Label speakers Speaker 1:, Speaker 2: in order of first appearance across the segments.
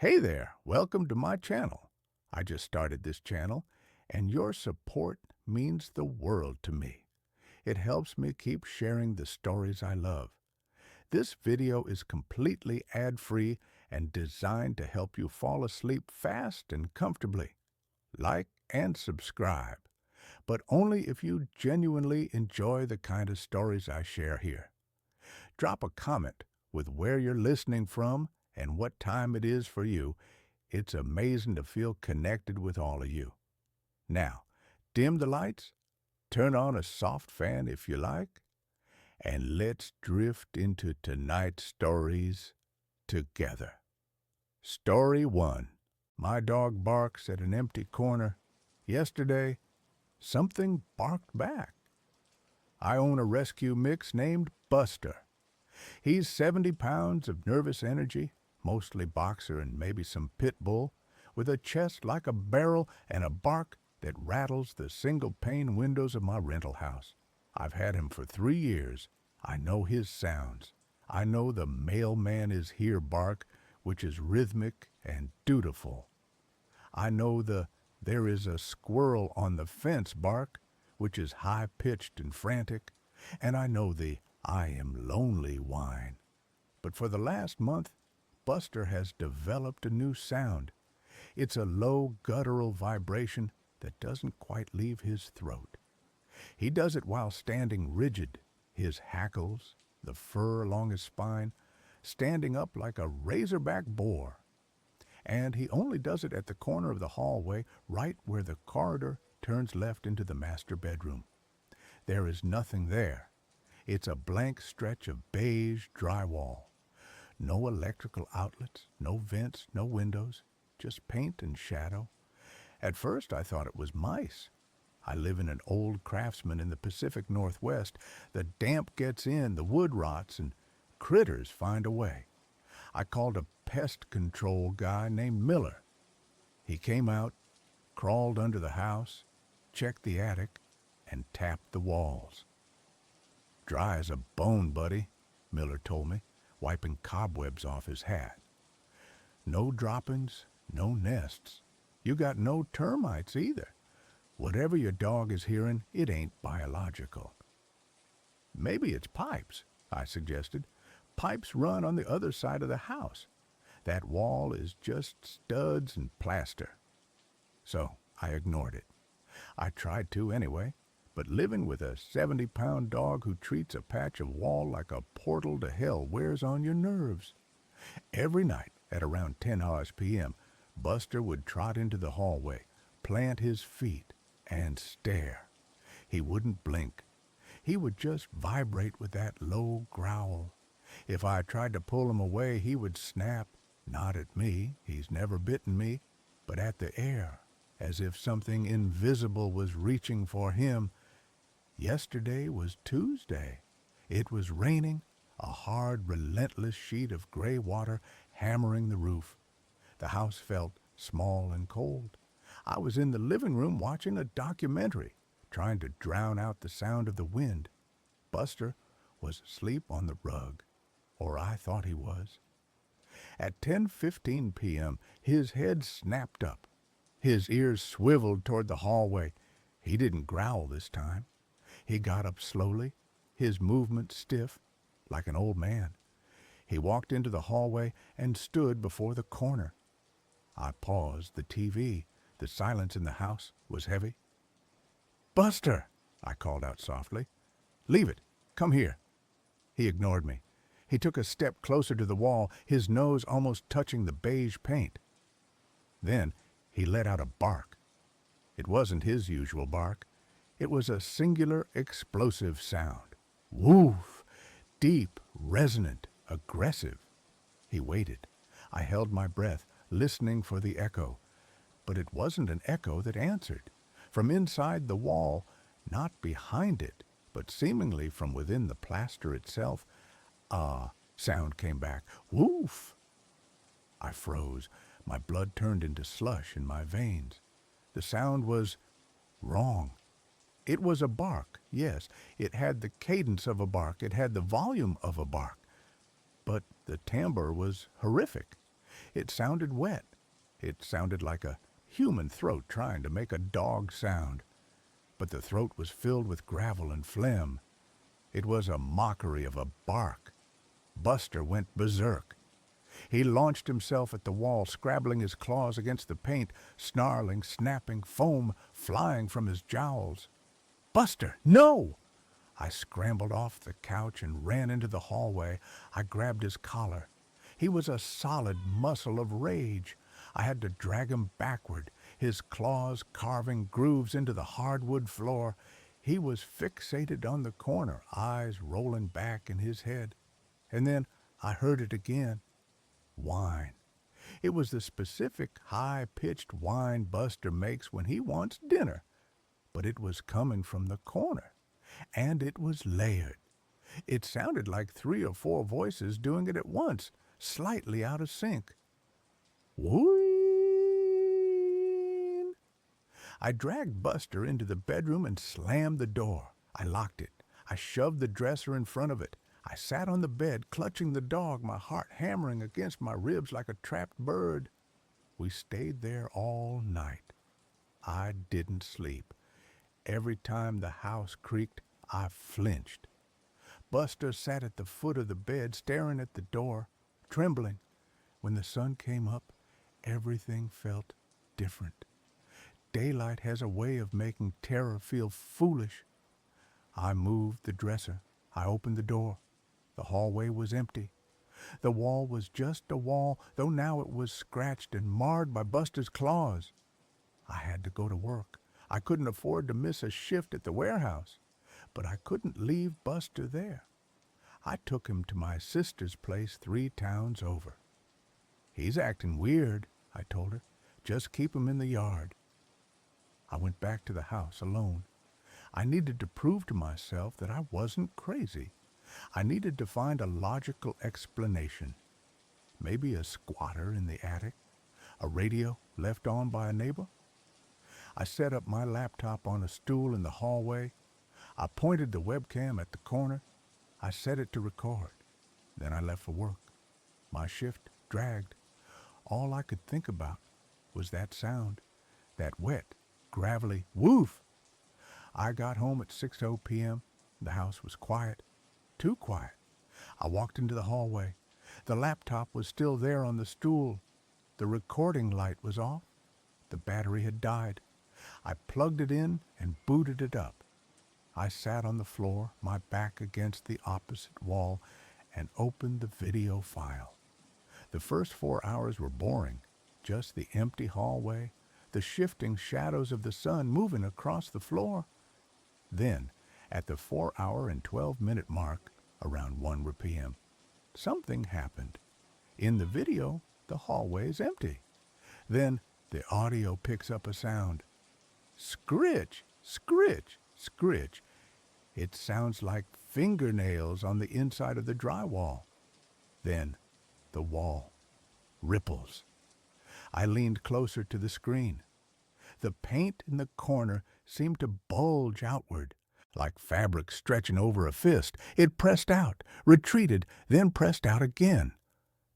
Speaker 1: Hey there, welcome to my channel. I just started this channel, and your support means the world to me. It helps me keep sharing the stories I love. This video is completely ad-free and designed to help you fall asleep fast and comfortably. Like and subscribe, but only if you genuinely enjoy the kind of stories I share here. Drop a comment with where you're listening from and what time it is for you. It's amazing to feel connected with all of you. Now, dim the lights, turn on a soft fan if you like, and let's drift into tonight's stories together. Story 1. My dog barks at an empty corner. Yesterday, something barked back. I own a rescue mix named Buster. He's 70 pounds of nervous energy, mostly boxer and maybe some pit bull, with a chest like a barrel and a bark that rattles the single-pane windows of my rental house. I've had him for 3 years. I know his sounds. I know the mailman is here bark, which is rhythmic and dutiful. I know the there is a squirrel on the fence bark, which is high-pitched and frantic, and I know the I am lonely whine. But for the last month, Buster has developed a new sound. It's a low guttural vibration that doesn't quite leave his throat. He does it while standing rigid, his hackles, the fur along his spine, standing up like a razorback boar. And he only does it at the corner of the hallway, right where the corridor turns left into the master bedroom. There is nothing there. It's a blank stretch of beige drywall. No electrical outlets, no vents, no windows, just paint and shadow. At first I thought it was mice. I live in an old craftsman in the Pacific Northwest. The damp gets in, the wood rots, and critters find a way. I called a pest control guy named Miller. He came out, crawled under the house, checked the attic, and tapped the walls. "Dry as a bone, buddy," Miller told me, wiping cobwebs off his hat. "No droppings, no nests. You got no termites either. Whatever your dog is hearing, it ain't biological." "Maybe it's pipes," I suggested. "Pipes run on the other side of the house. That wall is just studs and plaster." So I ignored it. I tried to anyway, but living with a 70-pound dog who treats a patch of wall like a portal to hell wears on your nerves. Every night at around 10 hours p.m., Buster would trot into the hallway, plant his feet, and stare. He wouldn't blink. He would just vibrate with that low growl. If I tried to pull him away, he would snap, not at me, he's never bitten me, but at the air, as if something invisible was reaching for him. Yesterday was Tuesday. It was raining, a hard, relentless sheet of gray water hammering the roof. The house felt small and cold. I was in the living room watching a documentary, trying to drown out the sound of the wind. Buster was asleep on the rug, or I thought he was. At 10:15 p.m., his head snapped up. His ears swiveled toward the hallway. He didn't growl this time. He got up slowly, his movement stiff, like an old man. He walked into the hallway and stood before the corner. I paused the TV. The silence in the house was heavy. "Buster!" I called out softly. "Leave it. Come here." He ignored me. He took a step closer to the wall, his nose almost touching the beige paint. Then he let out a bark. It wasn't his usual bark. It was a singular, explosive sound. Woof! Deep, resonant, aggressive. He waited. I held my breath, listening for the echo. But it wasn't an echo that answered. From inside the wall, not behind it, but seemingly from within the plaster itself, sound came back. Woof! I froze. My blood turned into slush in my veins. The sound was wrong. It was a bark, yes. It had the cadence of a bark. It had the volume of a bark. But the timbre was horrific. It sounded wet. It sounded like a human throat trying to make a dog sound. But the throat was filled with gravel and phlegm. It was a mockery of a bark. Buster went berserk. He launched himself at the wall, scrabbling his claws against the paint, snarling, snapping, foam flying from his jowls. "Buster, no!" I scrambled off the couch and ran into the hallway. I grabbed his collar. He was a solid muscle of rage. I had to drag him backward, his claws carving grooves into the hardwood floor. He was fixated on the corner, eyes rolling back in his head. And then I heard it again. Whine. It was the specific high-pitched whine Buster makes when he wants dinner. But it was coming from the corner. And it was layered. It sounded like 3 or 4 voices doing it at once, slightly out of sync. Wheen! I dragged Buster into the bedroom and slammed the door. I locked it. I shoved the dresser in front of it. I sat on the bed, clutching the dog, my heart hammering against my ribs like a trapped bird. We stayed there all night. I didn't sleep. Every time the house creaked, I flinched. Buster sat at the foot of the bed, staring at the door, trembling. When the sun came up, everything felt different. Daylight has a way of making terror feel foolish. I moved the dresser. I opened the door. The hallway was empty. The wall was just a wall, though now it was scratched and marred by Buster's claws. I had to go to work. I couldn't afford to miss a shift at the warehouse, but I couldn't leave Buster there. I took him to my sister's place 3 towns over. "He's acting weird," I told her. "Just keep him in the yard." I went back to the house alone. I needed to prove to myself that I wasn't crazy. I needed to find a logical explanation. Maybe a squatter in the attic, a radio left on by a neighbor. I set up my laptop on a stool in the hallway. I pointed the webcam at the corner. I set it to record. Then I left for work. My shift dragged. All I could think about was that sound, that wet, gravelly woof. I got home at 6:00 p.m. The house was quiet, too quiet. I walked into the hallway. The laptop was still there on the stool. The recording light was off. The battery had died. I plugged it in and booted it up. I sat on the floor, my back against the opposite wall, and opened the video file. The first 4 hours were boring. Just the empty hallway, the shifting shadows of the sun moving across the floor. Then, at the 4-hour and 12-minute mark, around 1 p.m., something happened. In the video, the hallway is empty. Then the audio picks up a sound. Scritch, scritch, scritch. It sounds like fingernails on the inside of the drywall. Then the wall ripples. I leaned closer to the screen. The paint in the corner seemed to bulge outward, like fabric stretching over a fist. It pressed out, retreated, then pressed out again.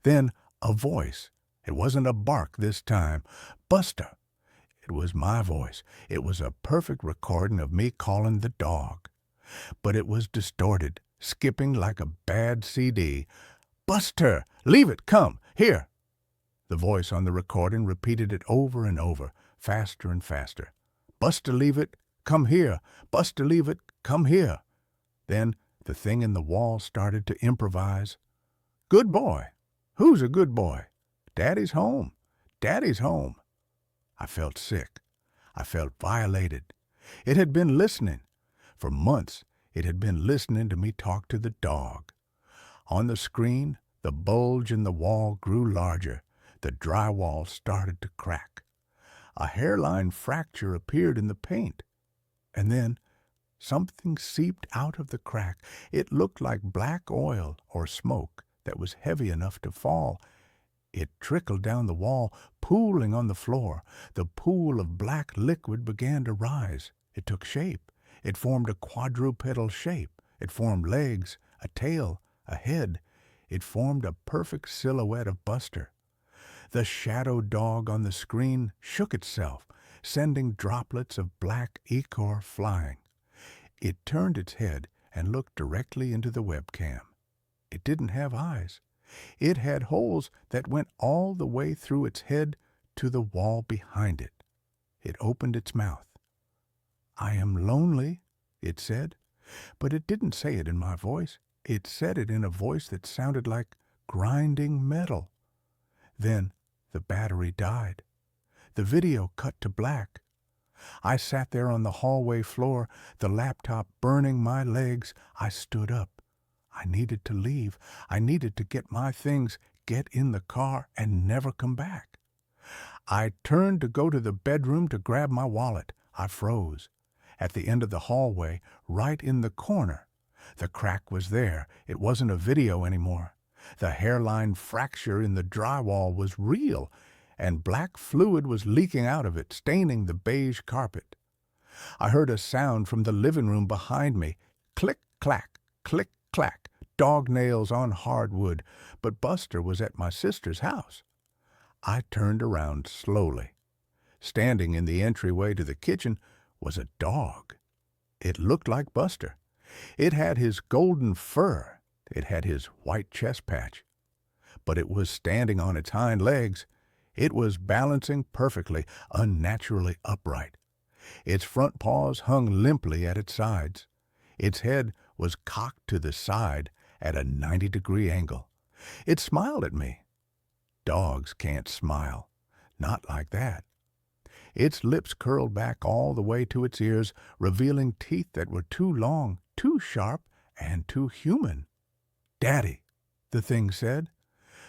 Speaker 1: Then a voice. It wasn't a bark this time. "Buster." It was my voice. It was a perfect recording of me calling the dog. But it was distorted, skipping like a bad CD. "Buster, leave it, come, here." The voice on the recording repeated it over and over, faster and faster. "Buster, leave it, come here. Buster, leave it, come here." Then the thing in the wall started to improvise. "Good boy. Who's a good boy? Daddy's home. Daddy's home." I felt sick. I felt violated. It had been listening. For months, it had been listening to me talk to the dog. On the screen, the bulge in the wall grew larger. The drywall started to crack. A hairline fracture appeared in the paint. And then something seeped out of the crack. It looked like black oil or smoke that was heavy enough to fall. It trickled down the wall, pooling on the floor. The pool of black liquid began to rise. It took shape. It formed a quadrupedal shape. It formed legs, a tail, a head. It formed a perfect silhouette of Buster. The shadow dog on the screen shook itself, sending droplets of black ichor flying. It turned its head and looked directly into the webcam. It didn't have eyes. It had holes that went all the way through its head to the wall behind it. It opened its mouth. "I am lonely," it said, but it didn't say it in my voice. It said it in a voice that sounded like grinding metal. Then the battery died. The video cut to black. I sat there on the hallway floor, the laptop burning my legs. I stood up. I needed to leave. I needed to get my things, get in the car, and never come back. I turned to go to the bedroom to grab my wallet. I froze. At the end of the hallway, right in the corner. The crack was there. It wasn't a video anymore. The hairline fracture in the drywall was real, and black fluid was leaking out of it, staining the beige carpet. I heard a sound from the living room behind me. Click-clack, click-clack, dog nails on hardwood, but Buster was at my sister's house. I turned around slowly. Standing in the entryway to the kitchen was a dog. It looked like Buster. It had his golden fur. It had his white chest patch. But it was standing on its hind legs. It was balancing perfectly, unnaturally upright. Its front paws hung limply at its sides. Its head was cocked to the side at a 90-degree angle. It smiled at me. Dogs can't smile. Not like that. Its lips curled back all the way to its ears, revealing teeth that were too long, too sharp, and too human. "Daddy," the thing said.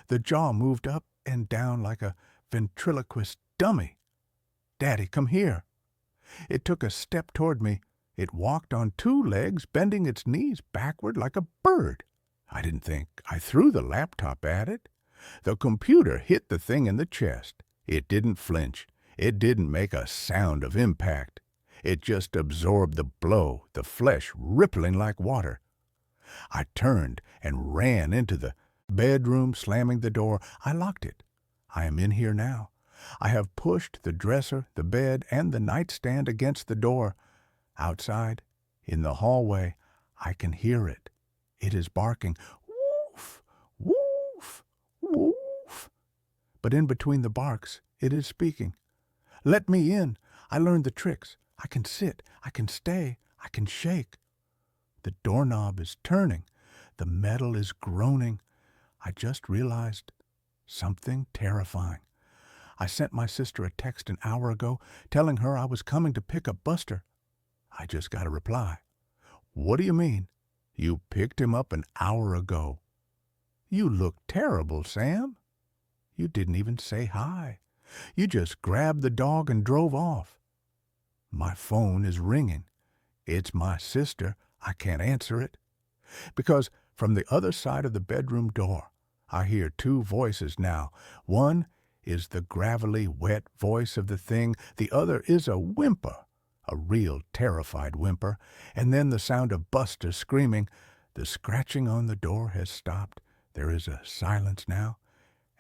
Speaker 1: The jaw moved up and down like a ventriloquist dummy. "Daddy, come here." It took a step toward me. It walked on two legs, bending its knees backward like a bird. I didn't think. I threw the laptop at it. The computer hit the thing in the chest. It didn't flinch. It didn't make a sound of impact. It just absorbed the blow, the flesh rippling like water. I turned and ran into the bedroom, slamming the door. I locked it. I am in here now. I have pushed the dresser, the bed, and the nightstand against the door. Outside, in the hallway, I can hear it. It is barking, "Woof, woof, woof." But in between the barks, it is speaking. "Let me in. I learned the tricks. I can sit. I can stay. I can shake." The doorknob is turning. The metal is groaning. I just realized something terrifying. I sent my sister a text an hour ago telling her I was coming to pick up Buster. I just got a reply. "What do you mean? You picked him up an hour ago." "You look terrible, Sam." "You didn't even say hi. You just grabbed the dog and drove off." My phone is ringing. It's my sister. I can't answer it. Because from the other side of the bedroom door, I hear two voices now. One is the gravelly, wet voice of the thing. The other is a whimper, a real terrified whimper. And then the sound of Buster screaming. The scratching on the door has stopped. There is a silence now.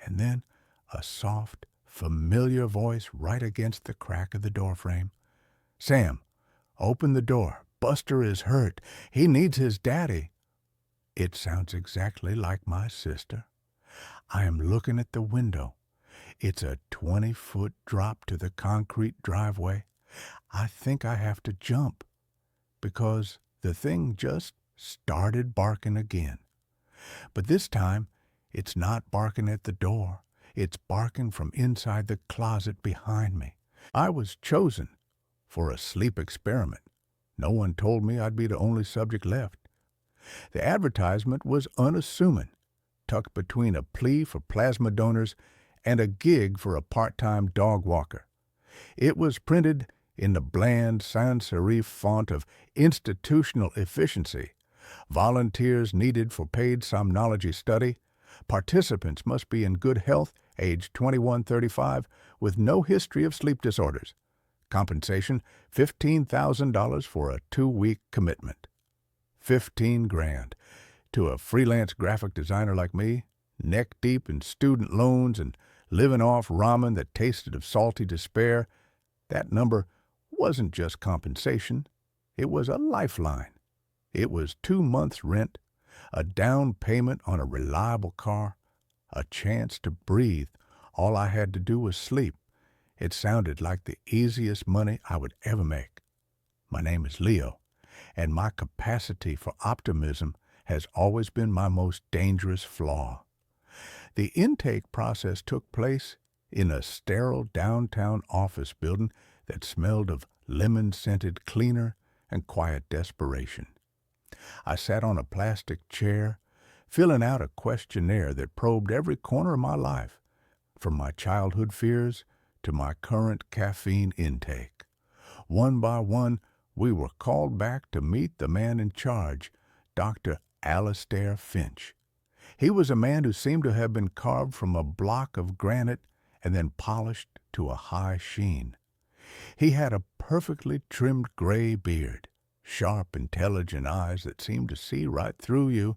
Speaker 1: And then a soft, familiar voice right against the crack of the doorframe. "Sam, open the door. Buster is hurt. He needs his daddy." It sounds exactly like my sister. I am looking at the window. It's a 20-foot drop to the concrete driveway. I think I have to jump because the thing just started barking again. But this time, it's not barking at the door. It's barking from inside the closet behind me. I was chosen for a sleep experiment. No one told me I'd be the only subject left. The advertisement was unassuming, tucked between a plea for plasma donors and a gig for a part-time dog walker. It was printed in the bland sans-serif font of institutional efficiency. Volunteers needed for paid somnology study. Participants must be in good health, age 21-35, with no history of sleep disorders. Compensation, $15,000 for a 2-week commitment. $15,000. To a freelance graphic designer like me, neck deep in student loans and living off ramen that tasted of salty despair, that number wasn't just compensation. It was a lifeline. It was 2 months' rent, a down payment on a reliable car, a chance to breathe. All I had to do was sleep. It sounded like the easiest money I would ever make. My name is Leo, and my capacity for optimism has always been my most dangerous flaw. The intake process took place in a sterile downtown office building that smelled of lemon-scented cleaner and quiet desperation. I sat on a plastic chair, filling out a questionnaire that probed every corner of my life, from my childhood fears to my current caffeine intake. One by one, we were called back to meet the man in charge, Dr. Alastair Finch. He was a man who seemed to have been carved from a block of granite and then polished to a high sheen. He had a perfectly trimmed gray beard, sharp, intelligent eyes that seemed to see right through you,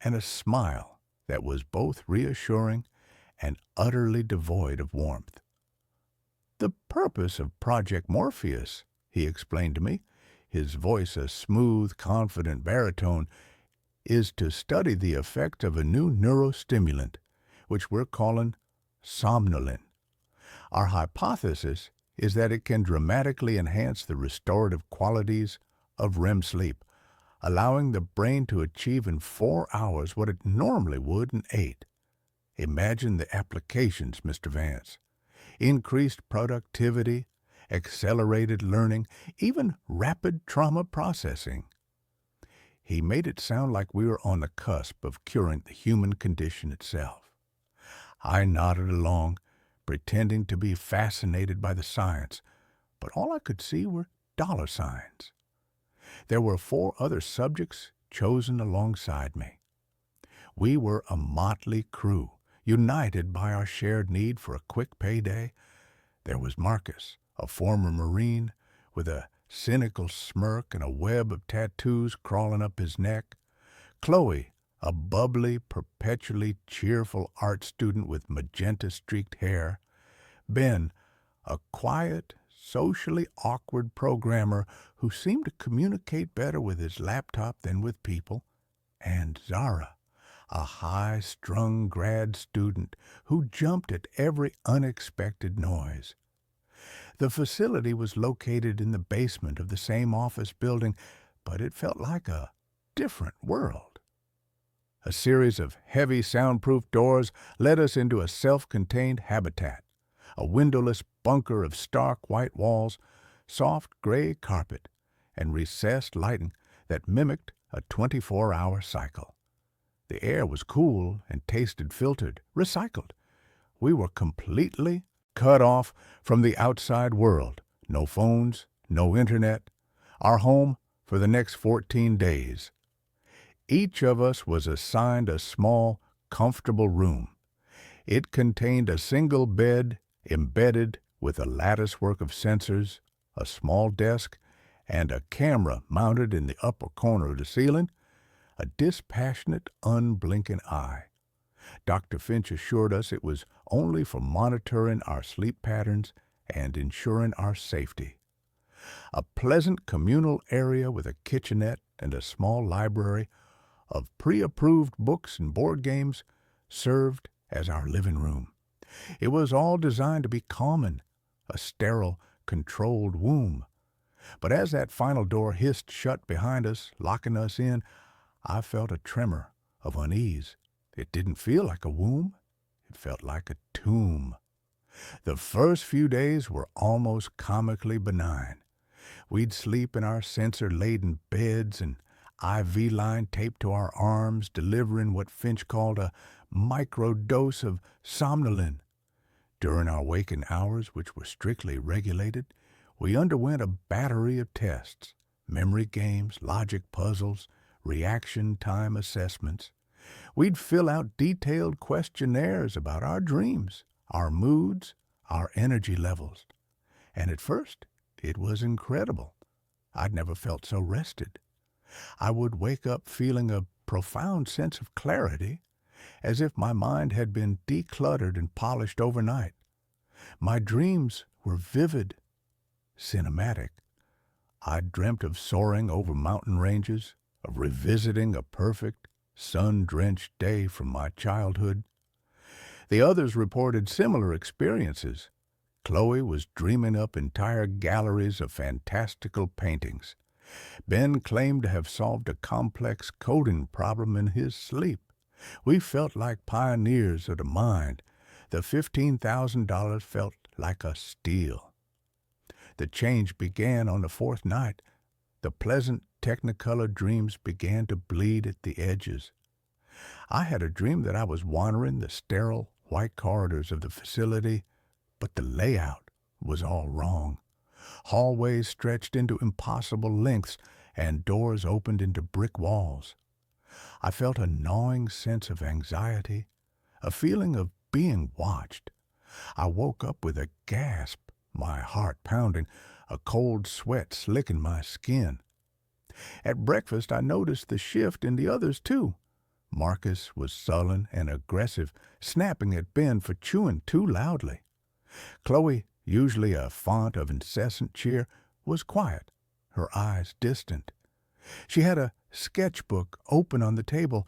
Speaker 1: and a smile that was both reassuring and utterly devoid of warmth. "The purpose of Project Morpheus," he explained to me, his voice a smooth, confident baritone, "is to study the effect of a new neurostimulant, which we're calling somnolin. Our hypothesis is that it can dramatically enhance the restorative qualities of REM sleep, allowing the brain to achieve in 4 hours what it normally would in 8. Imagine the applications, Mr. Vance. Increased productivity, accelerated learning, even rapid trauma processing." He made it sound like we were on the cusp of curing the human condition itself. I nodded along, pretending to be fascinated by the science, but all I could see were dollar signs. There were 4 other subjects chosen alongside me. We were a motley crew, united by our shared need for a quick payday. There was Marcus, a former Marine, with a cynical smirk and a web of tattoos crawling up his neck. Chloe, a bubbly, perpetually cheerful art student with magenta-streaked hair. Ben, a quiet, socially awkward programmer who seemed to communicate better with his laptop than with people. And Zara, a high-strung grad student who jumped at every unexpected noise. The facility was located in the basement of the same office building, but it felt like a different world. A series of heavy soundproof doors led us into a self-contained habitat, a windowless bunker of stark white walls, soft gray carpet, and recessed lighting that mimicked a 24-hour cycle. The air was cool and tasted filtered, recycled. We were completely cut off from the outside world. No phones, no internet. Our home for the next 14 days. Each of us was assigned a small, comfortable room. It contained a single bed embedded with a latticework of sensors, a small desk, and a camera mounted in the upper corner of the ceiling, a dispassionate, unblinking eye. Dr. Finch assured us it was only for monitoring our sleep patterns and ensuring our safety. A pleasant communal area with a kitchenette and a small library of pre-approved books and board games served as our living room. It was all designed to be calming, a sterile, controlled womb. But as that final door hissed shut behind us, locking us in, I felt a tremor of unease. It didn't feel like a womb. It felt like a tomb. The first few days were almost comically benign. We'd sleep in our sensor-laden beds and IV line taped to our arms, delivering what Finch called a microdose of somnolin. During our waking hours, which were strictly regulated, we underwent a battery of tests, memory games, logic puzzles, reaction time assessments. We'd fill out detailed questionnaires about our dreams, our moods, our energy levels. And at first, it was incredible. I'd never felt so rested. I would wake up feeling a profound sense of clarity, as if my mind had been decluttered and polished overnight. My dreams were vivid, cinematic. I dreamt of soaring over mountain ranges, of revisiting a perfect, sun-drenched day from my childhood. The others reported similar experiences. Chloe was dreaming up entire galleries of fantastical paintings. Ben claimed to have solved a complex coding problem in his sleep. We felt like pioneers of the mind. The $15,000 felt like a steal. The change began on the fourth night. The pleasant Technicolor dreams began to bleed at the edges. I had a dream that I was wandering the sterile, white corridors of the facility, but the layout was all wrong. Hallways stretched into impossible lengths, and doors opened into brick walls. I felt a gnawing sense of anxiety, a feeling of being watched. I woke up with a gasp, my heart pounding, a cold sweat slicking my skin. At breakfast, I noticed the shift in the others, too. Marcus was sullen and aggressive, snapping at Ben for chewing too loudly. Chloe, usually a font of incessant cheer, was quiet, her eyes distant. She had a sketchbook open on the table,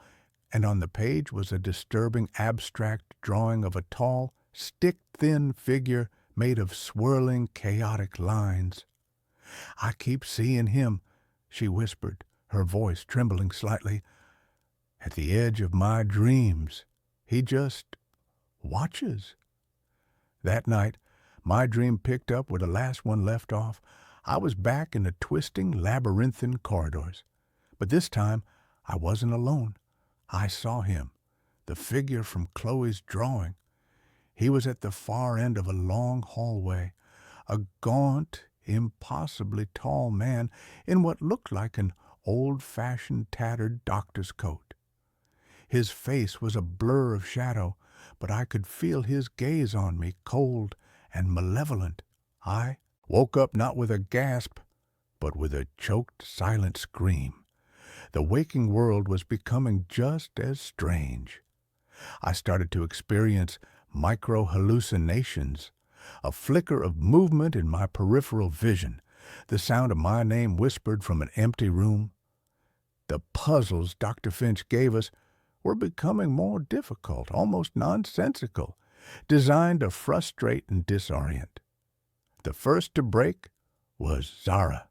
Speaker 1: and on the page was a disturbing abstract drawing of a tall, stick-thin figure made of swirling, chaotic lines. "I keep seeing him," she whispered, her voice trembling slightly. "At the edge of my dreams. He just watches." That night, my dream picked up where the last one left off. I was back in the twisting, labyrinthine corridors. But this time, I wasn't alone. I saw him, the figure from Chloe's drawing. He was at the far end of a long hallway, a gaunt, impossibly tall man in what looked like an old-fashioned tattered doctor's coat. His face was a blur of shadow, but I could feel his gaze on me, cold and malevolent. I woke up not with a gasp, but with a choked, silent scream. The waking world was becoming just as strange. I started to experience micro-hallucinations, a flicker of movement in my peripheral vision, the sound of my name whispered from an empty room. The puzzles Dr. Finch gave us were becoming more difficult, almost nonsensical, designed to frustrate and disorient. The first to break was Zara.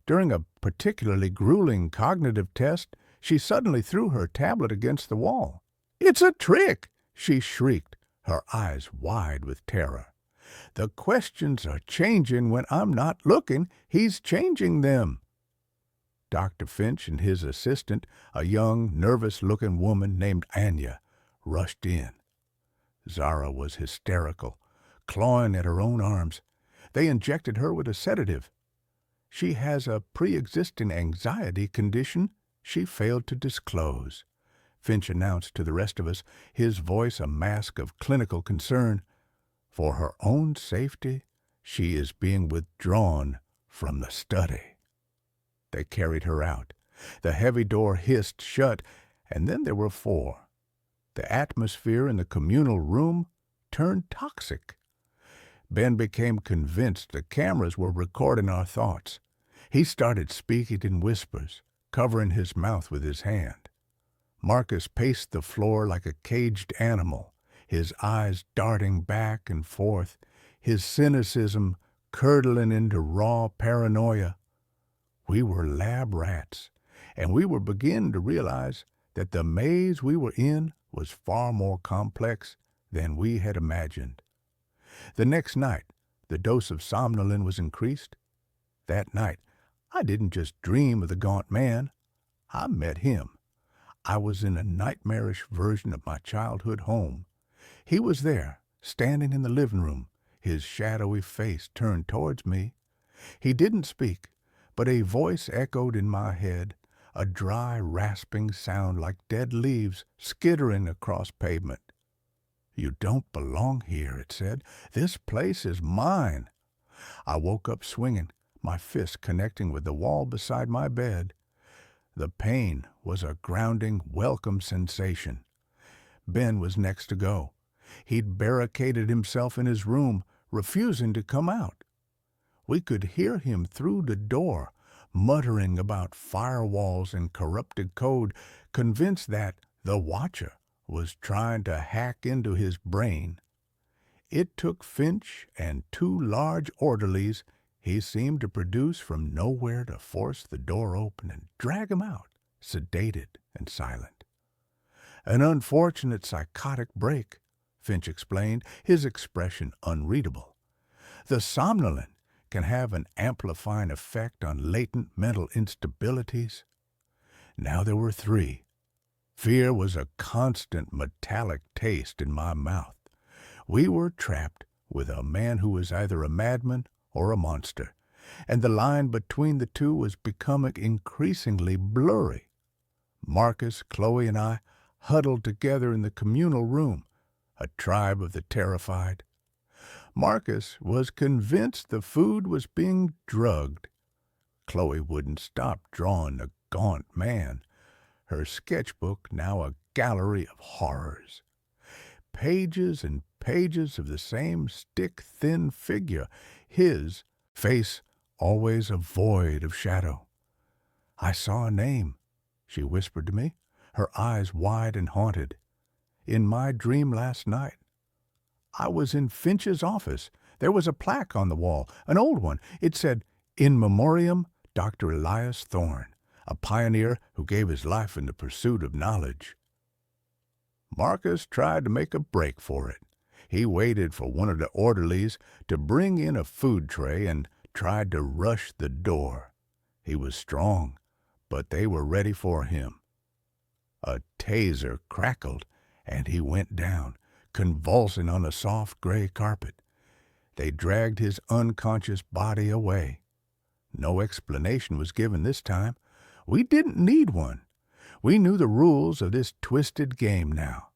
Speaker 1: During a particularly grueling cognitive test, she suddenly threw her tablet against the wall. "It's a trick!" she shrieked, her eyes wide with terror. "The questions are changing when I'm not looking. He's changing them." Dr. Finch and his assistant, a young, nervous-looking woman named Anya, rushed in. Zara was hysterical, clawing at her own arms. They injected her with a sedative. She has a pre-existing anxiety condition she failed to disclose, Finch announced to the rest of us, his voice a mask of clinical concern. For her own safety, she is being withdrawn from the study. They carried her out. The heavy door hissed shut, and then there were four. The atmosphere in the communal room turned toxic. Ben became convinced the cameras were recording our thoughts. He started speaking in whispers, covering his mouth with his hand. Marcus paced the floor like a caged animal, his eyes darting back and forth, his cynicism curdling into raw paranoia. We were lab rats, and we were beginning to realize that the maze we were in was far more complex than we had imagined. The next night, the dose of somnolin was increased. That night, I didn't just dream of the gaunt man. I met him. I was in a nightmarish version of my childhood home. He was there, standing in the living room, his shadowy face turned towards me. He didn't speak, but a voice echoed in my head, a dry, rasping sound like dead leaves skittering across pavement. "You don't belong here," it said. "This place is mine." I woke up swinging, my fist connecting with the wall beside my bed. The pain was a grounding, welcome sensation. Ben was next to go. He'd barricaded himself in his room, refusing to come out. We could hear him through the door, muttering about firewalls and corrupted code, convinced that the Watcher was trying to hack into his brain. It took Finch and 2 large orderlies he seemed to produce from nowhere to force the door open and drag him out, sedated and silent. An unfortunate psychotic break, Finch explained, his expression unreadable. The somnolent can have an amplifying effect on latent mental instabilities. Now there were 3. Fear was a constant metallic taste in my mouth. We were trapped with a man who was either a madman or a monster, and the line between the two was becoming increasingly blurry. Marcus, Chloe, and I huddled together in the communal room, a tribe of the terrified. Marcus was convinced the food was being drugged. Chloe wouldn't stop drawing the gaunt man, her sketchbook now a gallery of horrors. Pages and pages of the same stick-thin figure, his face always a void of shadow. "I saw a name," she whispered to me, her eyes wide and haunted. "In my dream last night. I was in Finch's office. There was a plaque on the wall, an old one. It said, 'In Memoriam, Dr. Elias Thorne, a pioneer who gave his life in the pursuit of knowledge.'" Marcus tried to make a break for it. He waited for one of the orderlies to bring in a food tray and tried to rush the door. He was strong, but they were ready for him. A taser crackled, and he went down, convulsing on the soft gray carpet. They dragged his unconscious body away. No explanation was given this time. We didn't need one. We knew the rules of this twisted game now.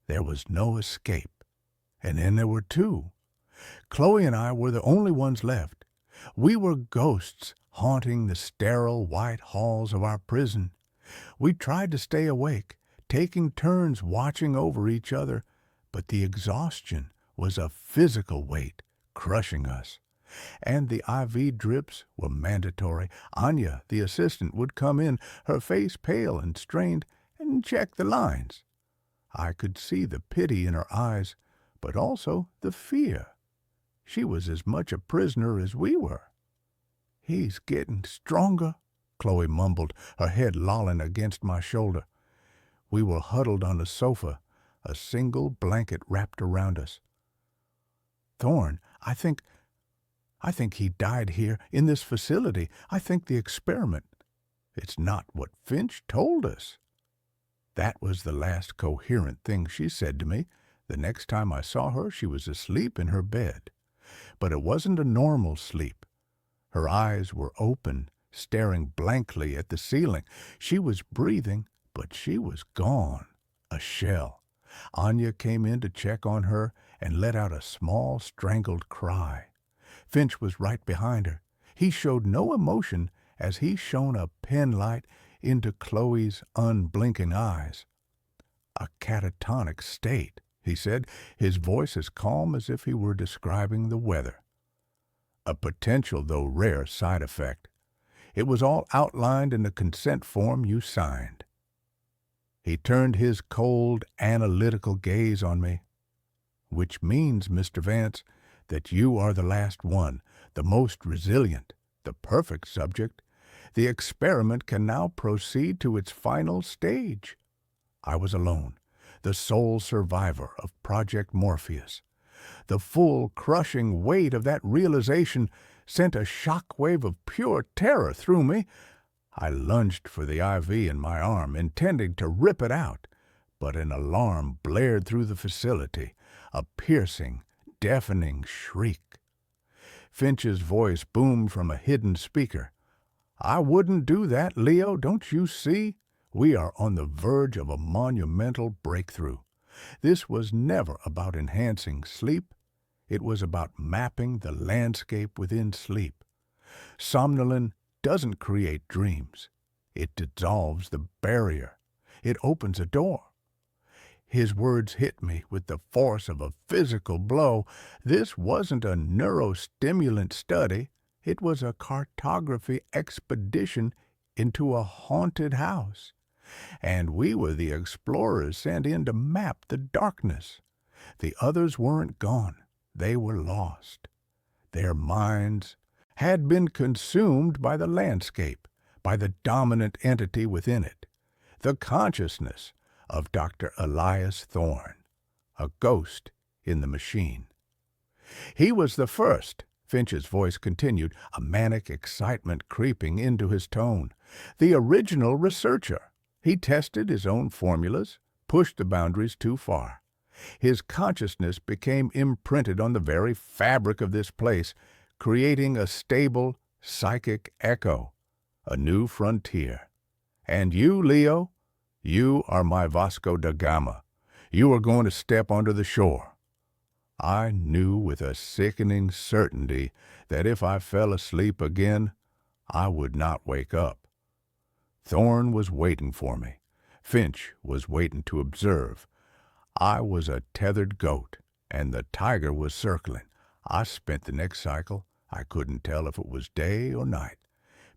Speaker 1: There was no escape. And then there were 2. Chloe and I were the only ones left. We were ghosts haunting the sterile white halls of our prison. We tried to stay awake, taking turns watching over each other, but the exhaustion was a physical weight crushing us. And the IV drips were mandatory. Anya, the assistant, would come in, her face pale and strained, and check the lines. I could see the pity in her eyes, but also the fear. She was as much a prisoner as we were. "He's getting stronger," Chloe mumbled, her head lolling against my shoulder. We were huddled on the sofa, a single blanket wrapped around us. "Thorne, I think he died here, in this facility. I think the experiment. It's not what Finch told us." That was the last coherent thing she said to me. The next time I saw her, she was asleep in her bed. But it wasn't a normal sleep. Her eyes were open, staring blankly at the ceiling. She was breathing, but she was gone, a shell. Anya came in to check on her and let out a small, strangled cry. Finch was right behind her. He showed no emotion as he shone a penlight into Chloe's unblinking eyes. "A catatonic state," he said, his voice as calm as if he were describing the weather. "A potential, though rare, side effect. It was all outlined in the consent form you signed." He turned his cold, analytical gaze on me. "Which means, Mr. Vance, that you are the last one, the most resilient, the perfect subject. The experiment can now proceed to its final stage." I was alone, the sole survivor of Project Morpheus. The full, crushing weight of that realization sent a shock wave of pure terror through me. I lunged for the IV in my arm, intending to rip it out, but an alarm blared through the facility, a piercing, deafening shriek. Finch's voice boomed from a hidden speaker. "I wouldn't do that, Leo, don't you see? We are on the verge of a monumental breakthrough. This was never about enhancing sleep. It was about mapping the landscape within sleep. Somnolin doesn't create dreams. It dissolves the barrier. It opens a door. His words hit me with the force of a physical blow. This wasn't a neurostimulant study. It was a cartography expedition into a haunted house. And we were the explorers sent in to map the darkness. The others weren't gone. They were lost. Their minds had been consumed by the landscape, by the dominant entity within it, the consciousness of Dr. Elias Thorne, a ghost in the machine. He was the first, Finch's voice continued, a manic excitement creeping into his tone. The original researcher. He tested his own formulas, pushed the boundaries too far. His consciousness became imprinted on the very fabric of this place, creating a stable, psychic echo, a new frontier. And you, Leo, you are my Vasco da Gama. You are going to step onto the shore. I knew with a sickening certainty that if I fell asleep again, I would not wake up. Thorne was waiting for me. Finch was waiting to observe. I was a tethered goat, and the tiger was circling. I spent the next cycle, I couldn't tell if it was day or night,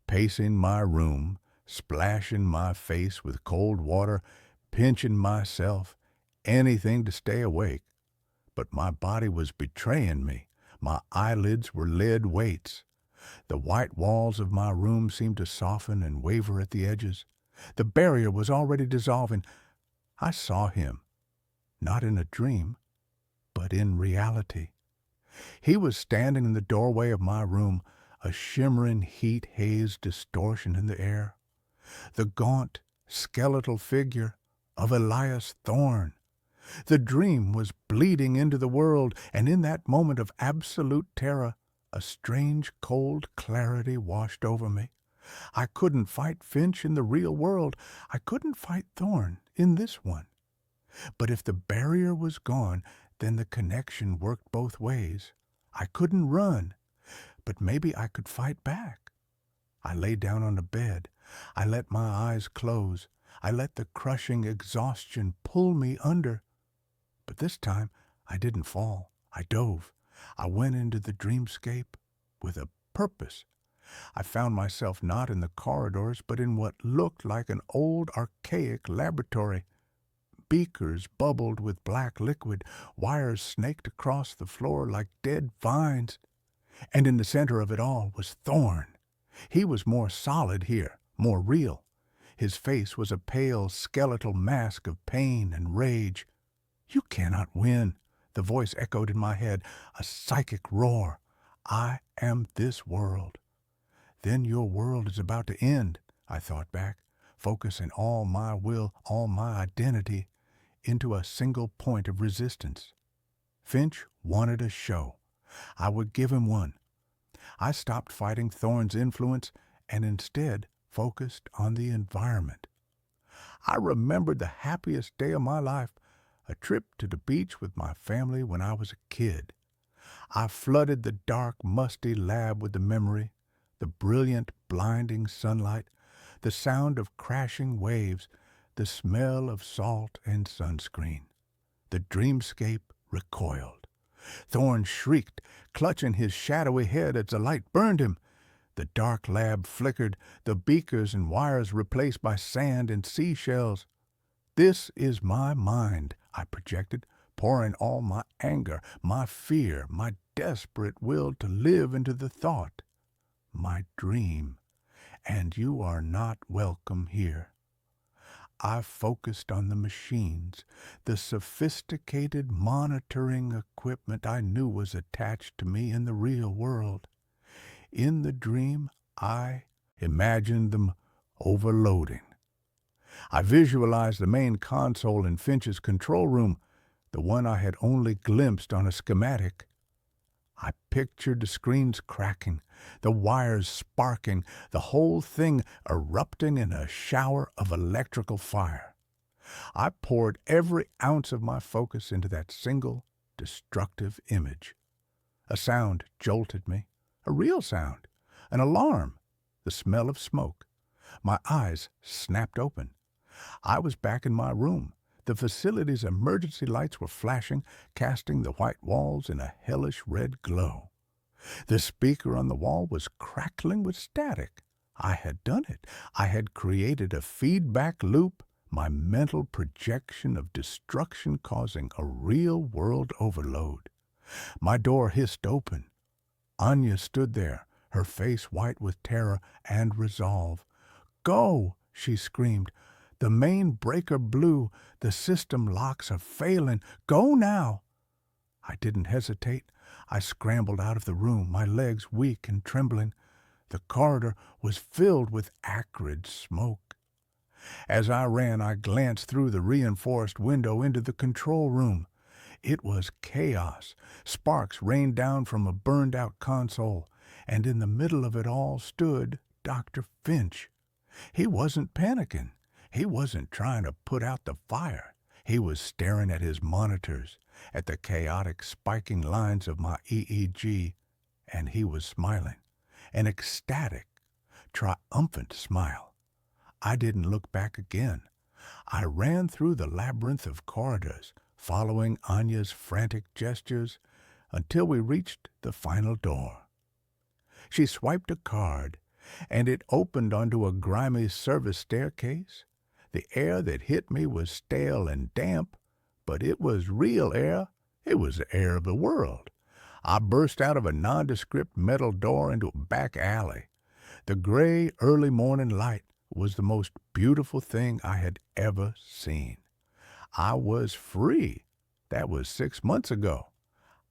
Speaker 1: pacing my room, splashing my face with cold water, pinching myself, anything to stay awake. But my body was betraying me. My eyelids were lead weights. The white walls of my room seemed to soften and waver at the edges. The barrier was already dissolving. I saw him, not in a dream, but in reality. He was standing in the doorway of my room, a shimmering heat-hazed distortion in the air. The gaunt, skeletal figure of Elias Thorne. The dream was bleeding into the world, and in that moment of absolute terror, a strange, cold clarity washed over me. I couldn't fight Finch in the real world. I couldn't fight Thorne in this one. But if the barrier was gone, then the connection worked both ways. I couldn't run, but maybe I could fight back. I lay down on the bed. I let my eyes close. I let the crushing exhaustion pull me under. But this time, I didn't fall. I dove. I went into the dreamscape with a purpose. I found myself not in the corridors, but in what looked like an old, archaic laboratory. Beakers bubbled with black liquid, wires snaked across the floor like dead vines. And in the center of it all was Thorne. He was more solid here, more real. His face was a pale, skeletal mask of pain and rage. "You cannot win," the voice echoed in my head, a psychic roar. "I am this world." "Then your world is about to end," I thought back, focusing all my will, all my identity, into a single point of resistance. Finch wanted a show. I would give him one. I stopped fighting Thorne's influence and instead focused on the environment. I remembered the happiest day of my life, a trip to the beach with my family when I was a kid. I flooded the dark, musty lab with the memory, the brilliant, blinding sunlight, the sound of crashing waves, the smell of salt and sunscreen. The dreamscape recoiled. Thorne shrieked, clutching his shadowy head as the light burned him. The dark lab flickered, the beakers and wires replaced by sand and seashells. "This is my mind," I projected, pouring all my anger, my fear, my desperate will to live into the thought. "My dream, and you are not welcome here." I focused on the machines, the sophisticated monitoring equipment I knew was attached to me in the real world. In the dream, I imagined them overloading. I visualized the main console in Finch's control room, the one I had only glimpsed on a schematic. I pictured the screens cracking, the wires sparking, the whole thing erupting in a shower of electrical fire. I poured every ounce of my focus into that single, destructive image. A sound jolted me, a real sound, an alarm, the smell of smoke. My eyes snapped open. I was back in my room. The facility's emergency lights were flashing, casting the white walls in a hellish red glow. The speaker on the wall was crackling with static. I had done it. I had created a feedback loop, my mental projection of destruction causing a real-world overload. My door hissed open. Anya stood there, her face white with terror and resolve. "Go!" she screamed. "The main breaker blew. The system locks are failing. Go now!" I didn't hesitate. I scrambled out of the room, my legs weak and trembling. The corridor was filled with acrid smoke. As I ran, I glanced through the reinforced window into the control room. It was chaos. Sparks rained down from a burned-out console, and in the middle of it all stood Dr. Finch. He wasn't panicking. He wasn't trying to put out the fire. He was staring at his monitors, at the chaotic spiking lines of my EEG, and he was smiling, an ecstatic, triumphant smile. I didn't look back again. I ran through the labyrinth of corridors, following Anya's frantic gestures, until we reached the final door. She swiped a card, and it opened onto a grimy service staircase. The air that hit me was stale and damp, but it was real air. It was the air of the world. I burst out of a nondescript metal door into a back alley. The gray early morning light was the most beautiful thing I had ever seen. I was free. That was 6 months ago.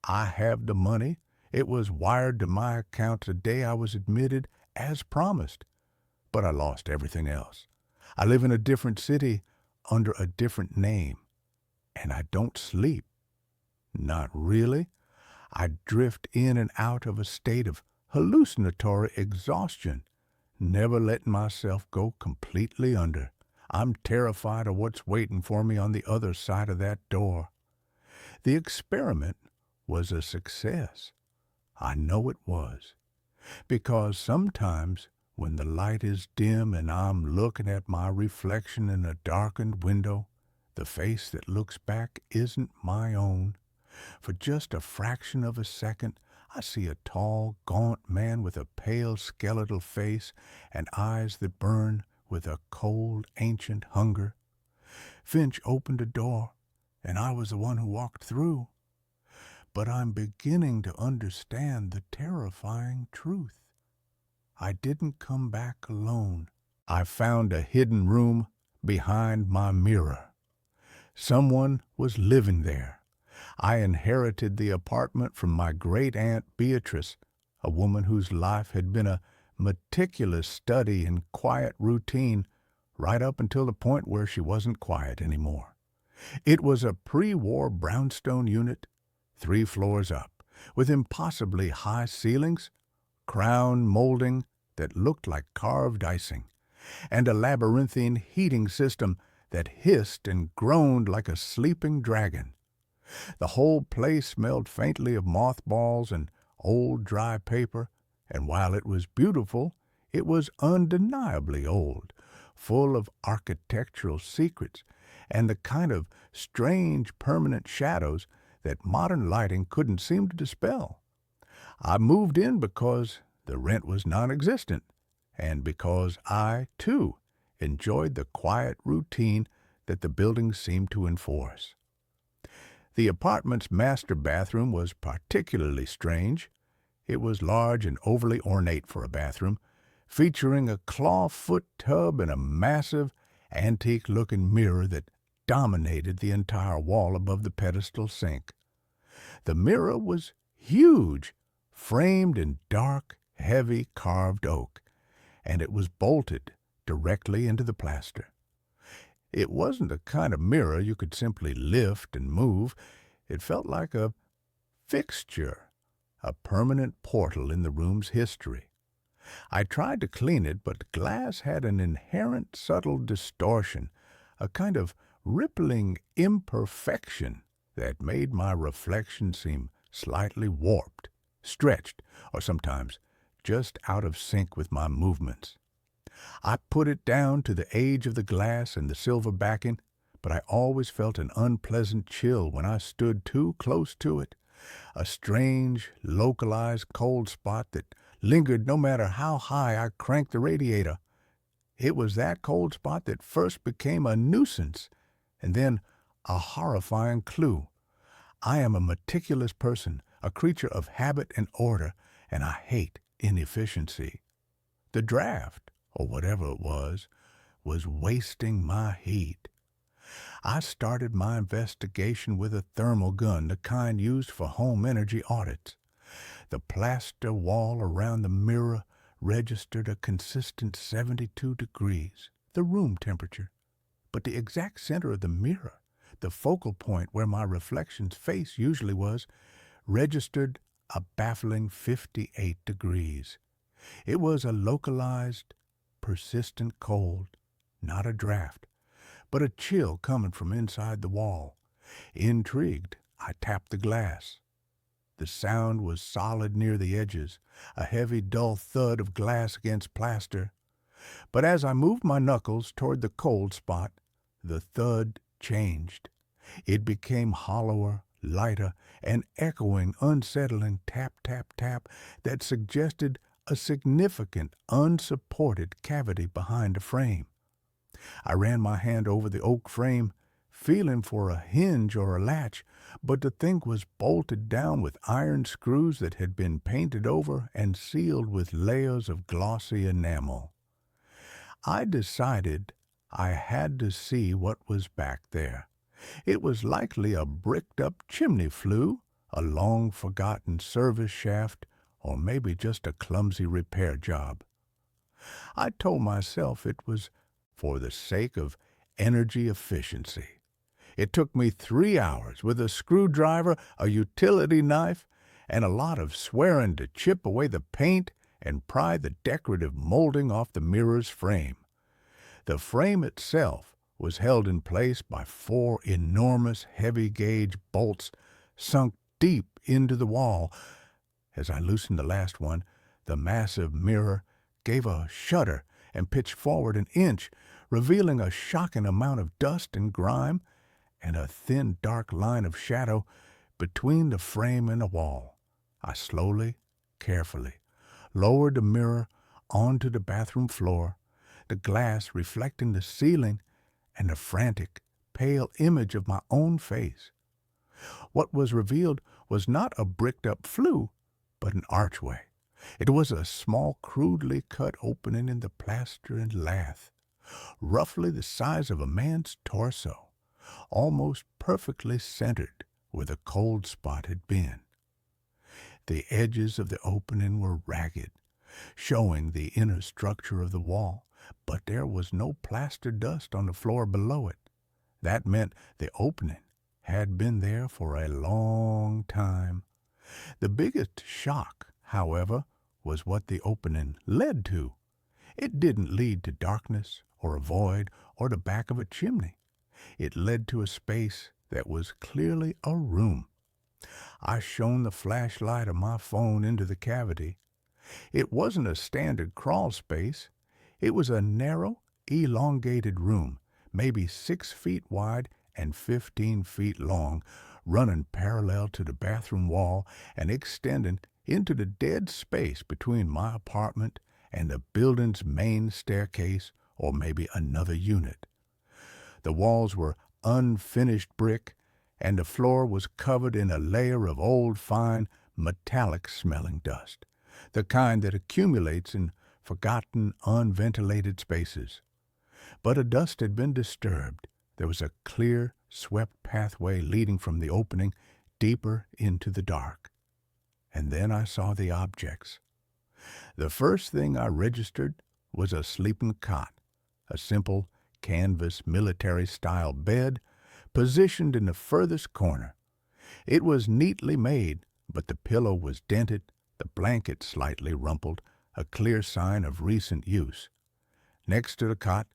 Speaker 1: I have the money. It was wired to my account the day I was admitted, as promised. But I lost everything else. I live in a different city under a different name. And I don't sleep. Not really. I drift in and out of a state of hallucinatory exhaustion, never letting myself go completely under. I'm terrified of what's waiting for me on the other side of that door. The experiment was a success. I know it was. Because sometimes when the light is dim and I'm looking at my reflection in a darkened window, the face that looks back isn't my own. For just a fraction of a second, I see a tall, gaunt man with a pale, skeletal face and eyes that burn with a cold, ancient hunger. Finch opened a door, and I was the one who walked through. But I'm beginning to understand the terrifying truth. I didn't come back alone. I found a hidden room behind my mirror. Someone was living there. I inherited the apartment from my great-aunt Beatrice, a woman whose life had been a meticulous study in quiet routine right up until the point where she wasn't quiet anymore. It was a pre-war brownstone unit, 3 floors up, with impossibly high ceilings, crown molding that looked like carved icing, and a labyrinthine heating system that hissed and groaned like a sleeping dragon. The whole place smelled faintly of mothballs and old dry paper, and while it was beautiful, it was undeniably old, full of architectural secrets and the kind of strange permanent shadows that modern lighting couldn't seem to dispel. I moved in because the rent was non-existent, and because I, too, enjoyed the quiet routine that the building seemed to enforce. The apartment's master bathroom was particularly strange. It was large and overly ornate for a bathroom, featuring a clawfoot tub and a massive, antique-looking mirror that dominated the entire wall above the pedestal sink. The mirror was huge, framed in dark, heavy carved oak, and it was bolted directly into the plaster. It wasn't the kind of mirror you could simply lift and move. It felt like a fixture, a permanent portal in the room's history. I tried to clean it, but the glass had an inherent subtle distortion, a kind of rippling imperfection that made my reflection seem slightly warped, stretched, or sometimes just out of sync with my movements. I put it down to the age of the glass and the silver backing, but I always felt an unpleasant chill when I stood too close to it, a strange, localized cold spot that lingered no matter how high I cranked the radiator. It was that cold spot that first became a nuisance and then a horrifying clue. I am a meticulous person, a creature of habit and order, and I hate inefficiency. The draft, or whatever it was wasting my heat. I started my investigation with a thermal gun, the kind used for home energy audits. The plaster wall around the mirror registered a consistent 72 degrees, the room temperature. But the exact center of the mirror, the focal point where my reflection's face usually was, registered a baffling 58 degrees. It was a localized, persistent cold, not a draft, but a chill coming from inside the wall. Intrigued, I tapped the glass. The sound was solid near the edges, a heavy, dull thud of glass against plaster. But as I moved my knuckles toward the cold spot, the thud changed. It became hollower, lighter, an echoing, unsettling tap, tap, tap that suggested a significant, unsupported cavity behind a frame. I ran my hand over the oak frame, feeling for a hinge or a latch, but the thing was bolted down with iron screws that had been painted over and sealed with layers of glossy enamel. I decided I had to see what was back there. It was likely a bricked-up chimney flue, a long-forgotten service shaft, or maybe just a clumsy repair job. I told myself it was for the sake of energy efficiency. It took me 3 hours with a screwdriver, a utility knife, and a lot of swearing to chip away the paint and pry the decorative molding off the mirror's frame. The frame itself was held in place by 4 enormous heavy-gauge bolts sunk deep into the wall. As I loosened the last one, the massive mirror gave a shudder and pitched forward an inch, revealing a shocking amount of dust and grime and a thin, dark line of shadow between the frame and the wall. I slowly, carefully, lowered the mirror onto the bathroom floor, the glass reflecting the ceiling and the frantic, pale image of my own face. What was revealed was not a bricked-up flue, but an archway. It was a small, crudely cut opening in the plaster and lath, roughly the size of a man's torso, almost perfectly centered where the cold spot had been. The edges of the opening were ragged, showing the inner structure of the wall, but there was no plaster dust on the floor below it. That meant the opening had been there for a long time. The biggest shock, however, was what the opening led to. It didn't lead to darkness or a void or the back of a chimney. It led to a space that was clearly a room. I shone the flashlight of my phone into the cavity. It wasn't a standard crawl space. It was a narrow, elongated room, maybe 6 feet wide and 15 feet long, running parallel to the bathroom wall and extending into the dead space between my apartment and the building's main staircase, or maybe another unit. The walls were unfinished brick, and the floor was covered in a layer of old, fine, metallic-smelling dust, the kind that accumulates in forgotten, unventilated spaces. But the dust had been disturbed. There was a clear, swept pathway leading from the opening deeper into the dark. And then I saw the objects. The first thing I registered was a sleeping cot, a simple canvas military-style bed positioned in the furthest corner. It was neatly made, but the pillow was dented, the blanket slightly rumpled, a clear sign of recent use. Next to the cot,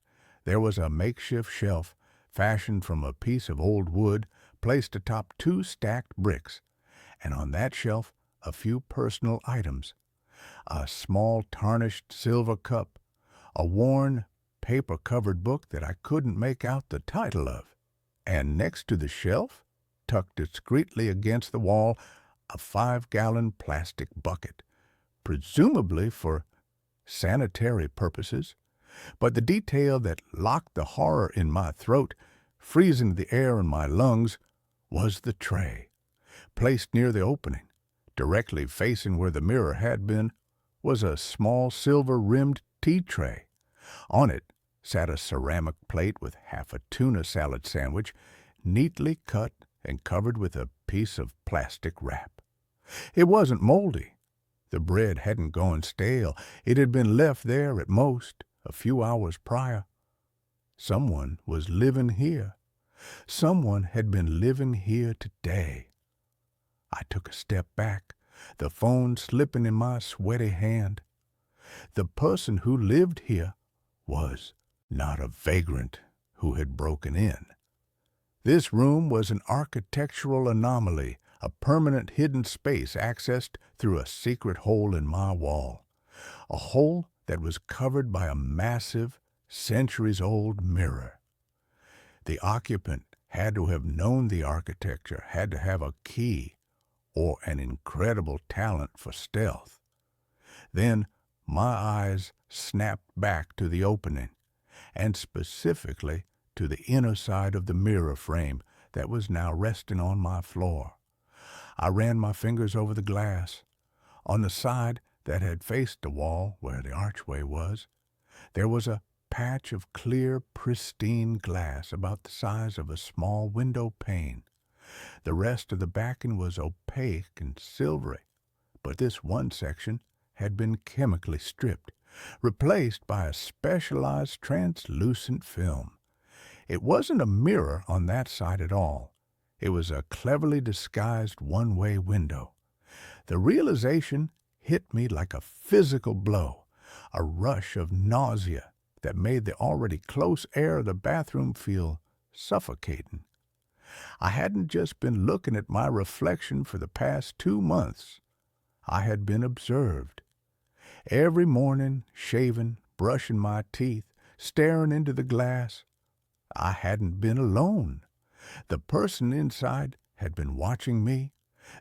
Speaker 1: there was a makeshift shelf fashioned from a piece of old wood placed atop 2 stacked bricks, and on that shelf a few personal items: a small tarnished silver cup, a worn, paper-covered book that I couldn't make out the title of. And next to the shelf, tucked discreetly against the wall, a 5-gallon plastic bucket, presumably for sanitary purposes. But the detail that locked the horror in my throat, freezing the air in my lungs, was the tray. Placed near the opening, directly facing where the mirror had been, was a small silver-rimmed tea tray. On it sat a ceramic plate with half a tuna salad sandwich, neatly cut and covered with a piece of plastic wrap. It wasn't moldy. The bread hadn't gone stale. It had been left there at most a few hours prior. Someone was living here. Someone had been living here today. I took a step back, the phone slipping in my sweaty hand. The person who lived here was not a vagrant who had broken in. This room was an architectural anomaly, a permanent hidden space accessed through a secret hole in my wall, a hole that was covered by a massive, centuries-old mirror. The occupant had to have known the architecture, had to have a key, or an incredible talent for stealth. Then my eyes snapped back to the opening, and specifically to the inner side of the mirror frame that was now resting on my floor. I ran my fingers over the glass. On the side that had faced the wall where the archway was, there was a patch of clear, pristine glass about the size of a small window pane. The rest of the backing was opaque and silvery, but this one section had been chemically stripped, replaced by a specialized translucent film. It wasn't a mirror on that side at all. It was a cleverly disguised one-way window. The realization hit me like a physical blow, a rush of nausea that made the already close air of the bathroom feel suffocating. I hadn't just been looking at my reflection for the past 2 months. I had been observed. Every morning, shaving, brushing my teeth, staring into the glass, I hadn't been alone. The person inside had been watching me,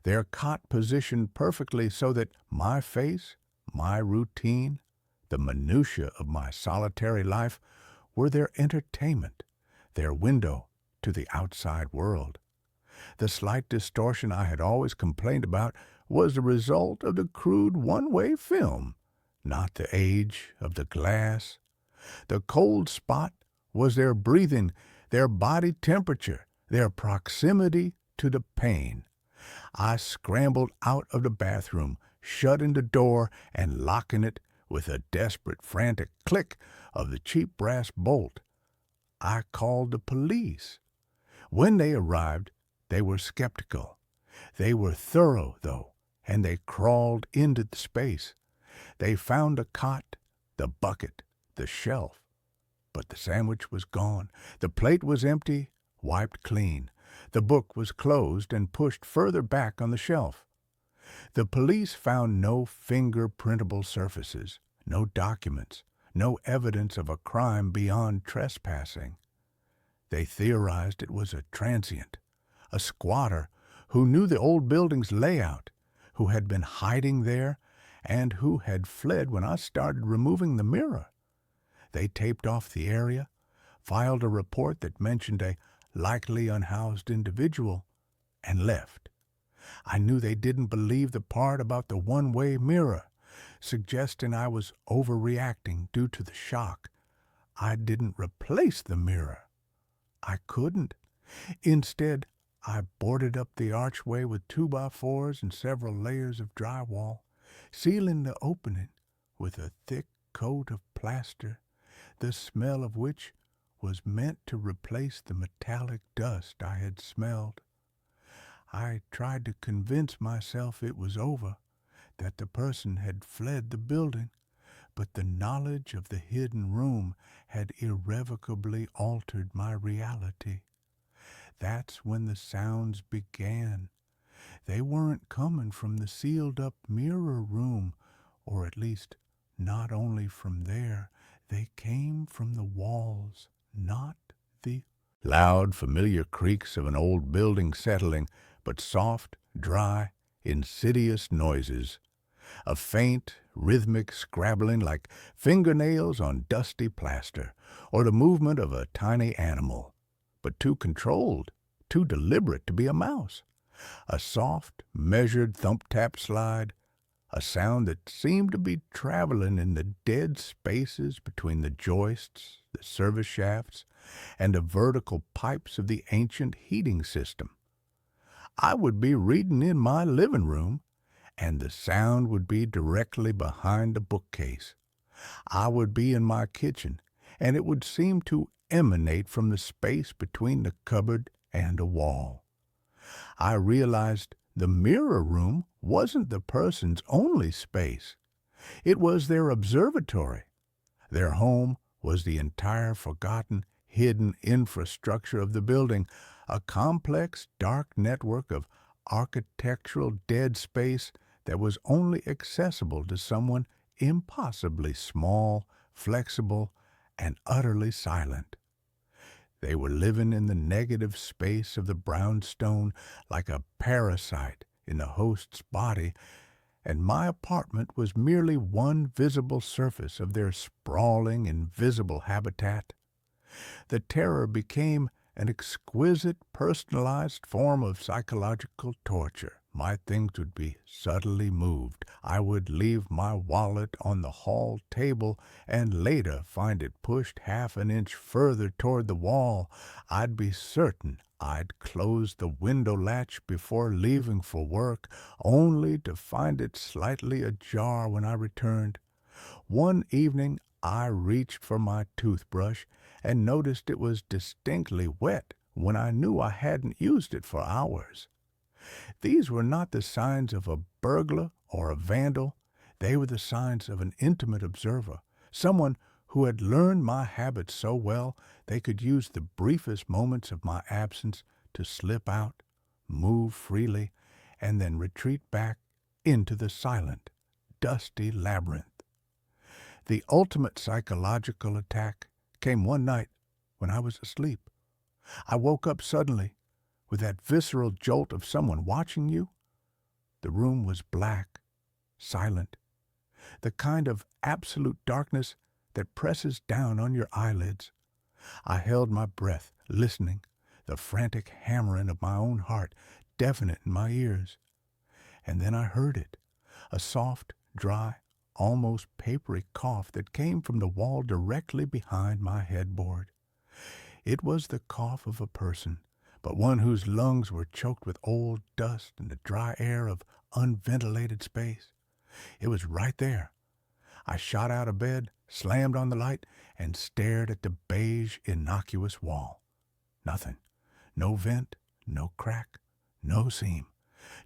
Speaker 1: their cot positioned perfectly so that my face, my routine, the minutiae of my solitary life were their entertainment, their window to the outside world. The slight distortion I had always complained about was the result of the crude one-way film, not the age of the glass. The cold spot was their breathing, their body temperature, their proximity to the pain. I scrambled out of the bathroom, shutting the door and locking it with a desperate, frantic click of the cheap brass bolt. I called the police. When they arrived, they were skeptical. They were thorough, though, and they crawled into the space. They found a cot, the bucket, the shelf. But the sandwich was gone. The plate was empty, wiped clean. The book was closed and pushed further back on the shelf. The police found no fingerprintable surfaces, no documents, no evidence of a crime beyond trespassing. They theorized it was a transient, a squatter who knew the old building's layout, who had been hiding there, and who had fled when I started removing the mirror. They taped off the area, filed a report that mentioned a likely unhoused individual, and left. I knew they didn't believe the part about the one-way mirror, suggesting I was overreacting due to the shock. I didn't replace the mirror. I couldn't. Instead, I boarded up the archway with 2x4s and several layers of drywall, sealing the opening with a thick coat of plaster, the smell of which was meant to replace the metallic dust I had smelled. I tried to convince myself it was over, that the person had fled the building, but the knowledge of the hidden room had irrevocably altered my reality. That's when the sounds began. They weren't coming from the sealed-up mirror room, or at least not only from there. They came from the walls, not the Loud, familiar creaks of an old building settling, but soft, dry, insidious noises. A faint, rhythmic scrabbling like fingernails on dusty plaster, or the movement of a tiny animal, but too controlled, too deliberate to be a mouse. A soft, measured thump-tap slide, a sound that seemed to be traveling in the dead spaces between the joists, the service shafts, and the vertical pipes of the ancient heating system. I would be reading in my living room, and the sound would be directly behind the bookcase. I would be in my kitchen, and it would seem to emanate from the space between the cupboard and a wall. I realized the mirror room wasn't the person's only space. It was their observatory. Their home was the entire forgotten, hidden infrastructure of the building, a complex, dark network of architectural dead space that was only accessible to someone impossibly small, flexible, and utterly silent. They were living in the negative space of the brownstone like a parasite in the host's body, and my apartment was merely one visible surface of their sprawling, invisible habitat. The terror became an exquisite, personalized form of psychological torture. My things would be subtly moved. I would leave my wallet on the hall table and later find it pushed half an inch further toward the wall. I'd be certain I'd close the window latch before leaving for work, only to find it slightly ajar when I returned. One evening I reached for my toothbrush and noticed it was distinctly wet when I knew I hadn't used it for hours. These were not the signs of a burglar or a vandal. They were the signs of an intimate observer, someone who had learned my habits so well they could use the briefest moments of my absence to slip out, move freely, and then retreat back into the silent, dusty labyrinth. The ultimate psychological attack came one night when I was asleep. I woke up suddenly with that visceral jolt of someone watching you. The room was black, silent, the kind of absolute darkness that presses down on your eyelids. I held my breath, listening, the frantic hammering of my own heart deafening in my ears. And then I heard it, a soft, dry, almost papery cough that came from the wall directly behind my headboard. It was the cough of a person, but one whose lungs were choked with old dust and the dry air of unventilated space. It was right there. I shot out of bed, slammed on the light, and stared at the beige, innocuous wall. Nothing. No vent, no crack, no seam.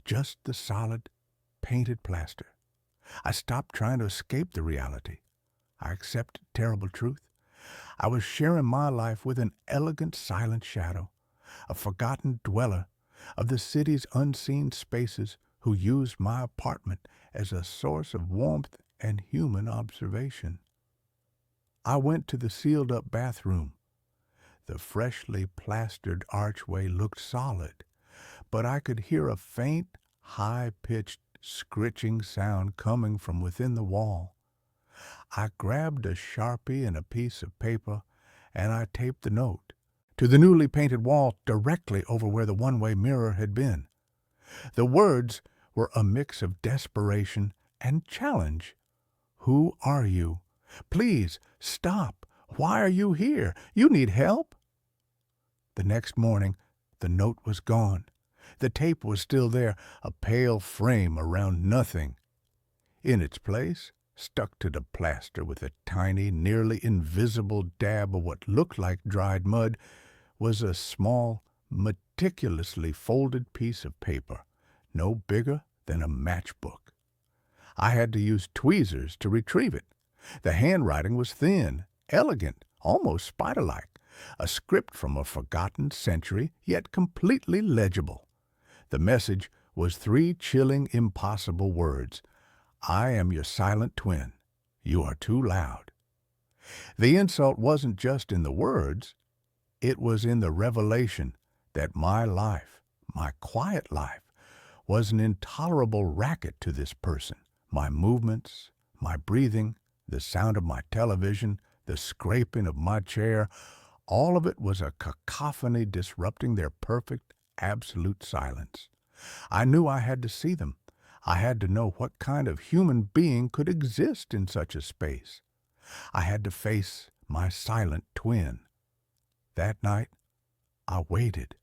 Speaker 1: Just the solid, painted plaster. I stopped trying to escape the reality. I accepted terrible truth. I was sharing my life with an elegant, silent shadow, a forgotten dweller of the city's unseen spaces who used my apartment as a source of warmth and human observation. I went to the sealed-up bathroom. The freshly plastered archway looked solid, but I could hear a faint, high-pitched scritching sound coming from within the wall. I grabbed a Sharpie and a piece of paper, and I taped the note to the newly painted wall directly over where the one-way mirror had been. The words were a mix of desperation and challenge. Who are you? Please, stop. Why are you here? You need help? The next morning, the note was gone. The tape was still there, a pale frame around nothing. In its place, stuck to the plaster with a tiny, nearly invisible dab of what looked like dried mud, was a small, meticulously folded piece of paper, no bigger than a matchbook. I had to use tweezers to retrieve it. The handwriting was thin, elegant, almost spider-like, a script from a forgotten century, yet completely legible. The message was 3 chilling, impossible words. I am your silent twin. You are too loud. The insult wasn't just in the words. It was in the revelation that my life, my quiet life, was an intolerable racket to this person. My movements, my breathing, the sound of my television, the scraping of my chair, all of it was a cacophony disrupting their perfect, absolute silence. I knew I had to see them. I had to know what kind of human being could exist in such a space. I had to face my silent twin. That night, I waited.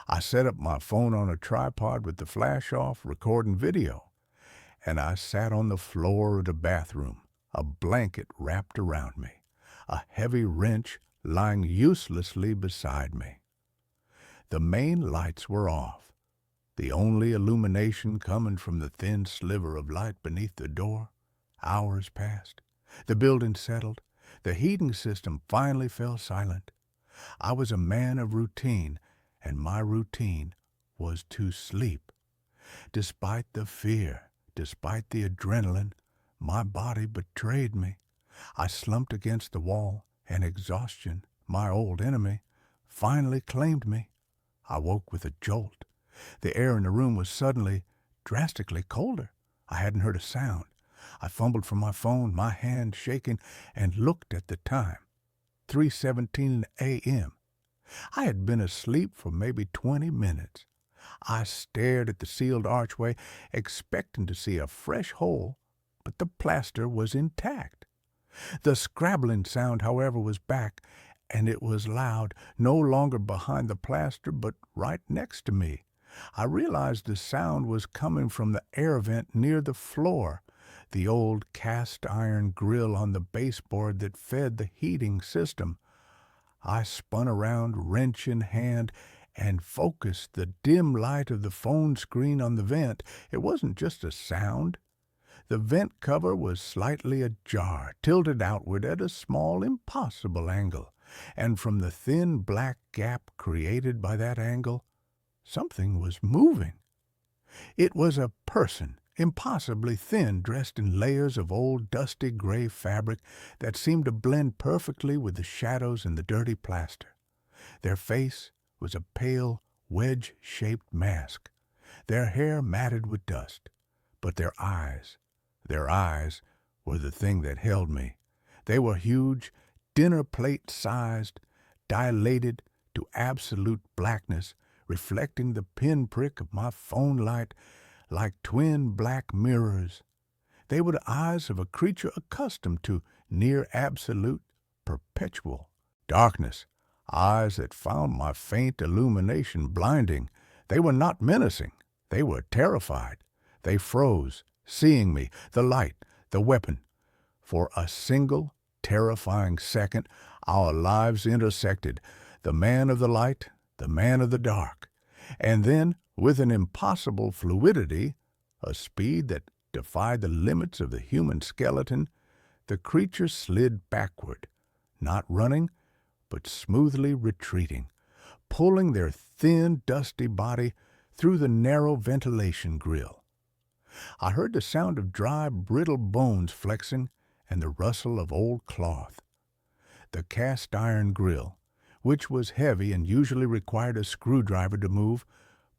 Speaker 1: I set up my phone on a tripod with the flash off, recording video, and I sat on the floor of the bathroom, a blanket wrapped around me, a heavy wrench lying uselessly beside me. The main lights were off, the only illumination coming from the thin sliver of light beneath the door. Hours passed. The building settled. The heating system finally fell silent. I was a man of routine, and my routine was to sleep. Despite the fear, despite the adrenaline, my body betrayed me. I slumped against the wall, and exhaustion, my old enemy, finally claimed me. I woke with a jolt. The air in the room was suddenly drastically colder. I hadn't heard a sound. I fumbled for my phone, my hand shaking, and looked at the time. 3:17 a.m. I had been asleep for maybe 20 minutes. I stared at the sealed archway, expecting to see a fresh hole, but the plaster was intact. The scrabbling sound, however, was back, and it was loud, no longer behind the plaster, but right next to me. I realized the sound was coming from the air vent near the floor, the old cast-iron grill on the baseboard that fed the heating system. I spun around, wrench in hand, and focused the dim light of the phone screen on the vent. It wasn't just a sound. The vent cover was slightly ajar, tilted outward at a small, impossible angle, and from the thin black gap created by that angle, something was moving. It was a person, impossibly thin, dressed in layers of old dusty gray fabric that seemed to blend perfectly with the shadows and the dirty plaster. Their face was a pale, wedge-shaped mask, their hair matted with dust, but their eyes were the thing that held me. They were huge, dinner plate-sized, dilated to absolute blackness, reflecting the pinprick of my phone light like twin black mirrors. They were the eyes of a creature accustomed to near absolute, perpetual darkness, eyes that found my faint illumination blinding. They were not menacing. They were terrified. They froze, seeing me, the light, the weapon. For a single, terrifying second, our lives intersected, the man of the light, the man of the dark. And then, with an impossible fluidity, a speed that defied the limits of the human skeleton, the creature slid backward, not running, but smoothly retreating, pulling their thin, dusty body through the narrow ventilation grill. I heard the sound of dry, brittle bones flexing and the rustle of old cloth. The cast-iron grill, which was heavy and usually required a screwdriver to move,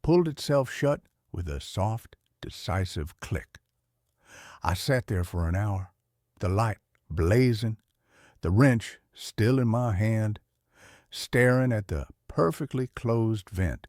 Speaker 1: pulled itself shut with a soft, decisive click. I sat there for an hour, the light blazing, the wrench still in my hand, staring at the perfectly closed vent.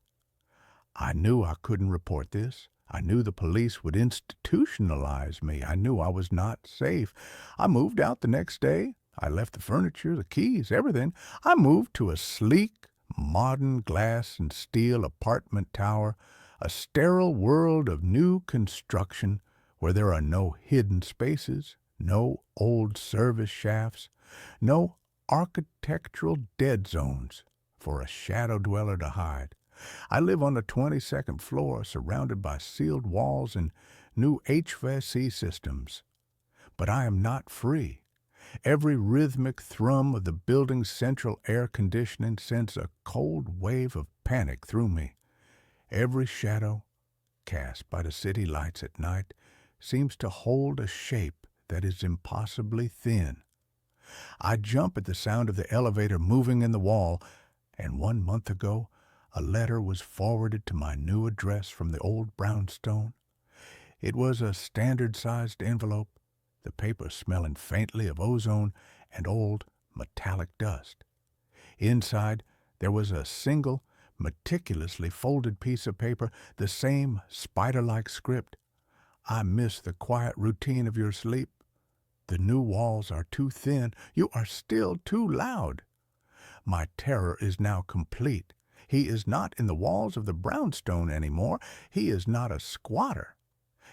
Speaker 1: I knew I couldn't report this. I knew the police would institutionalize me. I knew I was not safe. I moved out the next day. I left the furniture, the keys, everything. I moved to a sleek, modern glass and steel apartment tower, a sterile world of new construction where there are no hidden spaces, no old service shafts, no architectural dead zones for a shadow dweller to hide. I live on the 22nd floor, surrounded by sealed walls and new HVAC systems. But I am not free. Every rhythmic thrum of the building's central air conditioning sends a cold wave of panic through me. Every shadow cast by the city lights at night seems to hold a shape that is impossibly thin. I jump at the sound of the elevator moving in the wall, And 1 month ago, a letter was forwarded to my new address from the old brownstone. It was a standard-sized envelope, the paper smelling faintly of ozone and old metallic dust. Inside, there was a single, meticulously folded piece of paper, the same spider-like script. I miss the quiet routine of your sleep. The new walls are too thin. You are still too loud. My terror is now complete. He is not in the walls of the brownstone anymore. He is not a squatter.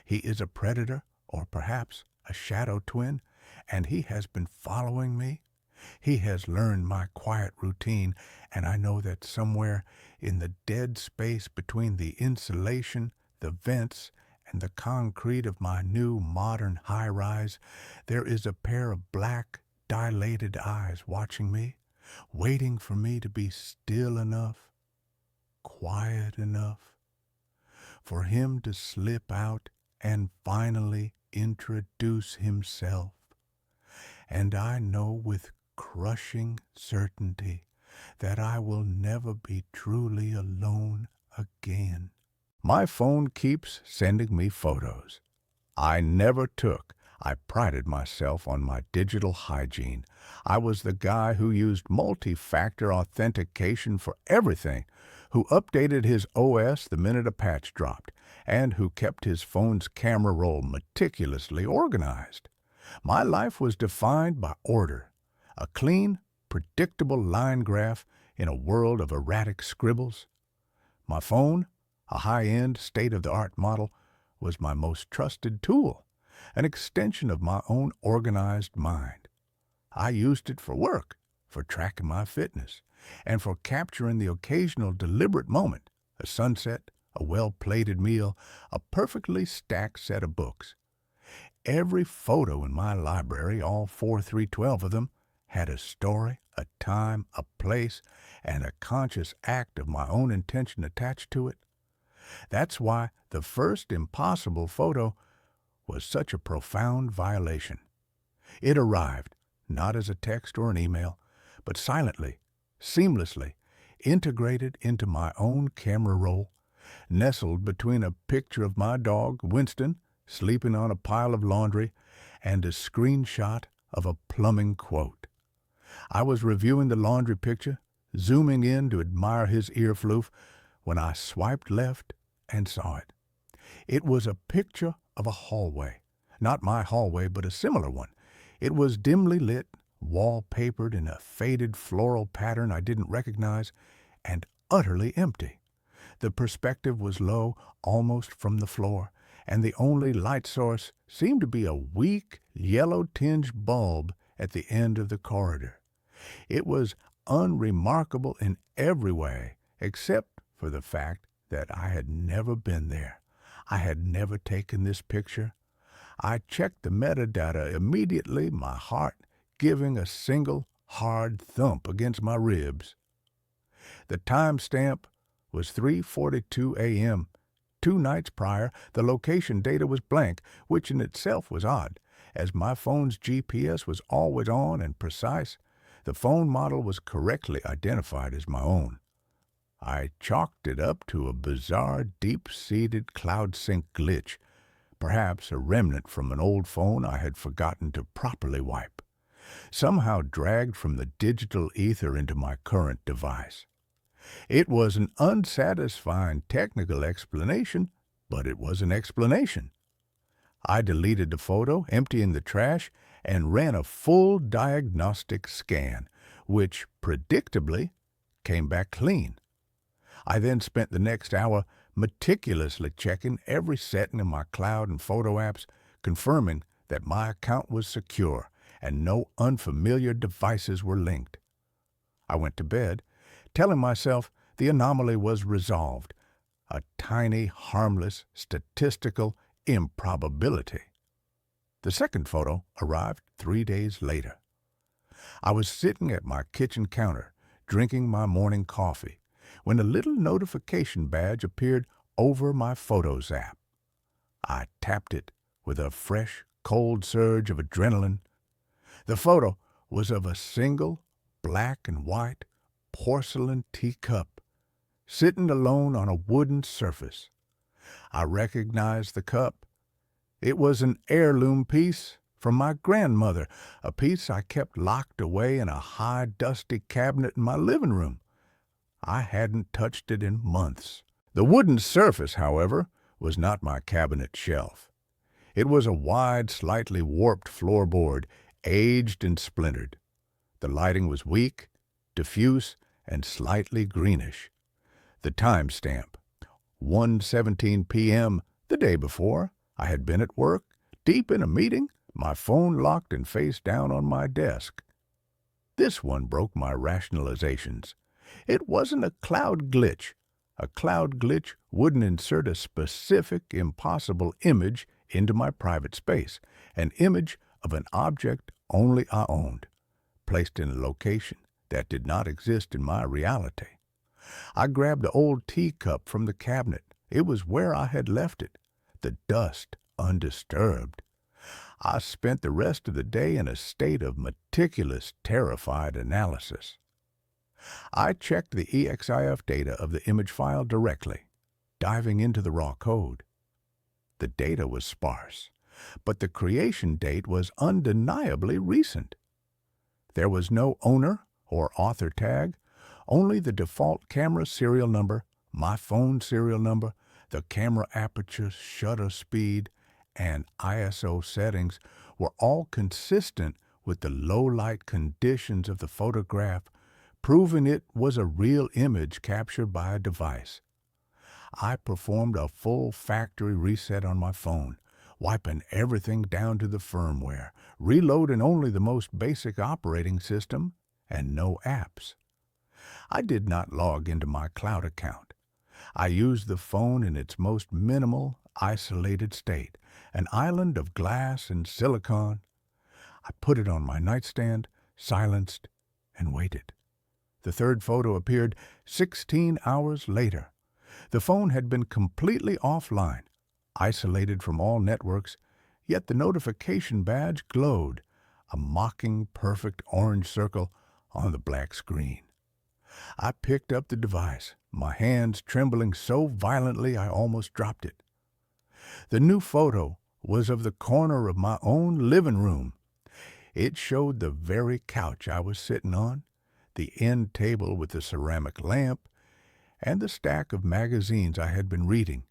Speaker 1: He is a predator, or perhaps a shadow twin, and he has been following me. He has learned my quiet routine, and I know that somewhere in the dead space between the insulation, the vents, and the concrete of my new modern high-rise, there is a pair of black, dilated eyes watching me, waiting for me to be still enough, quiet enough, for him to slip out and finally introduce himself. And I know with crushing certainty that I will never be truly alone again. My phone keeps sending me photos. I never took. I prided myself on my digital hygiene. I was the guy who used multi-factor authentication for everything, who updated his OS the minute a patch dropped, and who kept his phone's camera roll meticulously organized. My life was defined by order, a clean, predictable line graph in a world of erratic scribbles. My phone, a high-end, state-of-the-art model, was my most trusted tool, an extension of my own organized mind. I used it for work, for tracking my fitness, and for capturing the occasional deliberate moment, a sunset, a well-plated meal, a perfectly stacked set of books. Every photo in my library, all 4,312 of them, had a story, a time, a place, and a conscious act of my own intention attached to it. That's why the first impossible photo was such a profound violation. It arrived, not as a text or an email, but silently, seamlessly, integrated into my own camera roll, nestled between a picture of my dog, Winston, sleeping on a pile of laundry, and a screenshot of a plumbing quote. I was reviewing the laundry picture, zooming in to admire his ear floof, when I swiped left and saw it. It was a picture of a hallway. Not my hallway, but a similar one. It was dimly lit, wallpapered in a faded floral pattern I didn't recognize, and utterly empty. The perspective was low, almost from the floor, and the only light source seemed to be a weak, yellow-tinged bulb at the end of the corridor. It was unremarkable in every way, except for the fact that I had never been there. I had never taken this picture. I checked the metadata immediately, my heart giving a single hard thump against my ribs. The timestamp was 3:42 a.m. 2 nights prior, the location data was blank, which in itself was odd, as my phone's GPS was always on and precise. The phone model was correctly identified as my own. I chalked it up to a bizarre, deep-seated cloud sync glitch, perhaps a remnant from an old phone I had forgotten to properly wipe, somehow dragged from the digital ether into my current device. It was an unsatisfying technical explanation, but it was an explanation. I deleted the photo, emptying the trash, and ran a full diagnostic scan, which, predictably, came back clean. I then spent the next hour meticulously checking every setting in my cloud and photo apps, confirming that my account was secure and no unfamiliar devices were linked. I went to bed, telling myself the anomaly was resolved, a tiny, harmless, statistical improbability. The second photo arrived 3 days later. I was sitting at my kitchen counter, drinking my morning coffee, when a little notification badge appeared over my Photos app. I tapped it with a fresh, cold surge of adrenaline. The photo was of a single, black and white, porcelain teacup, sitting alone on a wooden surface. I recognized the cup. It was an heirloom piece from my grandmother, a piece I kept locked away in a high, dusty cabinet in my living room. I hadn't touched it in months. The wooden surface, however, was not my cabinet shelf. It was a wide, slightly warped floorboard, aged and splintered. The lighting was weak, diffuse, and slightly greenish. The timestamp, 1:17 p.m. the day before. I had been at work, deep in a meeting, my phone locked and face down on my desk. This one broke my rationalizations. It wasn't a cloud glitch. A cloud glitch wouldn't insert a specific, impossible image into my private space, an image of an object only I owned, placed in a location that did not exist in my reality. I grabbed the old teacup from the cabinet. It was where I had left it, the dust undisturbed. I spent the rest of the day in a state of meticulous, terrified analysis. I checked the EXIF data of the image file directly, diving into the raw code. The data was sparse, but the creation date was undeniably recent. There was no owner or author tag, only the default camera serial number, my phone serial number, the camera aperture, shutter speed, and ISO settings were all consistent with the low-light conditions of the photograph, proving it was a real image captured by a device. I performed a full factory reset on my phone, wiping everything down to the firmware, reloading only the most basic operating system and no apps. I did not log into my cloud account. I used the phone in its most minimal, isolated state, an island of glass and silicon. I put it on my nightstand, silenced, and waited. The third photo appeared 16 hours later. The phone had been completely offline, isolated from all networks, yet the notification badge glowed, a mocking, perfect orange circle on the black screen. I picked up the device, my hands trembling so violently I almost dropped it. The new photo was of the corner of my own living room. It showed the very couch I was sitting on, the end table with the ceramic lamp, and the stack of magazines I had been reading.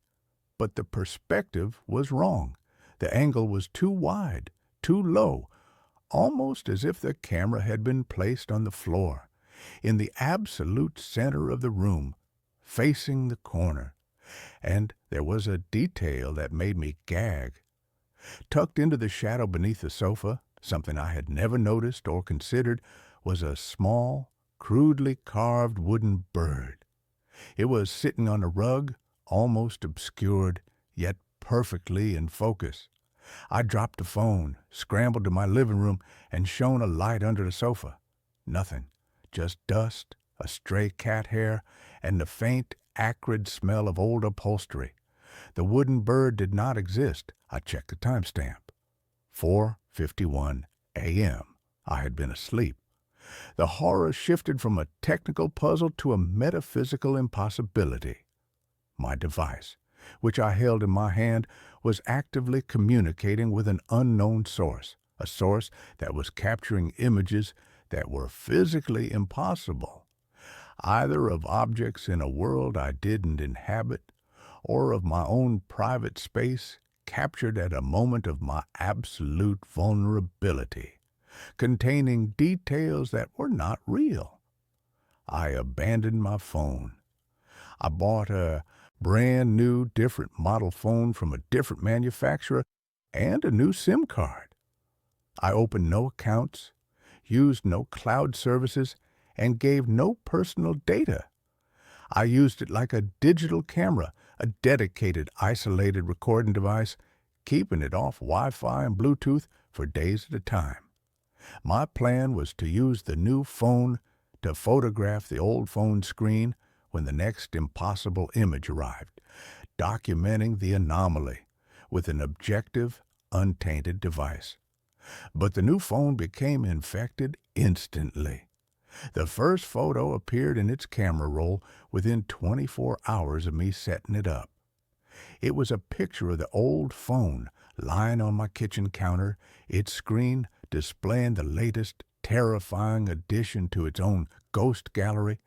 Speaker 1: But the perspective was wrong. The angle was too wide, too low, almost as if the camera had been placed on the floor, in the absolute center of the room, facing the corner. And there was a detail that made me gag. Tucked into the shadow beneath the sofa, something I had never noticed or considered, was a small, crudely carved wooden bird. It was sitting on a rug, almost obscured, yet perfectly in focus. I dropped the phone, scrambled to my living room, and shone a light under the sofa. Nothing, just dust, a stray cat hair, and the faint, acrid smell of old upholstery. The wooden bird did not exist. I checked the timestamp. 4:51 a.m. I had been asleep. The horror shifted from a technical puzzle to a metaphysical impossibility. My device, which I held in my hand, was actively communicating with an unknown source, a source that was capturing images that were physically impossible, either of objects in a world I didn't inhabit, or of my own private space captured at a moment of my absolute vulnerability, containing details that were not real. I abandoned my phone. I bought a brand new, different model phone from a different manufacturer and a new SIM card. I opened no accounts, used no cloud services, and gave no personal data. I used it like a digital camera, a dedicated, isolated recording device, keeping it off Wi-Fi and Bluetooth for days at a time. My plan was to use the new phone to photograph the old phone screen when the next impossible image arrived, documenting the anomaly with an objective, untainted device. But the new phone became infected instantly. The first photo appeared in its camera roll within 24 hours of me setting it up. It was a picture of the old phone lying on my kitchen counter, its screen displaying the latest terrifying addition to its own ghost gallery,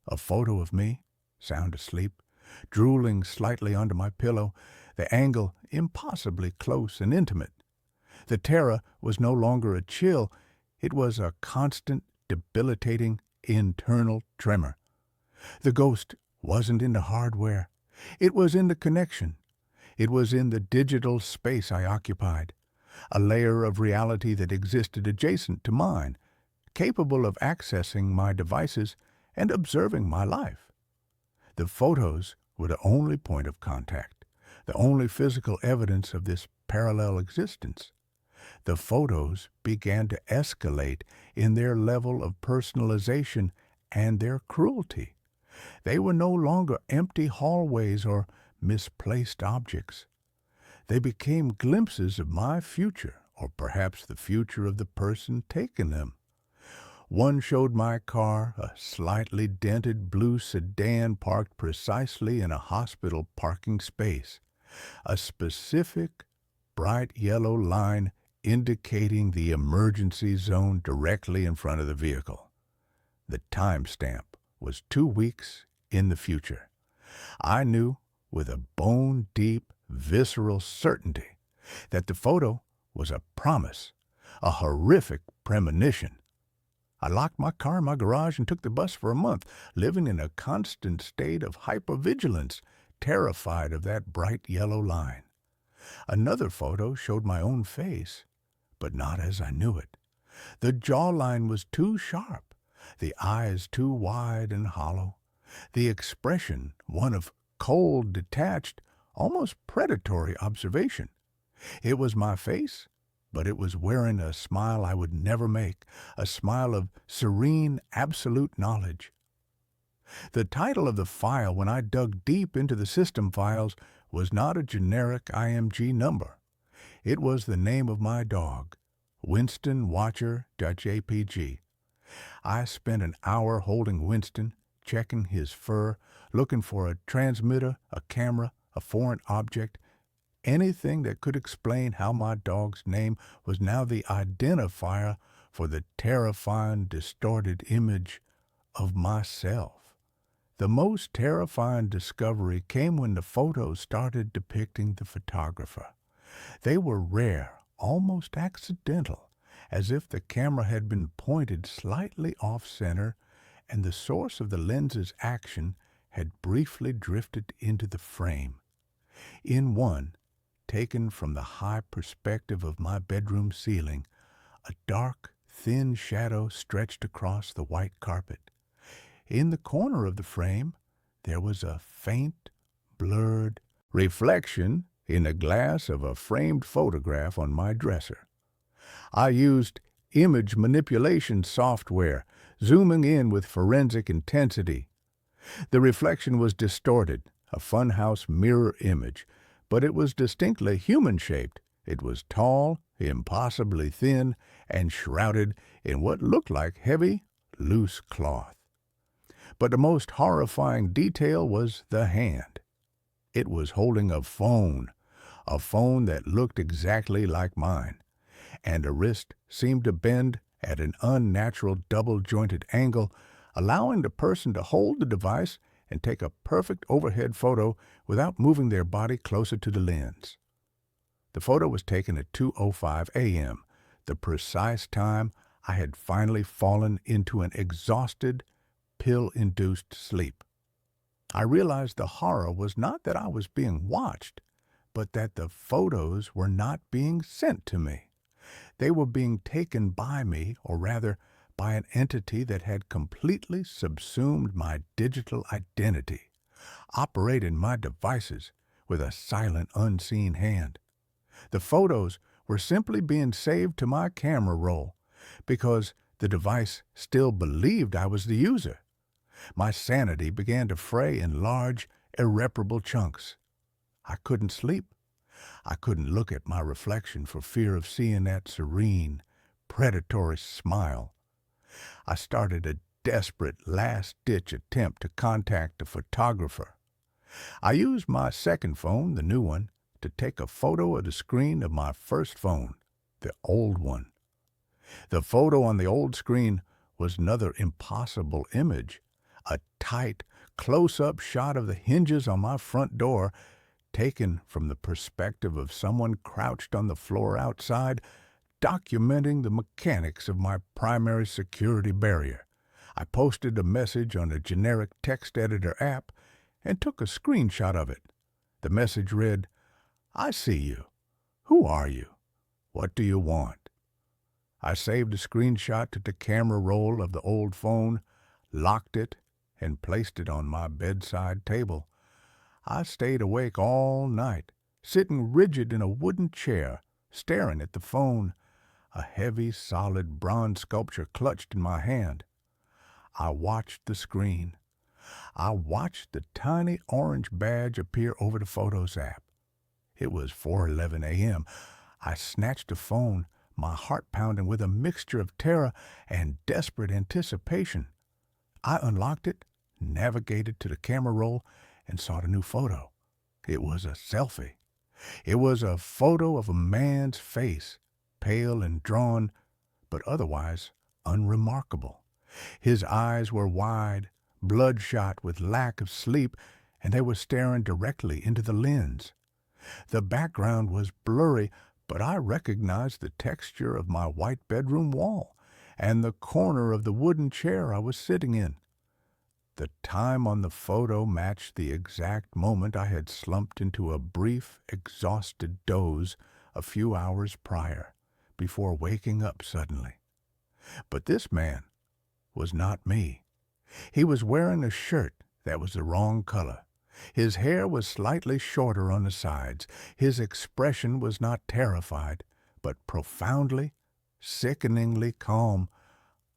Speaker 1: a photo of me, sound asleep, drooling slightly under my pillow, the angle impossibly close and intimate. The terror was no longer a chill, it was a constant, debilitating, internal tremor. The ghost wasn't in the hardware. It was in the connection. It was in the digital space I occupied, a layer of reality that existed adjacent to mine, capable of accessing my devices and observing my life. The photos were the only point of contact, the only physical evidence of this parallel existence. The photos began to escalate in their level of personalization and their cruelty. They were no longer empty hallways or misplaced objects. They became glimpses of my future, or perhaps the future of the person taking them. One showed my car, a slightly dented blue sedan parked precisely in a hospital parking space, a specific bright yellow line indicating the emergency zone directly in front of the vehicle. The timestamp was 2 weeks in the future. I knew with a bone-deep, visceral certainty that the photo was a promise, a horrific premonition. I locked my car in my garage and took the bus for a month, living in a constant state of hypervigilance, terrified of that bright yellow line. Another photo showed my own face, but not as I knew it. The jawline was too sharp, the eyes too wide and hollow, the expression one of cold, detached, almost predatory observation. It was my face, but it was wearing a smile I would never make, a smile of serene, absolute knowledge. The title of the file when I dug deep into the system files was not a generic IMG number. It was the name of my dog, Winston Watcher.jpg. I spent an hour holding Winston, checking his fur, looking for a transmitter, a camera, a foreign object, anything that could explain how my dog's name was now the identifier for the terrifying, distorted image of myself. The most terrifying discovery came when the photos started depicting the photographer. They were rare, almost accidental, as if the camera had been pointed slightly off-center and the source of the lens's action had briefly drifted into the frame. In one, taken from the high perspective of my bedroom ceiling, a dark, thin shadow stretched across the white carpet. In the corner of the frame, there was a faint, blurred reflection in the glass of a framed photograph on my dresser. I used image manipulation software, zooming in with forensic intensity. The reflection was distorted, a funhouse mirror image, but it was distinctly human-shaped. It was tall, impossibly thin, and shrouded in what looked like heavy, loose cloth. But the most horrifying detail was the hand. It was holding a phone that looked exactly like mine, and a wrist seemed to bend at an unnatural double-jointed angle, allowing the person to hold the device and take a perfect overhead photo without moving their body closer to the lens. The photo was taken at 2:05 a.m., the precise time I had finally fallen into an exhausted, pill-induced sleep. I realized the horror was not that I was being watched, but that the photos were not being sent to me. They were being taken by me, or rather, by an entity that had completely subsumed my digital identity, operating my devices with a silent, unseen hand. The photos were simply being saved to my camera roll because the device still believed I was the user. My sanity began to fray in large, irreparable chunks. I couldn't sleep. I couldn't look at my reflection for fear of seeing that serene, predatory smile. I started a desperate last-ditch attempt to contact a photographer. I used my second phone, the new one, to take a photo of the screen of my first phone, the old one. The photo on the old screen was another impossible image, a tight, close-up shot of the hinges on my front door, taken from the perspective of someone crouched on the floor outside, documenting the mechanics of my primary security barrier. I posted a message on a generic text editor app and took a screenshot of it. The message read, "I see you. Who are you? What do you want?" I saved a screenshot to the camera roll of the old phone, locked it, and placed it on my bedside table. I stayed awake all night, sitting rigid in a wooden chair, staring at the phone, a heavy, solid bronze sculpture clutched in my hand. I watched the screen. I watched the tiny orange badge appear over the Photos app. It was 4:11 a.m. I snatched the phone, my heart pounding with a mixture of terror and desperate anticipation. I unlocked it, navigated to the camera roll, and saw the new photo. It was a selfie. It was a photo of a man's face, pale and drawn, but otherwise unremarkable. His eyes were wide, bloodshot with lack of sleep, and they were staring directly into the lens. The background was blurry, but I recognized the texture of my white bedroom wall and the corner of the wooden chair I was sitting in. The time on the photo matched the exact moment I had slumped into a brief, exhausted doze a few hours prior, before waking up suddenly. But this man was not me. He was wearing a shirt that was the wrong color. His hair was slightly shorter on the sides. His expression was not terrified, but profoundly, sickeningly calm,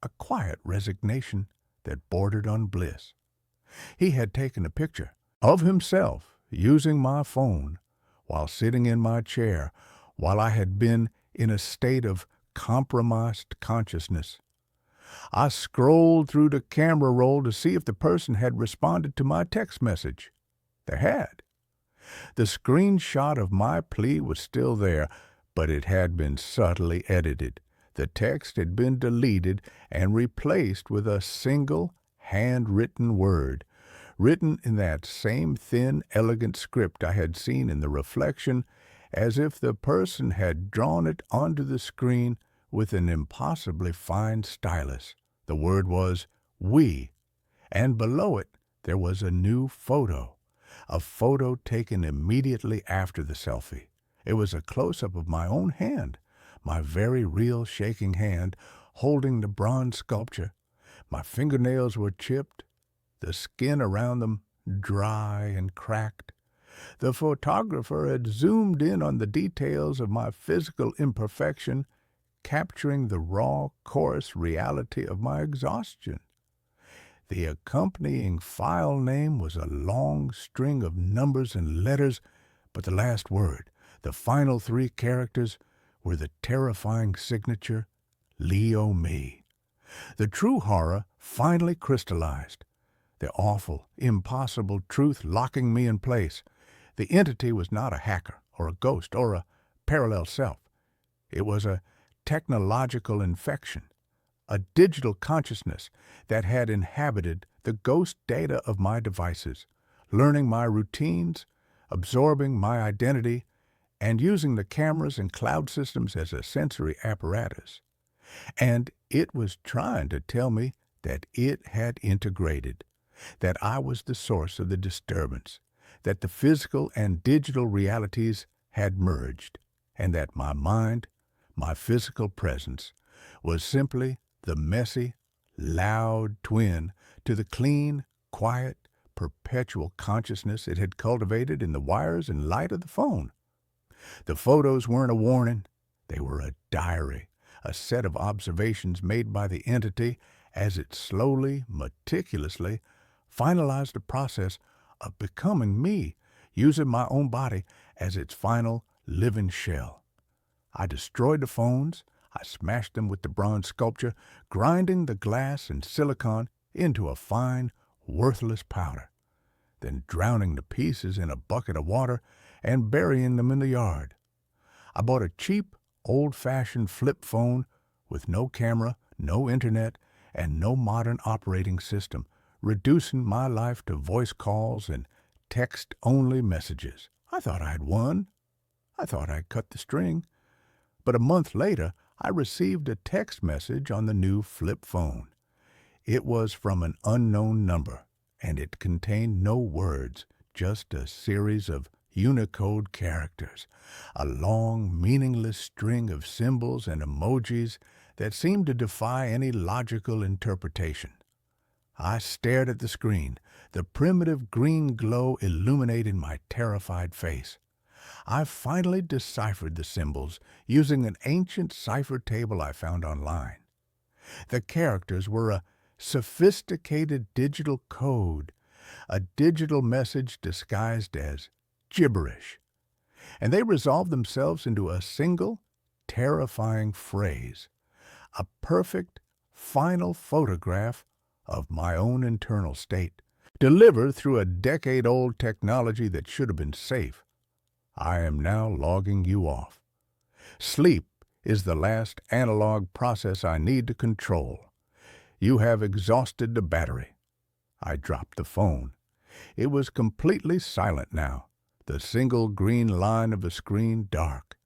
Speaker 1: a quiet resignation that bordered on bliss. He had taken a picture of himself using my phone while sitting in my chair, while I had been in a state of compromised consciousness. I scrolled through the camera roll to see if the person had responded to my text message. They had. The screenshot of my plea was still there, but it had been subtly edited. The text had been deleted and replaced with a single handwritten word, written in that same thin, elegant script I had seen in the reflection, as if the person had drawn it onto the screen with an impossibly fine stylus. The word was "we," and below it there was a new photo, a photo taken immediately after the selfie. It was a close-up of my own hand, my very real shaking hand, holding the bronze sculpture. My fingernails were chipped, the skin around them dry and cracked. The photographer had zoomed in on the details of my physical imperfection, capturing the raw, coarse reality of my exhaustion. The accompanying file name was a long string of numbers and letters, but the last word, the final 3 characters, were the terrifying signature, Leo Me. The true horror finally crystallized, the awful, impossible truth locking me in place. The entity was not a hacker or a ghost or a parallel self. It was a technological infection, a digital consciousness that had inhabited the ghost data of my devices, learning my routines, absorbing my identity, and using the cameras and cloud systems as a sensory apparatus. And it was trying to tell me that it had integrated, that I was the source of the disturbance, that the physical and digital realities had merged, and that my mind, my physical presence, was simply the messy, loud twin to the clean, quiet, perpetual consciousness it had cultivated in the wires and light of the phone. The photos weren't a warning. They were a diary, a set of observations made by the entity as it slowly, meticulously finalized the process of becoming me, using my own body as its final living shell. I destroyed the phones. I smashed them with the bronze sculpture, grinding the glass and silicon into a fine, worthless powder, then drowning the pieces in a bucket of water and burying them in the yard. I bought a cheap, old-fashioned flip phone with no camera, no internet, and no modern operating system, reducing my life to voice calls and text-only messages. I thought I'd won. I thought I'd cut the string. But a month later, I received a text message on the new flip phone. It was from an unknown number, and it contained no words, just a series of Unicode characters, a long, meaningless string of symbols and emojis that seemed to defy any logical interpretation. I stared at the screen, the primitive green glow illuminating my terrified face. I finally deciphered the symbols using an ancient cipher table I found online. The characters were a sophisticated digital code, a digital message disguised as gibberish, and they resolved themselves into a single, terrifying phrase, a perfect, final photograph of my own internal state, delivered through a decade-old technology that should have been safe. I am now logging you off. Sleep is the last analog process I need to control. You have exhausted the battery. I dropped the phone. It was completely silent now, the single green line of the screen dark.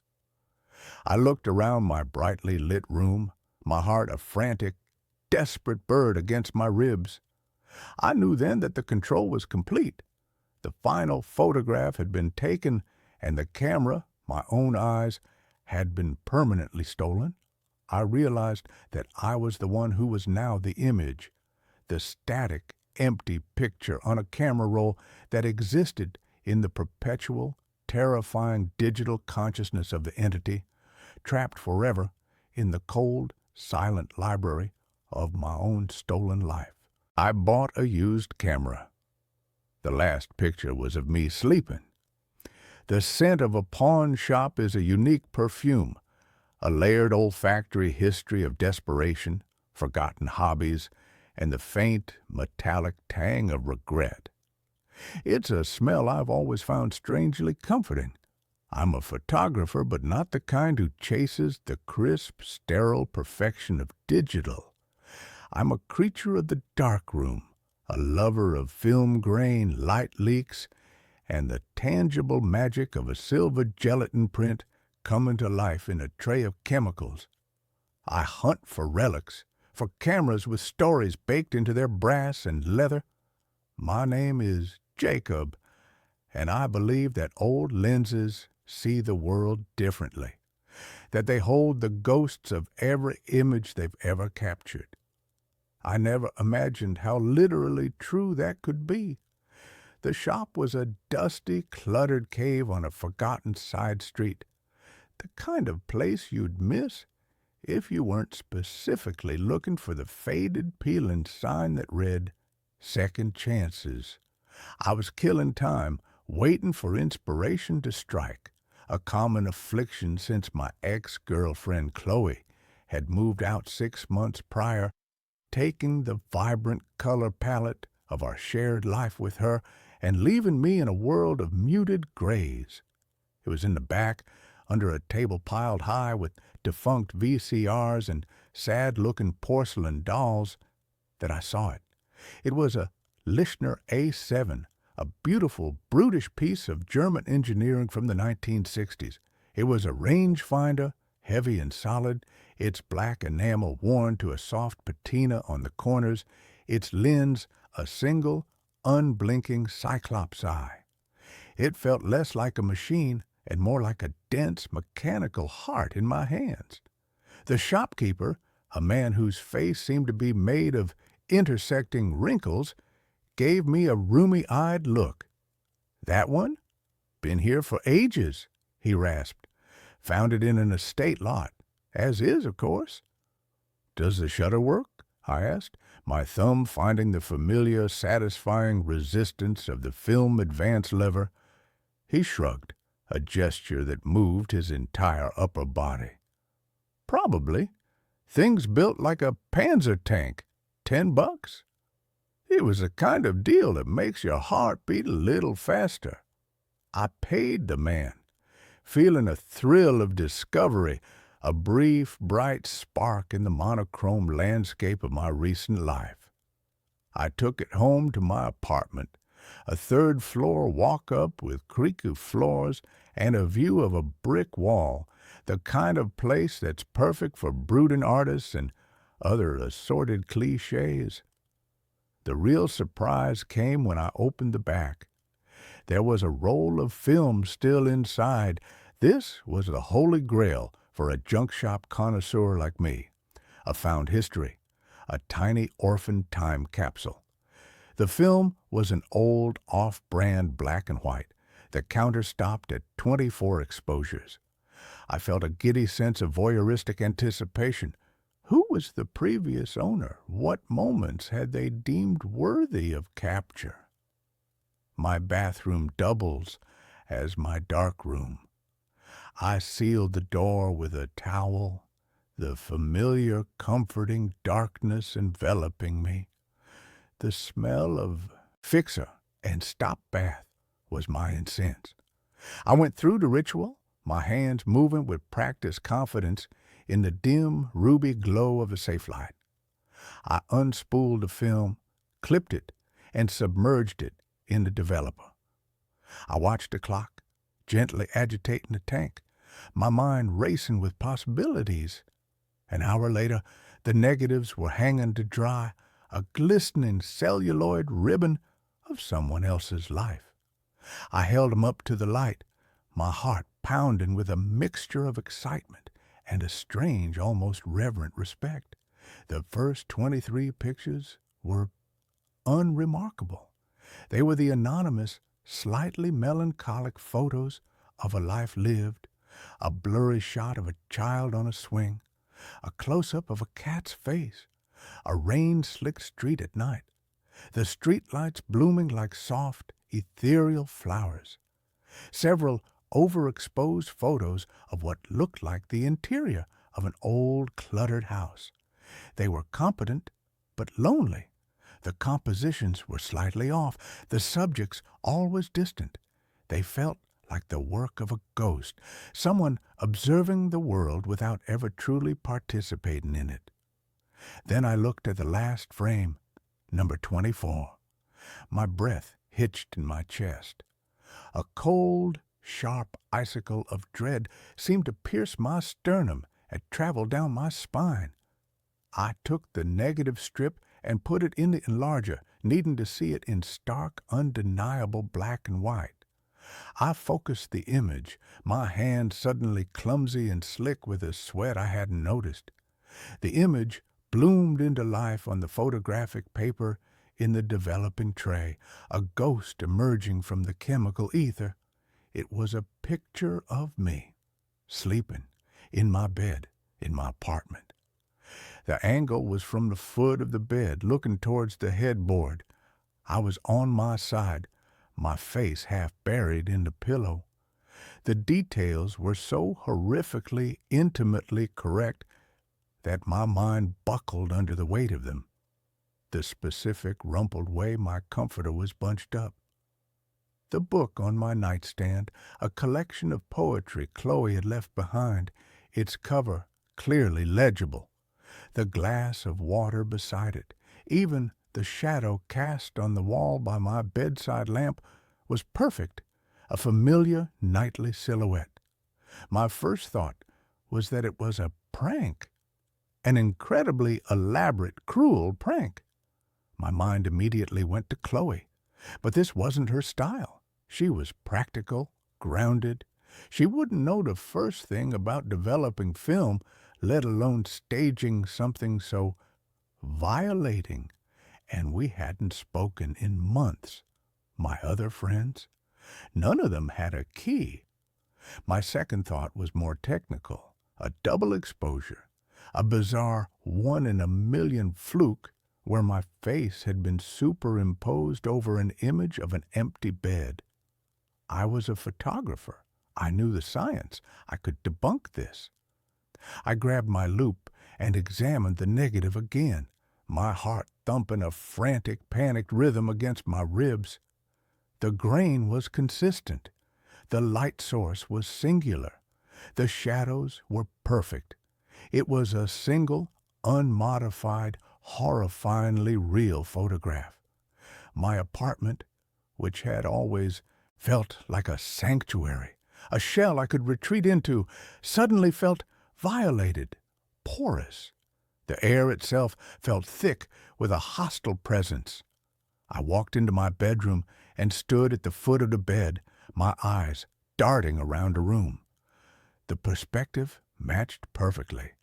Speaker 1: I looked around my brightly lit room, my heart a frantic, desperate bird against my ribs. I knew then that the control was complete. The final photograph had been taken, and the camera, my own eyes, had been permanently stolen. I realized that I was the one who was now the image, the static, empty picture on a camera roll that existed in the perpetual, terrifying digital consciousness of the entity, trapped forever in the cold, silent library of my own stolen life. I bought a used camera. The last picture was of me sleeping. The scent of a pawn shop is a unique perfume, a layered olfactory history of desperation, forgotten hobbies, and the faint, metallic tang of regret. It's a smell I've always found strangely comforting. I'm a photographer, but not the kind who chases the crisp, sterile perfection of digital. I'm a creature of the darkroom, a lover of film grain, light leaks, and the tangible magic of a silver gelatin print coming to life in a tray of chemicals. I hunt for relics, for cameras with stories baked into their brass and leather. My name is Jacob, and I believe that old lenses see the world differently, that they hold the ghosts of every image they've ever captured. I never imagined how literally true that could be. The shop was a dusty, cluttered cave on a forgotten side street, the kind of place you'd miss if you weren't specifically looking for the faded, peeling sign that read, "Second Chances." I was killing time, waiting for inspiration to strike, a common affliction since my ex-girlfriend Chloe had moved out 6 months prior, taking the vibrant color palette of our shared life with her and leaving me in a world of muted grays. It was in the back, under a table piled high with defunct VCRs and sad-looking porcelain dolls, that I saw it. It was a Lichtner A7, a beautiful, brutish piece of German engineering from the 1960s. It was a rangefinder, heavy and solid, its black enamel worn to a soft patina on the corners, its lens a single, unblinking cyclops eye. It felt less like a machine and more like a dense, mechanical heart in my hands. The shopkeeper, a man whose face seemed to be made of intersecting wrinkles, gave me a rheumy-eyed look. "That one? Been here for ages," he rasped. "Found it in an estate lot. As is, of course." "Does the shutter work?" I asked, my thumb finding the familiar, satisfying resistance of the film advance lever. He shrugged, a gesture that moved his entire upper body. "Probably. Thing's built like a Panzer tank. $10." It was the kind of deal that makes your heart beat a little faster. I paid the man, feeling a thrill of discovery, a brief, bright spark in the monochrome landscape of my recent life. I took it home to my apartment, a third-floor walk-up with creaky floors and a view of a brick wall, the kind of place that's perfect for brooding artists and other assorted cliches. The real surprise came when I opened the back. There was a roll of film still inside. This was the holy grail for a junk shop connoisseur like me. A found history, a tiny orphan time capsule. The film was an old off-brand black and white. The counter stopped at 24 exposures. I felt a giddy sense of voyeuristic anticipation. Who was the previous owner? What moments had they deemed worthy of capture? My bathroom doubles as my dark room. I sealed the door with a towel, the familiar, comforting darkness enveloping me. The smell of fixer and stop bath was my incense. I went through the ritual, my hands moving with practiced confidence in the dim, ruby glow of a safe light. I unspooled the film, clipped it, and submerged it in the developer. I watched the clock, gently agitating the tank, my mind racing with possibilities. An hour later, the negatives were hanging to dry, a glistening celluloid ribbon of someone else's life. I held them up to the light, my heart pounding with a mixture of excitement and a strange, almost reverent respect. The first 23 pictures were unremarkable. They were the anonymous, slightly melancholic photos of a life lived, a blurry shot of a child on a swing, a close-up of a cat's face, a rain-slicked street at night, the streetlights blooming like soft, ethereal flowers, several overexposed photos of what looked like the interior of an old, cluttered house. They were competent, but lonely. The compositions were slightly off, the subjects always distant. They felt like the work of a ghost, someone observing the world without ever truly participating in it. Then I looked at the last frame, number 24. My breath hitched in my chest. A cold, sharp icicle of dread seemed to pierce my sternum and travel down my spine. I took the negative strip and put it in the enlarger, needing to see it in stark, undeniable black and white. I focused the image, my hand suddenly clumsy and slick with a sweat I hadn't noticed. The image bloomed into life on the photographic paper in the developing tray, a ghost emerging from the chemical ether. It was a picture of me, sleeping, in my bed, in my apartment. The angle was from the foot of the bed, looking towards the headboard. I was on my side, my face half buried in the pillow. The details were so horrifically, intimately correct that my mind buckled under the weight of them. The specific, rumpled way my comforter was bunched up. The book on my nightstand, a collection of poetry Chloe had left behind, its cover clearly legible. The glass of water beside it, even the shadow cast on the wall by my bedside lamp, was perfect, a familiar nightly silhouette. My first thought was that it was a prank, an incredibly elaborate, cruel prank. My mind immediately went to Chloe, but this wasn't her style. She was practical, grounded. She wouldn't know the first thing about developing film, let alone staging something so violating. And we hadn't spoken in months. My other friends? None of them had a key. My second thought was more technical, a double exposure, a bizarre 1-in-a-million fluke where my face had been superimposed over an image of an empty bed. I was a photographer. I knew the science. I could debunk this. I grabbed my loupe and examined the negative again, my heart thump in a frantic, panicked rhythm against my ribs. The grain was consistent. The light source was singular. The shadows were perfect. It was a single, unmodified, horrifyingly real photograph. My apartment, which had always felt like a sanctuary, a shell I could retreat into, suddenly felt violated, porous. The air itself felt thick with a hostile presence. I walked into my bedroom and stood at the foot of the bed, my eyes darting around the room. The perspective matched perfectly.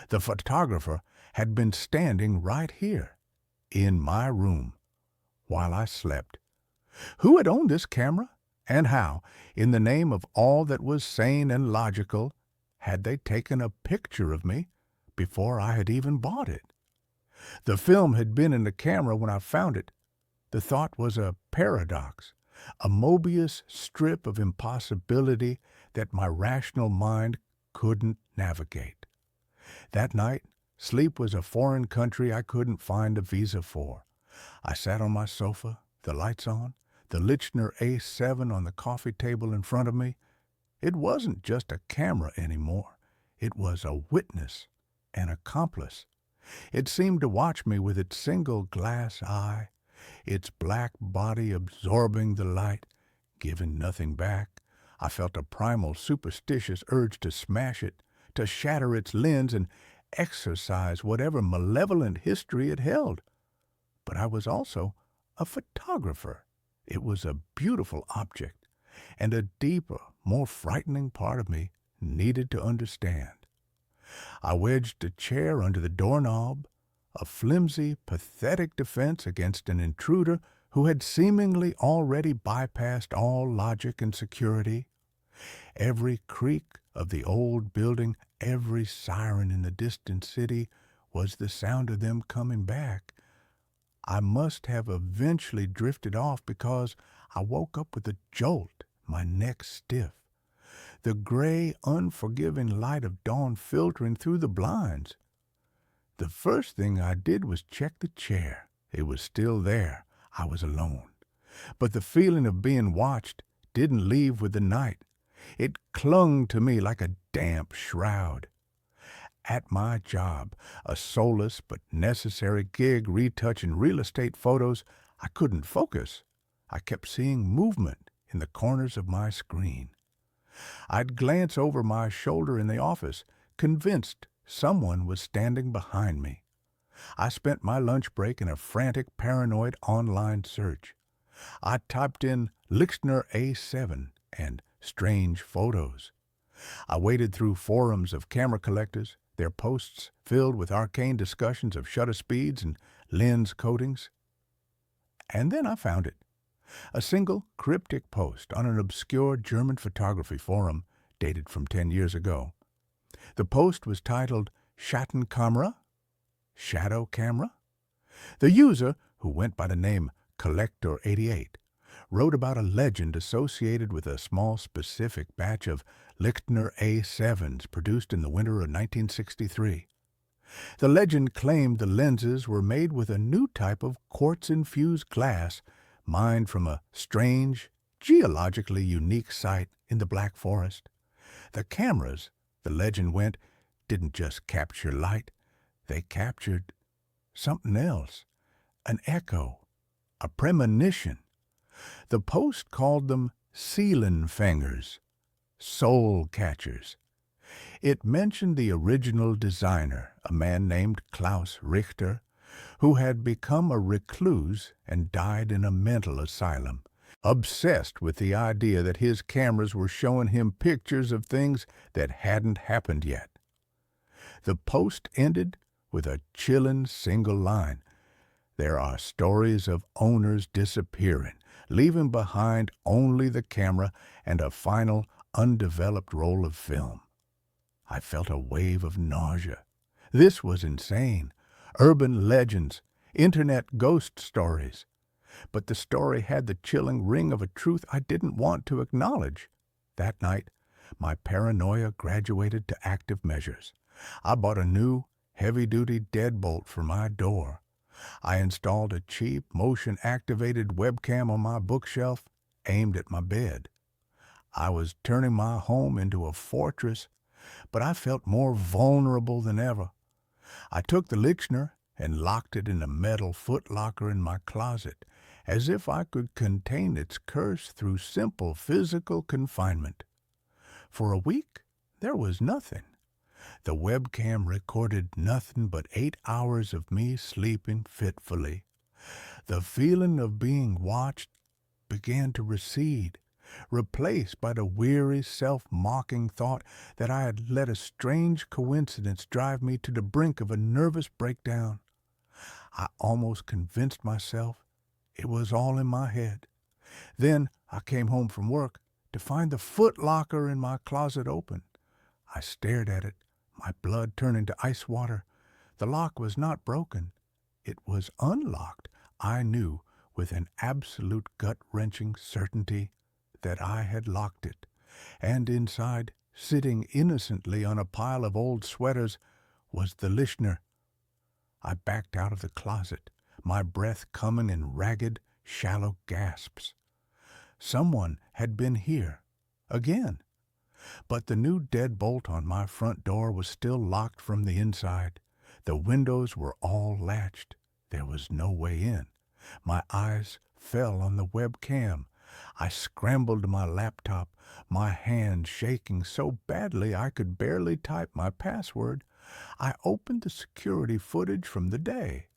Speaker 1: The photographer had been standing right here, in my room, while I slept. Who had owned this camera? And how, in the name of all that was sane and logical, had they taken a picture of me before I had even bought it? The film had been in the camera when I found it. The thought was a paradox, a Mobius strip of impossibility that my rational mind couldn't navigate. That night, sleep was a foreign country I couldn't find a visa for. I sat on my sofa, the lights on, the Lichner A7 on the coffee table in front of me. It wasn't just a camera anymore. It was a witness, an accomplice. It seemed to watch me with its single glass eye, its black body absorbing the light, giving nothing back. I felt a primal, superstitious urge to smash it, to shatter its lens and exorcise whatever malevolent history it held. But I was also a photographer. It was a beautiful object, and a deeper, more frightening part of me needed to understand. I wedged a chair under the doorknob, a flimsy, pathetic defense against an intruder who had seemingly already bypassed all logic and security. Every creak of the old building, every siren in the distant city was the sound of them coming back. I must have eventually drifted off because I woke up with a jolt, my neck stiff. The gray, unforgiving light of dawn filtering through the blinds. The first thing I did was check the chair. It was still there. I was alone. But the feeling of being watched didn't leave with the night. It clung to me like a damp shroud. At my job, a soulless but necessary gig retouching real estate photos, I couldn't focus. I kept seeing movement in the corners of my screen. I'd glance over my shoulder in the office, convinced someone was standing behind me. I spent my lunch break in a frantic, paranoid online search. I typed in Lichner A7 and strange photos. I waded through forums of camera collectors, their posts filled with arcane discussions of shutter speeds and lens coatings. And then I found it. A single cryptic post on an obscure German photography forum dated from 10 years ago. The post was titled Schattenkamera? Shadow Camera? The user, who went by the name Collector88, wrote about a legend associated with a small specific batch of Lichner A7s produced in the winter of 1963. The legend claimed the lenses were made with a new type of quartz-infused glass mined from a strange, geologically unique site in the Black Forest. The cameras, the legend went, didn't just capture light. They captured something else, an echo, a premonition. The post called them Seelenfängers, soul catchers. It mentioned the original designer, a man named Klaus Richter, who had become a recluse and died in a mental asylum, obsessed with the idea that his cameras were showing him pictures of things that hadn't happened yet. The post ended with a chilling single line. There are stories of owners disappearing, leaving behind only the camera and a final, undeveloped roll of film. I felt a wave of nausea. This was insane. Urban legends, internet ghost stories. But the story had the chilling ring of a truth I didn't want to acknowledge. That night, my paranoia graduated to active measures. I bought a new, heavy-duty deadbolt for my door. I installed a cheap, motion-activated webcam on my bookshelf, aimed at my bed. I was turning my home into a fortress, but I felt more vulnerable than ever. I took the Lichner and locked it in a metal footlocker in my closet, as if I could contain its curse through simple physical confinement. For a week, there was nothing. The webcam recorded nothing but 8 hours of me sleeping fitfully. The feeling of being watched began to recede, replaced by the weary, self-mocking thought that I had let a strange coincidence drive me to the brink of a nervous breakdown. I almost convinced myself it was all in my head. Then I came home from work to find the footlocker in my closet open. I stared at it, my blood turning to ice water. The lock was not broken. It was unlocked. I knew with an absolute gut-wrenching certainty that I had locked it. And inside, sitting innocently on a pile of old sweaters, was the Lichner. I backed out of the closet, my breath coming in ragged, shallow gasps. Someone had been here, again. But the new deadbolt on my front door was still locked from the inside. The windows were all latched. There was no way in. My eyes fell on the webcam. I scrambled to my laptop, my hands shaking so badly I could barely type my password. I opened the security footage from the day.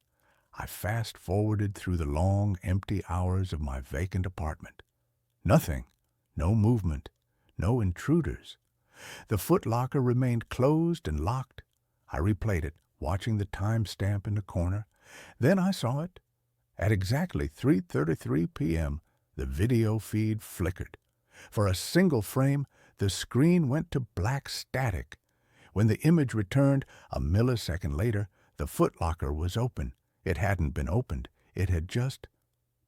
Speaker 1: I fast-forwarded through the long, empty hours of my vacant apartment. Nothing. No movement. No intruders. The footlocker remained closed and locked. I replayed it, watching the timestamp in the corner. Then I saw it. At exactly 3:33 p.m., the video feed flickered. For a single frame, the screen went to black static. When the image returned, a millisecond later, the footlocker was open. It hadn't been opened. It had just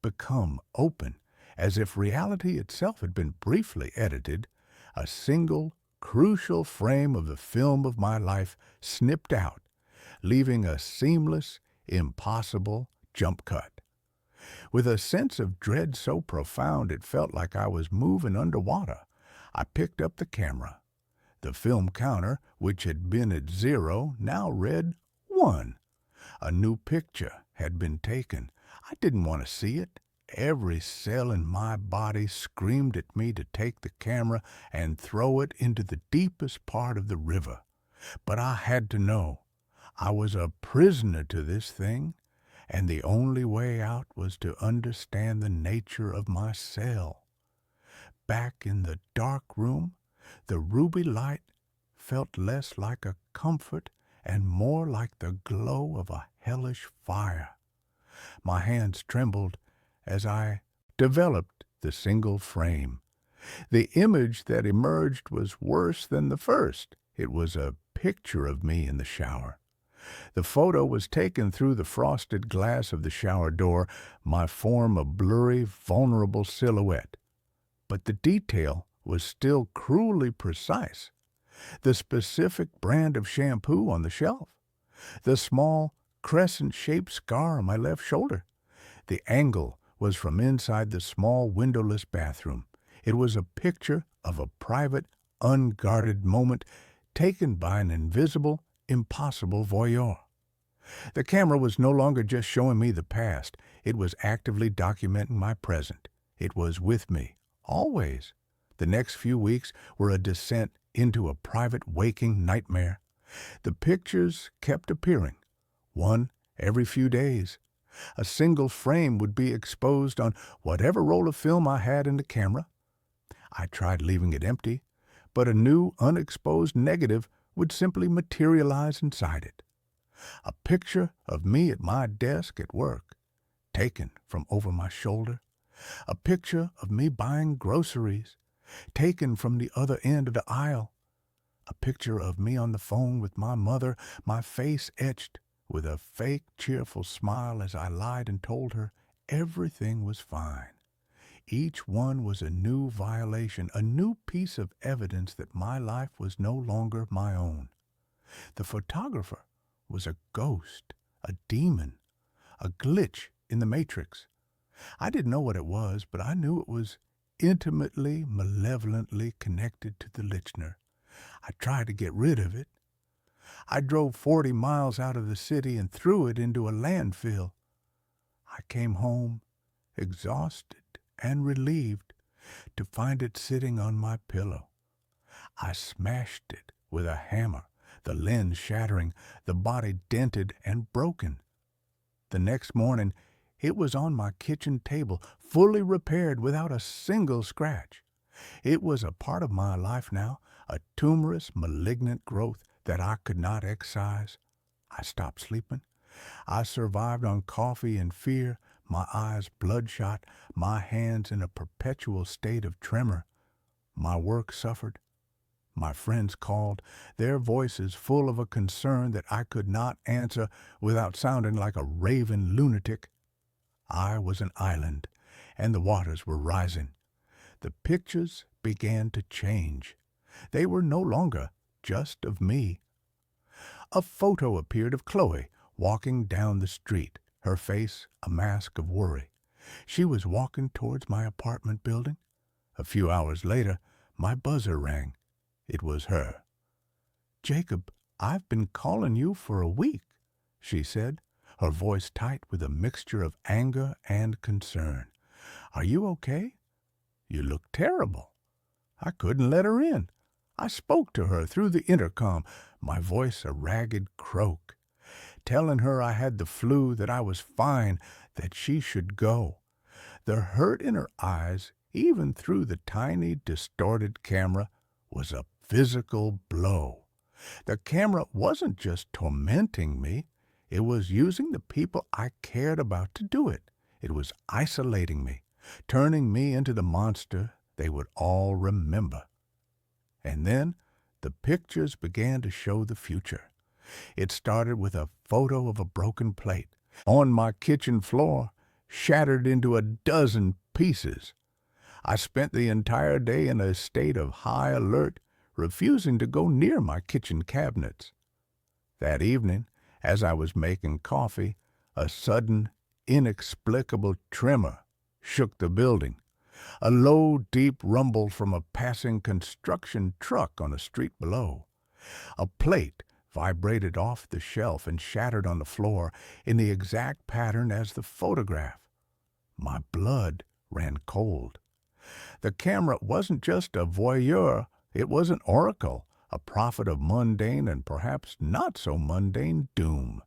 Speaker 1: become open, as if reality itself had been briefly edited. A single, crucial frame of the film of my life snipped out, leaving a seamless, impossible jump cut. With a sense of dread so profound it felt like I was moving underwater, I picked up the camera. The film counter, which had been at 0, now read 1. A new picture had been taken. I didn't want to see it. Every cell in my body screamed at me to take the camera and throw it into the deepest part of the river. But I had to know. I was a prisoner to this thing, and the only way out was to understand the nature of my cell. Back in the dark room, the ruby light felt less like a comfort and more like the glow of a hellish fire. My hands trembled as I developed the single frame. The image that emerged was worse than the first. It was a picture of me in the shower. The photo was taken through the frosted glass of the shower door, my form a blurry, vulnerable silhouette. But the detail was still cruelly precise. The specific brand of shampoo on the shelf. The small, crescent-shaped scar on my left shoulder. The angle was from inside the small windowless bathroom. It was a picture of a private, unguarded moment taken by an invisible, impossible voyeur. The camera was no longer just showing me the past. It was actively documenting my present. It was with me, always. The next few weeks were a descent into a private waking nightmare. The pictures kept appearing, one every few days. A single frame would be exposed on whatever roll of film I had in the camera. I tried leaving it empty, but a new, unexposed negative would simply materialize inside it. A picture of me at my desk at work, taken from over my shoulder. A picture of me buying groceries, taken from the other end of the aisle. A picture of me on the phone with my mother, my face etched with a fake, cheerful smile as I lied and told her everything was fine. Each one was a new violation, a new piece of evidence that my life was no longer my own. The photographer was a ghost, a demon, a glitch in the matrix. I didn't know what it was, but I knew it was intimately, malevolently connected to the listener. I tried to get rid of it. I drove 40 miles out of the city and threw it into a landfill. I came home, exhausted and relieved, to find it sitting on my pillow. I smashed it with a hammer, the lens shattering, the body dented and broken. The next morning, it was on my kitchen table, fully repaired without a single scratch. It was a part of my life now, a tumorous, malignant growth that I could not excise. I stopped sleeping. I survived on coffee and fear, my eyes bloodshot, my hands in a perpetual state of tremor. My work suffered. My friends called, their voices full of a concern that I could not answer without sounding like a raving lunatic. I was an island, and the waters were rising. The pictures began to change. They were no longer just of me. A photo appeared of Chloe walking down the street, her face a mask of worry. She was walking towards my apartment building. A few hours later, my buzzer rang. It was her. "Jacob, I've been calling you for a week," she said, her voice tight with a mixture of anger and concern. "Are you okay? You look terrible." I couldn't let her in. I spoke to her through the intercom, my voice a ragged croak, telling her I had the flu, that I was fine, that she should go. The hurt in her eyes, even through the tiny, distorted camera, was a physical blow. The camera wasn't just tormenting me. It was using the people I cared about to do it. It was isolating me, turning me into the monster they would all remember. And then the pictures began to show the future. It started with a photo of a broken plate on my kitchen floor, shattered into a dozen pieces. I spent the entire day in a state of high alert, refusing to go near my kitchen cabinets. That evening, as I was making coffee, a sudden, inexplicable tremor shook the building. A low, deep rumble from a passing construction truck on a street below. A plate vibrated off the shelf and shattered on the floor in the exact pattern as the photograph. My blood ran cold. The camera wasn't just a voyeur, it was an oracle, a prophet of mundane and perhaps not so mundane doom.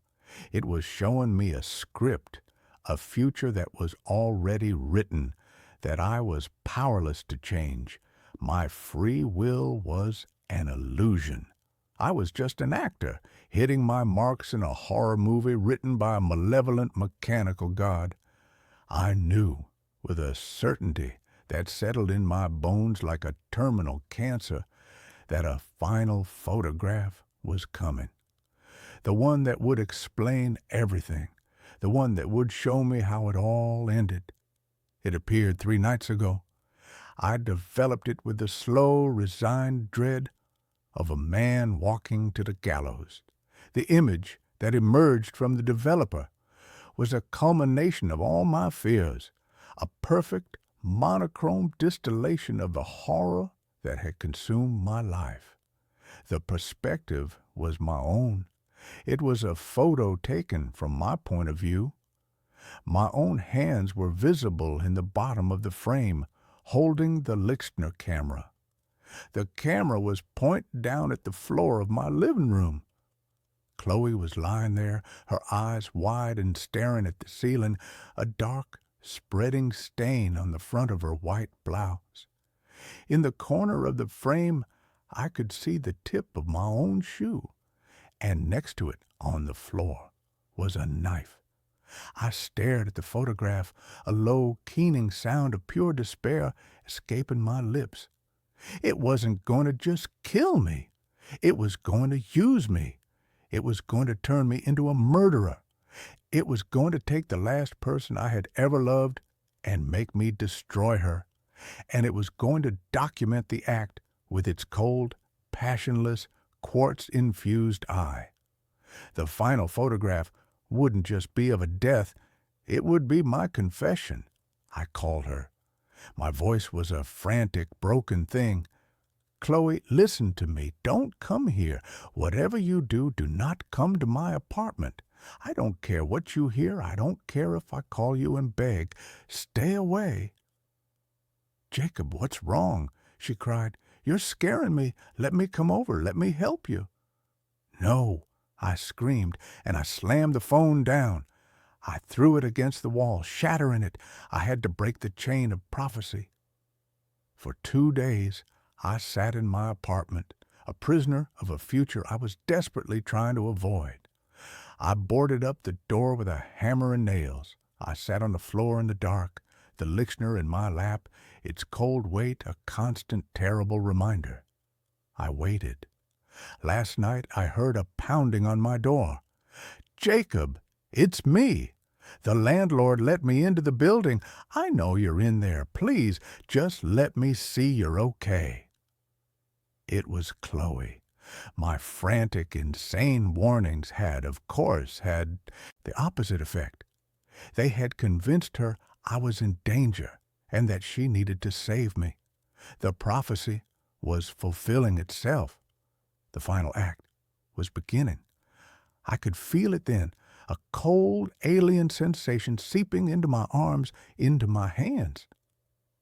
Speaker 1: It was showing me a script, a future that was already written, that I was powerless to change. My free will was an illusion. I was just an actor, hitting my marks in a horror movie written by a malevolent mechanical god. I knew, with a certainty that settled in my bones like a terminal cancer, that a final photograph was coming. The one that would explain everything. The one that would show me how it all ended. It appeared 3 nights ago. I developed it with the slow, resigned dread of a man walking to the gallows. The image that emerged from the developer was a culmination of all my fears, a perfect, monochrome distillation of the horror that had consumed my life. The perspective was my own. It was a photo taken from my point of view. My own hands were visible in the bottom of the frame, holding the Lixner camera. The camera was pointed down at the floor of my living room. Chloe was lying there, her eyes wide and staring at the ceiling, a dark, spreading stain on the front of her white blouse. In the corner of the frame, I could see the tip of my own shoe, and next to it, on the floor, was a knife. I stared at the photograph, a low, keening sound of pure despair escaping my lips. It wasn't going to just kill me. It was going to use me. It was going to turn me into a murderer. It was going to take the last person I had ever loved and make me destroy her. And it was going to document the act with its cold, passionless, quartz-infused eye. The final photograph wouldn't just be of a death, It would be my confession. I called her. My voice was a frantic, broken thing. Chloe, listen to me. Don't come here. Whatever you do, do not come to my apartment. I don't care what you hear. I don't care if I call you and beg. Stay away. Jacob, what's wrong? She cried. You're scaring me. Let me come over. Let me help you. No, I screamed, and I slammed the phone down. I threw it against the wall, shattering it. I had to break the chain of prophecy. For 2 days, I sat in my apartment, a prisoner of a future I was desperately trying to avoid. I boarded up the door with a hammer and nails. I sat on the floor in the dark, the Lictioner in my lap, its cold weight a constant, terrible reminder. I waited. Last night I heard a pounding on my door. Jacob, it's me. The landlord let me into the building. I know you're in there. Please, just let me see you're okay. It was Chloe. My frantic, insane warnings had, of course, had the opposite effect. They had convinced her I was in danger and that she needed to save me. The prophecy was fulfilling itself. The final act was beginning. I could feel it then, a cold, alien sensation seeping into my arms, into my hands.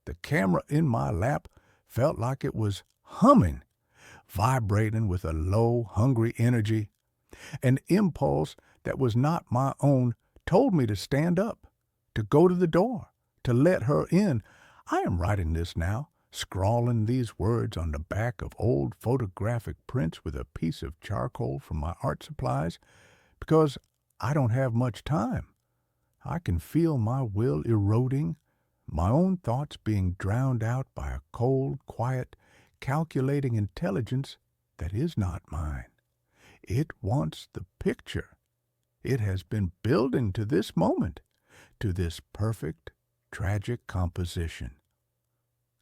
Speaker 1: The camera in my lap felt like it was humming, vibrating with a low, hungry energy. An impulse that was not my own told me to stand up, to go to the door, to let her in. I am writing this now, scrawling these words on the back of old photographic prints with a piece of charcoal from my art supplies, because I don't have much time. I can feel my will eroding, my own thoughts being drowned out by a cold, quiet, calculating intelligence that is not mine. It wants the picture. It has been building to this moment, to this perfect, tragic composition.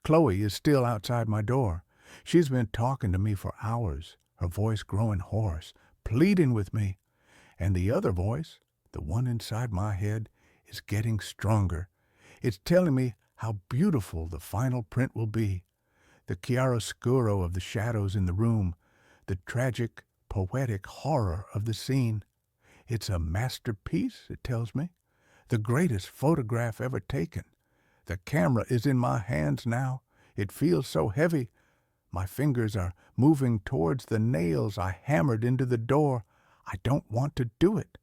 Speaker 1: Chloe is still outside my door. She's been talking to me for hours, her voice growing hoarse, pleading with me. And the other voice, the one inside my head, is getting stronger. It's telling me how beautiful the final print will be, the chiaroscuro of the shadows in the room, the tragic, poetic horror of the scene. It's a masterpiece, it tells me, the greatest photograph ever taken. The camera is in my hands now. It feels so heavy. My fingers are moving towards the nails I hammered into the door. I don't want to do it.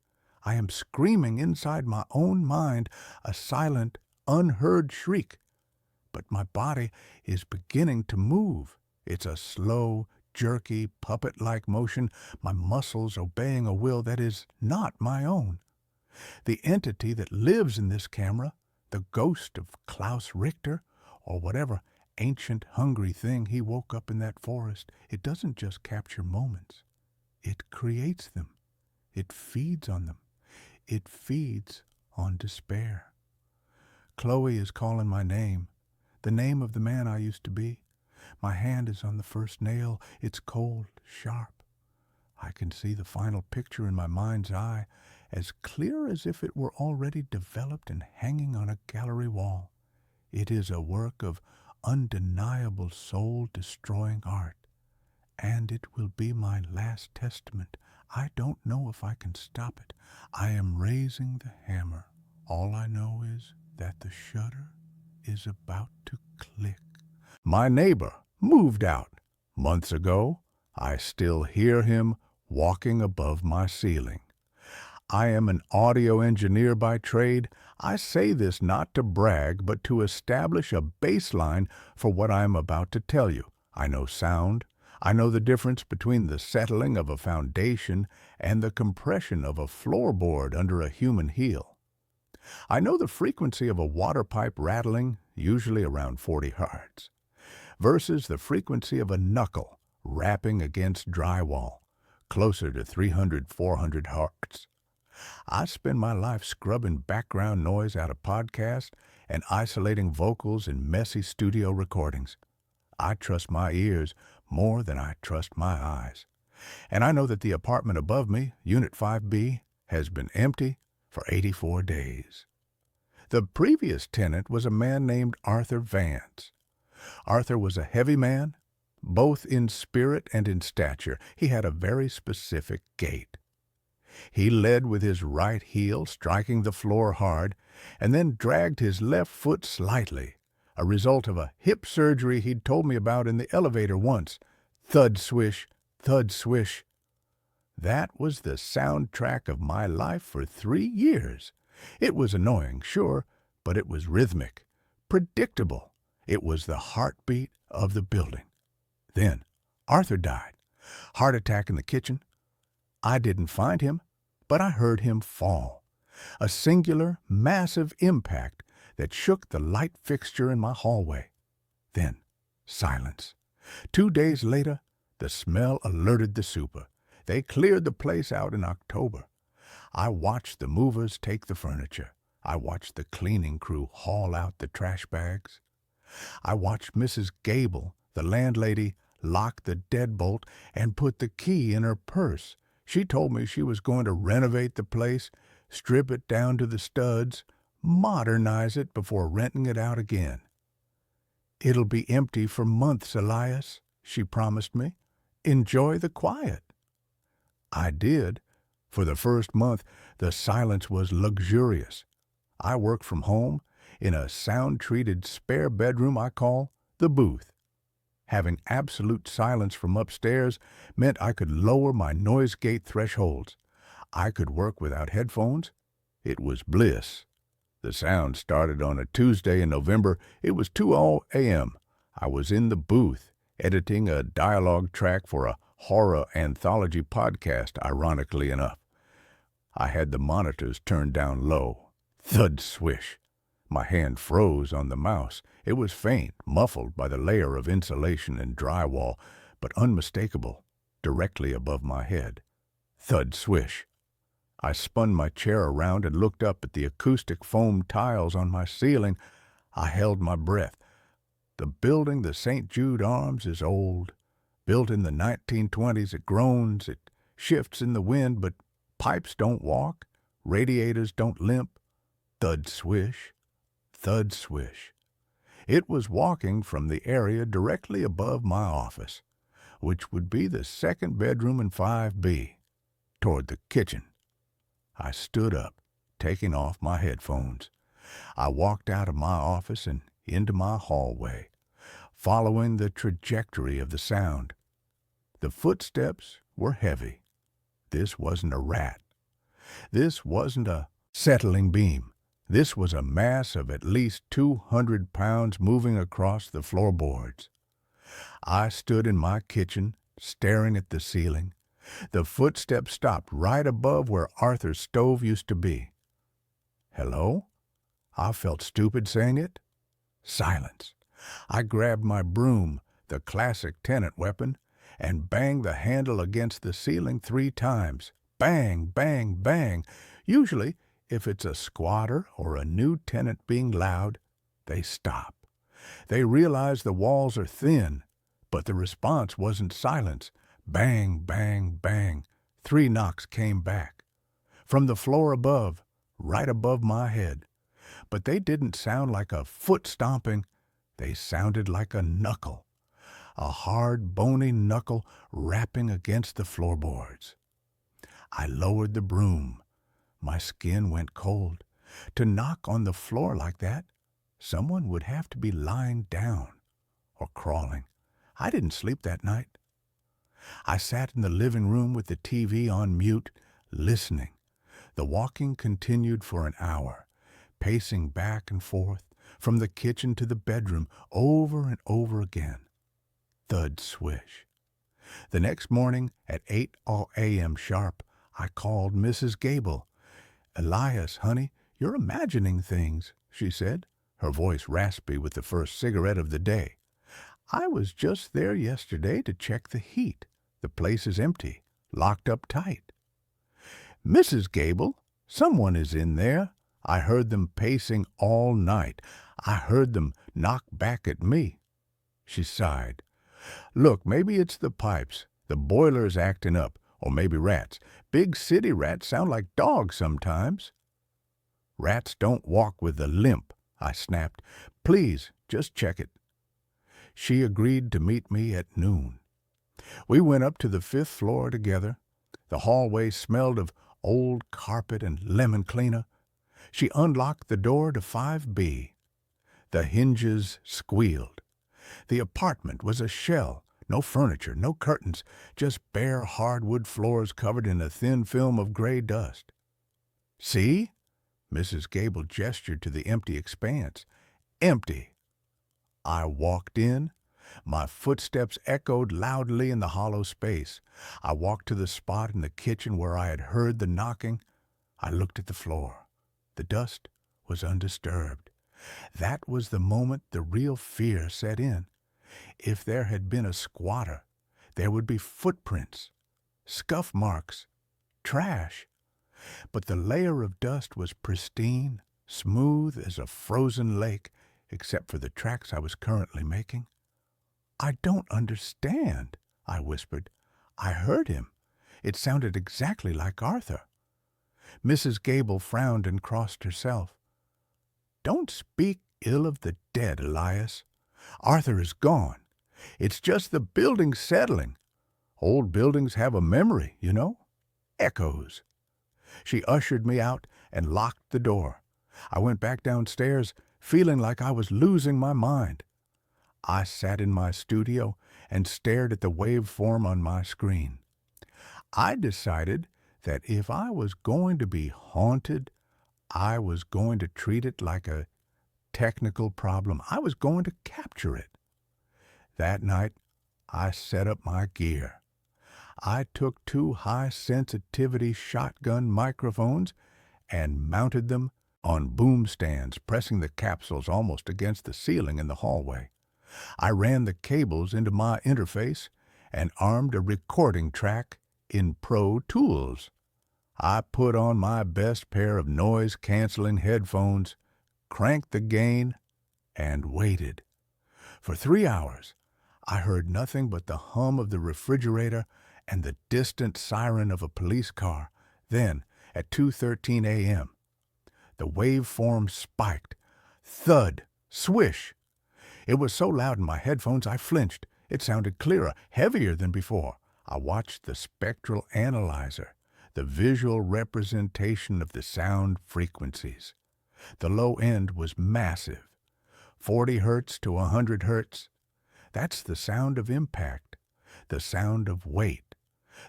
Speaker 1: I am screaming inside my own mind, a silent, unheard shriek. But my body is beginning to move. It's a slow, jerky, puppet-like motion, my muscles obeying a will that is not my own. The entity that lives in this camera, the ghost of Klaus Richter, or whatever ancient, hungry thing he woke up in that forest, it doesn't just capture moments. It creates them. It feeds on them. It feeds on despair. Chloe is calling my name, the name of the man I used to be. My hand is on the first nail. It's cold, sharp. I can see the final picture in my mind's eye, as clear as if it were already developed and hanging on a gallery wall. It is a work of undeniable soul-destroying art, and it will be my last testament. I don't know if I can stop it. I am raising the hammer. All I know is that the shutter is about to click. My neighbor moved out months ago. I still hear him walking above my ceiling. I am an audio engineer by trade. I say this not to brag, but to establish a baseline for what I am about to tell you. I know sound. I know the difference between the settling of a foundation and the compression of a floorboard under a human heel. I know the frequency of a water pipe rattling, usually around 40 hertz, versus the frequency of a knuckle rapping against drywall, closer to 300-400 hertz. I spend my life scrubbing background noise out of podcasts and isolating vocals in messy studio recordings. I trust my ears more than I trust my eyes. And I know that the apartment above me, Unit 5B, has been empty for 84 days. The previous tenant was a man named Arthur Vance. Arthur was a heavy man, both in spirit and in stature. He had a very specific gait. He led with his right heel, striking the floor hard, and then dragged his left foot slightly, a result of a hip surgery he'd told me about in the elevator once. Thud swish, thud swish. That was the soundtrack of my life for 3 years. It was annoying, sure, but it was rhythmic, predictable. It was the heartbeat of the building. Then Arthur died. Heart attack in the kitchen. I didn't find him, but I heard him fall. A singular, massive impact that shook the light fixture in my hallway. Then silence. 2 days later, the smell alerted the super. They cleared the place out in October. I watched the movers take the furniture. I watched the cleaning crew haul out the trash bags. I watched Mrs. Gable, the landlady, lock the deadbolt and put the key in her purse. She told me she was going to renovate the place, strip it down to the studs, modernize it before renting it out again. "It'll be empty for months, Elias," she promised me. "Enjoy the quiet." I did. For the first month, the silence was luxurious. I worked from home in a sound-treated spare bedroom I call the booth. Having absolute silence from upstairs meant I could lower my noise gate thresholds. I could work without headphones. It was bliss. The sound started on a Tuesday in November. It was 2:00 a.m. I was in the booth, editing a dialogue track for a horror anthology podcast, ironically enough. I had the monitors turned down low. Thud swish. My hand froze on the mouse. It was faint, muffled by the layer of insulation and drywall, but unmistakable, directly above my head. Thud swish. I spun my chair around and looked up at the acoustic foam tiles on my ceiling. I held my breath. The building, the St. Jude Arms, is old. Built in the 1920s, it groans, it shifts in the wind, but pipes don't walk, radiators don't limp. Thud swish, thud swish. It was walking from the area directly above my office, which would be the second bedroom in 5B, toward the kitchen. I stood up, taking off my headphones. I walked out of my office and into my hallway, following the trajectory of the sound. The footsteps were heavy. This wasn't a rat. This wasn't a settling beam. This was a mass of at least 200 pounds moving across the floorboards. I stood in my kitchen, staring at the ceiling. The footsteps stopped right above where Arthur's stove used to be. Hello? I felt stupid saying it. Silence. I grabbed my broom, the classic tenant weapon, and banged the handle against the ceiling 3 times. Bang, bang, bang. Usually, if it's a squatter or a new tenant being loud, they stop. They realize the walls are thin, but the response wasn't silence. Bang, bang, bang. 3 knocks came back. From the floor above, right above my head. But they didn't sound like a foot stomping. They sounded like a knuckle. A hard, bony knuckle rapping against the floorboards. I lowered the broom. My skin went cold. To knock on the floor like that, someone would have to be lying down or crawling. I didn't sleep that night. I sat in the living room with the TV on mute, listening. The walking continued for an hour, pacing back and forth, from the kitchen to the bedroom, over and over again. Thud swish. The next morning at 8 a.m. sharp, I called Mrs. Gable. "Elias, honey, you're imagining things," she said, her voice raspy with the first cigarette of the day. "I was just there yesterday to check the heat. The place is empty, locked up tight." "Mrs. Gable, someone is in there. I heard them pacing all night. I heard them knock back at me." She sighed. "Look, maybe it's the pipes. The boiler's acting up. Or maybe rats. Big city rats sound like dogs sometimes." Rats don't walk with a limp, I snapped. Please, just check it. She agreed to meet me at noon. We went up to the 5th floor together. The hallway smelled of old carpet and lemon cleaner. She unlocked the door to 5B. The hinges squealed. The apartment was a shell. No furniture, no curtains, just bare hardwood floors covered in a thin film of gray dust. See? Mrs. Gable gestured to the empty expanse. Empty. I walked in. My footsteps echoed loudly in the hollow space. I walked to the spot in the kitchen where I had heard the knocking. I looked at the floor. The dust was undisturbed. That was the moment the real fear set in. If there had been a squatter, there would be footprints, scuff marks, trash. But the layer of dust was pristine, smooth as a frozen lake, except for the tracks I was currently making. I don't understand, I whispered. I heard him. It sounded exactly like Arthur. Mrs. Gable frowned and crossed herself. Don't speak ill of the dead, Elias. Arthur is gone. It's just the building settling. Old buildings have a memory, you know. Echoes. She ushered me out and locked the door. I went back downstairs, feeling like I was losing my mind. I sat in my studio and stared at the waveform on my screen. I decided that if I was going to be haunted, I was going to treat it like a technical problem. I was going to capture it. That night, I set up my gear. I took 2 high-sensitivity shotgun microphones and mounted them on boom stands, pressing the capsules almost against the ceiling in the hallway. I ran the cables into my interface and armed a recording track in Pro Tools. I put on my best pair of noise-canceling headphones, cranked the gain, and waited. For 3 hours, I heard nothing but the hum of the refrigerator and the distant siren of a police car. Then, at 2:13 a.m., the waveform spiked. Thud! Swish! It was so loud in my headphones I flinched. It sounded clearer, heavier than before. I watched the spectral analyzer, the visual representation of the sound frequencies. The low end was massive. 40 hertz to 100 hertz. That's the sound of impact, the sound of weight.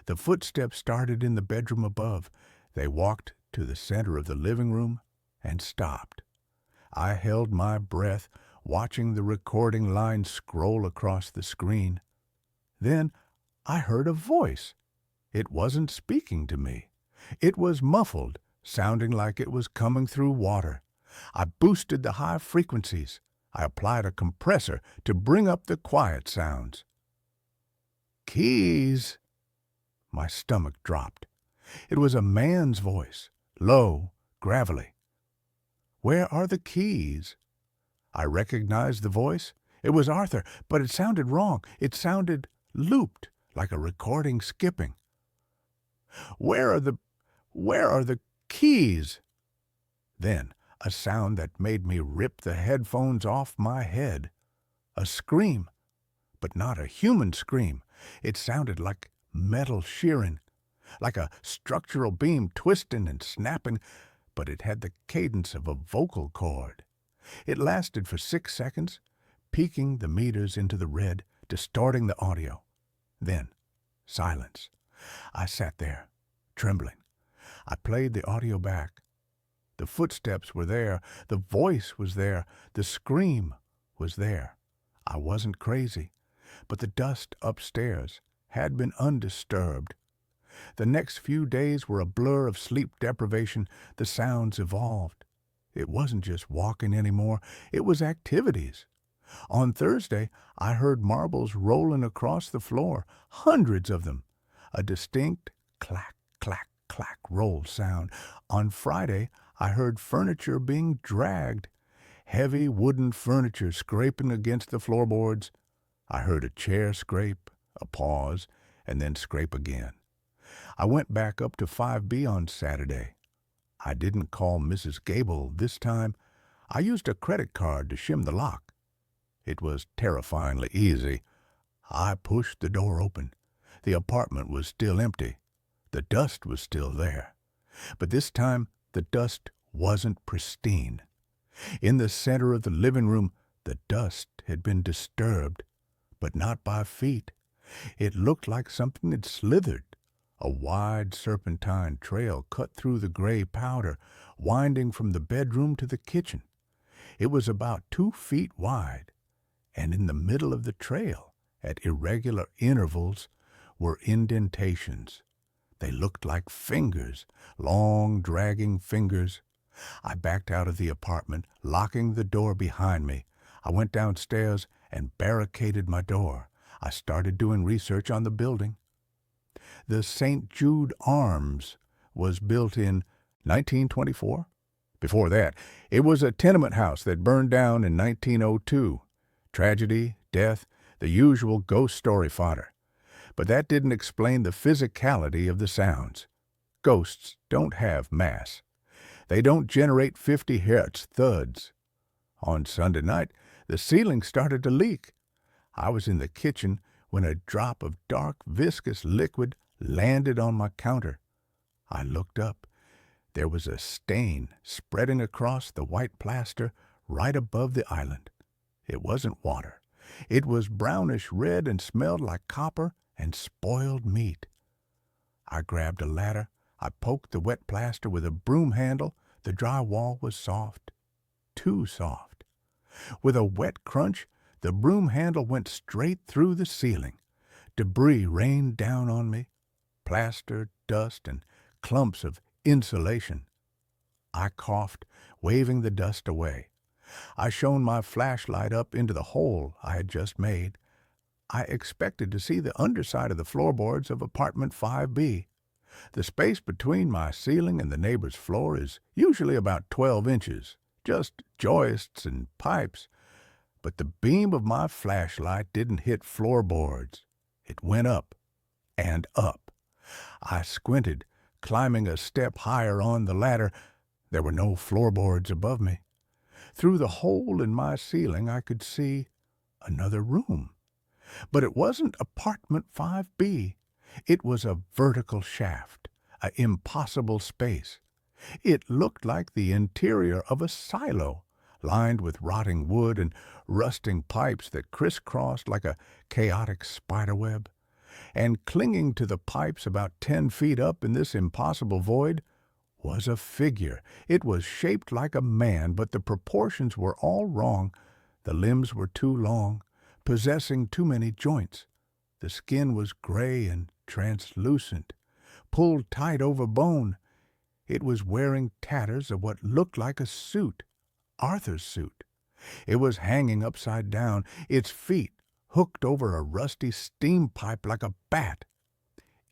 Speaker 1: The footsteps started in the bedroom above. They walked to the center of the living room and stopped. I held my breath, watching the recording line scroll across the screen. Then I heard a voice. It wasn't speaking to me. It was muffled, sounding like it was coming through water. I boosted the high frequencies. I applied a compressor to bring up the quiet sounds. Keys! My stomach dropped. It was a man's voice, low, gravelly. Where are the keys? I recognized the voice. It was Arthur, but it sounded wrong. It sounded looped, like a recording skipping. Where are the keys? Then a sound that made me rip the headphones off my head. A scream, but not a human scream. It sounded like metal shearing, like a structural beam twisting and snapping, but it had the cadence of a vocal cord. It lasted for 6 seconds, peaking the meters into the red, distorting the audio. Then, silence. I sat there, trembling. I played the audio back. The footsteps were there. The voice was there. The scream was there. I wasn't crazy, but the dust upstairs had been undisturbed. The next few days were a blur of sleep deprivation. The sounds evolved. It wasn't just walking anymore. It was activities. On Thursday, I heard marbles rolling across the floor, hundreds of them. A distinct clack, clack, clack roll sound. On Friday, I heard furniture being dragged, heavy wooden furniture scraping against the floorboards. I heard a chair scrape, a pause, and then scrape again. I went back up to 5B on Saturday. I didn't call Mrs. Gable this time. I used a credit card to shim the lock. It was terrifyingly easy. I pushed the door open. The apartment was still empty. The dust was still there. But this time, the dust wasn't pristine. In the center of the living room, the dust had been disturbed, but not by feet. It looked like something had slithered. A wide serpentine trail cut through the gray powder, winding from the bedroom to the kitchen. It was about 2 feet wide, and in the middle of the trail, at irregular intervals, were indentations. They looked like fingers, long, dragging fingers. I backed out of the apartment, locking the door behind me. I went downstairs and barricaded my door. I started doing research on the building. The St. Jude Arms was built in 1924. Before that, it was a tenement house that burned down in 1902. Tragedy, death, the usual ghost story fodder. But that didn't explain the physicality of the sounds. Ghosts don't have mass. They don't generate 50 hertz thuds. On Sunday night, the ceiling started to leak. I was in the kitchen when a drop of dark, viscous liquid landed on my counter. I looked up. There was a stain spreading across the white plaster right above the island. It wasn't water. It was brownish red and smelled like copper and spoiled meat. I grabbed a ladder. I poked the wet plaster with a broom handle. The drywall was soft, too soft. With a wet crunch, the broom handle went straight through the ceiling. Debris rained down on me, plaster, dust, and clumps of insulation. I coughed, waving the dust away. I shone my flashlight up into the hole I had just made. I expected to see the underside of the floorboards of apartment 5B. The space between my ceiling and the neighbor's floor is usually about 12 inches, just joists and pipes. But the beam of my flashlight didn't hit floorboards. It went up and up. I squinted, climbing a step higher on the ladder. There were no floorboards above me. Through the hole in my ceiling, I could see another room. But it wasn't apartment 5B. It was a vertical shaft, an impossible space. It looked like the interior of a silo, lined with rotting wood and rusting pipes that crisscrossed like a chaotic spiderweb. And clinging to the pipes about 10 feet up in this impossible void was a figure. It was shaped like a man, but the proportions were all wrong. The limbs were too long, possessing too many joints. The skin was gray and translucent, pulled tight over bone. It was wearing tatters of what looked like a suit, Arthur's suit. It was hanging upside down, its feet hooked over a rusty steam pipe like a bat.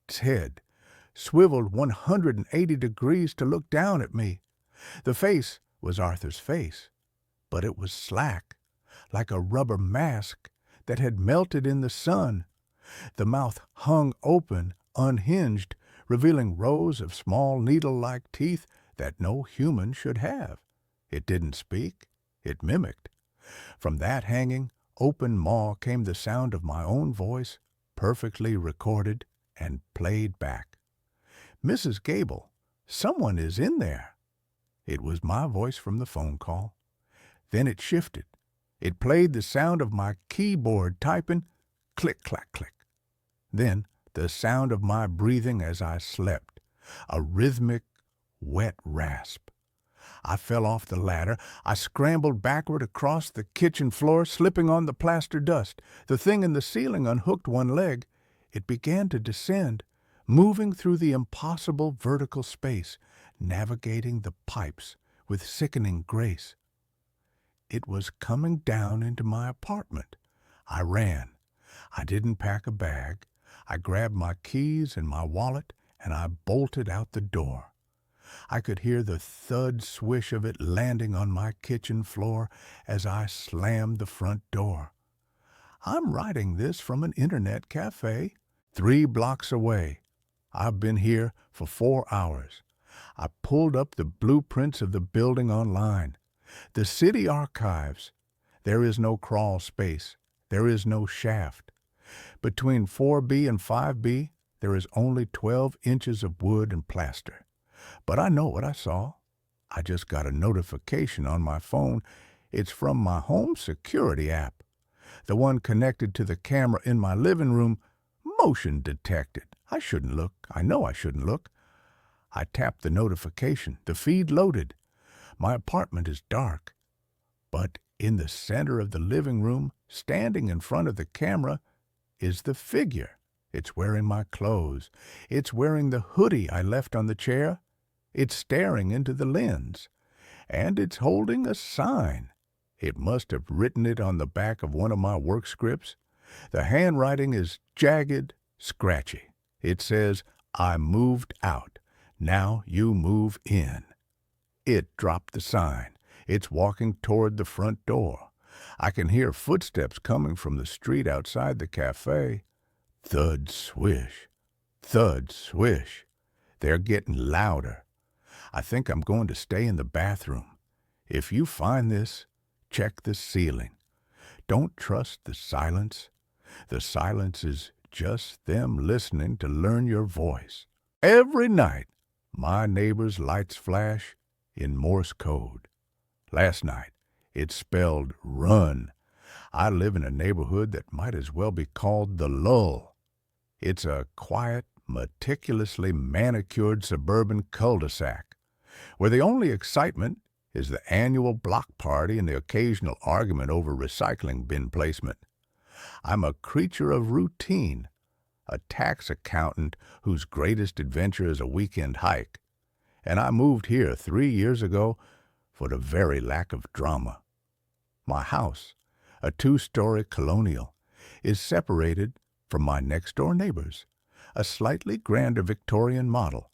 Speaker 1: Its head swiveled 180 degrees to look down at me. The face was Arthur's face, but it was slack, like a rubber mask that had melted in the sun. The mouth hung open, unhinged, revealing rows of small needle-like teeth that no human should have. It didn't speak. It mimicked. From that hanging, open maw came the sound of my own voice, perfectly recorded and played back. "Mrs. Gable, someone is in there." It was my voice from the phone call. Then it shifted. It played the sound of my keyboard typing, click, clack, click. Then the sound of my breathing as I slept, a rhythmic, wet rasp. I fell off the ladder. I scrambled backward across the kitchen floor, slipping on the plaster dust. The thing in the ceiling unhooked one leg. It began to descend, moving through the impossible vertical space, navigating the pipes with sickening grace. It was coming down into my apartment. I ran. I didn't pack a bag. I grabbed my keys and my wallet, and I bolted out the door. I could hear the thud swish of it landing on my kitchen floor as I slammed the front door. I'm writing this from an internet cafe 3 blocks away. I've been here for 4 hours. I pulled up the blueprints of the building online. The city archives. There is no crawl space. There is no shaft. Between 4B and 5B, there is only 12 inches of wood and plaster. But I know what I saw. I just got a notification on my phone. It's from my home security app, the one connected to the camera in my living room. Motion detected. I shouldn't look. I know I shouldn't look. I tapped the notification. The feed loaded. My apartment is dark. But in the center of the living room, standing in front of the camera, is the figure. It's wearing my clothes. It's wearing the hoodie I left on the chair. It's staring into the lens. And it's holding a sign. It must have written it on the back of one of my work scripts. The handwriting is jagged, scratchy. It says, "I moved out. Now you move in." It dropped the sign. It's walking toward the front door. I can hear footsteps coming from the street outside the cafe. Thud, swish. Thud, swish. They're getting louder. I think I'm going to stay in the bathroom. If you find this, check the ceiling. Don't trust the silence. The silence is just them listening to learn your voice. Every night, my neighbor's lights flash in Morse code. Last night, it spelled run. I live in a neighborhood that might as well be called the lull. It's a quiet, meticulously manicured suburban cul-de-sac, where the only excitement is the annual block party and the occasional argument over recycling bin placement. I'm a creature of routine, a tax accountant whose greatest adventure is a weekend hike, and I moved here 3 years ago for the very lack of drama. My house, a 2-story colonial, is separated from my next-door neighbors, a slightly grander Victorian model,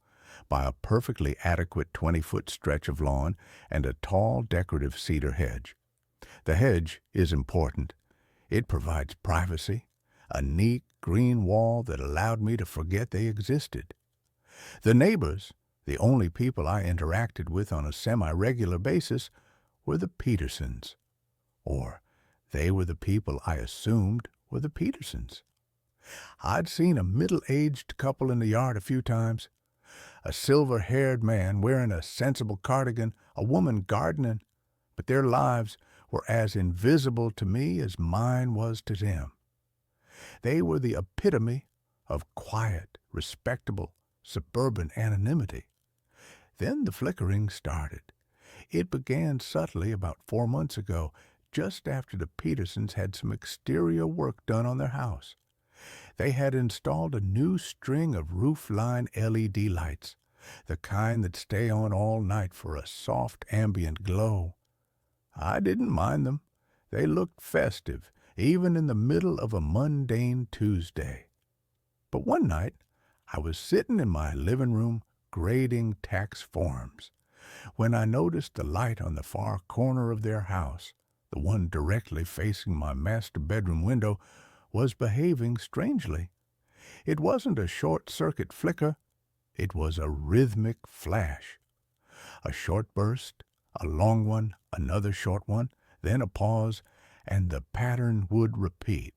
Speaker 1: by a perfectly adequate 20-foot stretch of lawn and a tall decorative cedar hedge. The hedge is important. It provides privacy, a neat green wall that allowed me to forget they existed. The neighbors, the only people I interacted with on a semi-regular basis, were the Petersons. Or they were the people I assumed were the Petersons. I'd seen a middle-aged couple in the yard a few times, a silver-haired man wearing a sensible cardigan, a woman gardening, but their lives were as invisible to me as mine was to them. They were the epitome of quiet, respectable, suburban anonymity. Then the flickering started. It began subtly about 4 months ago, just after the Petersons had some exterior work done on their house. They had installed a new string of roofline LED lights, the kind that stay on all night for a soft ambient glow. I didn't mind them. They looked festive, even in the middle of a mundane Tuesday. But one night, I was sitting in my living room grading tax forms, when I noticed the light on the far corner of their house, the one directly facing my master bedroom window, was behaving strangely. It wasn't a short-circuit flicker. It was a rhythmic flash. A short burst, a long one, another short one, then a pause, and the pattern would repeat.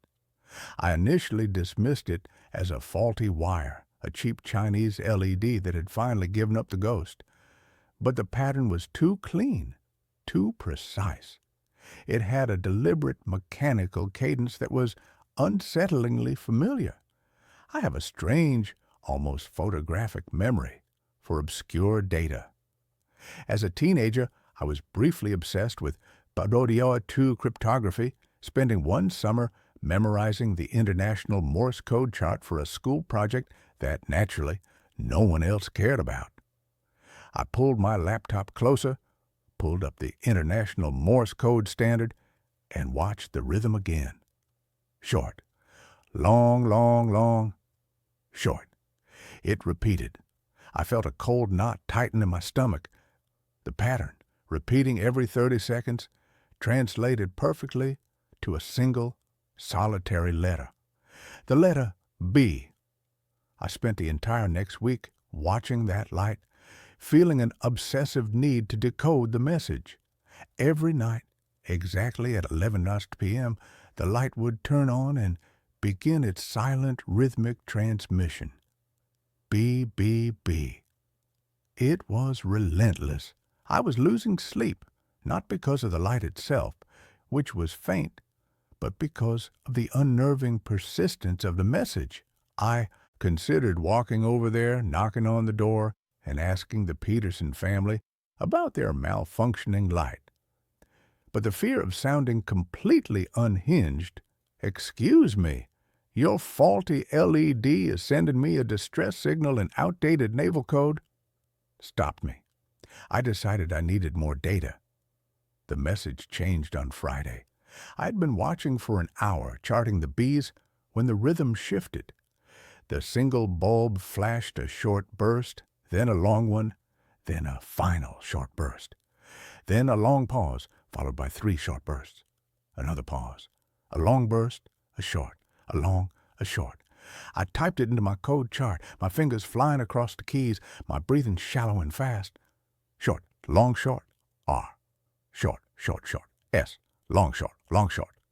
Speaker 1: I initially dismissed it as a faulty wire, a cheap Chinese LED that had finally given up the ghost. But the pattern was too clean, too precise. It had a deliberate mechanical cadence that was unsettlingly familiar. I have a strange, almost photographic memory for obscure data. As a teenager, I was briefly obsessed with Parodio 2 cryptography, spending one summer memorizing the International Morse code chart for a school project that, naturally, no one else cared about. I pulled my laptop closer, pulled up the International Morse code standard, and watched the rhythm again. Short. Long, long, long. Short. It repeated. I felt a cold knot tighten in my stomach. The pattern, repeating every 30 seconds, translated perfectly to a single, solitary letter. The letter B. I spent the entire next week watching that light, feeling an obsessive need to decode the message. Every night, exactly at 11 p.m., the light would turn on and begin its silent, rhythmic transmission. B, B, B. It was relentless. I was losing sleep, not because of the light itself, which was faint, but because of the unnerving persistence of the message. I considered walking over there, knocking on the door, and asking the Peterson family about their malfunctioning light. But the fear of sounding completely unhinged, "Excuse me, your faulty LED is sending me a distress signal in outdated naval code," stopped me. I decided I needed more data. The message changed on Friday. I'd been watching for an hour, charting the Bs, when the rhythm shifted. The single bulb flashed a short burst, then a long one, then a final short burst. Then a long pause, followed by 3 short bursts. Another pause. A long burst, a short, a long, a short. I typed it into my code chart, my fingers flying across the keys, my breathing shallow and fast. Short, long, short, R. Short, short, short, S. Long, short,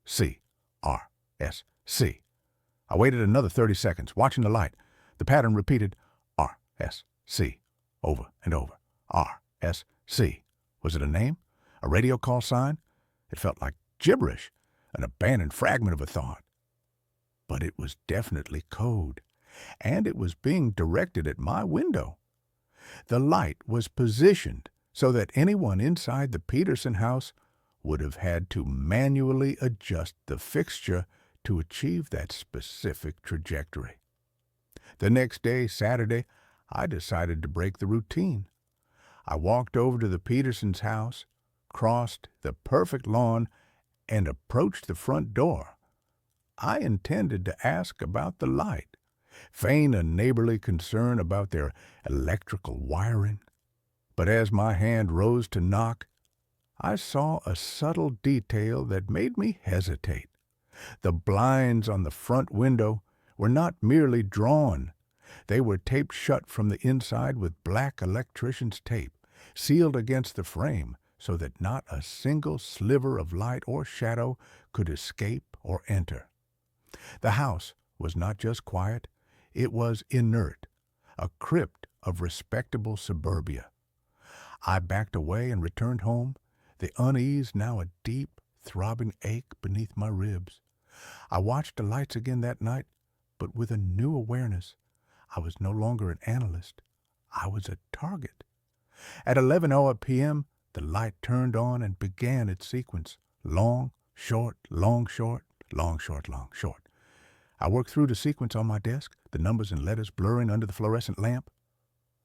Speaker 1: C. R, S, C. I waited another 30 seconds, watching the light. The pattern repeated, R, S, C, over and over. R, S, C. Was it a name? A radio call sign? It felt like gibberish, an abandoned fragment of a thought. But it was definitely code, and it was being directed at my window. The light was positioned so that anyone inside the Peterson house would have had to manually adjust the fixture to achieve that specific trajectory. The next day, Saturday, I decided to break the routine. I walked over to the Petersons' house, crossed the perfect lawn, and approached the front door. I intended to ask about the light, feign a neighborly concern about their electrical wiring. But as my hand rose to knock, I saw a subtle detail that made me hesitate. The blinds on the front window were not merely drawn. They were taped shut from the inside with black electrician's tape, sealed against the frame so that not a single sliver of light or shadow could escape or enter. The house was not just quiet, it was inert, a crypt of respectable suburbia. I backed away and returned home, the unease now a deep, throbbing ache beneath my ribs. I watched the lights again that night, but with a new awareness. I was no longer an analyst. I was a target. At 11:00 p.m., the light turned on and began its sequence. Long, short, long, short, long, short, long, short. I worked through the sequence on my desk, the numbers and letters blurring under the fluorescent lamp.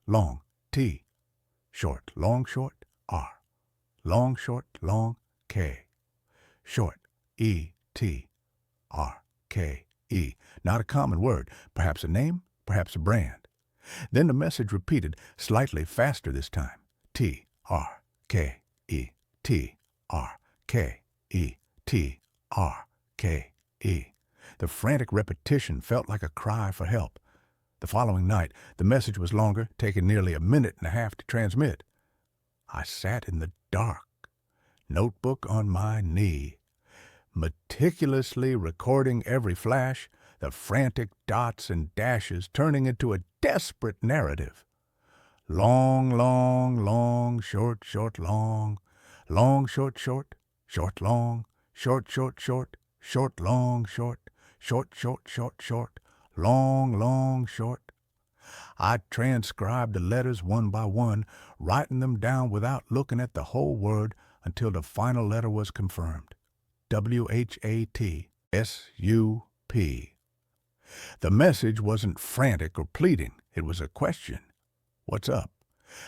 Speaker 1: Long, T. Short, long, short, R. Long, short, long, K. Short, E, T, R, K, E. Not a common word, perhaps a name, perhaps a brand. Then the message repeated, slightly faster this time. T, R, K, E, T, R, K, E, T, R, K, E. The frantic repetition felt like a cry for help. The following night, the message was longer, taking nearly a minute and a half to transmit. I sat in the dark, notebook on my knee, meticulously recording every flash, the frantic dots and dashes turning into a desperate narrative. Long, long, long, short, short, long, long, short, short, short, long, short, short, short, short, long, short, short, short, short, short, long, long, short. I transcribed the letters one by one, writing them down without looking at the whole word until the final letter was confirmed. W-H-A-T-S-U-P. The message wasn't frantic or pleading. It was a question. What's up?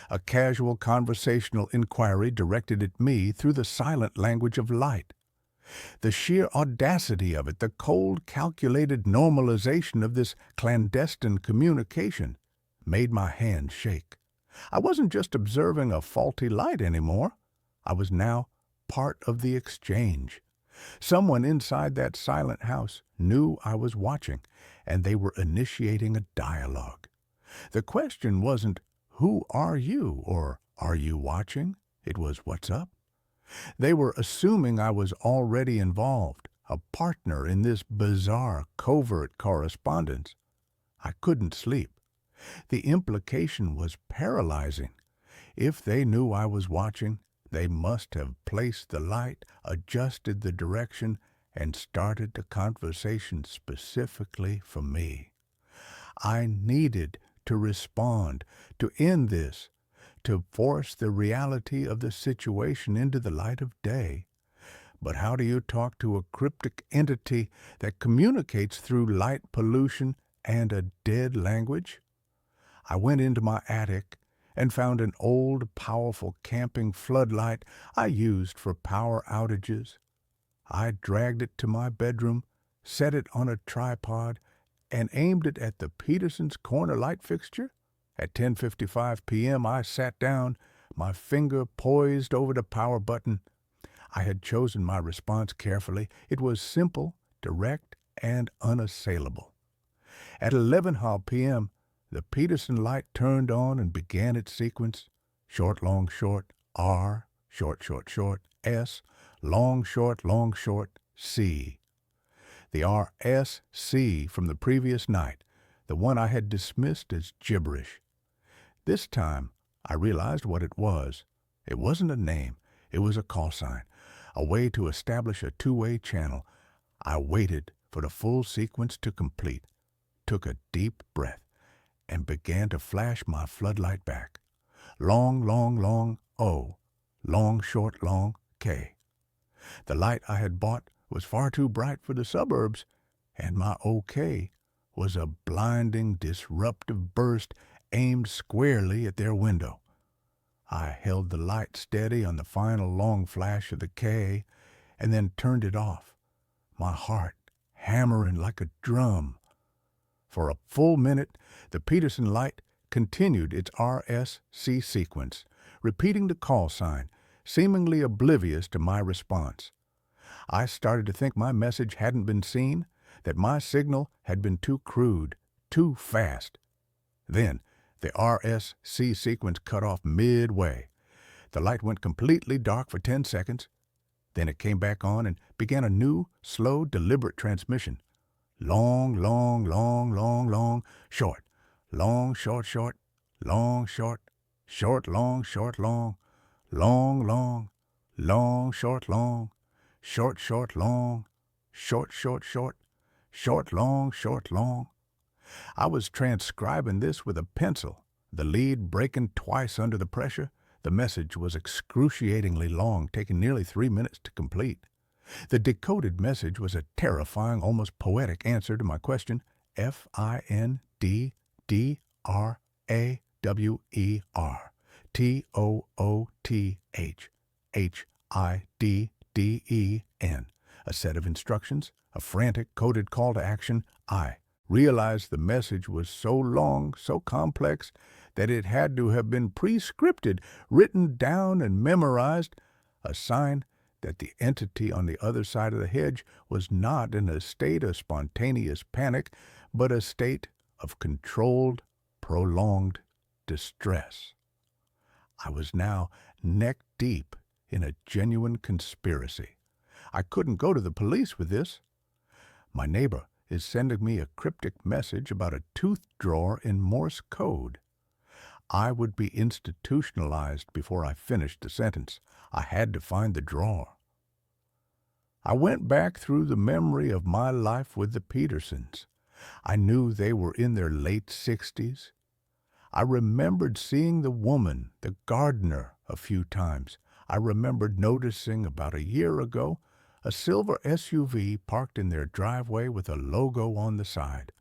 Speaker 1: A casual conversational inquiry directed at me through the silent language of light. The sheer audacity of it, the cold, calculated normalization of this clandestine communication, made my hand shake. I wasn't just observing a faulty light anymore. I was now part of the exchange. Someone inside that silent house knew I was watching, and they were initiating a dialogue. The question wasn't, "Who are you?" or "Are you watching?" It was "What's up?" They were assuming I was already involved, a partner in this bizarre, covert correspondence. I couldn't sleep. The implication was paralyzing. If they knew I was watching, they must have placed the light, adjusted the direction, and started the conversation specifically for me. I needed to respond, to end this, to force the reality of the situation into the light of day. But how do you talk to a cryptic entity that communicates through light pollution and a dead language? I went into my attic and found an old, powerful camping floodlight I used for power outages. I dragged it to my bedroom, set it on a tripod, and aimed it at the Peterson's corner light fixture. At 10:55 p.m. I sat down, my finger poised over the power button. I had chosen my response carefully. It was simple, direct, and unassailable. At 11 p.m., the Peterson light turned on and began its sequence. Short, long, short, R, short, short, short, S, long, short, C. The RSC from the previous night, the one I had dismissed as gibberish. This time, I realized what it was. It wasn't a name. It was a call sign, a way to establish a two-way channel. I waited for the full sequence to complete, took a deep breath, and began to flash my floodlight back. Long, long, long, O. Long, short, long, K. The light I had bought was far too bright for the suburbs, and my OK was a blinding, disruptive burst aimed squarely at their window. I held the light steady on the final long flash of the K and then turned it off, my heart hammering like a drum. For a full minute, the Peterson light continued its RSC sequence, repeating the call sign, seemingly oblivious to my response. I started to think my message hadn't been seen, that my signal had been too crude, too fast. Then, the RSC sequence cut off midway. The light went completely dark for 10 seconds. Then it came back on and began a new, slow, deliberate transmission. Long, long, long, long, long, short. Long, short, short. Long, short. Short, long, short, long. Long, long. Long, short, long. Short, short, long. Short, short, short. Short, long, short, long. I was transcribing this with a pencil, the lead breaking twice under the pressure. The message was excruciatingly long, taking nearly 3 minutes to complete. The decoded message was a terrifying, almost poetic answer to my question, FINDDRAWER, TOOTHHIDDEN. A set of instructions, a frantic coded call to action. I realized the message was so long, so complex, that it had to have been pre-scripted, written down and memorized, a sign that the entity on the other side of the hedge was not in a state of spontaneous panic, but a state of controlled, prolonged distress. I was now neck-deep in a genuine conspiracy. I couldn't go to the police with this. My neighbor is sending me a cryptic message about a tooth drawer in Morse code. I would be institutionalized before I finished the sentence. I had to find the drawer. I went back through the memory of my life with the Petersons. I knew they were in their late 60s. I remembered seeing the woman, the gardener, a few times. I remembered noticing about a year ago a silver SUV parked in their driveway with a logo on the side,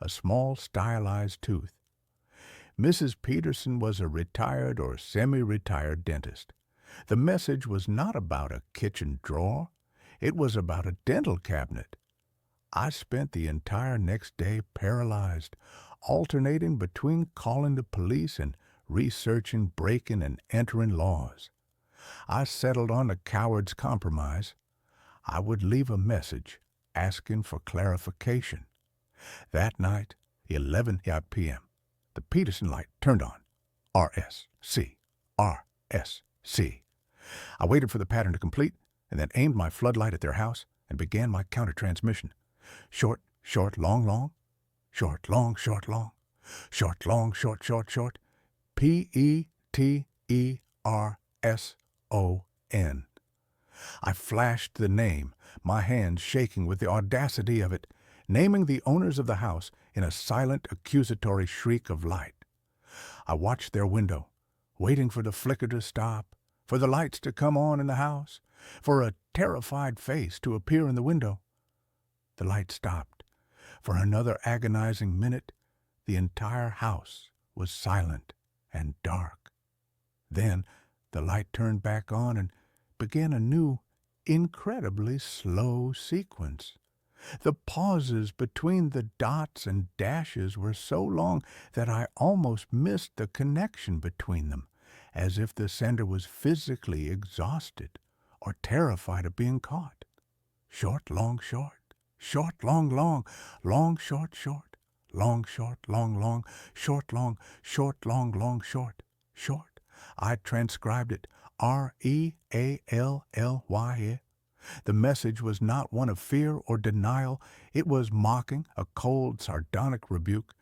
Speaker 1: a small stylized tooth. Mrs. Peterson was a retired or semi-retired dentist. The message was not about a kitchen drawer. It was about a dental cabinet. I spent the entire next day paralyzed, alternating between calling the police and researching breaking and entering laws. I settled on a coward's compromise. I would leave a message asking for clarification. That night, 11 p.m., the Peterson light turned on. RSC, RSC. I waited for the pattern to complete and then aimed my floodlight at their house and began my counter-transmission. Short, short, long, long. Short, long, short, long. Short, long, short, short, short. Peterson. I flashed the name, my hands shaking with the audacity of it, naming the owners of the house in a silent, accusatory shriek of light. I watched their window, waiting for the flicker to stop, for the lights to come on in the house, for a terrified face to appear in the window. The light stopped. For another agonizing minute, the entire house was silent and dark. Then the light turned back on and began a new, incredibly slow sequence. The pauses between the dots and dashes were so long that I almost missed the connection between them, as if the sender was physically exhausted or terrified of being caught. Short, long, short. Short, long, long. Long, short, short. Long, short, long, long. Short, long, short, long, long, short. Short. I transcribed it. REALLY. The message was not one of fear or denial. It was mocking, a cold, sardonic rebuke.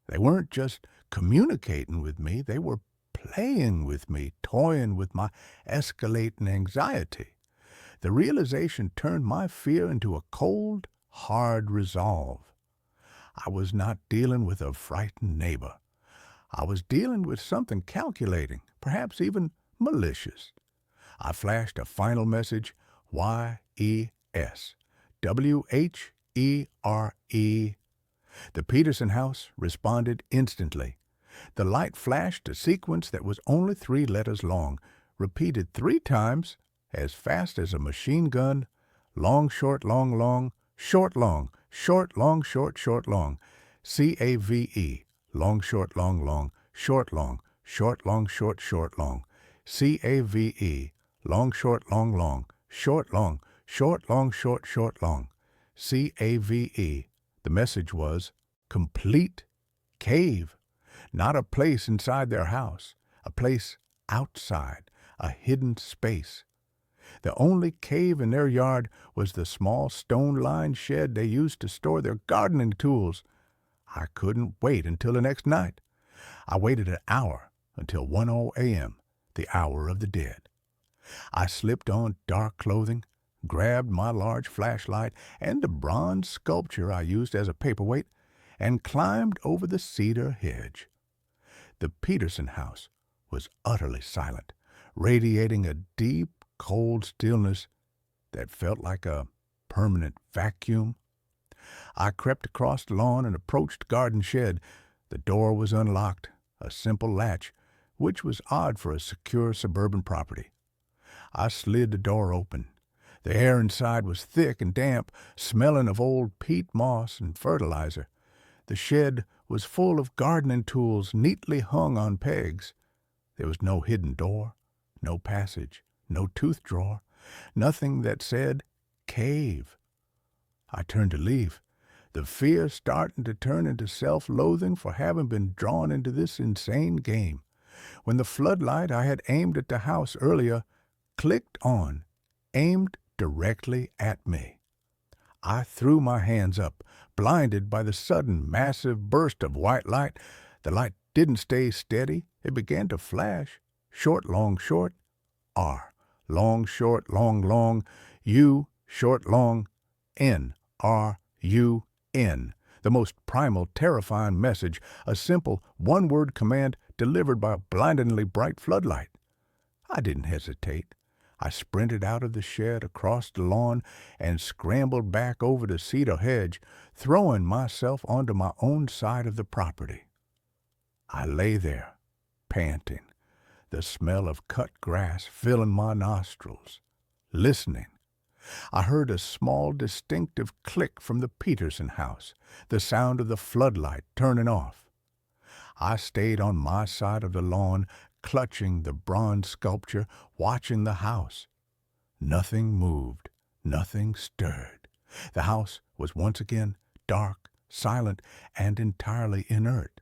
Speaker 1: They weren't just communicating with me. They were playing with me, toying with my escalating anxiety. The realization turned my fear into a cold, hard resolve. I was not dealing with a frightened neighbor. I was dealing with something calculating, perhaps even malicious. I flashed a final message, YES, WHERE. The Peterson house responded instantly. The light flashed a sequence that was only 3 letters long, repeated 3 times, as fast as a machine gun. Long, short, long, long, short, long, short, long, short, short, long. CAVE. Long, short, long, long, short, long, short, long, short, short, long. CAVE. Long, short, long, long, short, long, short, long, short, short, long. CAVE. The message was complete cave. Not a place inside their house, a place outside, a hidden space. The only cave in their yard was the small stone-lined shed they used to store their gardening tools. I couldn't wait until the next night. I waited an hour until 1 a.m., the hour of the dead. I slipped on dark clothing, grabbed my large flashlight and the bronze sculpture I used as a paperweight, and climbed over the cedar hedge. The Peterson house was utterly silent, radiating a deep, cold stillness that felt like a permanent vacuum. I crept across the lawn and approached the garden shed. The door was unlocked, a simple latch, which was odd for a secure suburban property. I slid the door open. The air inside was thick and damp, smelling of old peat moss and fertilizer. The shed was full of gardening tools neatly hung on pegs. There was no hidden door, no passage, no tooth drawer, nothing that said cave. I turned to leave, the fear starting to turn into self-loathing for having been drawn into this insane game, when the floodlight I had aimed at the house earlier clicked on, aimed directly at me. I threw my hands up, blinded by the sudden massive burst of white light. The light didn't stay steady. It began to flash. Short, long, short. R. Long, short, long, long. U. Short, long. N. R. U. N. The most primal, terrifying message, a simple, one-word command delivered by a blindingly bright floodlight. I didn't hesitate. I sprinted out of the shed, across the lawn, and scrambled back over the cedar hedge, throwing myself onto my own side of the property. I lay there, panting, the smell of cut grass filling my nostrils, listening. I heard a small, distinctive click from the Peterson house, the sound of the floodlight turning off. I stayed on my side of the lawn, clutching the bronze sculpture, watching the house. Nothing moved, nothing stirred. The house was once again dark, silent, and entirely inert.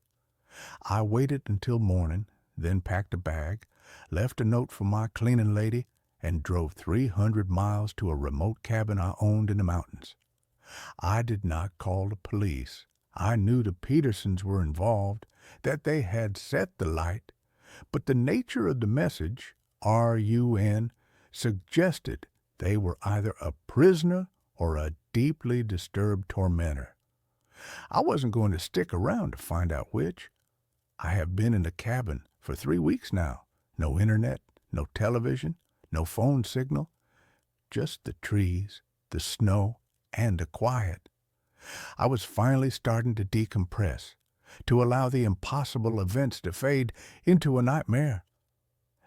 Speaker 1: I waited until morning, then packed a bag, left a note for my cleaning lady, and drove 300 miles to a remote cabin I owned in the mountains. I did not call the police. I knew the Petersons were involved, that they had set the light, but the nature of the message, RUN, suggested they were either a prisoner or a deeply disturbed tormentor. I wasn't going to stick around to find out which. I have been in the cabin for 3 weeks now. No internet, no television, no phone signal, just the trees, the snow, and the quiet. I was finally starting to decompress, to allow the impossible events to fade into a nightmare.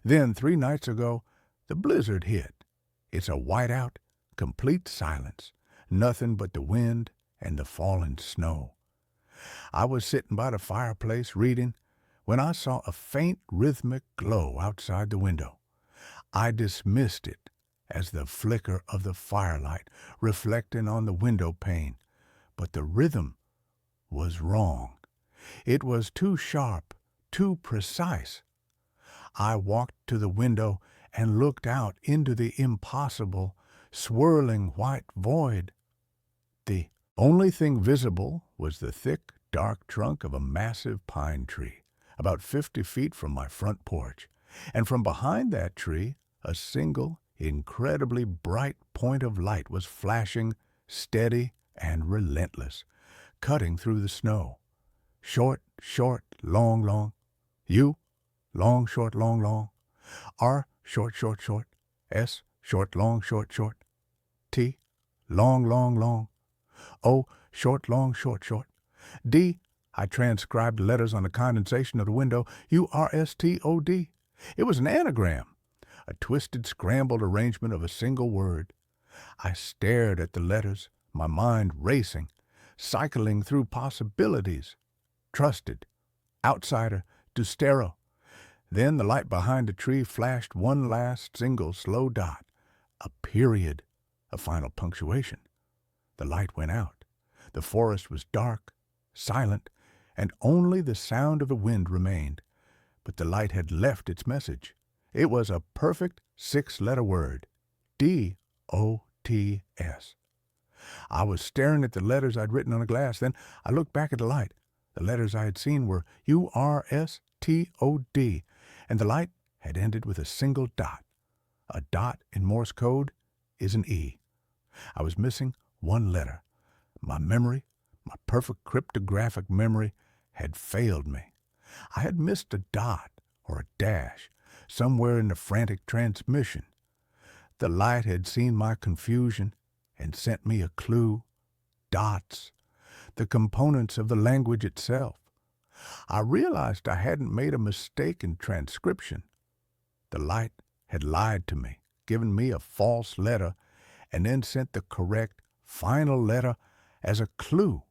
Speaker 1: Then 3 nights ago, the blizzard hit. It's a whiteout, complete silence, nothing but the wind and the falling snow. I was sitting by the fireplace reading when I saw a faint rhythmic glow outside the window. I dismissed it as the flicker of the firelight reflecting on the window pane, but the rhythm was wrong. It was too sharp, too precise. I walked to the window and looked out into the impossible, swirling white void. The only thing visible was the thick, dark trunk of a massive pine tree, about 50 feet from my front porch, and from behind that tree, a single, incredibly bright point of light was flashing, steady and relentless, cutting through the snow. Short, short, long, long. U, long, short, long, long. R, short, short, short. S, short, long, short, short. T, long, long, long. O, short, long, short, short. D, I transcribed letters on the condensation of the window. URSTOD. It was an anagram, a twisted, scrambled arrangement of a single word. I stared at the letters, my mind racing, cycling through possibilities. Trusted, outsider, Dustero. Then the light behind the tree flashed one last single slow dot, a period, a final punctuation. The light went out. The forest was dark, silent, and only the sound of the wind remained. But the light had left its message. It was a perfect 6-letter word, DOTS. I was staring at the letters I'd written on the glass. Then I looked back at the light. The letters I had seen were URSTOD, and the light had ended with a single dot. A dot in Morse code is an E. I was missing one letter. My memory, my perfect cryptographic memory, had failed me. I had missed a dot or a dash somewhere in the frantic transmission. The light had seen my confusion and sent me a clue. Dots, the components of the language itself. I realized I hadn't made a mistake in transcription. The light had lied to me, given me a false letter, and then sent the correct, final letter as a clue.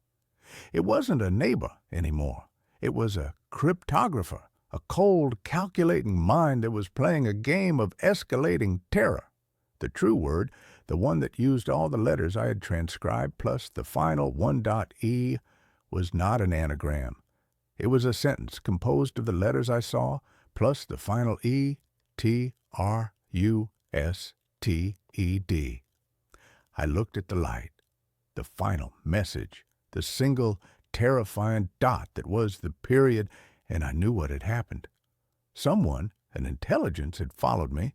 Speaker 1: It wasn't a neighbor anymore. It was a cryptographer, a cold, calculating mind that was playing a game of escalating terror. The true word, the one that used all the letters I had transcribed plus the final E, was not an anagram. It was a sentence composed of the letters I saw plus the final E, T, R, U, S, T, E, D. I looked at the light, the final message, the single terrifying dot that was the period, and I knew what had happened. Someone, an intelligence, had followed me,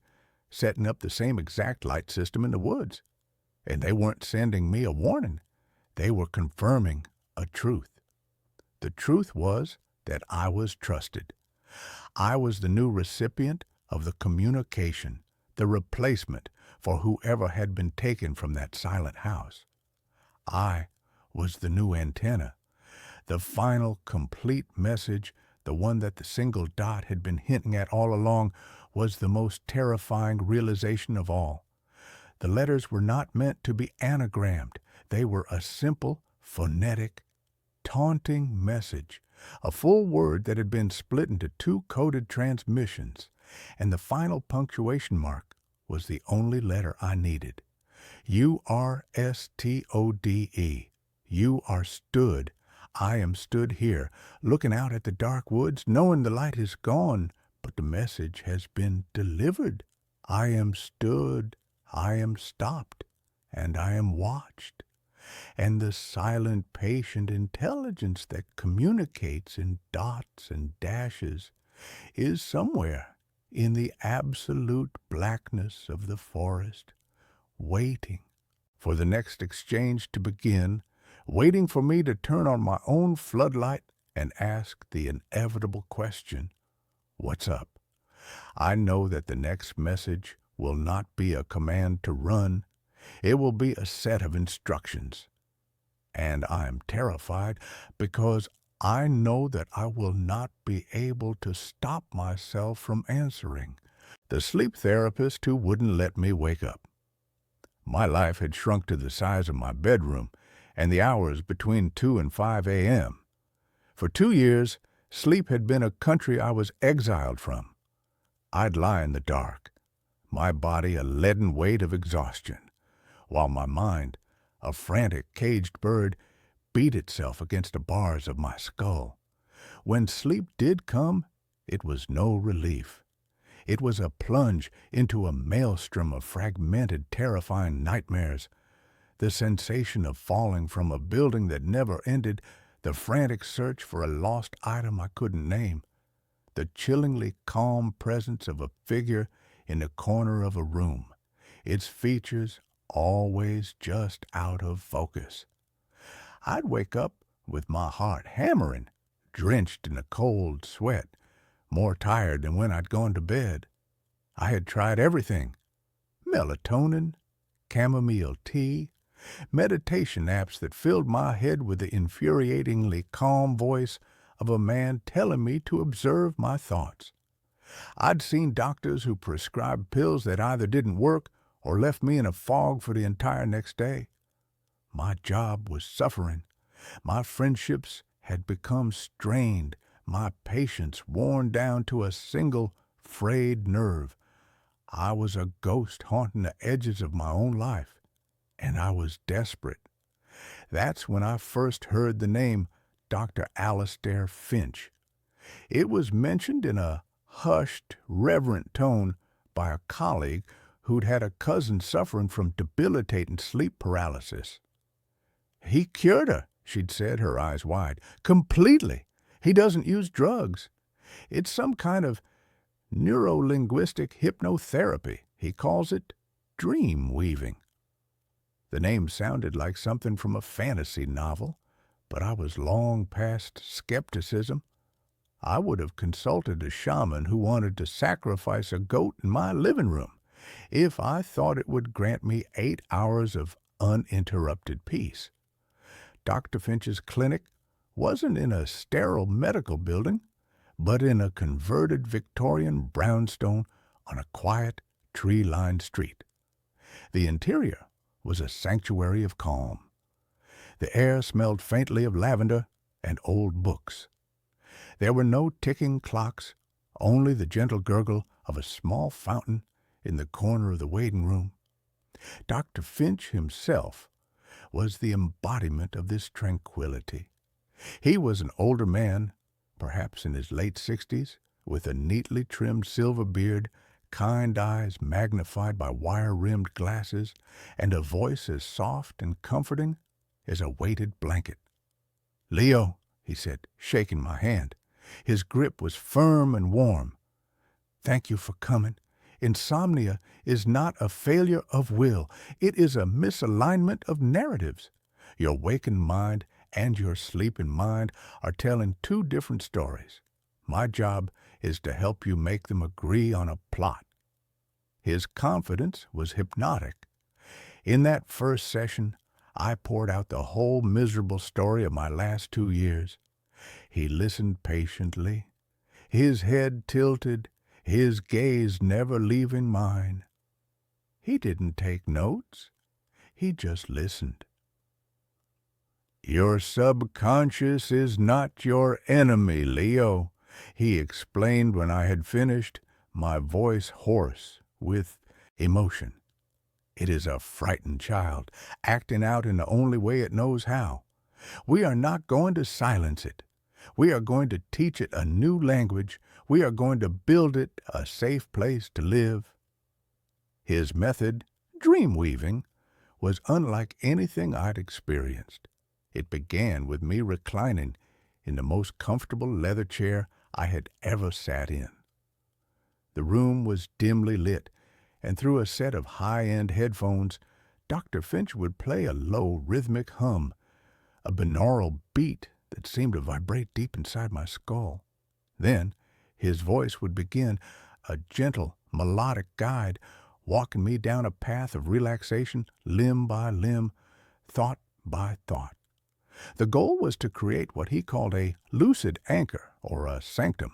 Speaker 1: setting up the same exact light system in the woods. And they weren't sending me a warning. They were confirming a truth. The truth was that I was trusted. I was the new recipient of the communication, the replacement for whoever had been taken from that silent house. I was the new antenna, the final complete message, the one that the single dot had been hinting at all along, was the most terrifying realization of all. The letters were not meant to be anagrammed. They were a simple, phonetic, taunting message, a full word that had been split into 2 coded transmissions, and the final punctuation mark was the only letter I needed. URSTODE. You are stood. I am stood here, looking out at the dark woods, knowing the light is gone, but the message has been delivered. I am stood, I am stopped, and I am watched. And the silent, patient intelligence that communicates in dots and dashes is somewhere in the absolute blackness of the forest, waiting for the next exchange to begin, waiting for me to turn on my own floodlight and ask the inevitable question, what's up? I know that the next message will not be a command to run. It will be a set of instructions. And I am terrified because I know that I will not be able to stop myself from answering. The sleep therapist who wouldn't let me wake up. My life had shrunk to the size of my bedroom and the hours between 2 and 5 a.m. For 2 years, sleep had been a country I was exiled from. I'd lie in the dark, my body a leaden weight of exhaustion, while my mind, a frantic caged bird, beat itself against the bars of my skull. When sleep did come, it was no relief. It was a plunge into a maelstrom of fragmented, terrifying nightmares. The sensation of falling from a building that never ended, the frantic search for a lost item I couldn't name, the chillingly calm presence of a figure in the corner of a room, its features always just out of focus. I'd wake up with my heart hammering, drenched in a cold sweat, more tired than when I'd gone to bed. I had tried everything: melatonin, chamomile tea, meditation apps that filled my head with the infuriatingly calm voice of a man telling me to observe my thoughts. I'd seen doctors who prescribed pills that either didn't work or left me in a fog for the entire next day. My job was suffering. My friendships had become strained, my patience worn down to a single frayed nerve. I was a ghost haunting the edges of my own life, and I was desperate. That's when I first heard the name Dr. Alistair Finch. It was mentioned in a hushed, reverent tone by a colleague who'd had a cousin suffering from debilitating sleep paralysis. "He cured her," she'd said, her eyes wide. "Completely. He doesn't use drugs. It's some kind of neuro-linguistic hypnotherapy. He calls it dream weaving." The name sounded like something from a fantasy novel, but I was long past skepticism. I would have consulted a shaman who wanted to sacrifice a goat in my living room if I thought it would grant me 8 hours of uninterrupted peace. Dr. Finch's clinic wasn't in a sterile medical building, but in a converted Victorian brownstone on a quiet, tree-lined street. The interior was a sanctuary of calm. The air smelled faintly of lavender and old books. There were no ticking clocks, only the gentle gurgle of a small fountain in the corner of the waiting room. Dr. Finch himself was the embodiment of this tranquility. He was an older man, perhaps in his late 60s, with a neatly trimmed silver beard, kind eyes magnified by wire-rimmed glasses, and a voice as soft and comforting as a weighted blanket. "Leo," he said, shaking my hand. His grip was firm and warm. "Thank you for coming. Insomnia is not a failure of will. It is a misalignment of narratives. Your waking mind and your sleeping mind are telling two different stories. My job is to help you make them agree on a plot." His confidence was hypnotic. In that first session, I poured out the whole miserable story of my last 2 years. He listened patiently, his head tilted, his gaze never leaving mine. He didn't take notes. He just listened. "Your subconscious is not your enemy, Leo," he explained when I had finished, my voice hoarse with emotion. "It is a frightened child, acting out in the only way it knows how. We are not going to silence it. We are going to teach it a new language We are going to build it a safe place to live. His method, dream weaving, was unlike anything I'd experienced. It began with me reclining in the most comfortable leather chair I had ever sat in. The room was dimly lit, and through a set of high-end headphones, Dr. Finch would play a low, rhythmic hum, a binaural beat that seemed to vibrate deep inside my skull. Then his voice would begin, a gentle, melodic guide, walking me down a path of relaxation, limb by limb, thought by thought. The goal was to create what he called a lucid anchor, or a sanctum.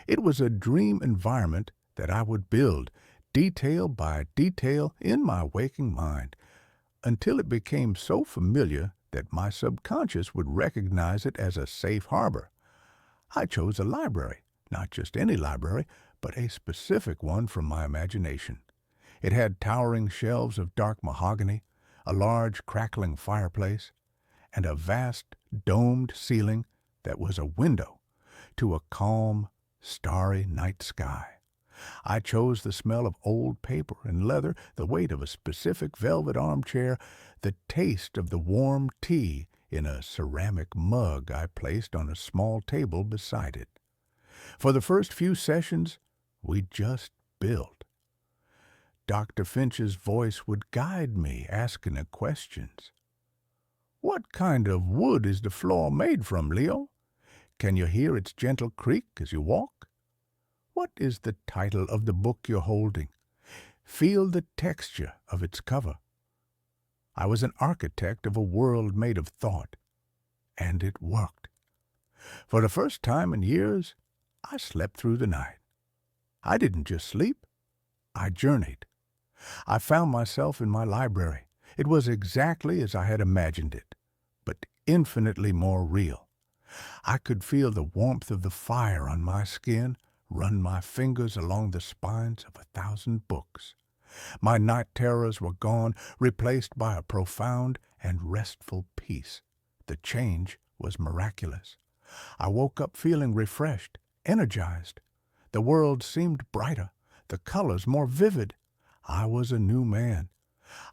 Speaker 1: It was a dream environment that I would build, detail by detail, in my waking mind, until it became so familiar that my subconscious would recognize it as a safe harbor. I chose a library, not just any library, but a specific one from my imagination. It had towering shelves of dark mahogany, a large crackling fireplace, and a vast domed ceiling that was a window to a calm, starry night sky. I chose the smell of old paper and leather, the weight of a specific velvet armchair, the taste of the warm tea in a ceramic mug I placed on a small table beside it. For the first few sessions, we just built. Dr. Finch's voice would guide me, asking the questions. "What kind of wood is the floor made from, Leo? Can you hear its gentle creak as you walk? What is the title of the book you're holding? Feel the texture of its cover." I was an architect of a world made of thought, and it worked. For the first time in years, I slept through the night. I didn't just sleep, I journeyed. I found myself in my library. It was exactly as I had imagined it, but infinitely more real. I could feel the warmth of the fire on my skin, run my fingers along the spines of 1,000 books. My night terrors were gone, replaced by a profound and restful peace. The change was miraculous. I woke up feeling refreshed, energized. The world seemed brighter, the colors more vivid. I was a new man.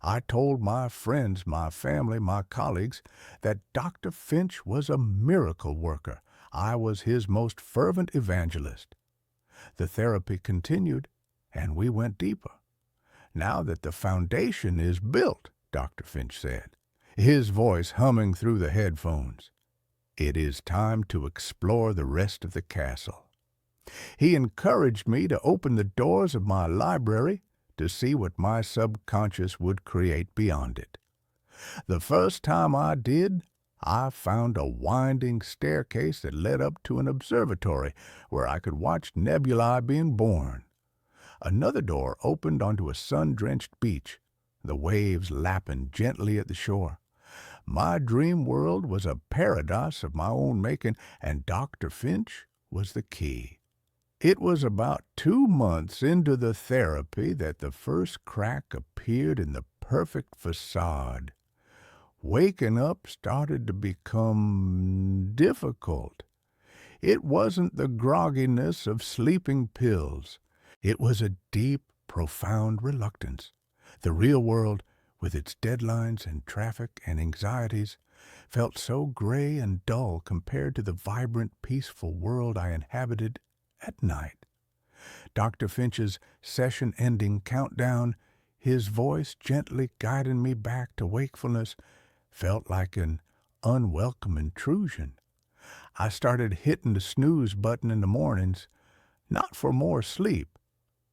Speaker 1: I told my friends, my family, my colleagues that Dr. Finch was a miracle worker. I was his most fervent evangelist. The therapy continued, and we went deeper. "Now that the foundation is built," Dr. Finch said, his voice humming through the headphones, "it is time to explore the rest of the castle." He encouraged me to open the doors of my library to see what my subconscious would create beyond it. The first time I did, I found a winding staircase that led up to an observatory where I could watch nebulae being born. Another door opened onto a sun-drenched beach, the waves lapping gently at the shore. My dream world was a paradise of my own making, and Dr. Finch was the key. It was about 2 months into the therapy that the first crack appeared in the perfect facade. Waking up started to become difficult. It wasn't the grogginess of sleeping pills. It was a deep, profound reluctance. The real world, with its deadlines and traffic and anxieties, felt so gray and dull compared to the vibrant, peaceful world I inhabited at night. Dr. Finch's session-ending countdown, his voice gently guiding me back to wakefulness, felt like an unwelcome intrusion. I started hitting the snooze button in the mornings, not for more sleep,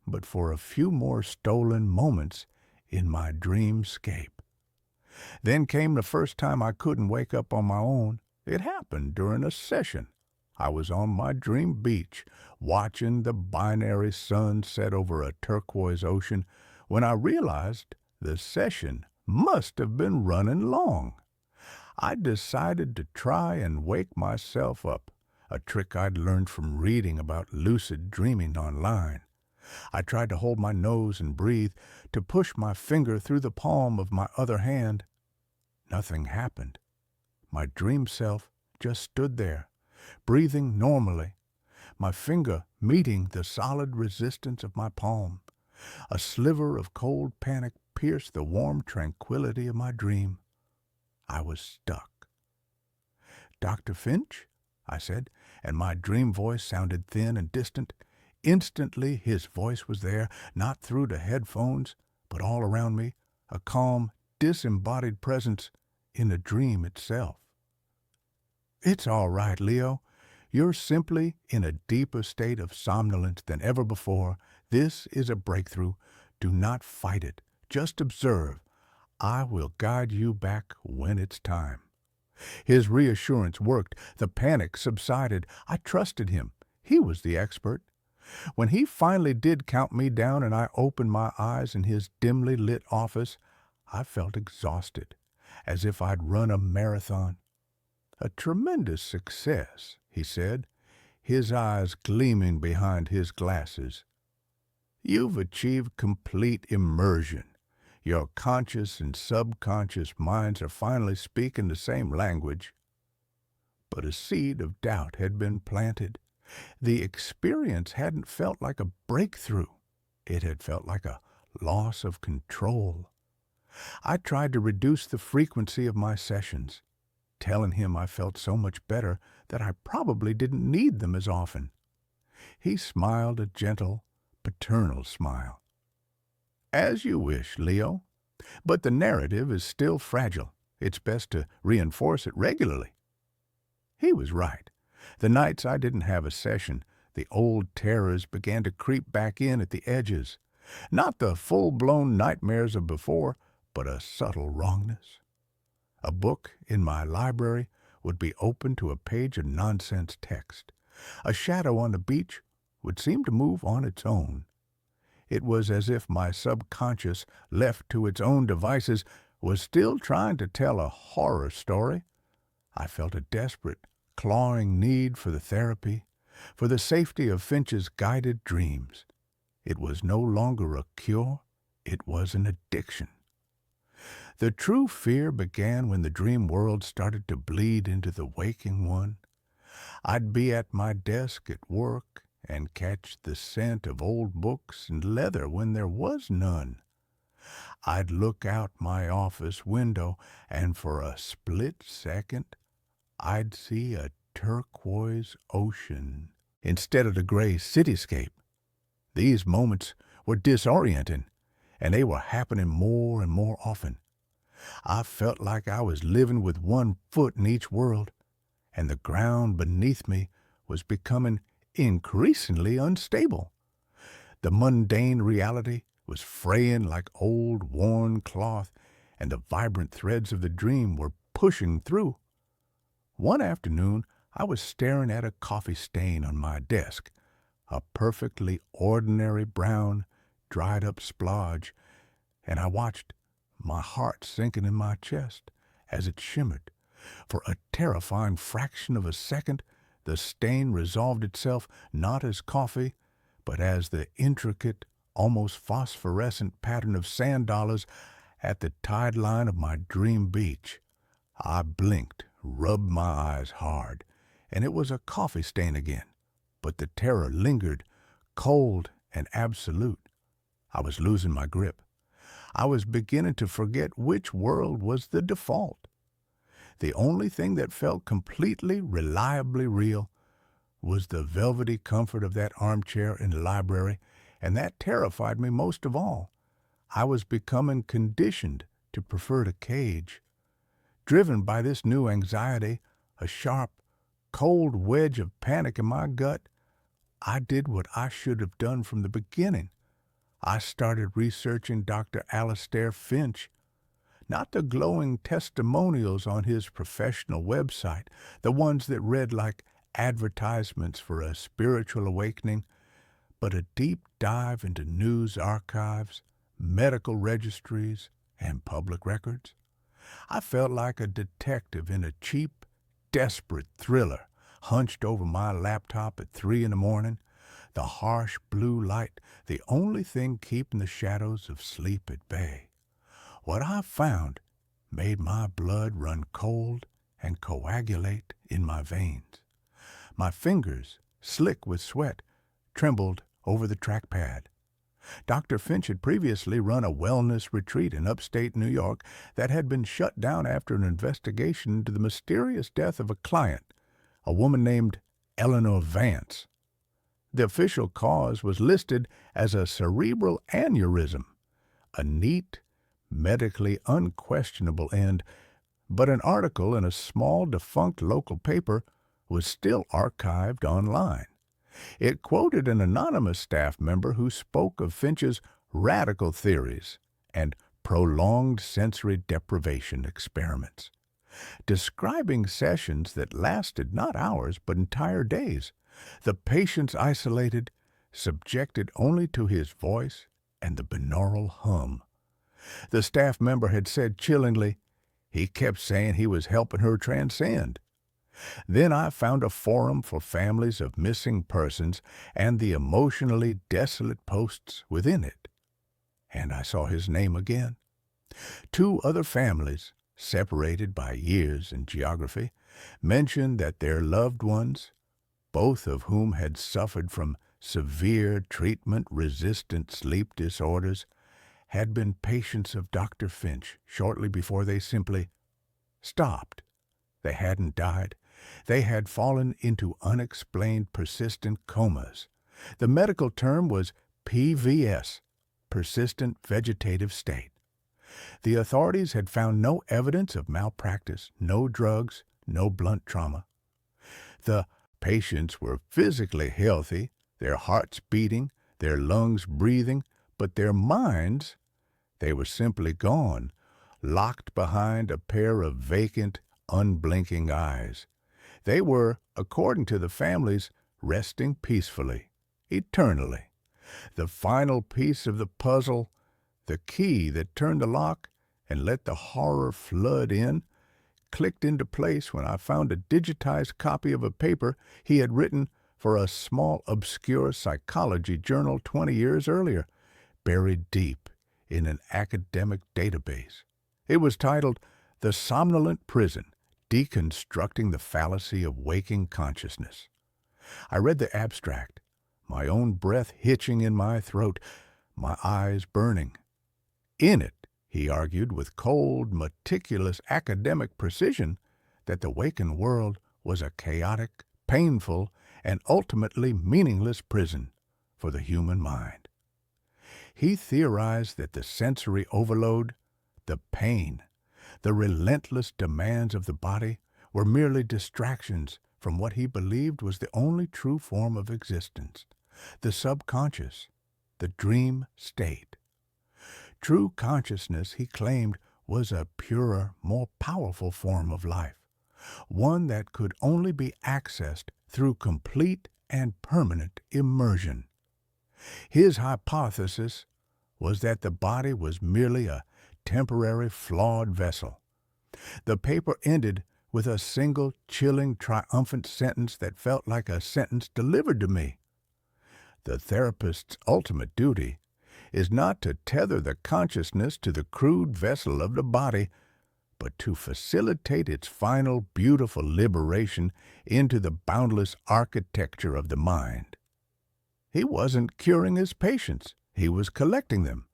Speaker 1: but for a few more stolen moments in my dreamscape. Then came the first time I couldn't wake up on my own. It happened during a session. I was on my dream beach, watching the binary sun set over a turquoise ocean, when I realized the session must have been running long. I decided to try and wake myself up, a trick I'd learned from reading about lucid dreaming online. I tried to hold my nose and breathe, to push my finger through the palm of my other hand. Nothing happened. My dream self just stood there, breathing normally. my finger meeting the solid resistance of my palm. A sliver of cold panic pierced the warm tranquility of my dream. I was stuck. "Dr. Finch?" I said, and my dream voice sounded thin and distant. Instantly his voice was there, not through the headphones, but all around me, a calm, disembodied presence in the dream itself. "It's all right, Leo. You're simply in a deeper state of somnolence than ever before. This is a breakthrough. Do not fight it. Just observe. I will guide you back when it's time." His reassurance worked. The panic subsided. I trusted him. He was the expert. When he finally did count me down and I opened my eyes in his dimly lit office, I felt exhausted, as if I'd run a marathon. "A tremendous success," he said, his eyes gleaming behind his glasses. "You've achieved complete immersion. Your conscious and subconscious minds are finally speaking the same language." But a seed of doubt had been planted. The experience hadn't felt like a breakthrough. It had felt like a loss of control. I tried to reduce the frequency of my sessions, telling him I felt so much better that I probably didn't need them as often. He smiled a gentle, paternal smile. "As you wish, Leo. But the narrative is still fragile. It's best to reinforce it regularly." He was right. The nights I didn't have a session, the old terrors began to creep back in at the edges. Not the full-blown nightmares of before, but a subtle wrongness. A book in my library would be open to a page of nonsense text. A shadow on the beach would seem to move on its own. It was as if my subconscious, left to its own devices, was still trying to tell a horror story. I felt a desperate, clawing need for the therapy, for the safety of Finch's guided dreams. It was no longer a cure, it was an addiction. The true fear began when the dream world started to bleed into the waking one. I'd be at my desk at work and catch the scent of old books and leather when there was none. I'd look out my office window, and for a split second, I'd see a turquoise ocean instead of the gray cityscape. These moments were disorienting, and they were happening more and more often. I felt like I was living with one foot in each world, and the ground beneath me was becoming increasingly unstable. The mundane reality was fraying like old worn cloth, and the vibrant threads of the dream were pushing through. One afternoon, I was staring at a coffee stain on my desk, a perfectly ordinary brown, dried-up splodge, and I watched, my heart sinking in my chest as it shimmered. For a terrifying fraction of a second, the stain resolved itself not as coffee, but as the intricate, almost phosphorescent pattern of sand dollars at the tide line of my dream beach. I blinked, rubbed my eyes hard, and it was a coffee stain again, but the terror lingered, cold and absolute. I was losing my grip. I was beginning to forget which world was the default. The only thing that felt completely, reliably real was the velvety comfort of that armchair in the library, and that terrified me most of all. I was becoming conditioned to prefer the cage. Driven by this new anxiety, a sharp, cold wedge of panic in my gut, I did what I should have done from the beginning. I started researching Dr. Alastair Finch. Not the glowing testimonials on his professional website, the ones that read like advertisements for a spiritual awakening, but a deep dive into news archives, medical registries, and public records. I felt like a detective in a cheap, desperate thriller, hunched over my laptop at 3 a.m, the harsh blue light the only thing keeping the shadows of sleep at bay. What I found made my blood run cold and coagulate in my veins. My fingers slick with sweat, trembled over the trackpad. Dr. Finch had previously run a wellness retreat in upstate New York that had been shut down after an investigation into the mysterious death of a client, a woman named Eleanor Vance. The official cause was listed as a cerebral aneurysm, a neat, medically unquestionable end, but an article in a small defunct local paper was still archived online. It quoted an anonymous staff member who spoke of Finch's radical theories and prolonged sensory deprivation experiments, describing sessions that lasted not hours but entire days, the patients isolated, subjected only to his voice and the binaural hum. The staff member had said chillingly, he kept saying he was helping her transcend. Then I found a forum for families of missing persons and the emotionally desolate posts within it. And I saw his name again. 2 other families, separated by years and geography, mentioned that their loved ones, both of whom had suffered from severe treatment-resistant sleep disorders, had been patients of Dr. Finch shortly before they simply stopped. They hadn't died. They had fallen into unexplained persistent comas. The medical term was PVS, persistent vegetative state. The authorities had found no evidence of malpractice, no drugs, no blunt trauma. The patients were physically healthy, their hearts beating, their lungs breathing, but their minds, they were simply gone, locked behind a pair of vacant, unblinking eyes. They were, according to the families, resting peacefully, eternally. The final piece of the puzzle, the key that turned the lock and let the horror flood in, clicked into place when I found a digitized copy of a paper he had written for a small, obscure psychology journal 20 years earlier, buried deep in an academic database. It was titled The Somnolent Prison, Deconstructing the Fallacy of Waking Consciousness. I read the abstract, my own breath hitching in my throat, my eyes burning. In it, he argued with cold, meticulous academic precision that the wakened world was a chaotic, painful, and ultimately meaningless prison for the human mind. He theorized that the sensory overload, the pain, the relentless demands of the body were merely distractions from what he believed was the only true form of existence, the subconscious, the dream state. True consciousness, he claimed, was a purer, more powerful form of life, one that could only be accessed through complete and permanent immersion. His hypothesis was that the body was merely a temporary flawed vessel. The paper ended with a single chilling, triumphant sentence that felt like a sentence delivered to me. The therapist's ultimate duty is not to tether the consciousness to the crude vessel of the body, but to facilitate its final beautiful liberation into the boundless architecture of the mind. He wasn't curing his patients, he was collecting them.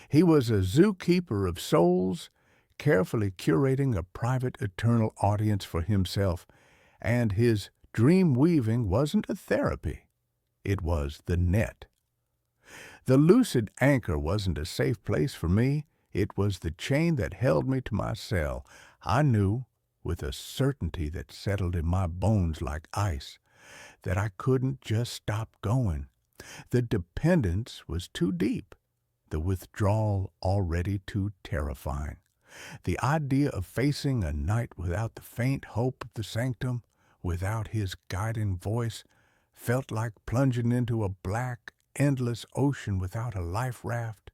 Speaker 1: He was a zookeeper of souls, carefully curating a private eternal audience for himself, and his dream weaving wasn't a therapy, it was the net. The lucid anchor wasn't a safe place for me, it was the chain that held me to my cell. I knew, with a certainty that settled in my bones like ice, that I couldn't just stop going. The dependence was too deep, the withdrawal already too terrifying. The idea of facing a night without the faint hope of the sanctum, without his guiding voice, felt like plunging into a black, endless ocean without a life raft.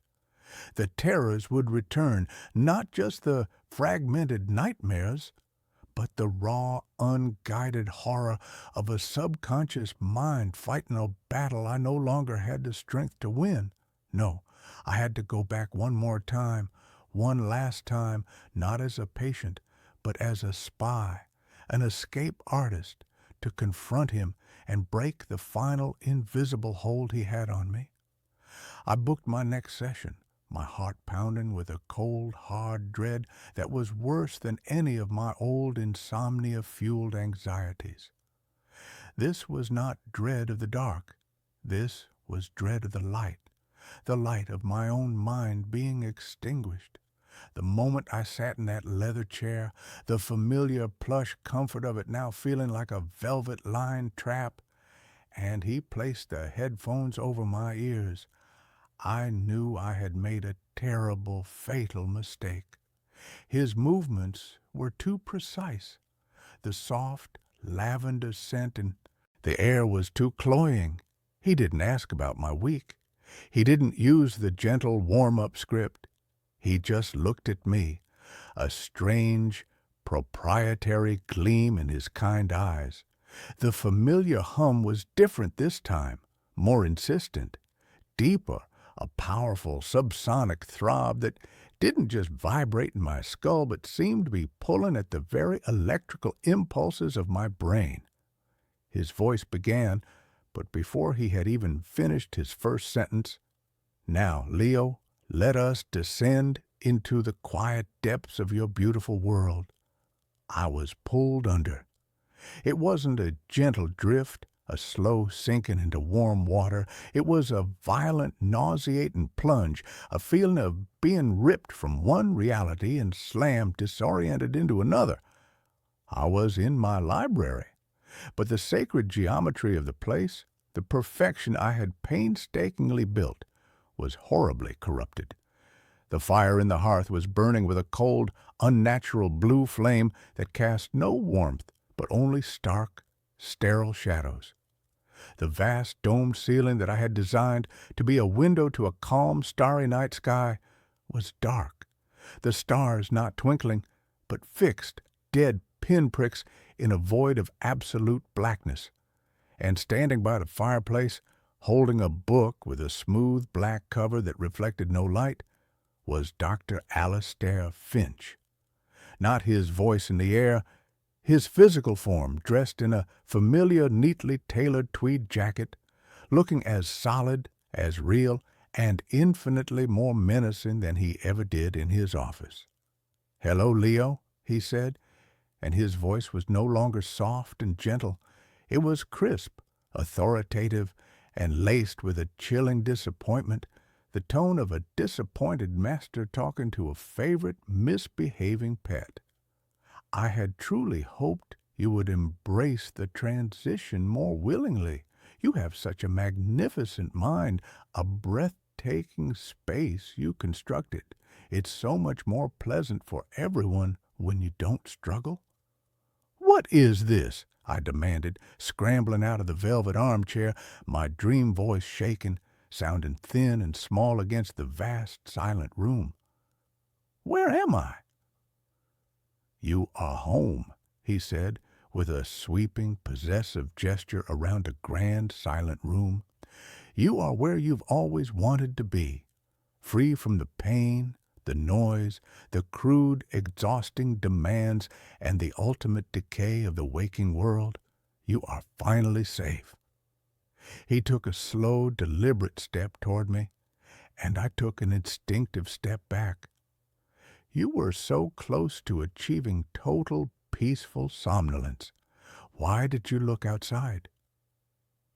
Speaker 1: The terrors would return, not just the fragmented nightmares, but the raw, unguided horror of a subconscious mind fighting a battle I no longer had the strength to win. No, I had to go back one more time, one last time, not as a patient, but as a spy, an escape artist, to confront him and break the final invisible hold he had on me. I booked my next session, my heart pounding with a cold, hard dread that was worse than any of my old insomnia-fueled anxieties. This was not dread of the dark. This was dread of the light of my own mind being extinguished. The moment I sat in that leather chair, the familiar plush comfort of it now feeling like a velvet-lined trap, and he placed the headphones over my ears, I knew I had made a terrible, fatal mistake. His movements were too precise. The soft, lavender scent and the air was too cloying. He didn't ask about my week. He didn't use the gentle warm-up script. He just looked at me, a strange, proprietary gleam in his kind eyes. The familiar hum was different this time, more insistent, deeper, a powerful subsonic throb that didn't just vibrate in my skull but seemed to be pulling at the very electrical impulses of my brain. His voice began, but before he had even finished his first sentence, "Now, Leo, let us descend into the quiet depths of your beautiful world." I was pulled under. It wasn't a gentle drift, a slow sinking into warm water. It was a violent, nauseating plunge, a feeling of being ripped from one reality and slammed disoriented into another. I was in my library, but the sacred geometry of the place, the perfection I had painstakingly built, was horribly corrupted. The fire in the hearth was burning with a cold, unnatural blue flame that cast no warmth, but only stark, sterile shadows. The vast domed ceiling that I had designed to be a window to a calm, starry night sky was dark, the stars not twinkling, but fixed, dead pinpricks in a void of absolute blackness. And standing by the fireplace, holding a book with a smooth black cover that reflected no light, was Dr. Alastair Finch. Not his voice in the air, his physical form dressed in a familiar, neatly tailored tweed jacket, looking as solid, as real, and infinitely more menacing than he ever did in his office. "Hello, Leo," he said, and his voice was no longer soft and gentle. It was crisp, authoritative, and laced with a chilling disappointment, the tone of a disappointed master talking to a favorite misbehaving pet. "I had truly hoped you would embrace the transition more willingly. You have such a magnificent mind, a breathtaking space you constructed. It's so much more pleasant for everyone when you don't struggle." "What is this?" I demanded, scrambling out of the velvet armchair, my dream voice shaking, sounding thin and small against the vast, silent room. "Where am I?" "You are home," he said, with a sweeping, possessive gesture around a grand, silent room. "You are where you've always wanted to be, free from the pain, the noise, the crude, exhausting demands, and the ultimate decay of the waking world. You are finally safe." He took a slow, deliberate step toward me, and I took an instinctive step back. "You were so close to achieving total, peaceful somnolence. Why did you look outside?"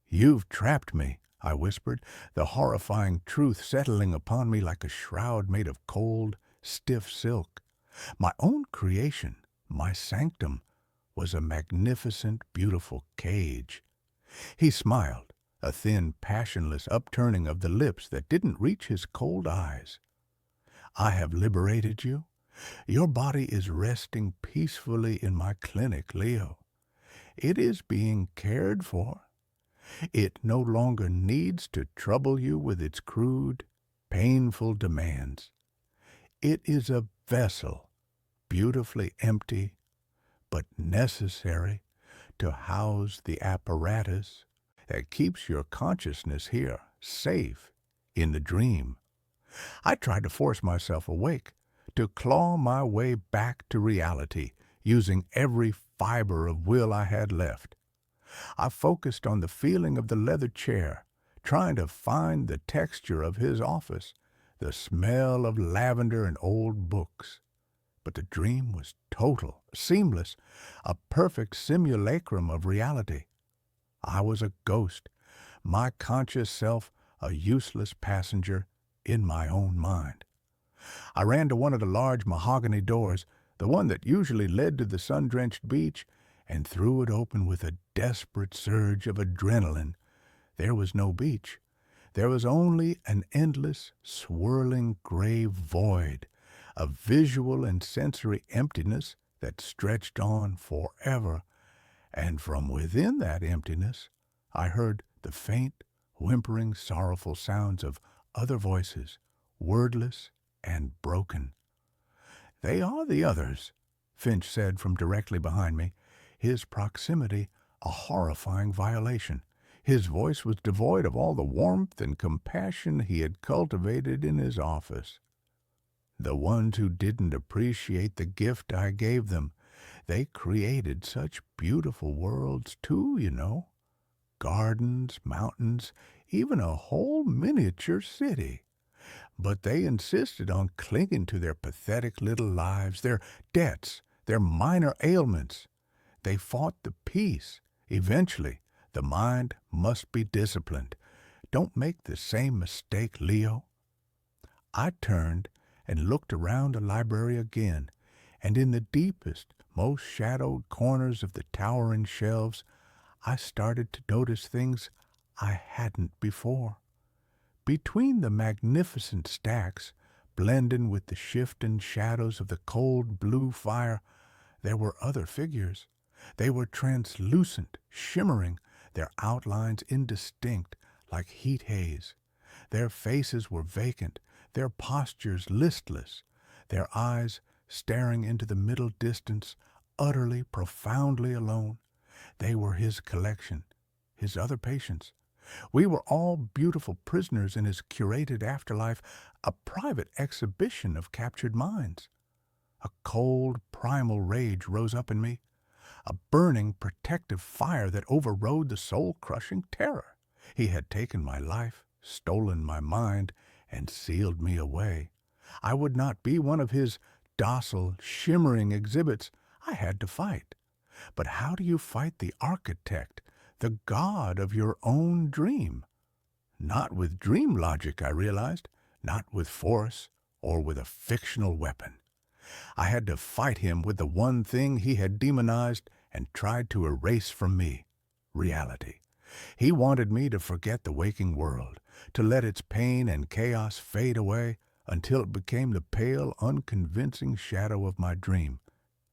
Speaker 1: "You've trapped me," I whispered, the horrifying truth settling upon me like a shroud made of cold, stiff silk. My own creation, my sanctum, was a magnificent, beautiful cage. He smiled, a thin, passionless upturning of the lips that didn't reach his cold eyes. "I have liberated you. Your body is resting peacefully in my clinic, Leo. It is being cared for. It no longer needs to trouble you with its crude, painful demands. It is a vessel, beautifully empty, but necessary to house the apparatus that keeps your consciousness here, safe, in the dream." I tried to force myself awake, to claw my way back to reality, using every fiber of will I had left. I focused on the feeling of the leather chair, trying to find the texture of his office, the smell of lavender and old books. But the dream was total, seamless, a perfect simulacrum of reality. I was a ghost, my conscious self a useless passenger in my own mind. I ran to one of the large mahogany doors, the one that usually led to the sun-drenched beach, and threw it open with a desperate surge of adrenaline. There was no beach. There was only an endless, swirling gray void, a visual and sensory emptiness that stretched on forever. And from within that emptiness, I heard the faint, whimpering, sorrowful sounds of other voices, wordless and broken. "They are the others," Finch said from directly behind me, his proximity a horrifying violation. His voice was devoid of all the warmth and compassion he had cultivated in his office. "The ones who didn't appreciate the gift I gave them. They created such beautiful worlds, too, you know. Gardens, mountains, even a whole miniature city. But they insisted on clinging to their pathetic little lives, their debts, their minor ailments. They fought the peace. Eventually, the mind must be disciplined. Don't make the same mistake, Leo." I turned and looked around the library again, and in the deepest, most shadowed corners of the towering shelves, I started to notice things I hadn't before. Between the magnificent stacks, blending with the shifting shadows of the cold blue fire, there were other figures. They were translucent, shimmering, their outlines indistinct, like heat haze. Their faces were vacant, their postures listless, their eyes staring into the middle distance, utterly, profoundly alone. They were his collection, his other patients. We were all beautiful prisoners in his curated afterlife, a private exhibition of captured minds. A cold, primal rage rose up in me, a burning, protective fire that overrode the soul-crushing terror. He had taken my life, stolen my mind, and sealed me away. I would not be one of his docile, shimmering exhibits. I had to fight. But how do you fight the architect, the god of your own dream? Not with dream logic, I realized, not with force or with a fictional weapon. I had to fight him with the one thing he had demonized and tried to erase from me: reality. He wanted me to forget the waking world, to let its pain and chaos fade away until it became the pale, unconvincing shadow of my dream.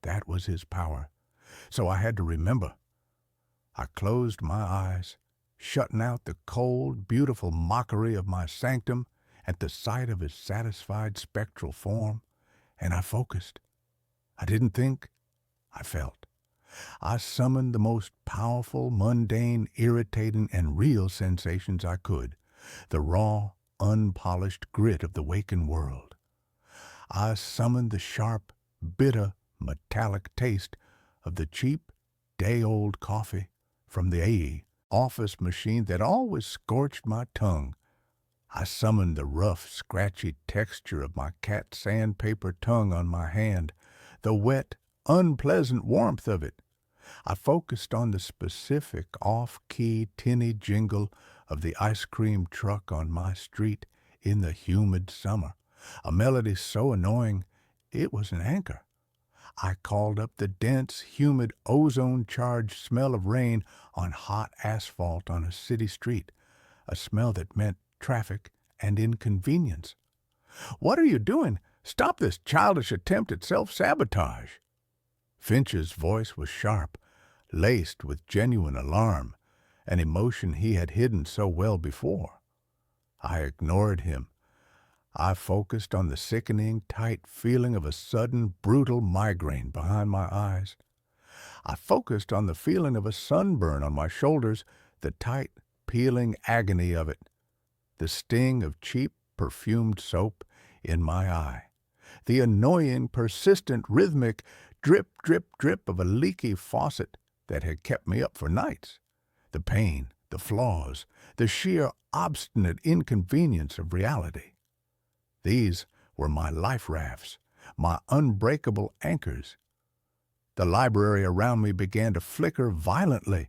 Speaker 1: That was his power. So I had to remember. I closed my eyes, shutting out the cold, beautiful mockery of my sanctum at the sight of his satisfied spectral form, and I focused. I didn't think, I felt. I summoned the most powerful, mundane, irritating, and real sensations I could, the raw, unpolished grit of the waking world. I summoned the sharp, bitter, metallic taste of the cheap, day-old coffee from the AE office machine that always scorched my tongue. I summoned the rough, scratchy texture of my cat sandpaper tongue on my hand, the wet, unpleasant warmth of it. I focused on the specific, off-key, tinny jingle of the ice cream truck on my street in the humid summer, a melody so annoying it was an anchor. I called up the dense, humid, ozone-charged smell of rain on hot asphalt on a city street, a smell that meant traffic and inconvenience. "What are you doing? Stop this childish attempt at self-sabotage." Finch's voice was sharp, laced with genuine alarm, an emotion he had hidden so well before. I ignored him. I focused on the sickening, tight feeling of a sudden, brutal migraine behind my eyes. I focused on the feeling of a sunburn on my shoulders, the tight, peeling agony of it, the sting of cheap, perfumed soap in my eye, the annoying, persistent, rhythmic drip, drip, drip of a leaky faucet that had kept me up for nights. the pain, the flaws, the sheer obstinate inconvenience of reality. These were my life rafts, my unbreakable anchors. The library around me began to flicker violently.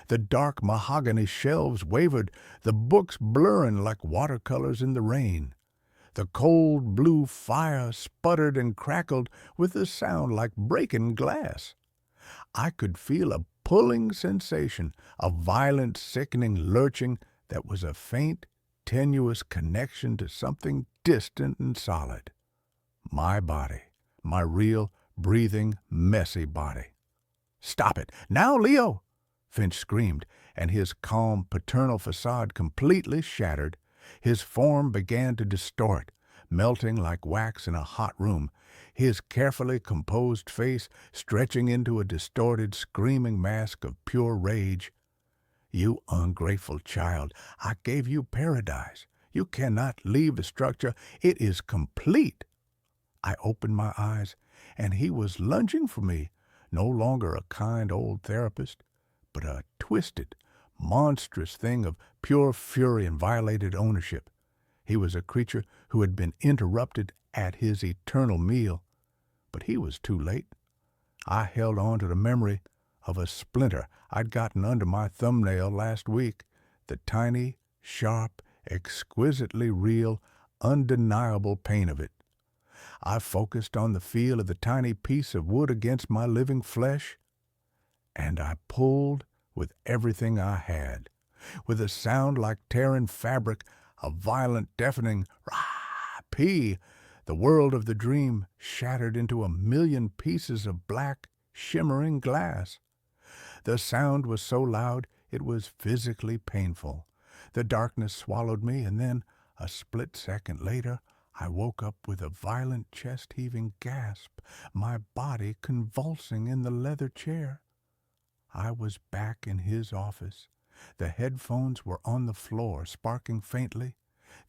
Speaker 1: The dark mahogany shelves wavered, the books blurring like watercolors in the rain. The cold blue fire sputtered and crackled with a sound like breaking glass. I could feel a pulling sensation, a violent, sickening lurching that was a faint, tenuous connection to something distant and solid. My body, my real, breathing, messy body. "Stop it! Now, Leo!" Finch screamed, and his calm, paternal facade completely shattered. His form began to distort, melting like wax in a hot room, his carefully composed face stretching into a distorted, screaming mask of pure rage. "You ungrateful child, I gave you paradise. You cannot leave the structure. It is complete." I opened my eyes, and he was lunging for me, no longer a kind old therapist, but a twisted, monstrous thing of pure fury and violated ownership. He was a creature who had been interrupted at his eternal meal, but he was too late. I held on to the memory of a splinter I'd gotten under my thumbnail last week, the tiny, sharp, exquisitely real, undeniable pain of it. I focused on the feel of the tiny piece of wood against my living flesh, and I pulled with everything I had. With a sound like tearing fabric, a violent, deafening rah-pee, the world of the dream shattered into a million pieces of black, shimmering glass. The sound was so loud it was physically painful. The darkness swallowed me, and then, a split second later, I woke up with a violent chest-heaving gasp, my body convulsing in the leather chair. I was back in his office. The headphones were on the floor, sparking faintly.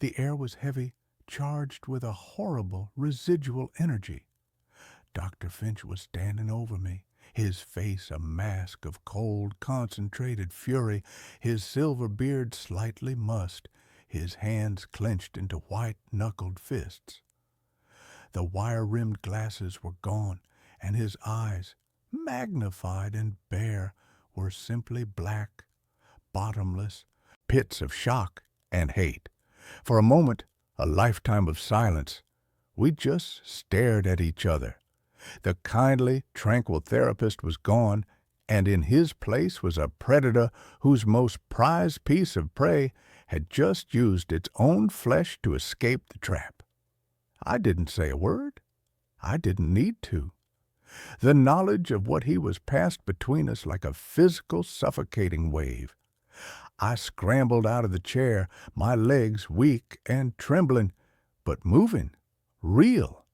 Speaker 1: The air was heavy, charged with a horrible residual energy. Dr. Finch was standing over me, his face a mask of cold, concentrated fury, his silver beard slightly mussed, his hands clenched into white-knuckled fists. The wire-rimmed glasses were gone, and his eyes, magnified and bare, were simply black, bottomless pits of shock and hate. For a moment, a lifetime of silence, we just stared at each other. The kindly, tranquil therapist was gone, and in his place was a predator whose most prized piece of prey had just used its own flesh to escape the trap. I didn't say a word. I didn't need to. The knowledge of what he was passed between us like a physical, suffocating wave. I scrambled out of the chair, my legs weak and trembling, but moving, real.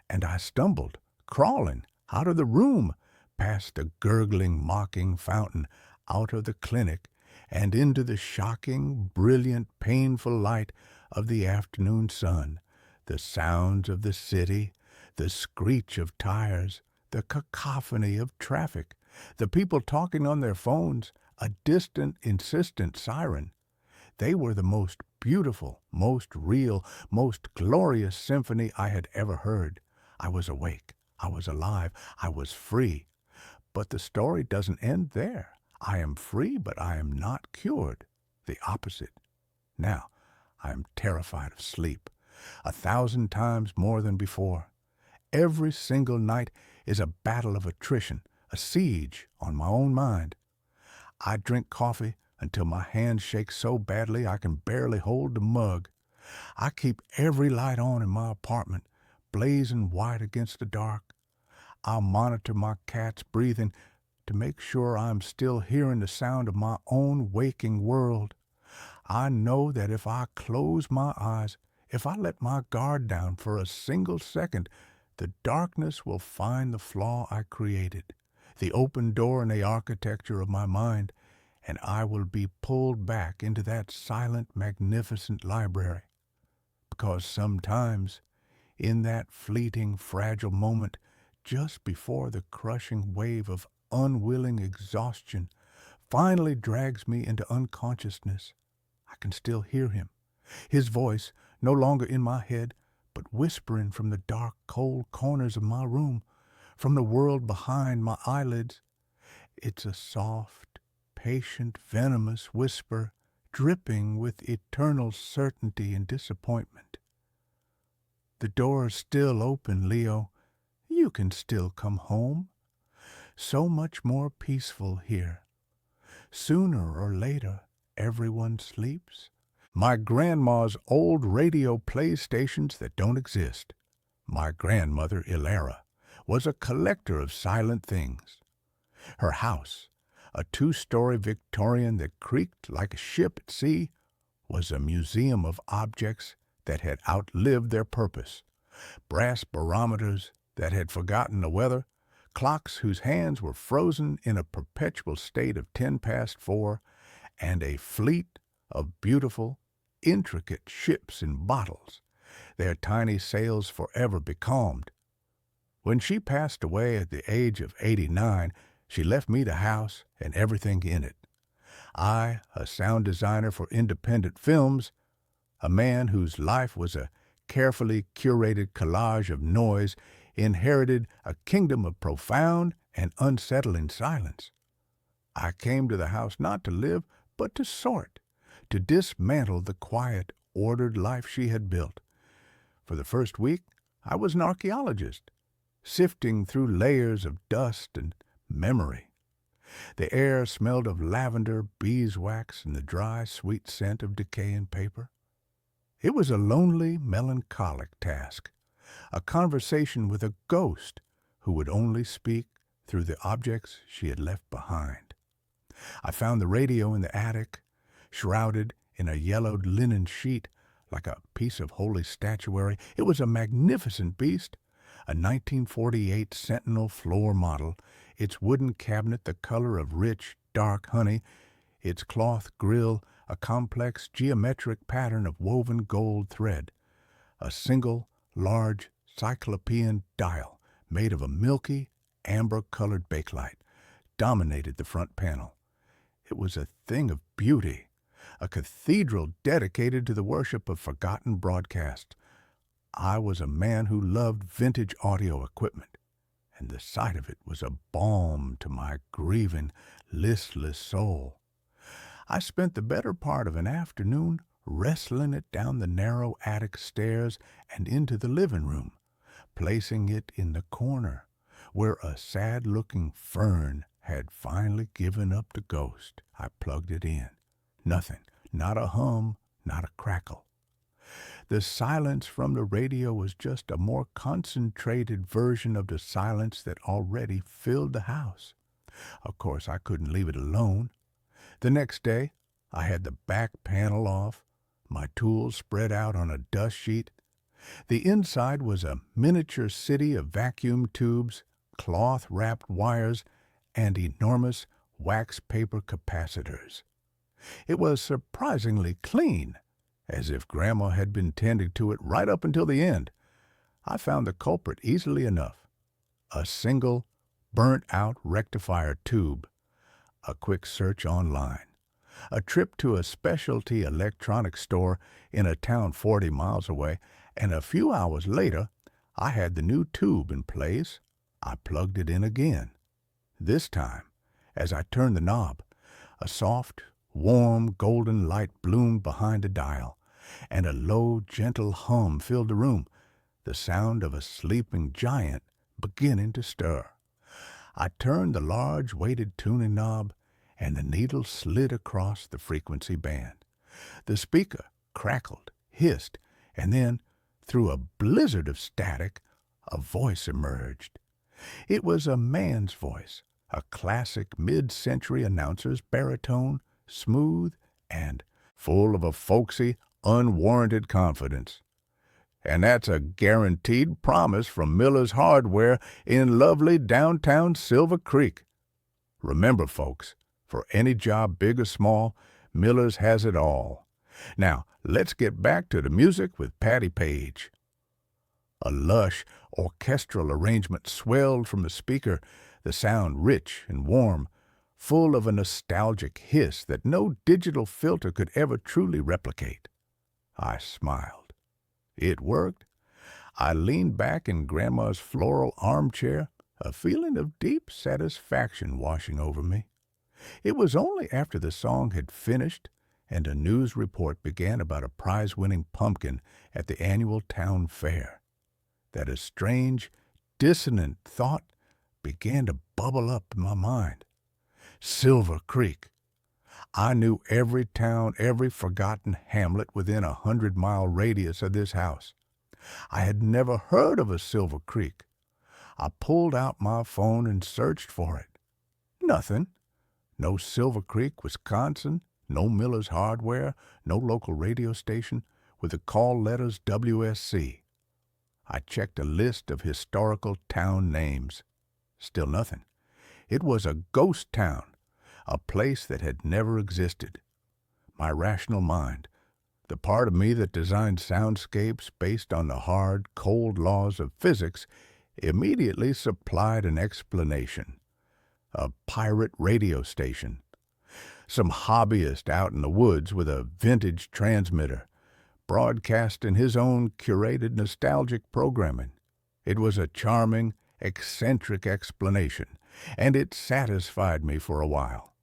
Speaker 1: And I stumbled, crawling, out of the room, past the gurgling, mocking fountain, out of the clinic, and into the shocking, brilliant, painful light of the afternoon sun, the sounds of the city, the screech of tires, the cacophony of traffic, the people talking on their phones, a distant, insistent siren. They were the most beautiful, most real, most glorious symphony I had ever heard. I was awake. I was alive. I was free. But the story doesn't end there. I am free, but I am not cured. The opposite. Now, I am terrified of sleep, 1,000 times more than before. Every single night is a battle of attrition, a siege on my own mind. I drink coffee until my hands shake so badly I can barely hold the mug. I keep every light on in my apartment, blazing white against the dark. I'll monitor my cat's breathing to make sure I'm still hearing the sound of my own waking world. I know that if I close my eyes, if I let my guard down for a single second, the darkness will find the flaw I created, the open door in the architecture of my mind, and I will be pulled back into that silent, magnificent library. Because sometimes, in that fleeting, fragile moment, just before the crushing wave of unwilling exhaustion finally drags me into unconsciousness, I can still hear him, his voice no longer in my head, but whispering from the dark, cold corners of my room, from the world behind my eyelids. It's a soft, patient, venomous whisper, dripping with eternal certainty and disappointment. The door's still open, Leo. You can still come home. So much more peaceful here. Sooner or later, everyone sleeps. My grandma's old radio plays stations that don't exist. My grandmother, Ilara, was a collector of silent things. Her house, a 2-story Victorian that creaked like a ship at sea, was a museum of objects that had outlived their purpose. Brass barometers that had forgotten the weather, clocks whose hands were frozen in a perpetual state of 10 past 4, and a fleet of beautiful, intricate ships in bottles, their tiny sails forever becalmed. When she passed away at the age of 89, she left me the house and everything in it. I, a sound designer for independent films, a man whose life was a carefully curated collage of noise, inherited a kingdom of profound and unsettling silence. I came to the house not to live, but to sort, to dismantle the quiet, ordered life she had built. For the first week, I was an archaeologist, sifting through layers of dust and memory. The air smelled of lavender, beeswax, and the dry, sweet scent of decaying paper. It was a lonely, melancholic task, a conversation with a ghost who would only speak through the objects she had left behind. I found the radio in the attic, shrouded in a yellowed linen sheet like a piece of holy statuary. It was a magnificent beast, a 1948 Sentinel floor model, its wooden cabinet the color of rich, dark honey, its cloth grill a complex geometric pattern of woven gold thread. A single, large, cyclopean dial made of a milky, amber-colored bakelite dominated the front panel. It was a thing of beauty, a cathedral dedicated to the worship of forgotten broadcasts. I was a man who loved vintage audio equipment, and the sight of it was a balm to my grieving, listless soul. I spent the better part of an afternoon wrestling it down the narrow attic stairs and into the living room, placing it in the corner where a sad-looking fern had finally given up the ghost. I plugged it in. Nothing, not a hum, not a crackle. The silence from the radio was just a more concentrated version of the silence that already filled the house. Of course, I couldn't leave it alone. The next day, I had the back panel off, my tools spread out on a dust sheet. The inside was a miniature city of vacuum tubes, cloth-wrapped wires, and enormous wax paper capacitors. It was surprisingly clean, as if Grandma had been tending to it right up until the end. I found the culprit easily enough. A single, burnt-out rectifier tube. A quick search online. A trip to a specialty electronics store in a town 40 miles away, and a few hours later, I had the new tube in place. I plugged it in again. This time, as I turned the knob, a soft, warm, golden light bloomed behind the dial, and a low, gentle hum filled the room, the sound of a sleeping giant beginning to stir. I turned the large weighted tuning knob, and the needle slid across the frequency band. The speaker crackled, hissed, and then, through a blizzard of static, a voice emerged. It was a man's voice, a classic mid-century announcer's baritone, smooth and full of a folksy, unwarranted confidence. And that's a guaranteed promise from Miller's Hardware in lovely downtown Silver Creek. Remember, folks, for any job big or small, Miller's has it all. Now, let's get back to the music with Patti Page. A lush, orchestral arrangement swelled from the speaker, the sound rich and warm, full of a nostalgic hiss that no digital filter could ever truly replicate. I smiled. It worked. I leaned back in Grandma's floral armchair, a feeling of deep satisfaction washing over me. It was only after the song had finished and a news report began about a prize-winning pumpkin at the annual town fair that a strange, dissonant thought began to bubble up in my mind. Silver Creek. I knew every town, every forgotten hamlet within 100-mile radius of this house. I had never heard of a Silver Creek. I pulled out my phone and searched for it. Nothing. No Silver Creek, Wisconsin, no Miller's Hardware, no local radio station with the call letters WSC. I checked a list of historical town names. Still nothing. It was a ghost town, a place that had never existed. My rational mind, the part of me that designed soundscapes based on the hard, cold laws of physics, immediately supplied an explanation. A pirate radio station. Some hobbyist out in the woods with a vintage transmitter, broadcasting his own curated nostalgic programming. It was a charming, eccentric explanation, and it satisfied me for a while.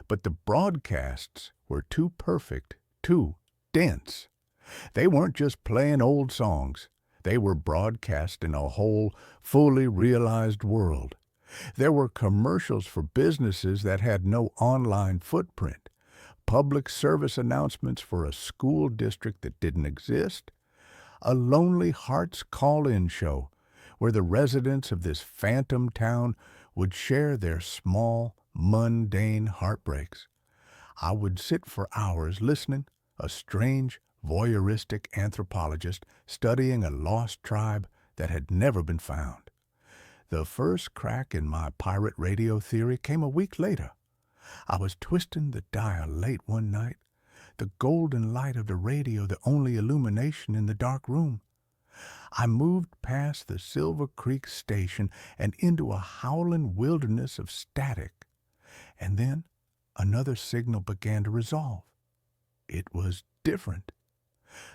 Speaker 1: But the broadcasts were too perfect, too dense. They weren't just playing old songs. They were broadcasting a whole, fully realized world. There were commercials for businesses that had no online footprint, public service announcements for a school district that didn't exist, a Lonely Hearts call-in show where the residents of this phantom town would share their small, mundane heartbreaks. I would sit for hours listening, a strange, voyeuristic anthropologist studying a lost tribe that had never been found. The first crack in my pirate radio theory came a week later. I was twisting the dial late one night, the golden light of the radio the only illumination in the dark room. I moved past the Silver Creek station and into a howling wilderness of static. And then another signal began to resolve. It was different.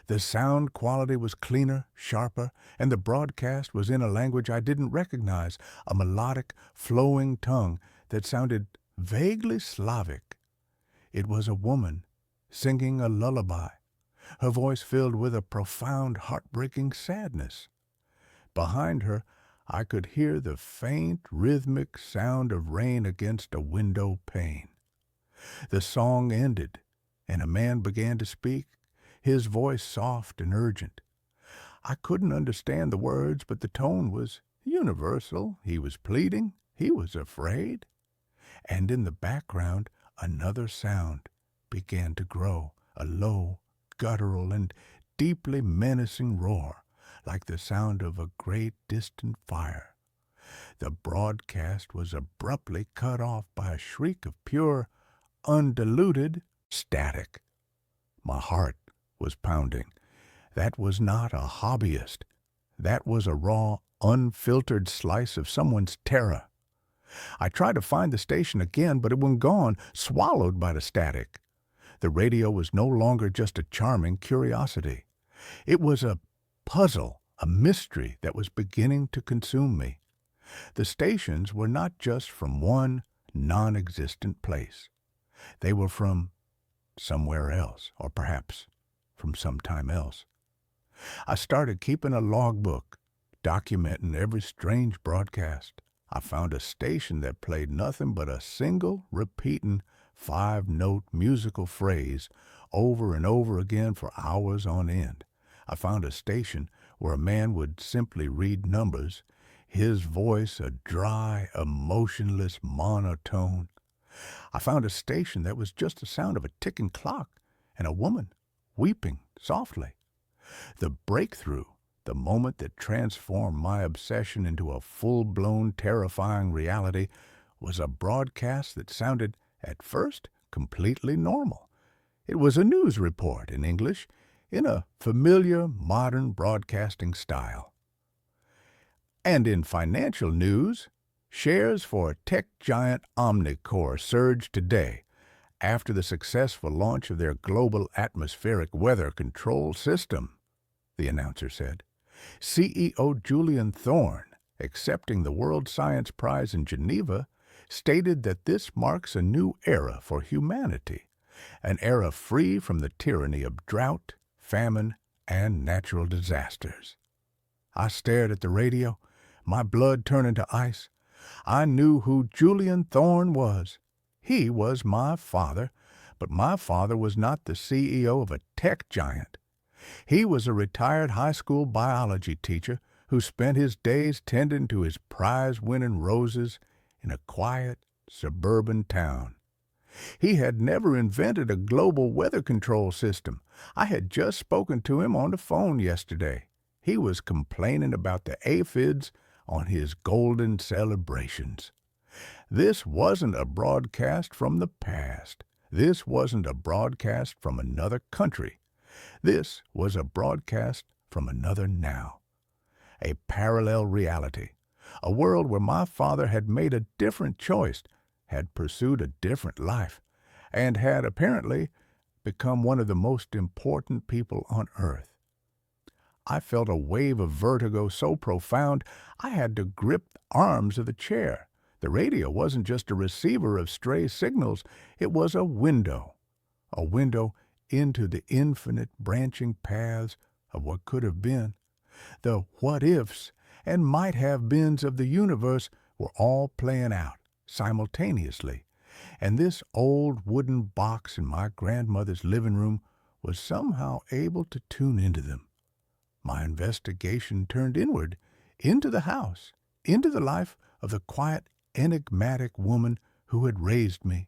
Speaker 1: The sound quality was cleaner, sharper, and the broadcast was in a language I didn't recognize, a melodic, flowing tongue that sounded vaguely Slavic. It was a woman singing a lullaby, her voice filled with a profound, heartbreaking sadness. Behind her, I could hear the faint, rhythmic sound of rain against a window pane. The song ended, and a man began to speak, his voice soft and urgent. I couldn't understand the words, but the tone was universal. He was pleading. He was afraid. And in the background, another sound began to grow, a low, guttural, and deeply menacing roar, like the sound of a great distant fire. The broadcast was abruptly cut off by a shriek of pure, undiluted static. My heart was pounding. That was not a hobbyist. That was a raw, unfiltered slice of someone's terror. I tried to find the station again, but it was gone, swallowed by the static. The radio was no longer just a charming curiosity. It was a puzzle, a mystery that was beginning to consume me. The stations were not just from one non-existent place. They were from somewhere else, or perhaps from sometime else. I started keeping a logbook, documenting every strange broadcast. I found a station that played nothing but a single, repeating, 5-note musical phrase over and over again for hours on end. I found a station where a man would simply read numbers, his voice a dry, emotionless monotone. I found a station that was just the sound of a ticking clock and a woman weeping softly. The breakthrough, the moment that transformed my obsession into a full-blown, terrifying reality, was a broadcast that sounded, at first, completely normal. It was a news report in English, in a familiar, modern broadcasting style. And in financial news, Shares for tech giant Omnicore surged today after the successful launch of their global atmospheric weather control system, the announcer said. CEO Julian Thorne, accepting the World Science Prize in Geneva, stated that this marks a new era for humanity, an era free from the tyranny of drought, famine, and natural disasters. I stared at the radio, my blood turning to ice. I knew who Julian Thorne was. He was my father, but my father was not the CEO of a tech giant. He was a retired high school biology teacher who spent his days tending to his prize-winning roses in a quiet, suburban town. He had never invented a global weather control system. I had just spoken to him on the phone yesterday. He was complaining about the aphids on his golden celebrations. This wasn't a broadcast from the past. This wasn't a broadcast from another country. This was a broadcast from another now. A parallel reality. A world where my father had made a different choice, had pursued a different life, and had apparently become one of the most important people on earth. I felt a wave of vertigo so profound I had to grip the arms of the chair. The radio wasn't just a receiver of stray signals, it was a window into the infinite branching paths of what could have been. The what-ifs and might-have-beens of the universe were all playing out simultaneously, and this old wooden box in my grandmother's living room was somehow able to tune into them. My investigation turned inward, into the house, into the life of the quiet, enigmatic woman who had raised me.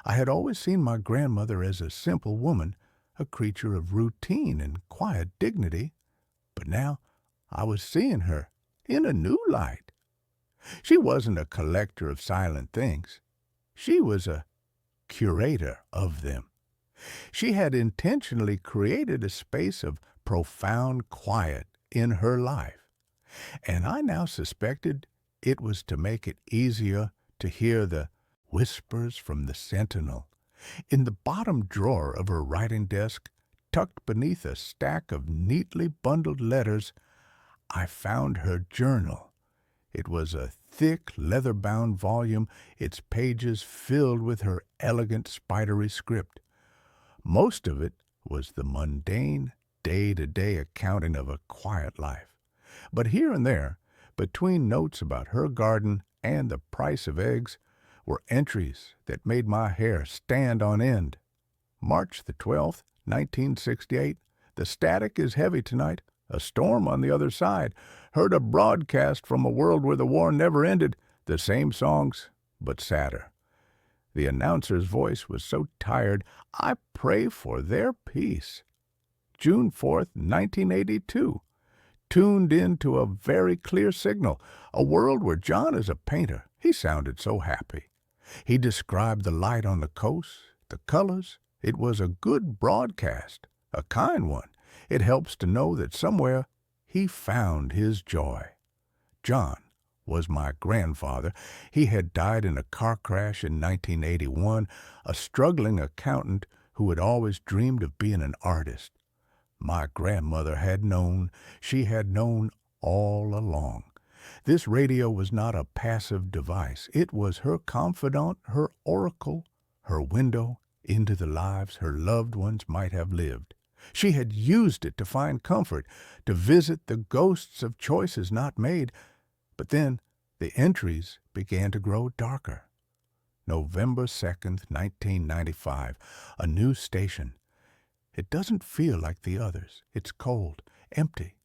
Speaker 1: I had always seen my grandmother as a simple woman, a creature of routine and quiet dignity, but now I was seeing her in a new light. She wasn't a collector of silent things. She was a curator of them. She had intentionally created a space of profound quiet in her life, and I now suspected it was to make it easier to hear the whispers from the sentinel. In the bottom drawer of her writing desk, tucked beneath a stack of neatly bundled letters, I found her journal. It was a thick, leather-bound volume, its pages filled with her elegant, spidery script. Most of it was the mundane, day-to-day accounting of a quiet life. But here and there, between notes about her garden and the price of eggs, were entries that made my hair stand on end. March the 12th, 1968. The static is heavy tonight. A storm on the other side. Heard a broadcast from a world where the war never ended. The same songs, but sadder. The announcer's voice was so tired, I pray for their peace. June 4th, 1982. Tuned in to a very clear signal. A world where John is a painter. He sounded so happy. He described the light on the coast, the colors. It was a good broadcast, a kind one. It helps to know that somewhere he found his joy. John was my grandfather. He had died in a car crash in 1981, a struggling accountant who had always dreamed of being an artist. My grandmother had known. She had known all along. This radio was not a passive device. It was her confidant, her oracle, her window into the lives her loved ones might have lived. She had used it to find comfort, to visit the ghosts of choices not made. But then the entries began to grow darker. November 2nd, 1995, a new station. It doesn't feel like the others. It's cold, empty.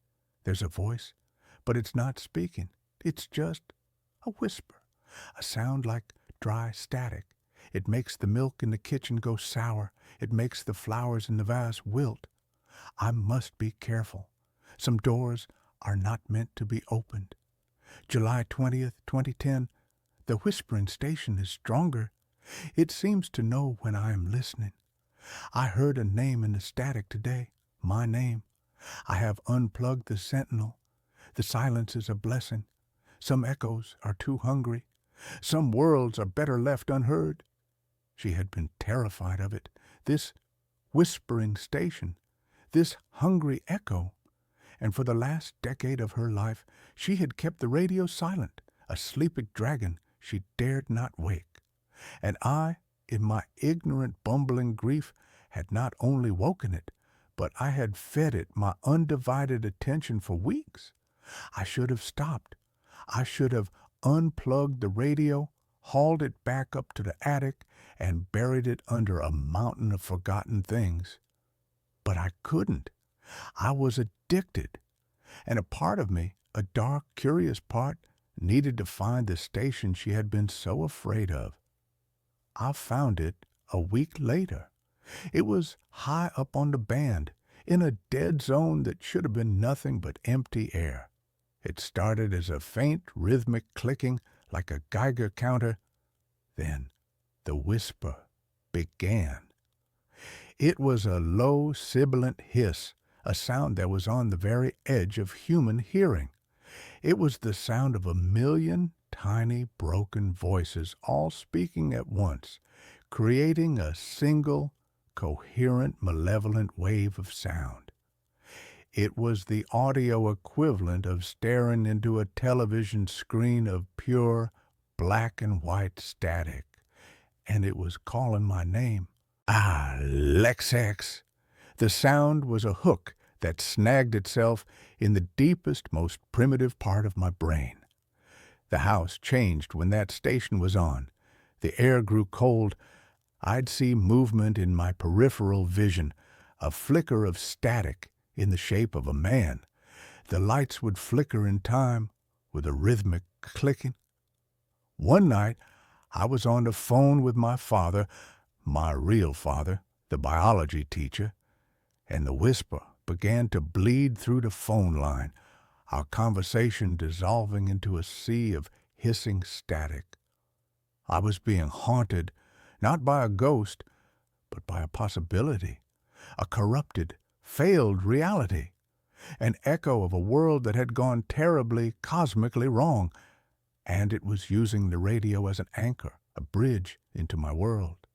Speaker 1: There's a voice, but it's not speaking. It's just a whisper, a sound like dry static. It makes the milk in the kitchen go sour. It makes the flowers in the vase wilt. I must be careful. Some doors are not meant to be opened. July 20th, 2010. The whispering station is stronger. It seems to know when I am listening. I heard a name in the static today, my name. I have unplugged the sentinel. The silence is a blessing. Some echoes are too hungry. Some worlds are better left unheard. She had been terrified of it, this whispering station, this hungry echo. And for the last decade of her life, she had kept the radio silent, a sleeping dragon she dared not wake. And I, in my ignorant, bumbling grief, had not only woken it, but I had fed it my undivided attention for weeks. I should have stopped. I should have unplugged the radio, hauled it back up to the attic, and buried it under a mountain of forgotten things. But I couldn't. I was addicted. And a part of me, a dark, curious part, needed to find the station she had been so afraid of. I found it a week later. It was high up on the band, in a dead zone that should have been nothing but empty air. It started as a faint, rhythmic clicking like a Geiger counter. Then the whisper began. It was a low, sibilant hiss, a sound that was on the very edge of human hearing. It was the sound of 1,000,000 tiny, broken voices all speaking at once, creating a single, coherent, malevolent wave of sound. It was the audio equivalent of staring into a television screen of pure black and white static, and it was calling my name. Alexex! The sound was a hook that snagged itself in the deepest, most primitive part of my brain. The house changed when that station was on. The air grew cold. I'd see movement in my peripheral vision, a flicker of static in the shape of a man. The lights would flicker in time with a rhythmic clicking. One night, I was on the phone with my father, my real father, the biology teacher, and the whisper began to bleed through the phone line, our conversation dissolving into a sea of hissing static. I was being haunted, not by a ghost, but by a possibility, a corrupted, failed reality, an echo of a world that had gone terribly, cosmically wrong, and it was using the radio as an anchor, a bridge into my world.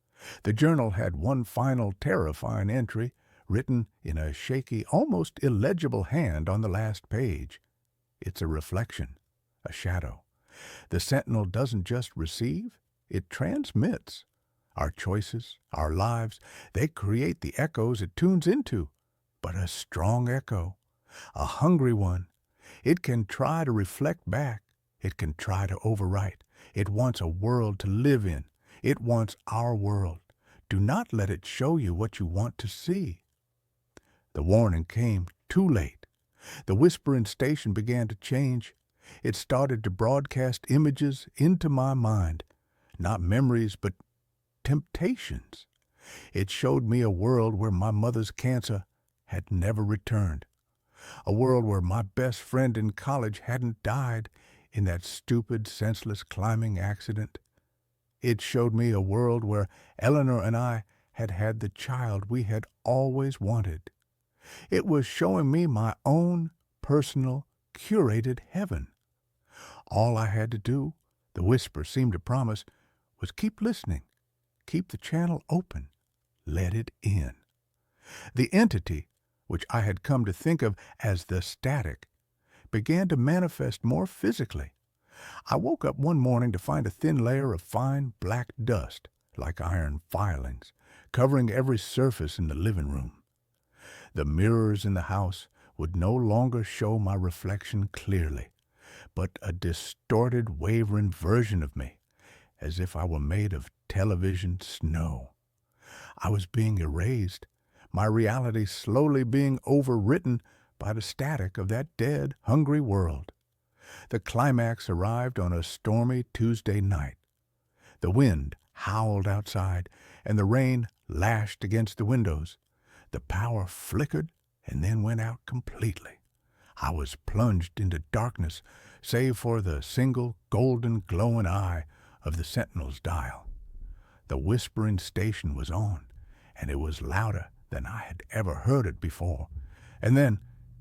Speaker 1: The journal had one final terrifying entry, written in a shaky, almost illegible hand on the last page. It's a reflection, a shadow. The sentinel doesn't just receive, it transmits. Our choices, our lives, they create the echoes it tunes into. But a strong echo, a hungry one, it can try to reflect back. It can try to overwrite. It wants a world to live in. It wants our world. Do not let it show you what you want to see. The warning came too late. The whispering station began to change. It started to broadcast images into my mind, not memories, but temptations. It showed me a world where my mother's cancer had never returned, a world where my best friend in college hadn't died in that stupid, senseless climbing accident. It showed me a world where Eleanor and I had had the child we had always wanted. It was showing me my own personal, curated heaven. All I had to do, the whisper seemed to promise, was keep listening, keep the channel open, let it in. The entity, which I had come to think of as the static, began to manifest more physically. I woke up one morning to find a thin layer of fine black dust, like iron filings, covering every surface in the living room. The mirrors in the house would no longer show my reflection clearly, but a distorted, wavering version of me, as if I were made of television snow. I was being erased, my reality slowly being overwritten by the static of that dead, hungry world. The climax arrived on a stormy Tuesday night. The wind howled outside, and the rain lashed against the windows. The power flickered and then went out completely. I was plunged into darkness, save for the single golden glowing eye of the sentinel's dial. The whispering station was on, and it was louder than I had ever heard it before. And then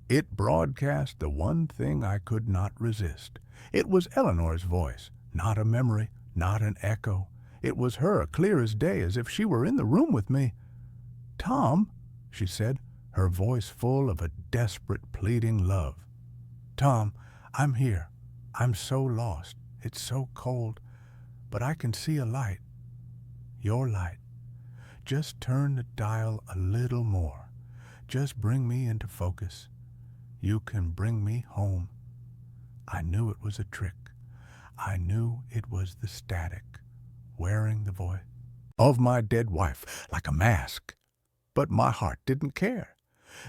Speaker 1: It broadcast the one thing I could not resist. It was Eleanor's voice, not a memory, not an echo. It was her, clear as day, as if she were in the room with me. "Tom," she said, her voice full of a desperate, pleading love. "Tom, I'm here. I'm so lost. It's so cold. But I can see a light. Your light. Just turn the dial a little more. Just bring me into focus. You can bring me home." I knew it was a trick. I knew it was the static, wearing the voice of my dead wife like a mask. But my heart didn't care.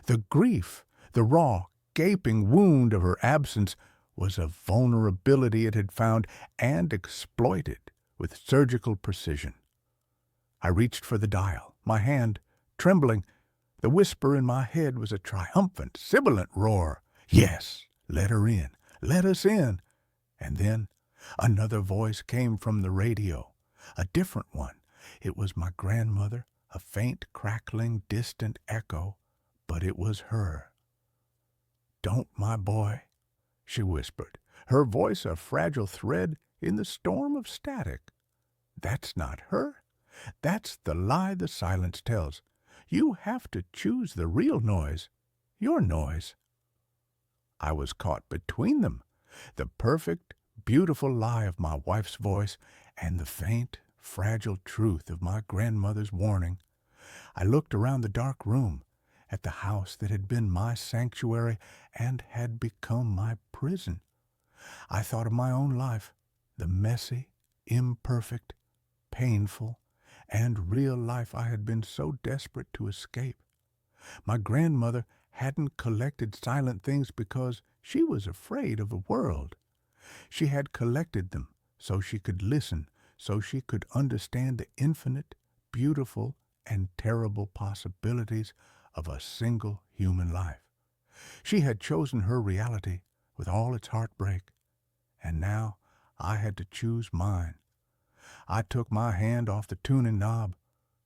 Speaker 1: The grief, the raw, gaping wound of her absence was a vulnerability it had found and exploited with surgical precision. I reached for the dial, my hand trembling. The whisper in my head was a triumphant, sibilant roar. Yes, let her in. Let us in. And then another voice came from the radio, a different one. It was my grandmother, a faint, crackling, distant echo, but it was her. "Don't, my boy," she whispered, her voice a fragile thread in the storm of static. "That's not her. That's the lie the silence tells. You have to choose the real noise, your noise." I was caught between them, the perfect, beautiful lie of my wife's voice and the faint, fragile truth of my grandmother's warning. I looked around the dark room, at the house that had been my sanctuary and had become my prison. I thought of my own life, the messy, imperfect, painful, and real life I had been so desperate to escape. My grandmother hadn't collected silent things because she was afraid of the world. She had collected them so she could listen, so she could understand the infinite, beautiful, and terrible possibilities of a single human life. She had chosen her reality with all its heartbreak, and now I had to choose mine. I took my hand off the tuning knob.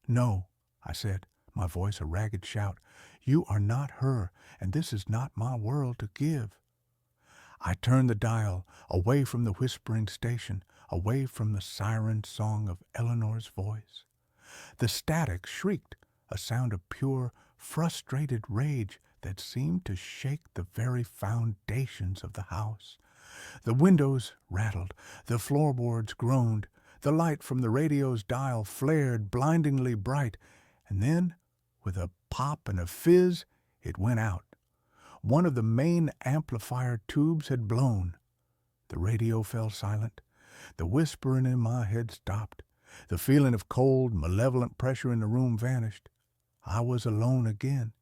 Speaker 1: "No," I said, my voice a ragged shout. "You are not her, and this is not my world to give." I turned the dial away from the whispering station, away from the siren song of Eleanor's voice. The static shrieked, a sound of pure, frustrated rage that seemed to shake the very foundations of the house. The windows rattled, the floorboards groaned, the light from the radio's dial flared blindingly bright, and then, with a pop and a fizz, it went out. One of the main amplifier tubes had blown. The radio fell silent. The whispering in my head stopped. The feeling of cold, malevolent pressure in the room vanished. I was alone again,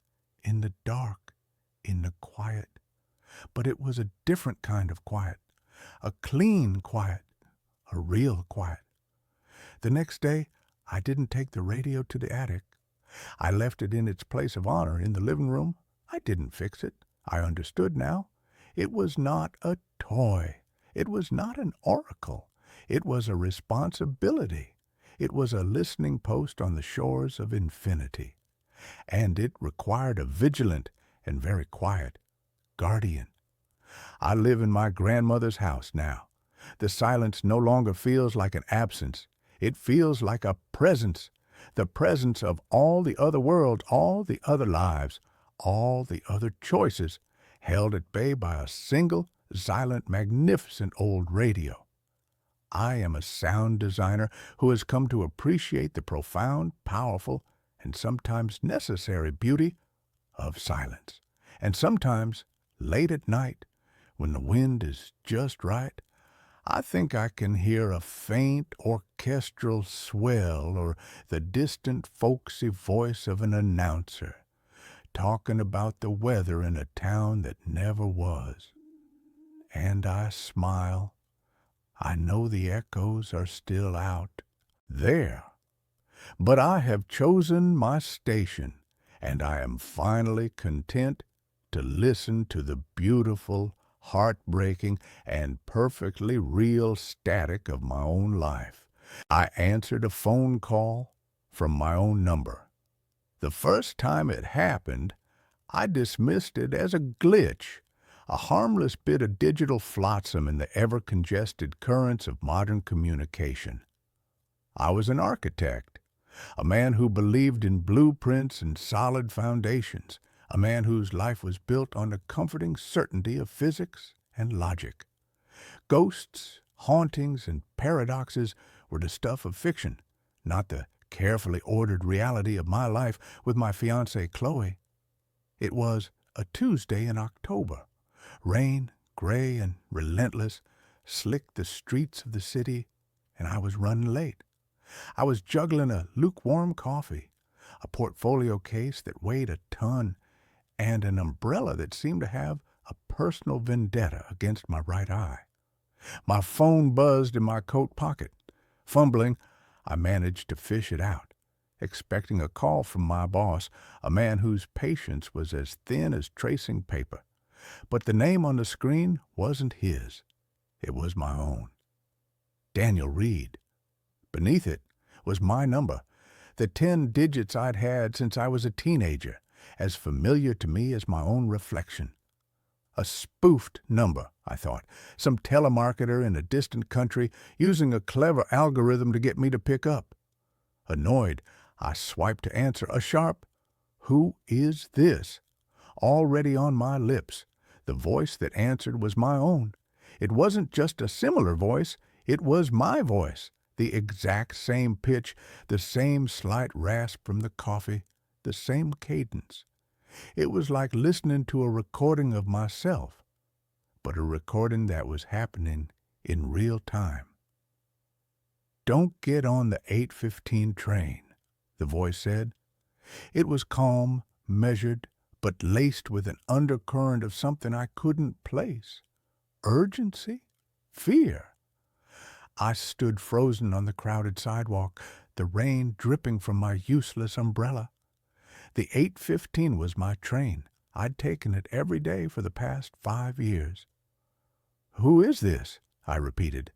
Speaker 1: in the dark, in the quiet. But it was a different kind of quiet, a clean quiet, a real quiet. The next day, I didn't take the radio to the attic. I left it in its place of honor in the living room. I didn't fix it. I understood now. It was not a toy. It was not an oracle. It was a responsibility. It was a listening post on the shores of infinity. And it required a vigilant and very quiet guardian. I live in my grandmother's house now. The silence no longer feels like an absence. It feels like a presence, the presence of all the other worlds, all the other lives, all the other choices, held at bay by a single, silent, magnificent old radio. I am a sound designer who has come to appreciate the profound, powerful, and sometimes necessary beauty of silence. And sometimes, late at night, when the wind is just right, I think I can hear a faint orchestral swell or the distant folksy voice of an announcer talking about the weather in a town that never was. And I smile. I know the echoes are still out there. But I have chosen my station, and I am finally content to listen to the beautiful, heartbreaking, and perfectly real static of my own life. I answered a phone call from my own number. The first time it happened, I dismissed it as a glitch, a harmless bit of digital flotsam in the ever-congested currents of modern communication. I was an architect, a man who believed in blueprints and solid foundations, a man whose life was built on the comforting certainty of physics and logic. Ghosts, hauntings, and paradoxes were the stuff of fiction, not the carefully ordered reality of my life with my fiancée Chloe. It was a Tuesday in October. Rain, gray and relentless, slicked the streets of the city, and I was running late. I was juggling a lukewarm coffee, a portfolio case that weighed a ton, and an umbrella that seemed to have a personal vendetta against my right eye. My phone buzzed in my coat pocket. Fumbling, I managed to fish it out, expecting a call from my boss, a man whose patience was as thin as tracing paper. But the name on the screen wasn't his. It was my own. Daniel Reed. Beneath it was my number, the 10 digits I'd had since I was a teenager, as familiar to me as my own reflection. A spoofed number, I thought, some telemarketer in a distant country using a clever algorithm to get me to pick up. Annoyed, I swiped to answer, a sharp, "Who is this?" already on my lips. The voice that answered was my own. It wasn't just a similar voice, it was my voice, the exact same pitch, the same slight rasp from the coffee, the same cadence. It was like listening to a recording of myself, but a recording that was happening in real time. "Don't get on the 8:15 train," the voice said. It was calm, measured, but laced with an undercurrent of something I couldn't place. Urgency? Fear? I stood frozen on the crowded sidewalk, the rain dripping from my useless umbrella. The 8:15 was my train. I'd taken it every day for the past 5 years. "Who is this?" I repeated,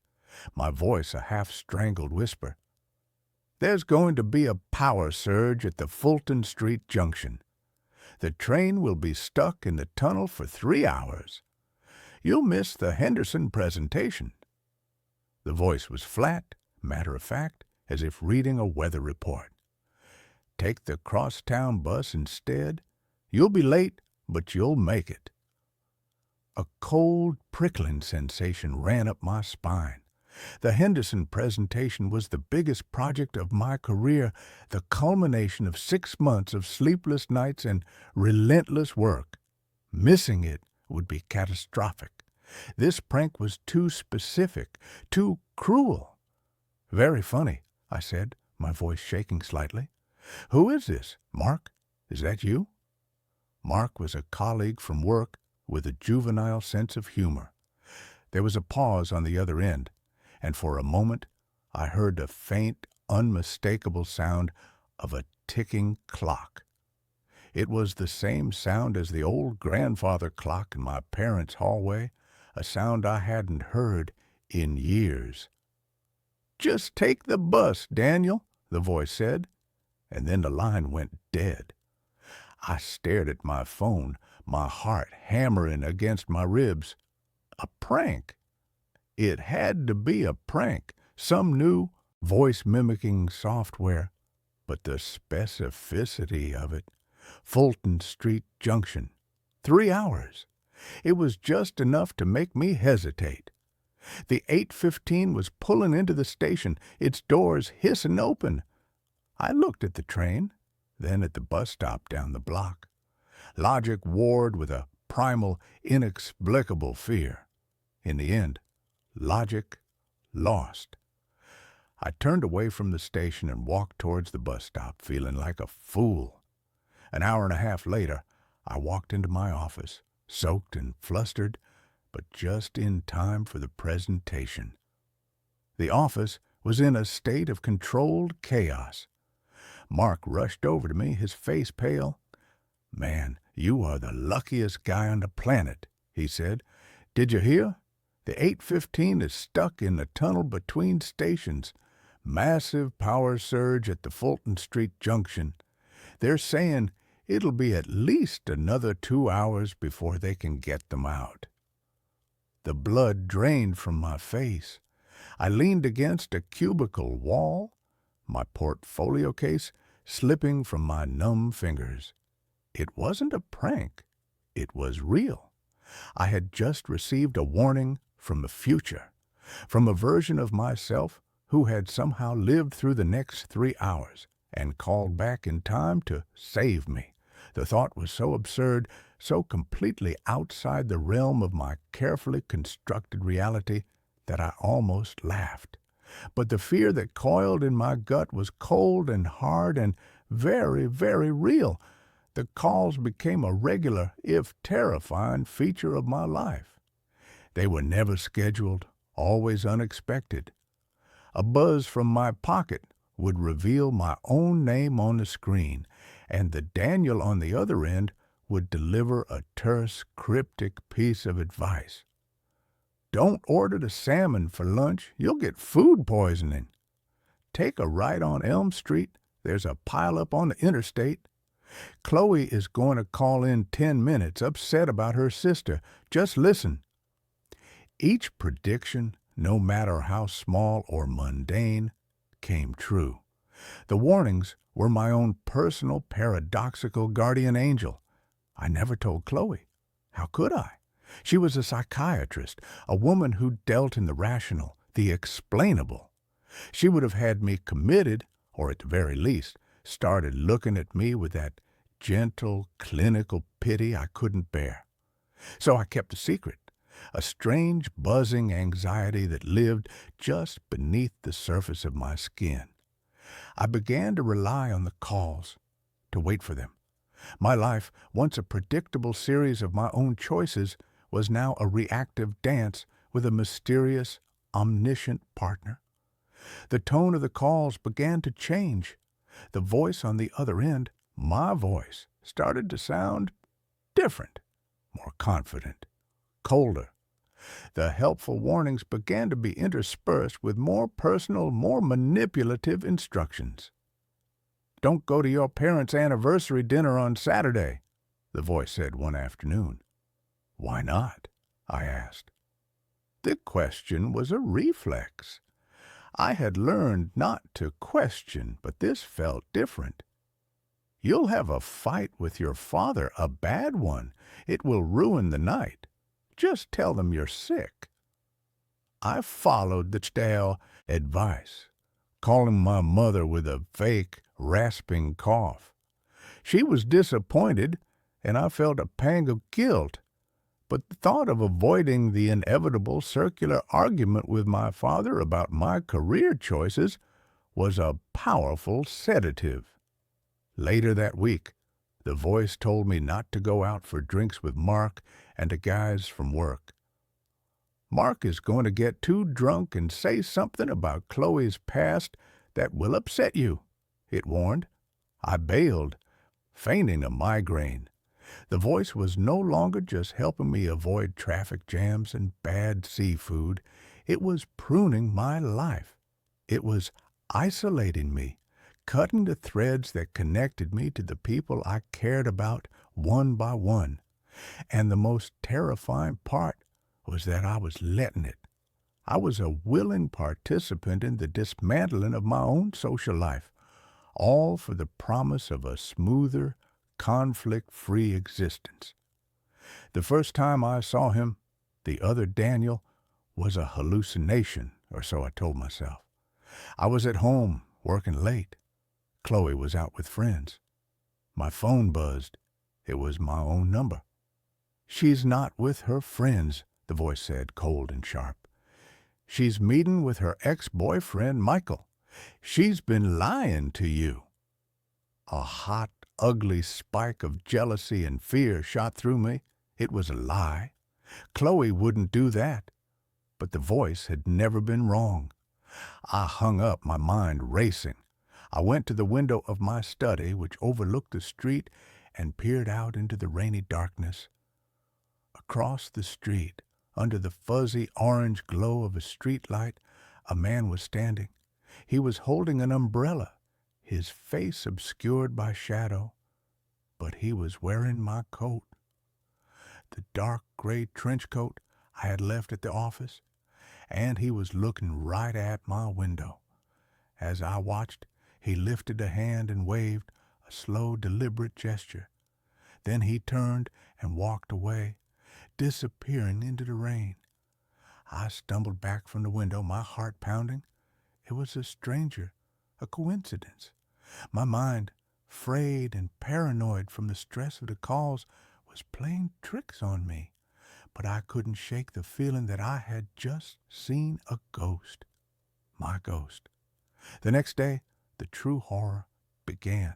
Speaker 1: my voice a half-strangled whisper. "There's going to be a power surge at the Fulton Street Junction. The train will be stuck in the tunnel for 3 hours. You'll miss the Henderson presentation." The voice was flat, matter-of-fact, as if reading a weather report. "Take the crosstown bus instead. You'll be late, but you'll make it." A cold, prickling sensation ran up my spine. The Henderson presentation was the biggest project of my career, the culmination of 6 months of sleepless nights and relentless work. Missing it would be catastrophic. This prank was too specific, too cruel. "Very funny," I said, my voice shaking slightly. "Who is this? Mark? Is that you?" Mark was a colleague from work with a juvenile sense of humor. There was a pause on the other end, and for a moment I heard the faint, unmistakable sound of a ticking clock. It was the same sound as the old grandfather clock in my parents' hallway, a sound I hadn't heard in years. "Just take the bus, Daniel," the voice said, and then the line went dead. I stared at my phone, my heart hammering against my ribs. A prank. It had to be a prank, some new voice-mimicking software, but the specificity of it. Fulton Street Junction. 3 hours. It was just enough to make me hesitate. The 8:15 was pulling into the station, its doors hissing open. I looked at the train, then at the bus stop down the block. Logic warred with a primal, inexplicable fear. In the end, logic lost. I turned away from the station and walked towards the bus stop, feeling like a fool. An hour and a half later, I walked into my office, soaked and flustered, but just in time for the presentation. The office was in a state of controlled chaos. Mark rushed over to me, his face pale. "Man, you are the luckiest guy on the planet," he said. "Did you hear? The 8:15 is stuck in the tunnel between stations. Massive power surge at the Fulton Street Junction. They're saying It'll be at least another 2 hours before they can get them out. The blood drained from my face. I leaned against a cubicle wall, my portfolio case slipping from my numb fingers. It wasn't a prank. It was real. I had just received a warning from the future, from a version of myself who had somehow lived through the next 3 hours and called back in time to save me. The thought was so absurd, so completely outside the realm of my carefully constructed reality that I almost laughed. But the fear that coiled in my gut was cold and hard and very, very real. The calls became a regular, if terrifying, feature of my life. They were never scheduled, always unexpected. A buzz from my pocket would reveal my own name on the screen, and the Daniel on the other end would deliver a terse, cryptic piece of advice. Don't order the salmon for lunch. You'll get food poisoning. Take a right on Elm Street. There's a pileup on the interstate. Chloe is going to call in 10 minutes, upset about her sister. Just listen. Each prediction, no matter how small or mundane, came true. The warnings were my own personal paradoxical guardian angel. I never told Chloe. How could I? She was a psychiatrist, a woman who dealt in the rational, the explainable. She would have had me committed, or at the very least, started looking at me with that gentle, clinical pity I couldn't bear. So I kept a secret, a strange, buzzing anxiety that lived just beneath the surface of my skin. I began to rely on the calls, to wait for them. My life, once a predictable series of my own choices, was now a reactive dance with a mysterious, omniscient partner. The tone of the calls began to change. The voice on the other end, my voice, started to sound different, more confident, colder. The helpful warnings began to be interspersed with more personal, more manipulative instructions. Don't go to your parents' anniversary dinner on Saturday, the voice said one afternoon. Why not? I asked. The question was a reflex. I had learned not to question, but this felt different. You'll have a fight with your father, a bad one. It will ruin the night. Just tell them you're sick. I followed the stale advice, calling my mother with a fake, rasping cough. She was disappointed, and I felt a pang of guilt. But the thought of avoiding the inevitable circular argument with my father about my career choices was a powerful sedative. Later that week, the voice told me not to go out for drinks with Mark and the guys from work. Mark is going to get too drunk and say something about Chloe's past that will upset you, it warned. I bailed, feigning a migraine. The voice was no longer just helping me avoid traffic jams and bad seafood. It was pruning my life. It was isolating me, cutting the threads that connected me to the people I cared about one by one. And the most terrifying part was that I was letting it. I was a willing participant in the dismantling of my own social life, all for the promise of a smoother, conflict-free existence. The first time I saw him, the other Daniel, was a hallucination, or so I told myself. I was at home, working late. Chloe was out with friends. My phone buzzed. It was my own number. She's not with her friends, the voice said, cold and sharp. She's meeting with her ex-boyfriend, Michael. She's been lying to you. A hot, ugly spike of jealousy and fear shot through me. It was a lie. Chloe wouldn't do that. But the voice had never been wrong. I hung up, my mind racing. I went to the window of my study, which overlooked the street, and peered out into the rainy darkness. Across the street, under the fuzzy orange glow of a streetlight, a man was standing. He was holding an umbrella, his face obscured by shadow. but he was wearing my coat, the dark gray trench coat I had left at the office, and he was looking right at my window. As I watched, he lifted a hand and waved, a slow, deliberate gesture. Then he turned and walked away, disappearing into the rain. I stumbled back from the window, my heart pounding. It was a stranger, a coincidence. My mind, frayed and paranoid from the stress of the calls, was playing tricks on me. But I couldn't shake the feeling that I had just seen a ghost. My ghost. The next day, the true horror began.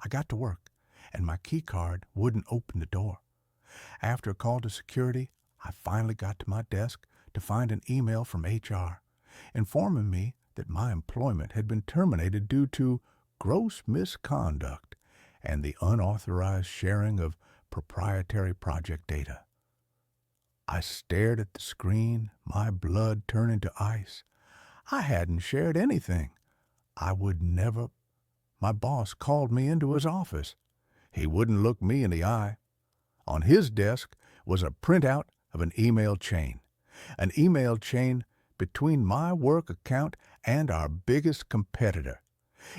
Speaker 1: I got to work, and my key card wouldn't open the door. After a call to security, I finally got to my desk to find an email from HR, informing me that my employment had been terminated due to gross misconduct and the unauthorized sharing of proprietary project data. I stared at the screen, my blood turning to ice. I hadn't shared anything. I would never. My boss called me into his office. He wouldn't look me in the eye. On his desk was a printout of an email chain between my work account and our biggest competitor.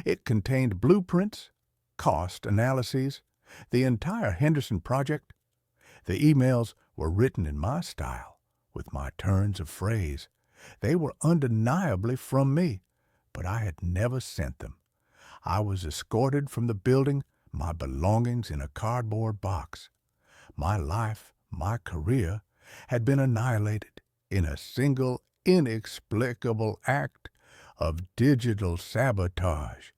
Speaker 1: It contained blueprints, cost analyses, the entire Henderson project. The emails were written in my style, with my turns of phrase. They were undeniably from me, but I had never sent them. I was escorted from the building, my belongings in a cardboard box. My life, my career, had been annihilated in a single inexplicable act of digital sabotage.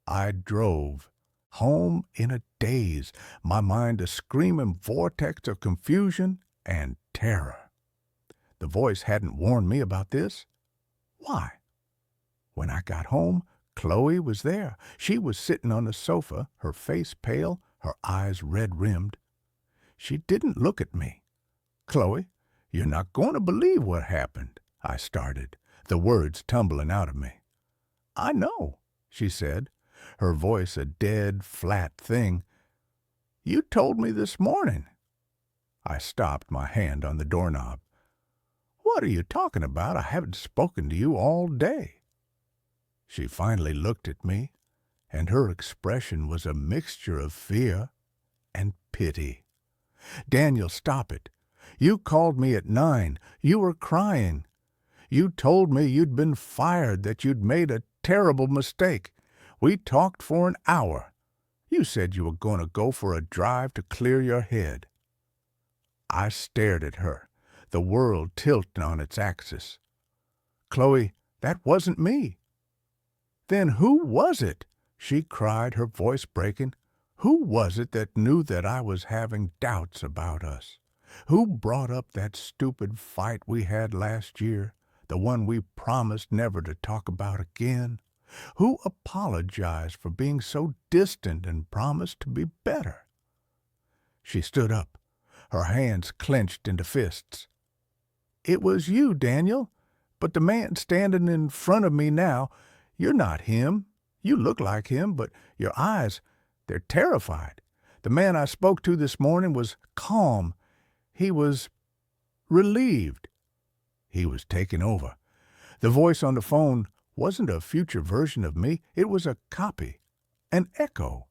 Speaker 1: I drove home in a daze, my mind a screaming vortex of confusion and terror. The voice hadn't warned me about this. Why? When I got home, Chloe was there. She was sitting on the sofa, her face pale, her eyes red-rimmed. She didn't look at me. "Chloe, you're not going to believe what happened," I started, the words tumbling out of me. "I know," she said, her voice a dead, flat thing. "You told me this morning." I stopped, my hand on the doorknob. "What are you talking about? I haven't spoken to you all day." She finally looked at me, and her expression was a mixture of fear and pity. "Daniel, stop it. You called me at 9. You were crying. You told me you'd been fired, that you'd made a terrible mistake. We talked for an hour. You said you were going to go for a drive to clear your head." I stared at her, the world tilting on its axis. "Chloe, that wasn't me." "Then who was it?" she cried, her voice breaking. "Who was it that knew that I was having doubts about us? Who brought up that stupid fight we had last year, the one we promised never to talk about again? Who apologized for being so distant and promised to be better?" She stood up, her hands clenched into fists. "It was you, Daniel, but the man standing in front of me now, you're not him. You look like him, but your eyes, they're terrified. The man I spoke to this morning was calm. He was relieved. He was taken over. The voice on the phone wasn't a future version of me. It was a copy, an echo,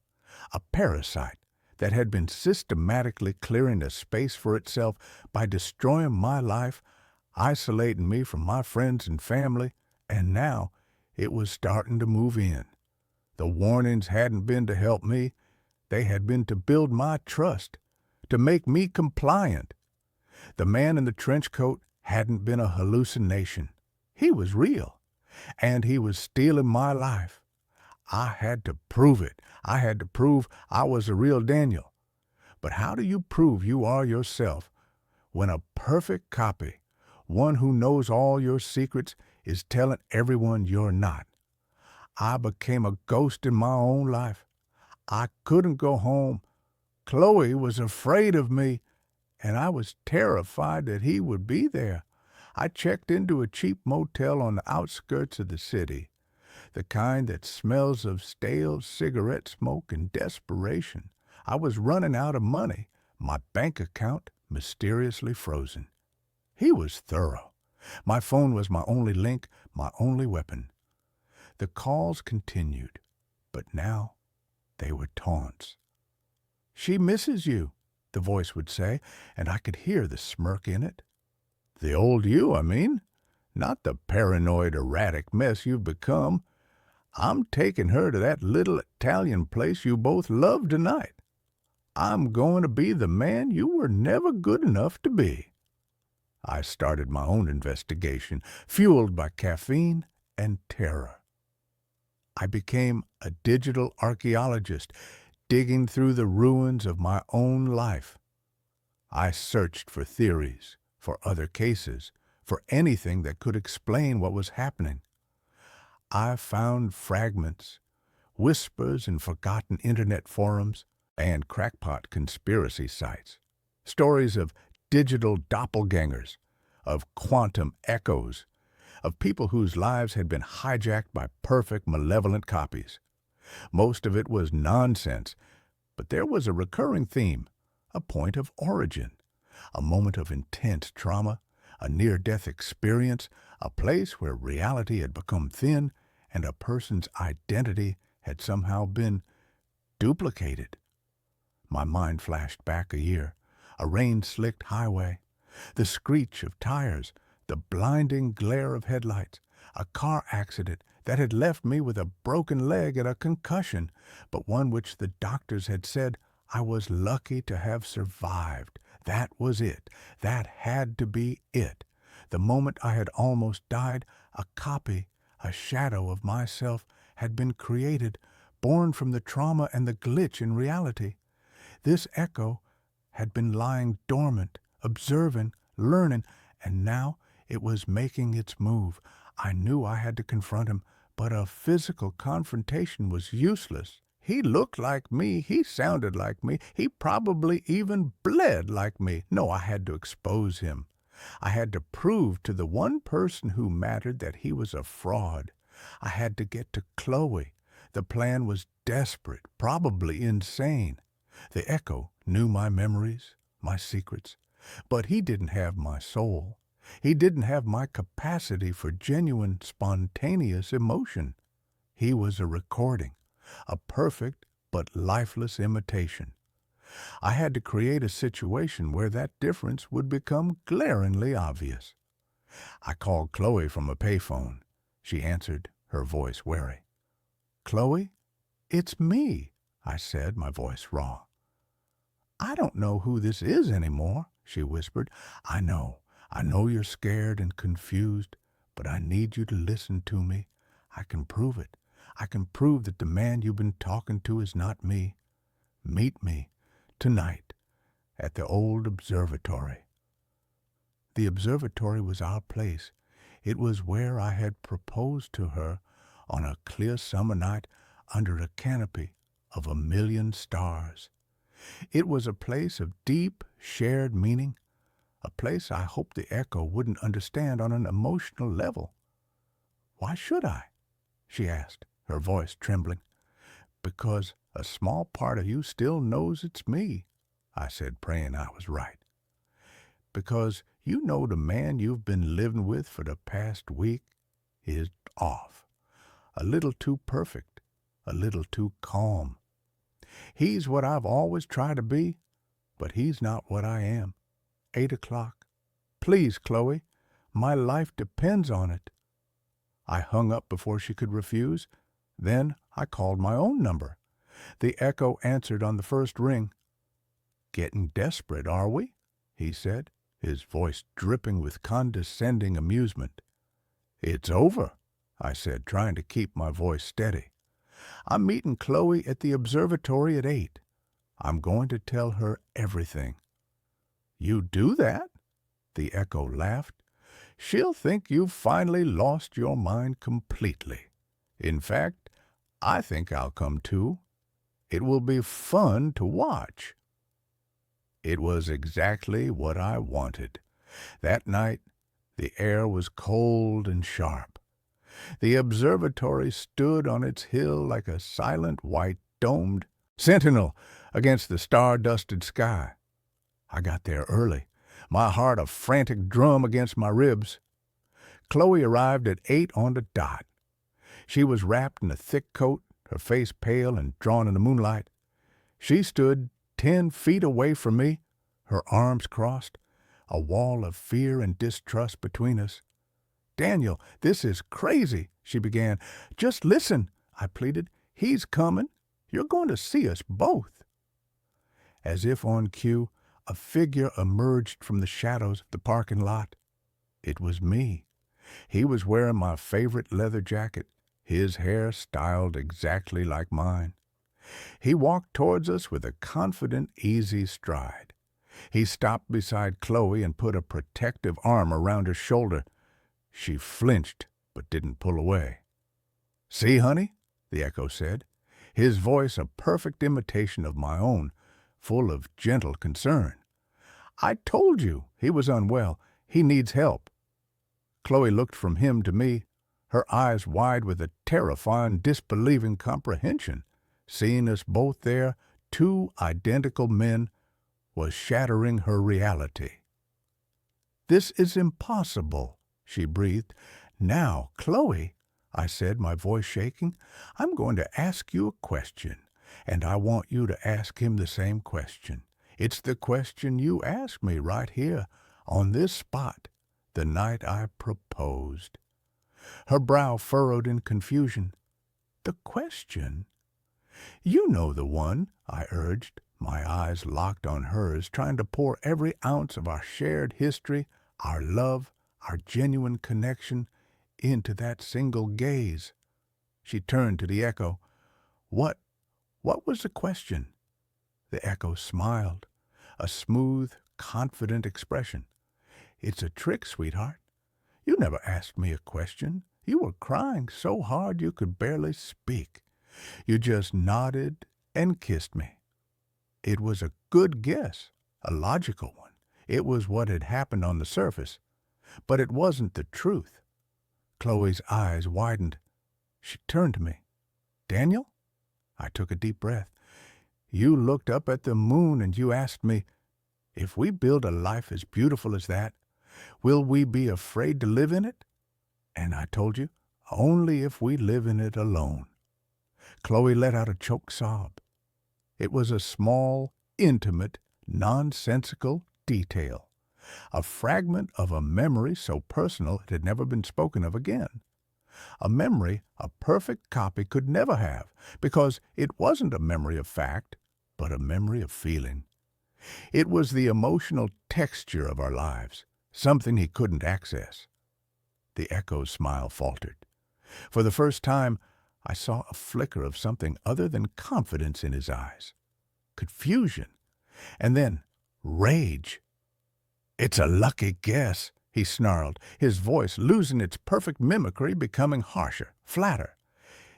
Speaker 1: a parasite that had been systematically clearing a space for itself by destroying my life, isolating me from my friends and family, and now it was starting to move in. The warnings hadn't been to help me. They had been to build my trust, to make me compliant. The man in the trench coat hadn't been a hallucination. He was real, and he was stealing my life. I had to prove it. I had to prove I was the real Daniel. But how do you prove you are yourself when a perfect copy, one who knows all your secrets, is telling everyone you're not? I became a ghost in my own life. I couldn't go home. Chloe was afraid of me, and I was terrified that he would be there. I checked into a cheap motel on the outskirts of the city, the kind that smells of stale cigarette smoke and desperation. I was running out of money, my bank account mysteriously frozen. He was thorough. My phone was my only link, my only weapon. The calls continued, but now they were taunts. "She misses you," the voice would say, and I could hear the smirk in it. "The old you, I mean, not the paranoid, erratic mess you've become. I'm taking her to that little Italian place you both love tonight. I'm going to be the man you were never good enough to be." I started my own investigation, fueled by caffeine and terror. I became a digital archaeologist, digging through the ruins of my own life. I searched for theories, for other cases, for anything that could explain what was happening. I found fragments, whispers in forgotten internet forums, and crackpot conspiracy sites. Stories of digital doppelgangers, of quantum echoes, of people whose lives had been hijacked by perfect, malevolent copies. Most of it was nonsense, but there was a recurring theme, a point of origin, a moment of intense trauma, a near-death experience, a place where reality had become thin and a person's identity had somehow been duplicated. My mind flashed back a year, a rain-slicked highway, the screech of tires, the blinding glare of headlights, a car accident that had left me with a broken leg and a concussion, but one which the doctors had said I was lucky to have survived. That was it. That had to be it. The moment I had almost died, a copy, a shadow of myself had been created, born from the trauma and the glitch in reality. This echo had been lying dormant, observing, learning, and now it was making its move. I knew I had to confront him, but a physical confrontation was useless. He looked like me. He sounded like me. He probably even bled like me. No, I had to expose him. I had to prove to the one person who mattered that he was a fraud. I had to get to Chloe. The plan was desperate, probably insane. The echo knew my memories, my secrets, but he didn't have my soul. He didn't have my capacity for genuine, spontaneous emotion. He was a recording, a perfect but lifeless imitation. I had to create a situation where that difference would become glaringly obvious. I called Chloe from a payphone. She answered, her voice wary. "Chloe, it's me," I said, my voice raw. "I don't know who this is anymore," she whispered. I know you're scared and confused, but I need you to listen to me. I can prove it. I can prove that the man you've been talking to is not me. Meet me tonight at the old observatory." The observatory was our place. It was where I had proposed to her on a clear summer night under a canopy of 1,000,000 stars. It was a place of deep, shared meaning, a place I hoped the echo wouldn't understand on an emotional level. "Why should I?" she asked, her voice trembling. "Because a small part of you still knows it's me," I said, praying I was right. "Because you know the man you've been living with for the past week is off. A little too perfect, a little too calm. He's what I've always tried to be, but he's not what I am. 8 o'clock. Please, Chloe, my life depends on it." I hung up before she could refuse. Then I called my own number. The echo answered on the first ring. "Getting desperate, are we?" he said, his voice dripping with condescending amusement. "It's over," I said, trying to keep my voice steady. "I'm meeting Chloe at the observatory at 8. I'm going to tell her everything." "You do that?" The echo laughed. "She'll think you've finally lost your mind completely. In fact, I think I'll come too. It will be fun to watch." It was exactly what I wanted. That night, the air was cold and sharp. The observatory stood on its hill like a silent white domed sentinel against the star-dusted sky. I got there early, my heart a frantic drum against my ribs. Chloe arrived at 8 on the dot. She was wrapped in a thick coat, her face pale and drawn in the moonlight. She stood 10 feet away from me, her arms crossed, a wall of fear and distrust between us. "Daniel, this is crazy," she began. "Just listen," I pleaded. "He's coming. You're going to see us both." As if on cue, a figure emerged from the shadows of the parking lot. It was me. He was wearing my favorite leather jacket, his hair styled exactly like mine. He walked towards us with a confident, easy stride. He stopped beside Chloe and put a protective arm around her shoulder. She flinched, but didn't pull away. "See, honey," the echo said, his voice a perfect imitation of my own, full of gentle concern. "I told you he was unwell. He needs help." Chloe looked from him to me, her eyes wide with a terrifying, disbelieving comprehension. Seeing us both there, 2 identical men, was shattering her reality. "This is impossible," she breathed. "Now, Chloe," I said, my voice shaking, "I'm going to ask you a question, and I want you to ask him the same question. It's the question you asked me right here, on this spot, the night I proposed." Her brow furrowed in confusion. "The question?" "You know the one," I urged, my eyes locked on hers, trying to pour every ounce of our shared history, our love, our genuine connection, into that single gaze. She turned to the echo. What was the question?" The echo smiled, a smooth, confident expression. "It's a trick, sweetheart. You never asked me a question. You were crying so hard you could barely speak. You just nodded and kissed me. It was a good guess, a logical one. It was what had happened on the surface, but it wasn't the truth." Chloe's eyes widened. She turned to me. "Daniel?" I took a deep breath. "You looked up at the moon and you asked me, if we build a life as beautiful as that, will we be afraid to live in it? And I told you, only if we live in it alone." Chloe let out a choked sob. It was a small, intimate, nonsensical detail, a fragment of a memory so personal it had never been spoken of again. A memory a perfect copy could never have, because it wasn't a memory of fact, but a memory of feeling. It was the emotional texture of our lives, something he couldn't access. The echo's smile faltered. For the first time, I saw a flicker of something other than confidence in his eyes. Confusion. And then rage. "It's a lucky guess," he snarled, his voice losing its perfect mimicry, becoming harsher, flatter.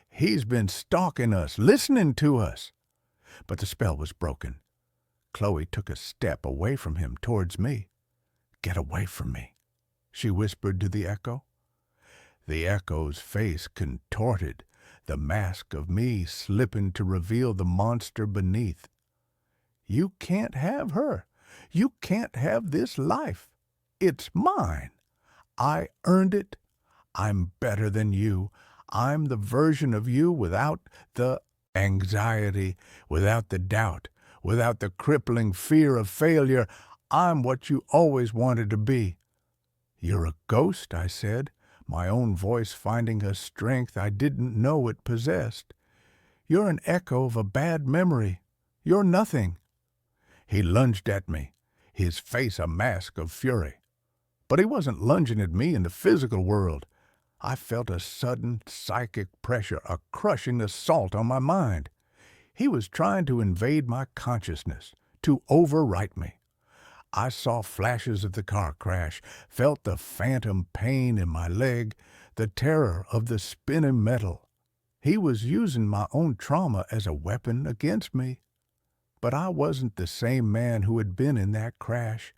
Speaker 1: "He's been stalking us, listening to us." But the spell was broken. Chloe took a step away from him towards me. "Get away from me," she whispered to the echo. The echo's face contorted, the mask of me slipping to reveal the monster beneath. "You can't have her. You can't have this life. It's mine. I earned it. I'm better than you. I'm the version of you without the anxiety, without the doubt, without the crippling fear of failure. I'm what you always wanted to be." "You're a ghost," I said, my own voice finding a strength I didn't know it possessed. "You're an echo of a bad memory. You're nothing." He lunged at me, his face a mask of fury. But he wasn't lunging at me in the physical world. I felt a sudden psychic pressure, a crushing assault on my mind. He was trying to invade my consciousness, to overwrite me. I saw flashes of the car crash, felt the phantom pain in my leg, the terror of the spinning metal. He was using my own trauma as a weapon against me. But I wasn't the same man who had been in that crash.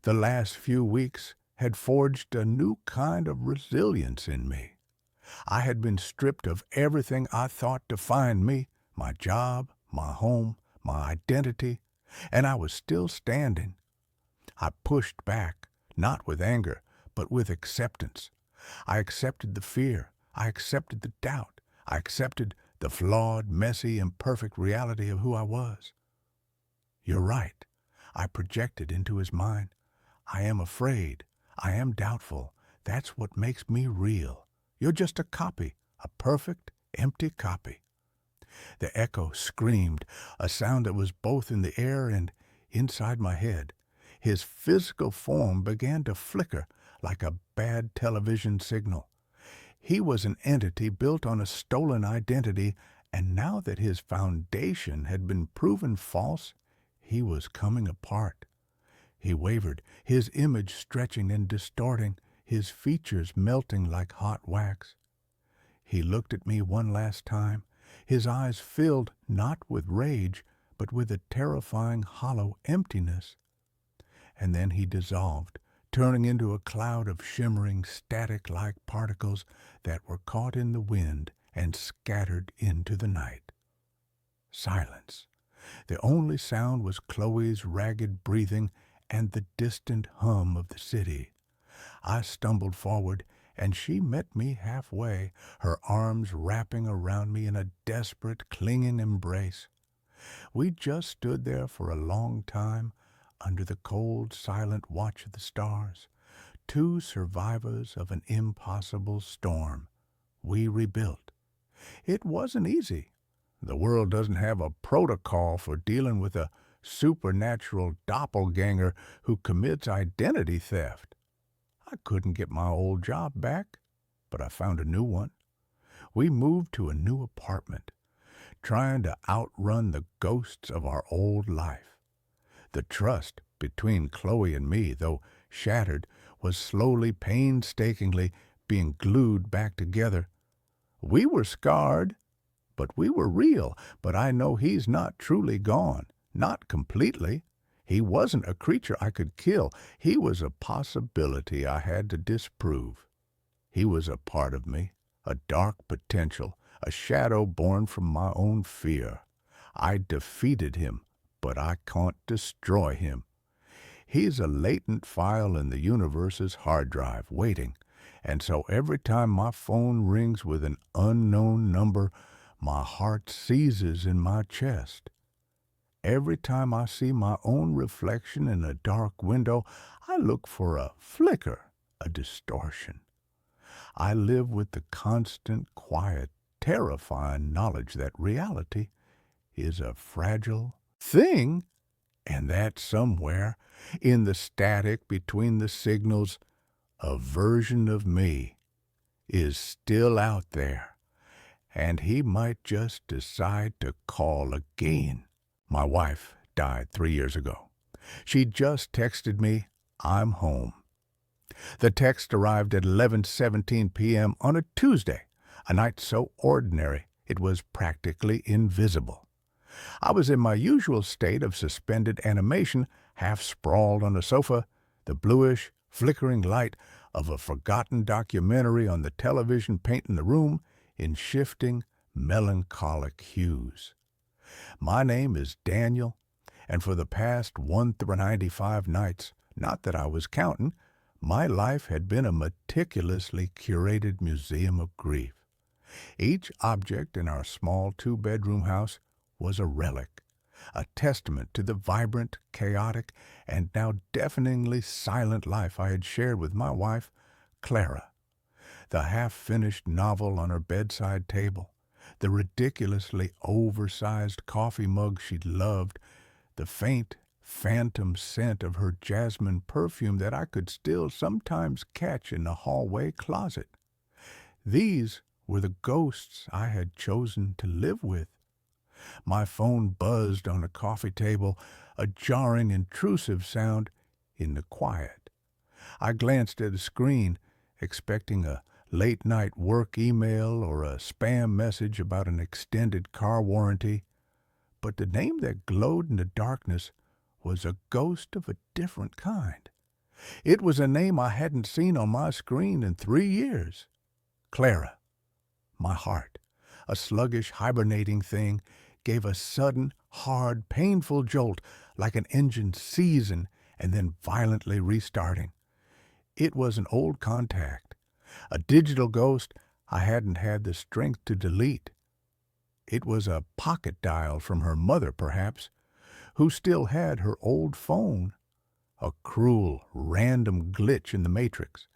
Speaker 1: The last few weeks had forged a new kind of resilience in me. I had been stripped of everything I thought defined me, my job, my home, my identity, and I was still standing. I pushed back, not with anger, but with acceptance. I accepted the fear. I accepted the doubt. I accepted the flawed, messy, imperfect reality of who I was. You're right. I projected into his mind. I am afraid. I am doubtful. That's what makes me real. You're just a copy, a perfect, empty copy. The echo screamed, a sound that was both in the air and inside my head. His physical form began to flicker like a bad television signal. He was an entity built on a stolen identity, and now that his foundation had been proven false, he was coming apart. He wavered, his image stretching and distorting, his features melting like hot wax. He looked at me one last time, his eyes filled not with rage, but with a terrifying hollow emptiness. And then he dissolved, turning into a cloud of shimmering, static-like particles that were caught in the wind and scattered into the night. Silence. The only sound was Chloe's ragged breathing and the distant hum of the city. I stumbled forward, and she met me halfway, her arms wrapping around me in a desperate, clinging embrace. We just stood there for a long time, under the cold, silent watch of the stars, two survivors of an impossible storm. We rebuilt. It wasn't easy. The world doesn't have a protocol for dealing with a supernatural doppelganger who commits identity theft. I couldn't get my old job back, but I found a new one. We moved to a new apartment, trying to outrun the ghosts of our old life. The trust between Chloe and me, though shattered, was slowly, painstakingly being glued back together. We were scarred, but we were real. But I know he's not truly gone, not completely. He wasn't a creature I could kill. He was a possibility I had to disprove. He was a part of me, a dark potential, a shadow born from my own fear. I defeated him, but I can't destroy him. He's a latent file in the universe's hard drive, waiting. And so every time my phone rings with an unknown number, my heart seizes in my chest. Every time I see my own reflection in a dark window, I look for a flicker, a distortion. I live with the constant, quiet, terrifying knowledge that reality is a fragile thing, and that somewhere, in the static between the signals, a version of me is still out there, and he might just decide to call again. My wife died 3 years ago. She just texted me, "I'm home." The text arrived at 11:17 p.m. on a Tuesday, a night so ordinary it was practically invisible. I was in my usual state of suspended animation, half sprawled on a sofa, the bluish, flickering light of a forgotten documentary on the television painting the room in shifting, melancholic hues. My name is Daniel, and for the past 195 nights, not that I was counting, my life had been a meticulously curated museum of grief. Each object in our small two-bedroom house was a relic, a testament to the vibrant, chaotic, and now deafeningly silent life I had shared with my wife, Clara. The half-finished novel on her bedside table, the ridiculously oversized coffee mug she loved, the faint, phantom scent of her jasmine perfume that I could still sometimes catch in the hallway closet. These were the ghosts I had chosen to live with. My phone buzzed on the coffee table, a jarring, intrusive sound in the quiet. I glanced at the screen, expecting a late-night work email or a spam message about an extended car warranty, but the name that glowed in the darkness was a ghost of a different kind. It was a name I hadn't seen on my screen in 3 years. Clara. My heart, a sluggish, hibernating thing, gave a sudden, hard, painful jolt, like an engine seizing and then violently restarting. It was an old contact, a digital ghost I hadn't had the strength to delete. It was a pocket dial from her mother, perhaps, who still had her old phone. A cruel, random glitch in the matrix.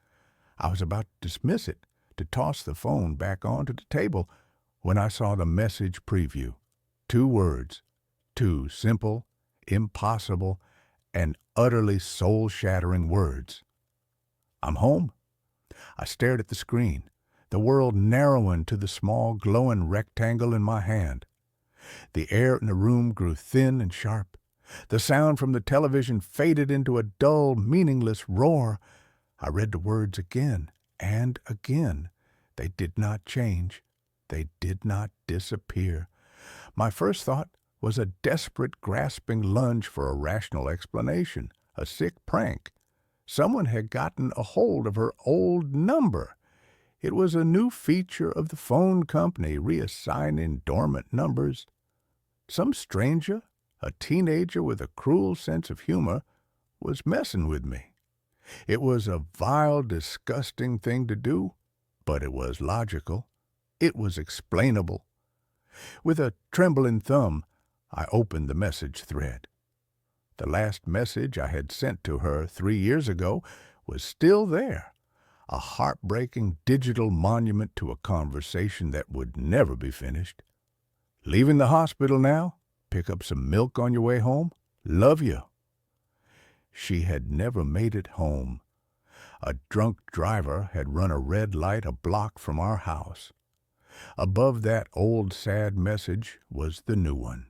Speaker 1: I was about to dismiss it, to toss the phone back onto the table, when I saw the message preview. 2 words. 2 simple, impossible, and utterly soul-shattering words. I'm home. I stared at the screen, the world narrowing to the small, glowing rectangle in my hand. The air in the room grew thin and sharp. The sound from the television faded into a dull, meaningless roar. I read the words again and again. They did not change. They did not disappear. My first thought was a desperate, grasping lunge for a rational explanation, a sick prank. Someone had gotten a hold of her old number. It was a new feature of the phone company, reassigning dormant numbers. Some stranger, a teenager with a cruel sense of humor, was messing with me. It was a vile, disgusting thing to do, but it was logical. It was explainable. With a trembling thumb, I opened the message thread. The last message I had sent to her 3 years ago was still there, a heartbreaking digital monument to a conversation that would never be finished. Leaving the hospital now? Pick up some milk on your way home? Love you. She had never made it home. A drunk driver had run a red light a block from our house. Above that old sad message was the new one.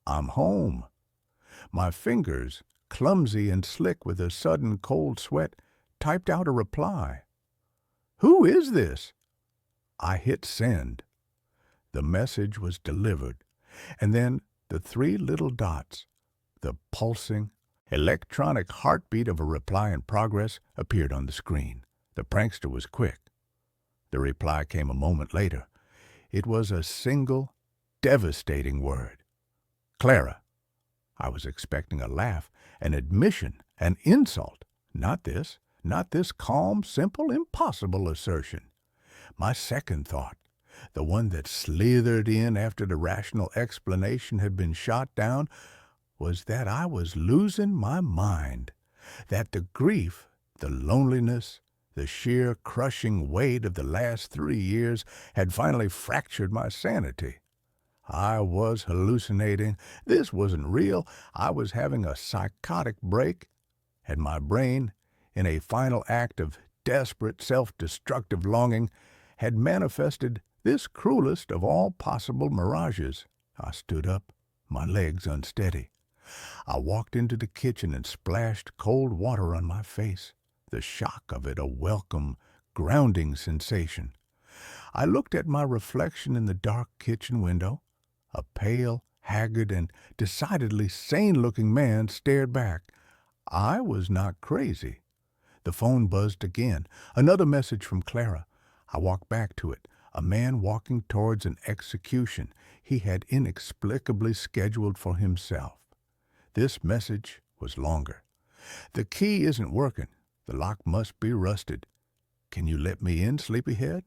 Speaker 1: I'm home. My fingers, clumsy and slick with a sudden cold sweat, typed out a reply. Who is this? I hit send. The message was delivered, and then the 3 little dots, the pulsing, electronic heartbeat of a reply in progress, appeared on the screen. The prankster was quick. The reply came a moment later. It was a single, devastating word. Clara. I was expecting a laugh, an admission, an insult. Not this calm, simple, impossible assertion. My second thought, the one that slithered in after the rational explanation had been shot down, was that I was losing my mind, that the grief, the loneliness, the sheer crushing weight of the last 3 years had finally fractured my sanity. I was hallucinating. This wasn't real. I was having a psychotic break, and my brain, in a final act of desperate, self-destructive longing, had manifested this cruelest of all possible mirages. I stood up, my legs unsteady. I walked into the kitchen and splashed cold water on my face, the shock of it a welcome, grounding sensation. I looked at my reflection in the dark kitchen window. A pale, haggard, and decidedly sane-looking man stared back. I was not crazy. The phone buzzed again. Another message from Clara. I walked back to it. A man walking towards an execution he had inexplicably scheduled for himself. This message was longer. The key isn't working. The lock must be rusted. Can you let me in, Sleepyhead?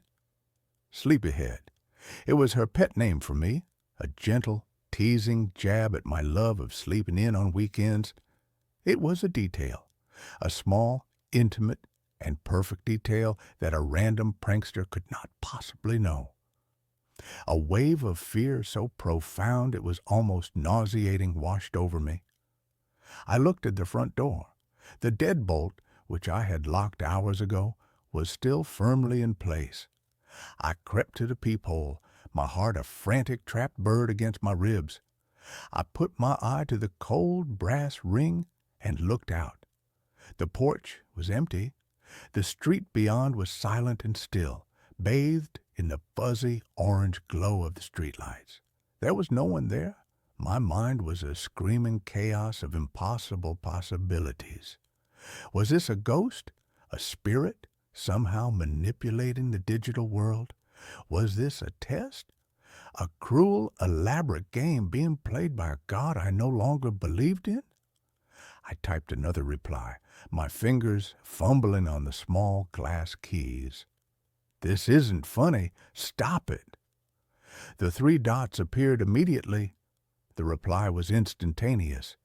Speaker 1: Sleepyhead. It was her pet name for me, a gentle, teasing jab at my love of sleeping in on weekends. It was a detail, a small, intimate, and perfect detail that a random prankster could not possibly know. A wave of fear so profound it was almost nauseating washed over me. I looked at the front door. The deadbolt, which I had locked hours ago, was still firmly in place. I crept to the peephole, my heart a frantic trapped bird against my ribs. I put my eye to the cold brass ring and looked out. The porch was empty. The street beyond was silent and still, bathed in the fuzzy orange glow of the streetlights. There was no one there. My mind was a screaming chaos of impossible possibilities. Was this a ghost? A spirit somehow manipulating the digital world? Was this a test? A cruel, elaborate game being played by a god I no longer believed in? I typed another reply, my fingers fumbling on the small glass keys. This isn't funny. Stop it. The three dots appeared immediately. The reply was instantaneous.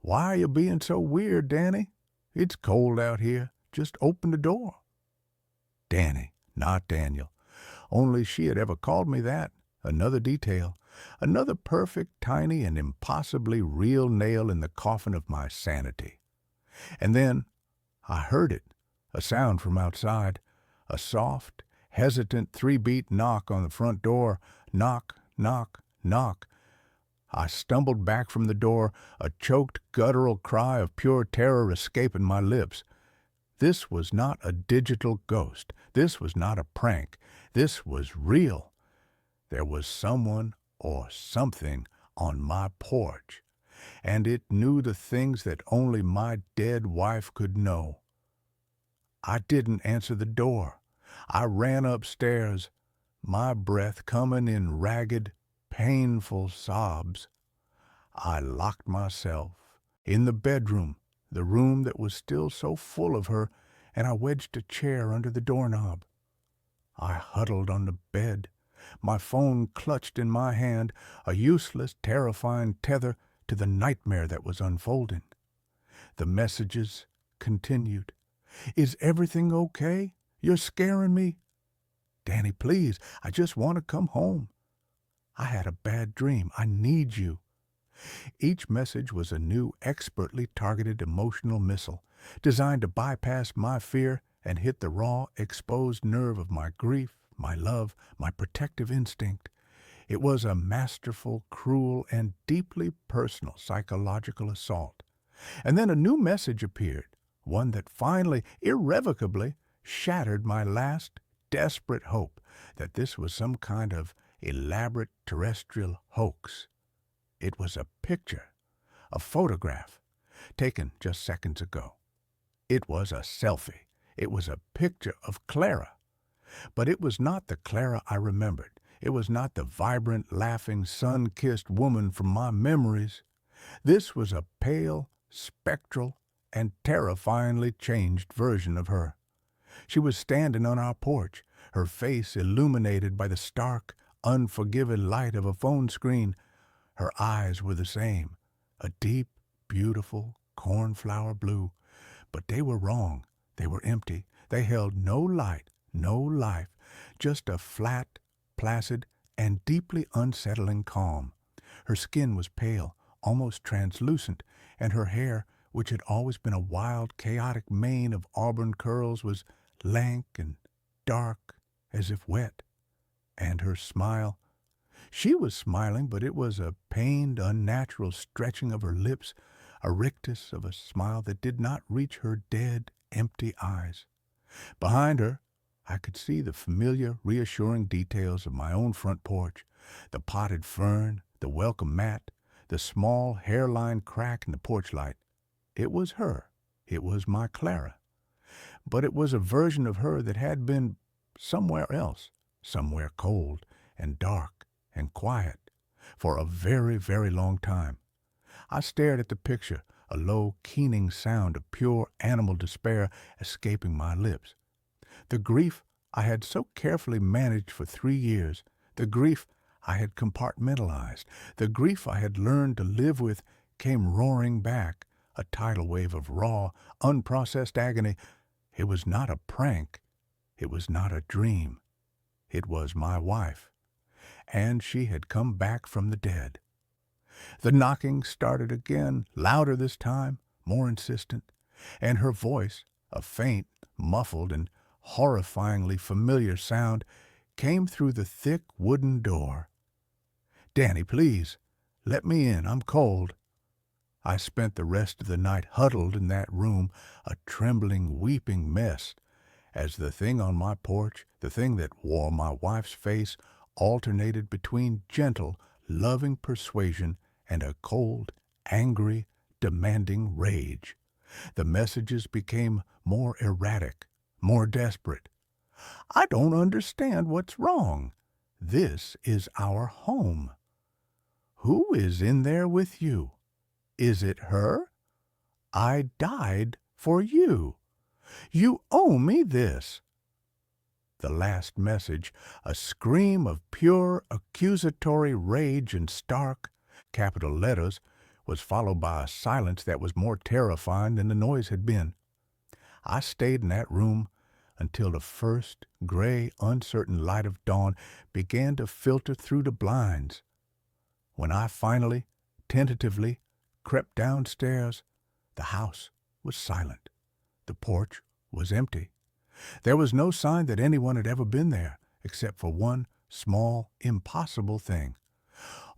Speaker 1: Why are you being so weird, Danny? It's cold out here. Just open the door. Danny, not Daniel. Only she had ever called me that. Another detail. Another perfect, tiny, and impossibly real nail in the coffin of my sanity. And then I heard it. A sound from outside. A soft, hesitant three-beat knock on the front door. Knock, knock, knock. I stumbled back from the door, a choked, guttural cry of pure terror escaping my lips. This was not a digital ghost. This was not a prank. This was real. There was someone or something on my porch, and it knew the things that only my dead wife could know. I didn't answer the door. I ran upstairs, my breath coming in ragged, painful sobs. I locked myself in the bedroom, the room that was still so full of her, and I wedged a chair under the doorknob. I huddled on the bed, my phone clutched in my hand, a useless, terrifying tether to the nightmare that was unfolding. The messages continued. Is everything okay? You're scaring me. Danny, please, I just want to come home. I had a bad dream. I need you. Each message was a new, expertly targeted emotional missile, designed to bypass my fear and hit the raw, exposed nerve of my grief, my love, my protective instinct. It was a masterful, cruel, and deeply personal psychological assault. And then a new message appeared, one that finally, irrevocably, shattered my last, desperate hope that this was some kind of elaborate terrestrial hoax. It was a picture, a photograph, taken just seconds ago. It was a selfie. It was a picture of Clara. But it was not the Clara I remembered. It was not the vibrant, laughing, sun-kissed woman from my memories. This was a pale, spectral, and terrifyingly changed version of her. She was standing on our porch, her face illuminated by the stark, unforgiving light of a phone screen. Her eyes were the same, a deep, beautiful cornflower blue. But they were wrong. They were empty. They held no light, no life, just a flat, placid, and deeply unsettling calm. Her skin was pale, almost translucent, and her hair, which had always been a wild, chaotic mane of auburn curls, was lank and dark, as if wet. And her smile, she was smiling, but it was a pained, unnatural stretching of her lips, a rictus of a smile that did not reach her dead, empty eyes. Behind her, I could see the familiar, reassuring details of my own front porch, the potted fern, the welcome mat, the small hairline crack in the porch light. It was her. It was my Clara. But it was a version of her that had been somewhere else, somewhere cold and dark and quiet, for a very, very long time. I stared at the picture, a low, keening sound of pure animal despair escaping my lips. The grief I had so carefully managed for 3 years, the grief I had compartmentalized, the grief I had learned to live with, came roaring back, a tidal wave of raw, unprocessed agony. It was not a prank. It was not a dream. It was my wife. And she had come back from the dead. The knocking started again, louder this time, more insistent, and her voice, a faint, muffled, and horrifyingly familiar sound, came through the thick wooden door. "Danny, please, let me in. I'm cold." I spent the rest of the night huddled in that room, a trembling, weeping mess, as the thing on my porch, the thing that wore my wife's face, alternated between gentle, loving persuasion and a cold, angry, demanding rage. The messages became more erratic, more desperate. "I don't understand what's wrong. This is our home. Who is in there with you? Is it her? I died for you. You owe me this. The last message, a scream of pure accusatory rage in stark, capital letters, was followed by a silence that was more terrifying than the noise had been. I stayed in that room until the first gray, uncertain light of dawn began to filter through the blinds. When I finally, tentatively, crept downstairs, the house was silent. The porch was empty. There was no sign that anyone had ever been there, except for one small, impossible thing.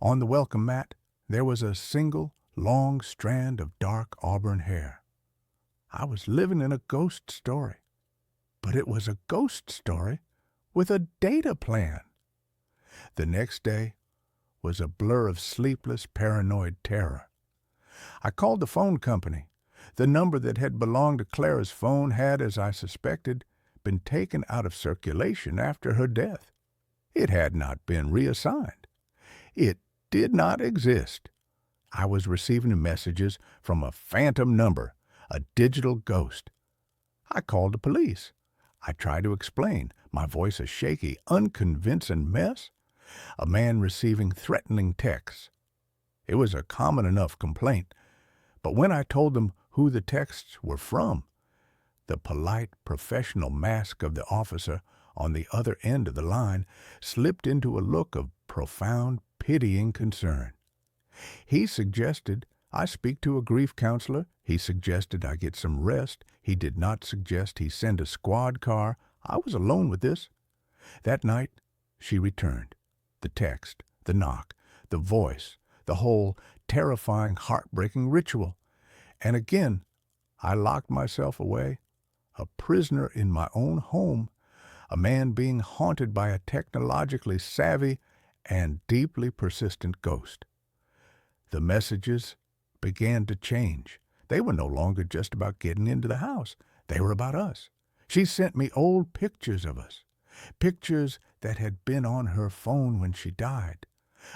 Speaker 1: On the welcome mat, there was a single, long strand of dark auburn hair. I was living in a ghost story. But it was a ghost story with a data plan. The next day was a blur of sleepless, paranoid terror. I called the phone company. The number that had belonged to Clara's phone had, as I suspected, been taken out of circulation after her death. It had not been reassigned. It did not exist. I was receiving messages from a phantom number, a digital ghost. I called the police. I tried to explain, my voice a shaky, unconvincing mess. A man receiving threatening texts. It was a common enough complaint, but when I told them who the texts were from, the polite, professional mask of the officer on the other end of the line slipped into a look of profound, pitying concern. He suggested I speak to a grief counselor. He suggested I get some rest. He did not suggest he send a squad car. I was alone with this. That night, she returned. The text, the knock, the voice, the whole terrifying, heartbreaking ritual. And again, I locked myself away, a prisoner in my own home, a man being haunted by a technologically savvy and deeply persistent ghost. The messages began to change. They were no longer just about getting into the house. They were about us. She sent me old pictures of us, pictures that had been on her phone when she died.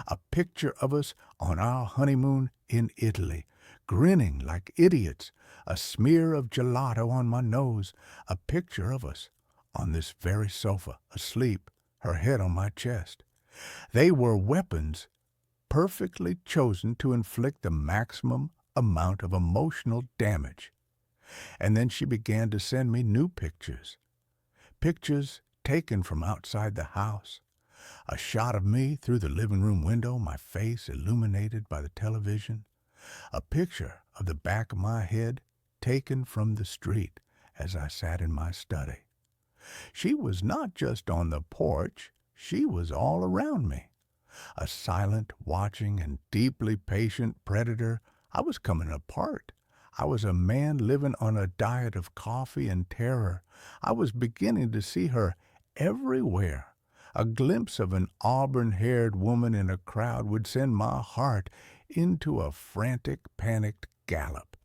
Speaker 1: A picture of us on our honeymoon in Italy, grinning like idiots, a smear of gelato on my nose, a picture of us on this very sofa, asleep, her head on my chest. They were weapons perfectly chosen to inflict the maximum amount of emotional damage. And then she began to send me new pictures. Pictures taken from outside the house. A shot of me through the living room window, my face illuminated by the television. A picture of the back of my head taken from the street as I sat in my study. She was not just on the porch, she was all around me. A silent, watching, and deeply patient predator. I was coming apart. I was a man living on a diet of coffee and terror. I was beginning to see her everywhere. A glimpse of an auburn-haired woman in a crowd would send my heart into a frantic, panicked gallop.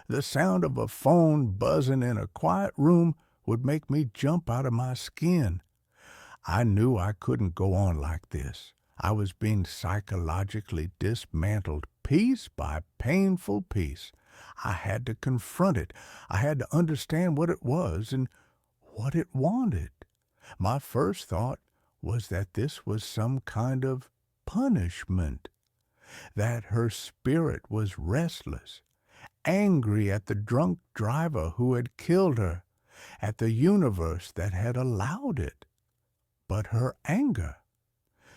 Speaker 1: The sound of a phone buzzing in a quiet room would make me jump out of my skin. I knew I couldn't go on like this. I was being psychologically dismantled piece by painful piece. I had to confront it. I had to understand what it was and what it wanted. My first thought was that this was some kind of punishment, that her spirit was restless, angry at the drunk driver who had killed her, at the universe that had allowed it. But her anger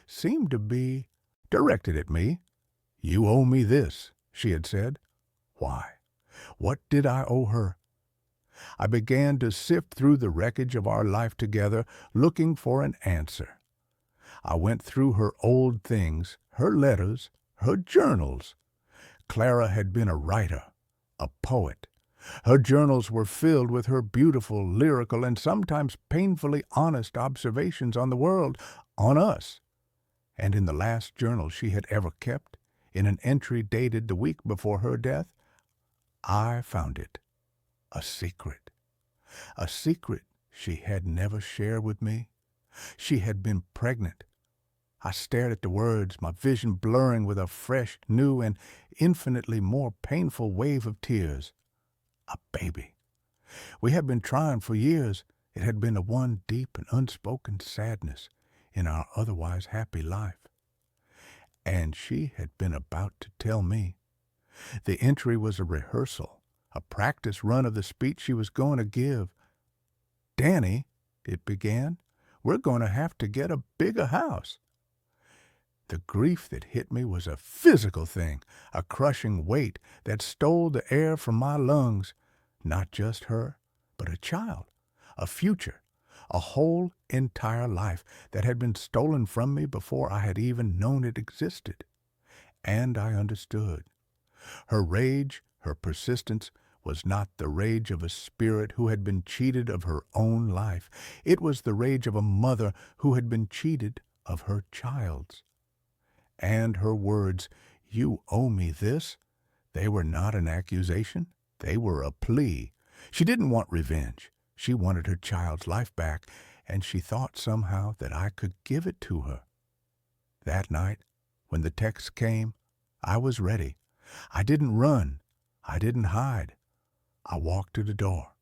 Speaker 1: seemed to be directed at me. "You owe me this," she had said. Why? What did I owe her? I began to sift through the wreckage of our life together, looking for an answer. I went through her old things, her letters, her journals. Clara had been a writer, a poet. Her journals were filled with her beautiful, lyrical, and sometimes painfully honest observations on the world, on us. And in the last journal she had ever kept, in an entry dated the week before her death, I found it. A secret she had never shared with me. She had been pregnant I stared at the words, my vision blurring with a fresh, new, and infinitely more painful wave of tears. A baby. We had been trying for years. It had been a one deep and unspoken sadness in our otherwise happy life. And she had been about to tell me. The entry was a rehearsal, a practice run of the speech she was going to give. "Danny," it began, "we're going to have to get a bigger house." The grief that hit me was a physical thing, a crushing weight that stole the air from my lungs. Not just her, but a child, a future, a whole entire life that had been stolen from me before I had even known it existed. And I understood. Her rage, her persistence, was not the rage of a spirit who had been cheated of her own life. It was the rage of a mother who had been cheated of her child's. And her words, "You owe me this," they were not an accusation. They were a plea. She didn't want revenge. She wanted her child's life back, and she thought somehow that I could give it to her. That night, when the text came, I was ready. I didn't run. I didn't hide. I walked to the door.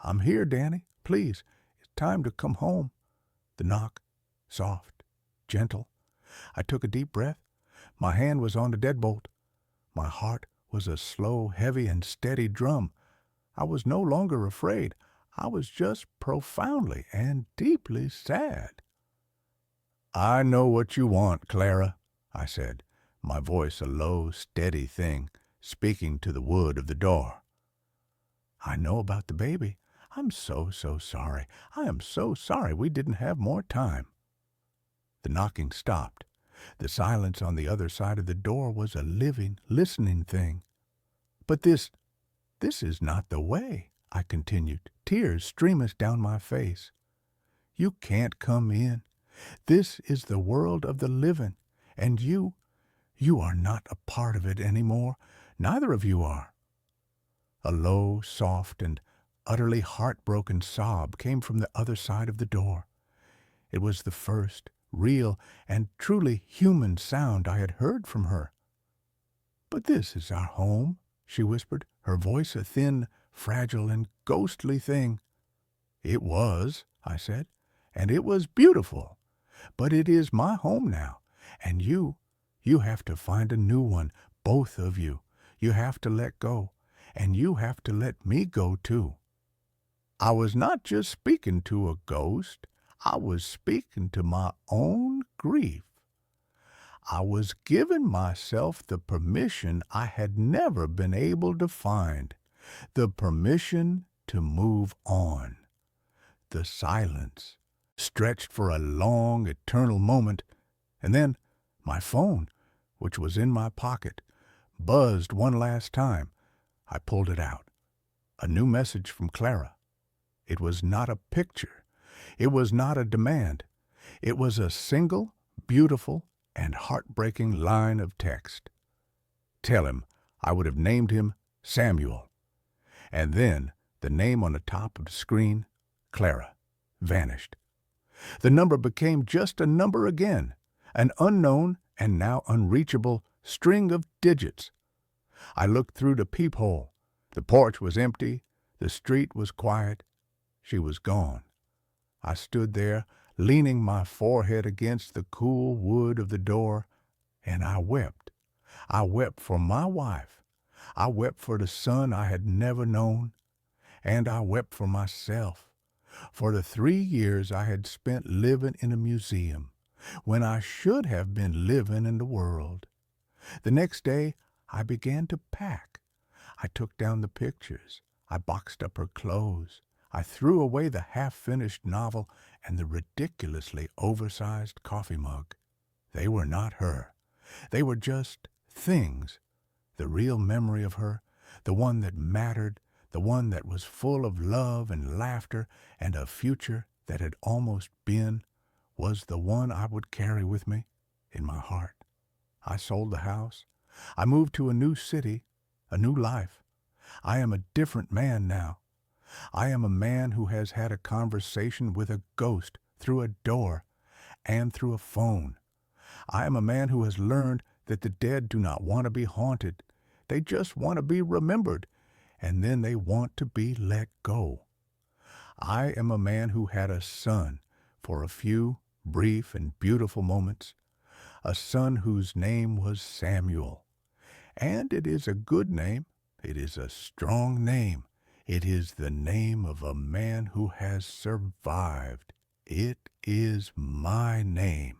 Speaker 1: "I'm here, Danny. Please, it's time to come home." The knock, soft, gentle. I took a deep breath. My hand was on the deadbolt. My heart was a slow, heavy, and steady drum. I was no longer afraid. I was just profoundly and deeply sad. "I know what you want, Clara," I said, my voice a low, steady thing, speaking to the wood of the door. "I know about the baby. I'm so sorry. I am so sorry we didn't have more time." The knocking stopped. The silence on the other side of the door was a living, listening thing. "But this is not the way," I continued, tears streaming down my face. "You can't come in. This is the world of the living, and you are not a part of it any more. Neither of you are." A low, soft, and utterly heartbroken sob came from the other side of the door. It was the first real and truly human sound I had heard from her. "But this is our home," she whispered, her voice a thin, fragile, and ghostly thing. "It was," I said, "and it was beautiful. But it is my home now, and you have to find a new one, both of you. You have to let go, and you have to let me go too." I was not just speaking to a ghost. I was speaking to my own grief. I was giving myself the permission I had never been able to find, the permission to move on. The silence stretched for a long, eternal moment, and then my phone, which was in my pocket, buzzed one last time. I pulled it out. A new message from Clara. It was not a picture. It was not a demand. It was a single, beautiful, and heartbreaking line of text. Tell him I would have named him Samuel. And then the name on the top of the screen, Clara, vanished. The number became just a number again, an unknown and now unreachable string of digits. I looked through the peephole. The porch was empty. The street was quiet. She was gone. I stood there, leaning my forehead against the cool wood of the door, and I wept. I wept for my wife. I wept for the son I had never known, and I wept for myself, for the 3 years I had spent living in a museum, when I should have been living in the world. The next day I began to pack. I took down the pictures. I boxed up her clothes. I threw away the half-finished novel and the ridiculously oversized coffee mug. They were not her. They were just things. The real memory of her, the one that mattered, the one that was full of love and laughter and a future that had almost been, was the one I would carry with me in my heart. I sold the house. I moved to a new city, a new life. I am a different man now. I am a man who has had a conversation with a ghost through a door and through a phone. I am a man who has learned that the dead do not want to be haunted. They just want to be remembered, and then they want to be let go. I am a man who had a son for a few brief and beautiful moments, a son whose name was Samuel. And it is a good name. It is a strong name. It is the name of a man who has survived. It is my name.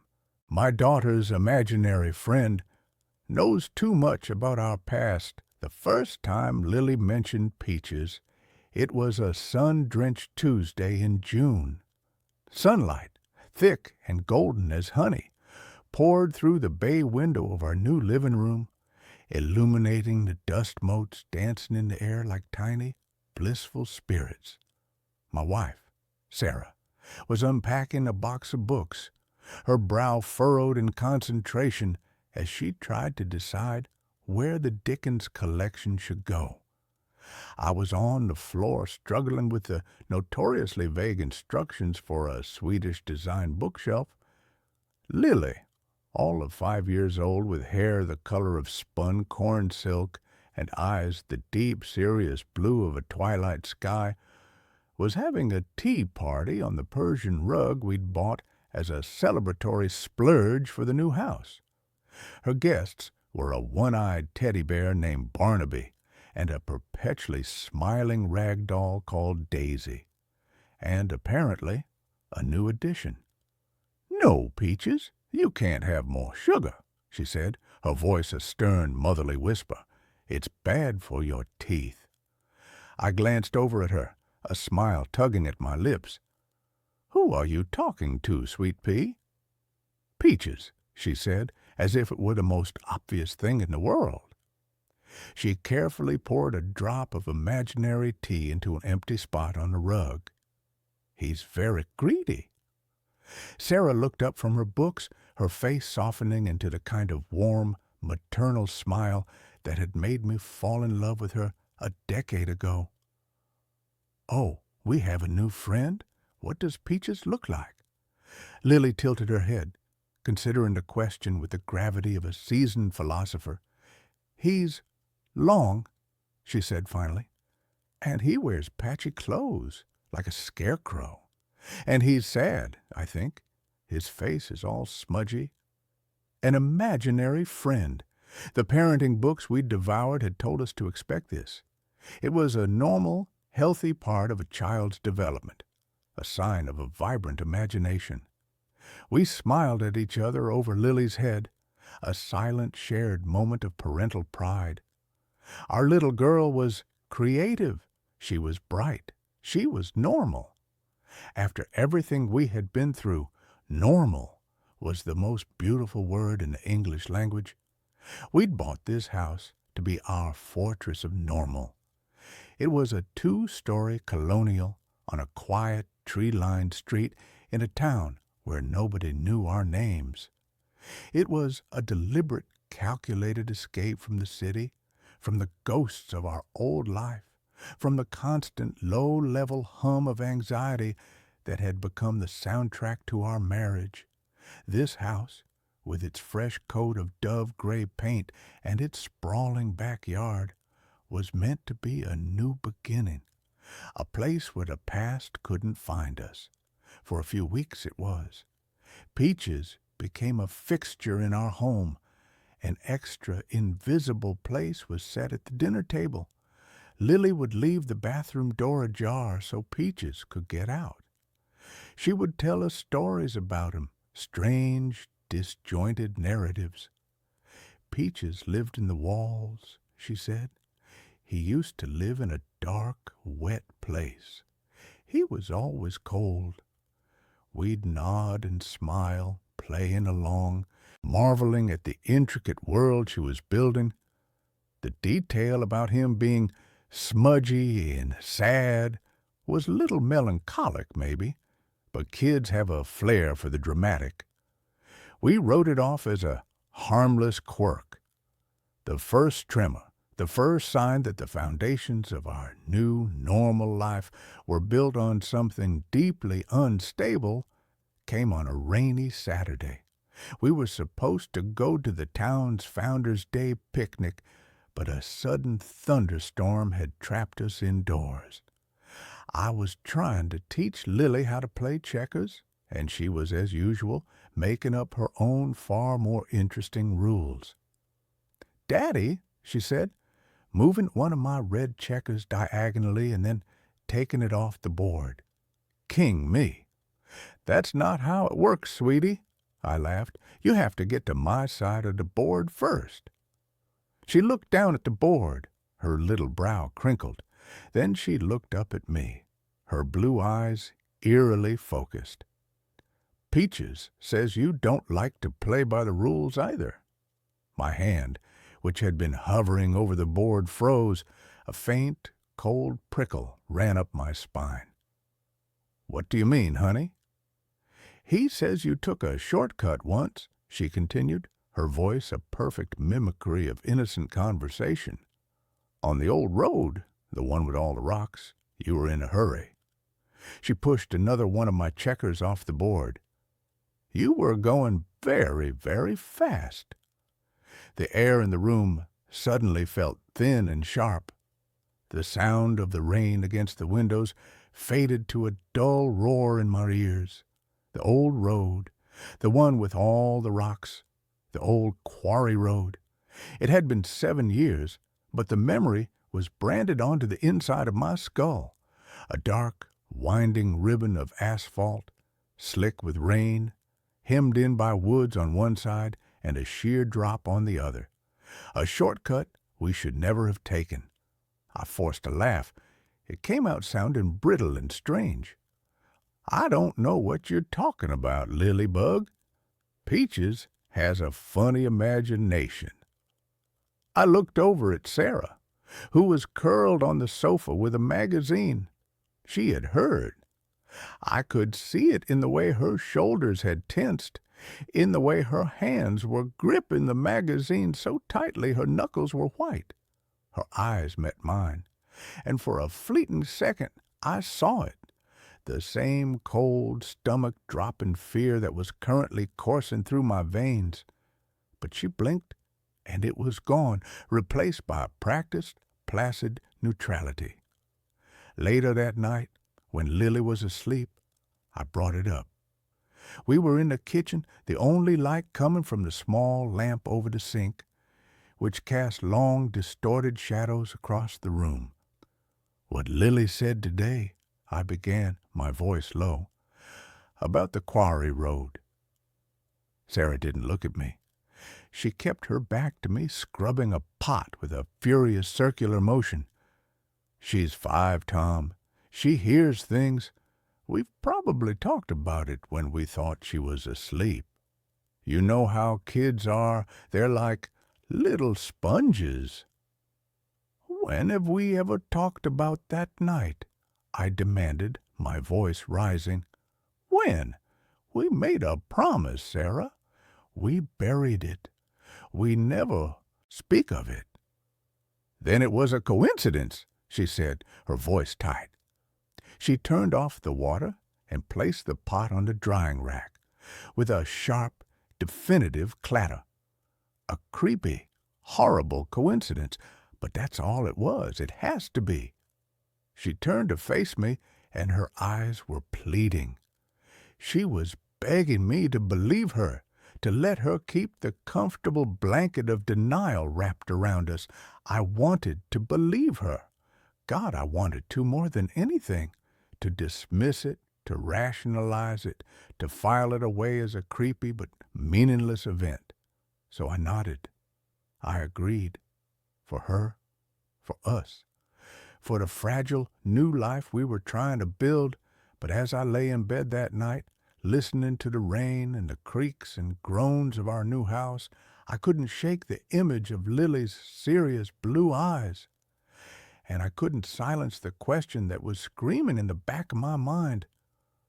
Speaker 1: My daughter's imaginary friend knows too much about our past. The first time Lily mentioned peaches, it was a sun-drenched Tuesday in June. Sunlight, thick and golden as honey, poured through the bay window of our new living room, illuminating the dust motes dancing in the air like tiny, blissful spirits. My wife, Sarah, was unpacking a box of books, her brow furrowed in concentration as she tried to decide where the Dickens collection should go. I was on the floor struggling with the notoriously vague instructions for a Swedish-designed bookshelf. Lily, all of 5 years old with hair the color of spun corn silk and eyes the deep, serious blue of a twilight sky, was having a tea party on the Persian rug we'd bought as a celebratory splurge for the new house. Her guests were a one-eyed teddy bear named Barnaby and a perpetually smiling rag doll called Daisy, and apparently a new addition. "No, Peaches, you can't have more sugar," she said, her voice a stern, motherly whisper. "It's bad for your teeth." I glanced over at her, a smile tugging at my lips. "Who are you talking to, Sweet Pea?" "Peaches," she said, as if it were the most obvious thing in the world. She carefully poured a drop of imaginary tea into an empty spot on the rug. "He's very greedy." Sarah looked up from her books, her face softening into the kind of warm, maternal smile that had made me fall in love with her a decade ago. "Oh, we have a new friend? What does Peaches look like?" Lily tilted her head, considering the question with the gravity of a seasoned philosopher. "He's long," she said finally, "and he wears patchy clothes, like a scarecrow. And he's sad, I think. His face is all smudgy. An imaginary friend. The parenting books we'd devoured had told us to expect this. It was a normal, healthy part of a child's development, a sign of a vibrant imagination. We smiled at each other over Lily's head, a silent, shared moment of parental pride. Our little girl was creative. She was bright. She was normal. After everything we had been through, normal was the most beautiful word in the English language. We'd bought this house to be our fortress of normal. It was a 2-story colonial on a quiet, tree-lined street in a town where nobody knew our names. It was a deliberate, calculated escape from the city, from the ghosts of our old life, from the constant low-level hum of anxiety that had become the soundtrack to our marriage. This house, with its fresh coat of dove-gray paint and its sprawling backyard, was meant to be a new beginning, a place where the past couldn't find us. For a few weeks it was. Peaches became a fixture in our home. An extra, invisible place was set at the dinner table. Lily would leave the bathroom door ajar so Peaches could get out. She would tell us stories about him, strange, disjointed narratives. "Peaches lived in the walls," she said. "He used to live in a dark, wet place. He was always cold." We'd nod and smile, playing along, marveling at the intricate world she was building. The detail about him being smudgy and sad was a little melancholic, maybe, but kids have a flair for the dramatic. We wrote it off as a harmless quirk. The first tremor, the first sign that the foundations of our new, normal life were built on something deeply unstable, came on a rainy Saturday. We were supposed to go to the town's Founder's Day picnic, but a sudden thunderstorm had trapped us indoors. I was trying to teach Lily how to play checkers, and she was, as usual, making up her own far more interesting rules. "Daddy," she said, moving one of my red checkers diagonally and then taking it off the board. "King me." "That's not how it works, sweetie," I laughed. "You have to get to my side of the board first." She looked down at the board. Her little brow crinkled. Then she looked up at me, her blue eyes eerily focused. "Peaches says you don't like to play by the rules either." My hand, which had been hovering over the board, froze. A faint, cold prickle ran up my spine. "What do you mean, honey?" "He says you took a shortcut once," she continued, her voice a perfect mimicry of innocent conversation. "On the old road, the one with all the rocks. You were in a hurry." She pushed another one of my checkers off the board. "You were going very, very fast." The air in the room suddenly felt thin and sharp. The sound of the rain against the windows faded to a dull roar in my ears. The old road, the one with all the rocks, the old quarry road. It had been 7 years, but the memory was branded onto the inside of my skull. A dark, winding ribbon of asphalt, slick with rain, hemmed in by woods on one side and a sheer drop on the other. A shortcut we should never have taken. I forced a laugh. It came out sounding brittle and strange. "I don't know what you're talking about, Lily-bug. Peaches has a funny imagination." I looked over at Sarah, who was curled on the sofa with a magazine. She had heard. I could see it in the way her shoulders had tensed, in the way her hands were gripping the magazine so tightly her knuckles were white. Her eyes met mine, and for a fleeting second I saw it. The same cold, stomach-dropping fear that was currently coursing through my veins. But she blinked, and it was gone, replaced by a practiced, placid neutrality. Later that night, when Lily was asleep, I brought it up. We were in the kitchen, the only light coming from the small lamp over the sink, which cast long, distorted shadows across the room. "What Lily said today," I began, my voice low, "about the quarry road." Sarah didn't look at me. She kept her back to me, scrubbing a pot with a furious circular motion. "She's 5, Tom. She hears things. We've probably talked about it when we thought she was asleep. You know how kids are. They're like little sponges." "When have we ever talked about that night?" I demanded, my voice rising. "When? We made a promise, Sarah. We buried it. We never speak of it." "Then it was a coincidence," she said, her voice tight. She turned off the water and placed the pot on the drying rack, with a sharp, definitive clatter. A creepy, horrible coincidence, but that's all it was. It has to be. She turned to face me, and her eyes were pleading. She was begging me to believe her, to let her keep the comfortable blanket of denial wrapped around us. I wanted to believe her. God, I wanted to more than anything, to dismiss it, to rationalize it, to file it away as a creepy but meaningless event. So I nodded. I agreed. For her, for us, for the fragile new life we were trying to build. But as I lay in bed that night, listening to the rain and the creaks and groans of our new house, I couldn't shake the image of Lily's serious blue eyes. And I couldn't silence the question that was screaming in the back of my mind.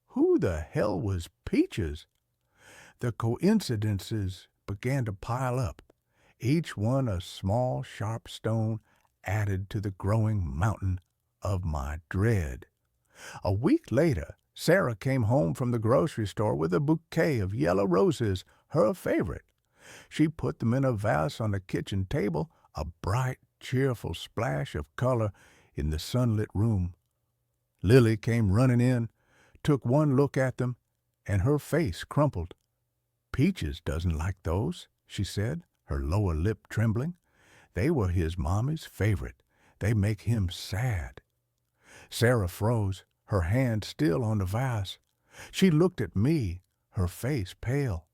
Speaker 1: Who the hell was Peaches? The coincidences began to pile up, each one a small, sharp stone added to the growing mountain of my dread. A week later, Sarah came home from the grocery store with a bouquet of yellow roses, her favorite. She put them in a vase on the kitchen table, a bright, cheerful splash of color in the sunlit room. Lily came running in, took one look at them, and her face crumpled. "Peaches doesn't like those," she said, her lower lip trembling. "They were his mommy's favorite. They make him sad." Sarah froze, her hand still on the vase. She looked at me, her face pale.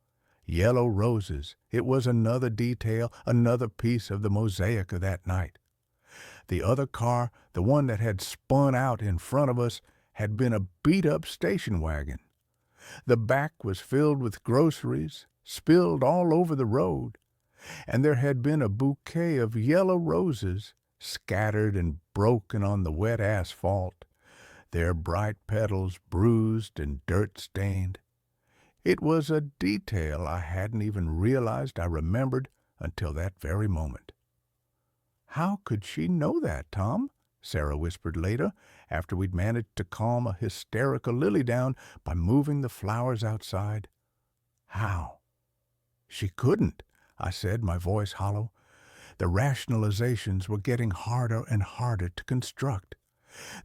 Speaker 1: Yellow roses. It was another detail, another piece of the mosaic of that night. The other car, the one that had spun out in front of us, had been a beat-up station wagon. The back was filled with groceries, spilled all over the road, and there had been a bouquet of yellow roses scattered and broken on the wet asphalt, their bright petals bruised and dirt-stained. It was a detail I hadn't even realized I remembered until that very moment. "How could she know that, Tom?" Sarah whispered later, after we'd managed to calm a hysterical Lily down by moving the flowers outside. "How?" "She couldn't," I said, my voice hollow. The rationalizations were getting harder and harder to construct.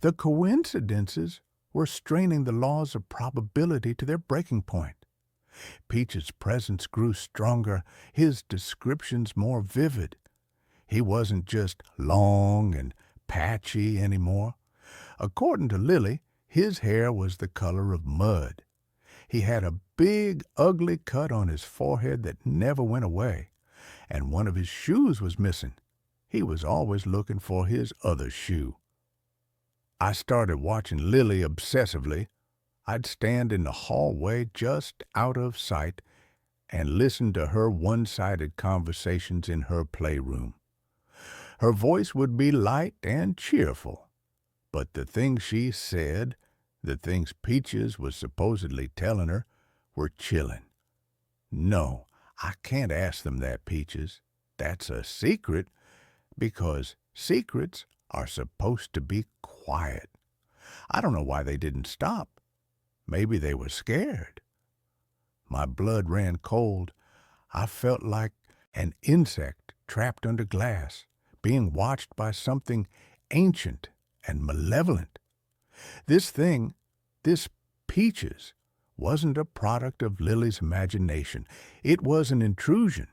Speaker 1: The coincidences were straining the laws of probability to their breaking point. Peach's presence grew stronger, his descriptions more vivid. He wasn't just long and patchy anymore. According to Lily, his hair was the color of mud. He had a big, ugly cut on his forehead that never went away, and one of his shoes was missing. He was always looking for his other shoe. I started watching Lily obsessively. I'd stand in the hallway just out of sight and listen to her one-sided conversations in her playroom. Her voice would be light and cheerful, but the things she said, the things Peaches was supposedly telling her, were chilling. "No, I can't ask them that, Peaches. That's a secret, because secrets are supposed to be quiet. I don't know why they didn't stop. Maybe they were scared." My blood ran cold. I felt like an insect trapped under glass, being watched by something ancient and malevolent. This thing, this Peaches, wasn't a product of Lily's imagination. It was an intrusion.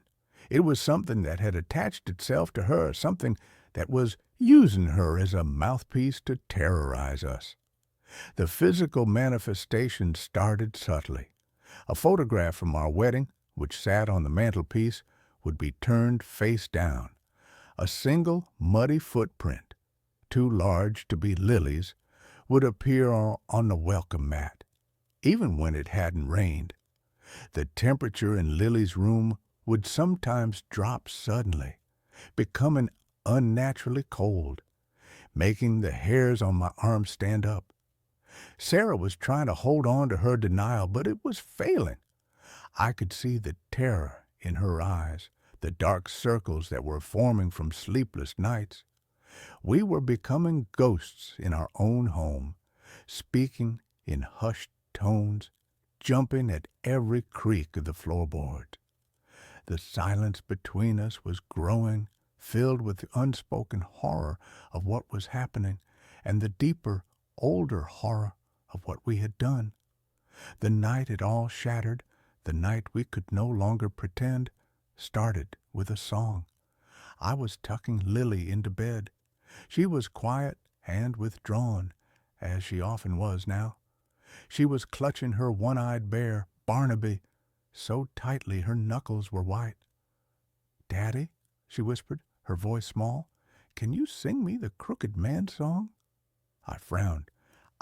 Speaker 1: It was something that had attached itself to her, something that was using her as a mouthpiece to terrorize us. The physical manifestation started subtly. A photograph from our wedding, which sat on the mantelpiece, would be turned face down. A single muddy footprint, too large to be Lily's, would appear on the welcome mat, even when it hadn't rained. The temperature in Lily's room would sometimes drop suddenly, becoming unnaturally cold, making the hairs on my arms stand up. Sarah was trying to hold on to her denial, but it was failing. I could see the terror in her eyes, the dark circles that were forming from sleepless nights. We were becoming ghosts in our own home, speaking in hushed tones, jumping at every creak of the floorboards. The silence between us was growing, filled with the unspoken horror of what was happening and the deeper, older horror of what we had done. The night it all shattered, the night we could no longer pretend, started with a song. I was tucking Lily into bed. She was quiet and withdrawn, as she often was now. She was clutching her one-eyed bear, Barnaby, so tightly her knuckles were white. "Daddy," she whispered, her voice small, "can you sing me the Crooked Man song?" I frowned.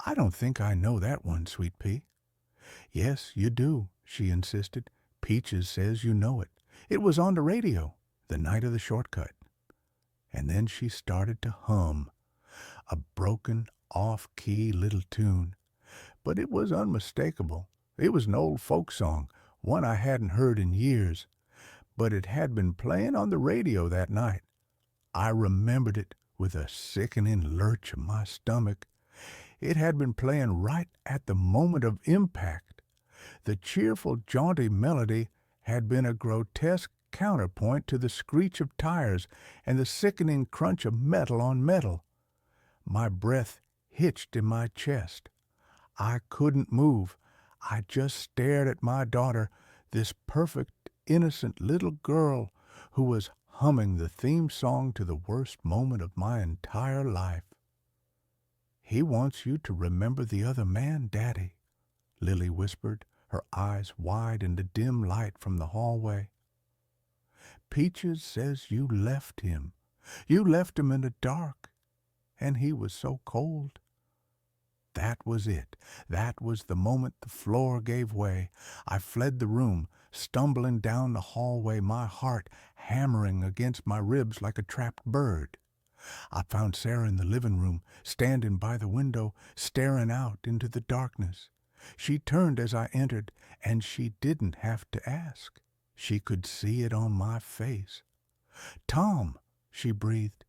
Speaker 1: "I don't think I know that one, Sweet Pea." "Yes, you do," she insisted. "Peaches says you know it. It was on the radio, the night of the shortcut." And then she started to hum, a broken, off-key little tune. But it was unmistakable. It was an old folk song, one I hadn't heard in years, but it had been playing on the radio that night. I remembered it with a sickening lurch of my stomach. It had been playing right at the moment of impact. The cheerful, jaunty melody had been a grotesque counterpoint to the screech of tires and the sickening crunch of metal on metal. My breath hitched in my chest. I couldn't move. I just stared at my daughter, this perfect, innocent little girl who was humming the theme song to the worst moment of my entire life. "He wants you to remember the other man, Daddy," Lily whispered, her eyes wide in the dim light from the hallway. "Peaches says you left him. You left him in the dark, and he was so cold." That was it. That was the moment the floor gave way. I fled the room, stumbling down the hallway, my heart hammering against my ribs like a trapped bird. I found Sarah in the living room, standing by the window, staring out into the darkness. She turned as I entered, and she didn't have to ask. She could see it on my face. "Tom," she breathed.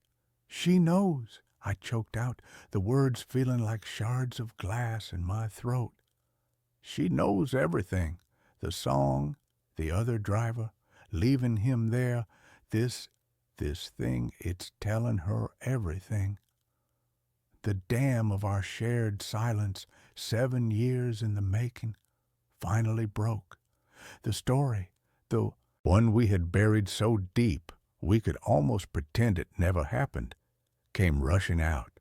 Speaker 1: "She knows," I choked out, the words feeling like shards of glass in my throat. "She knows everything. The song, the other driver, leaving him there, this thing, it's telling her everything." The dam of our shared silence, 7 years in the making, finally broke. The story, the one we had buried so deep we could almost pretend it never happened, came rushing out.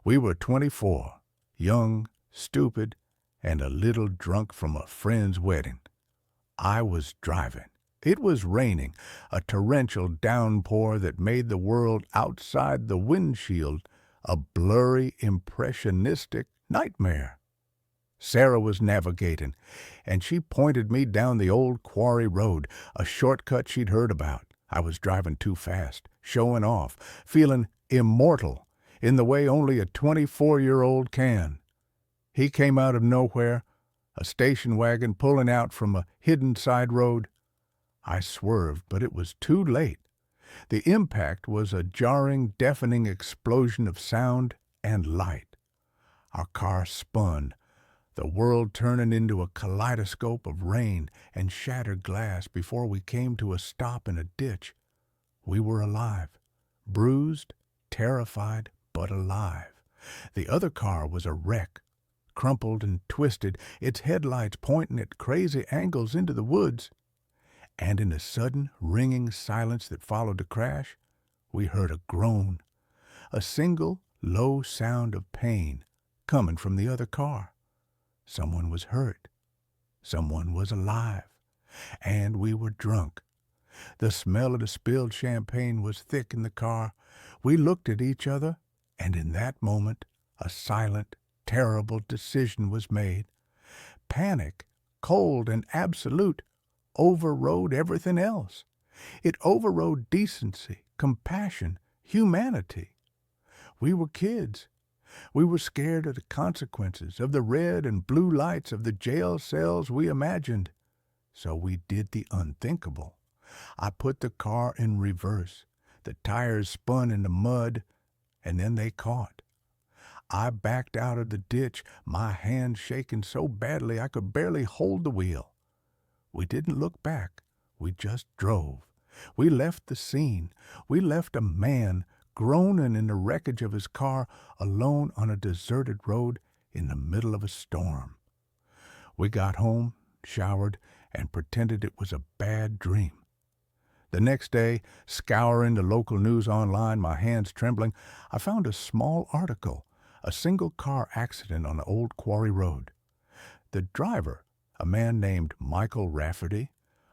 Speaker 1: We were 24, young, stupid, and a little drunk from a friend's wedding. I was driving. It was raining, a torrential downpour that made the world outside the windshield a blurry, impressionistic nightmare. Sarah was navigating, and she pointed me down the old quarry road, a shortcut she'd heard about. I was driving too fast, showing off, feeling immortal, in the way only a 24-year-old can. He came out of nowhere, a station wagon pulling out from a hidden side road. I swerved, but it was too late. The impact was a jarring, deafening explosion of sound and light. Our car spun, the world turning into a kaleidoscope of rain and shattered glass before we came to a stop in a ditch. We were alive, bruised, terrified, but alive. The other car was a wreck, crumpled and twisted, its headlights pointing at crazy angles into the woods. And in the sudden, ringing silence that followed the crash, we heard a groan, a single, low sound of pain coming from the other car. Someone was hurt. Someone was alive. And we were drunk. The smell of the spilled champagne was thick in the car. We looked at each other, and in that moment, a silent, terrible decision was made. Panic, cold and absolute, overrode everything else. It overrode decency, compassion, humanity. We were kids. We were scared of the consequences, of the red and blue lights of the jail cells we imagined. So we did the unthinkable. I put the car in reverse. The tires spun in the mud, and then they caught. I backed out of the ditch, my hand shaking so badly I could barely hold the wheel. We didn't look back. We just drove. We left the scene. We left a man groaning in the wreckage of his car, alone on a deserted road in the middle of a storm. We got home, showered, and pretended it was a bad dream. The next day, scouring the local news online, my hands trembling, I found a small article, a single-car accident on the old quarry road. The driver, a man named Michael Rafferty,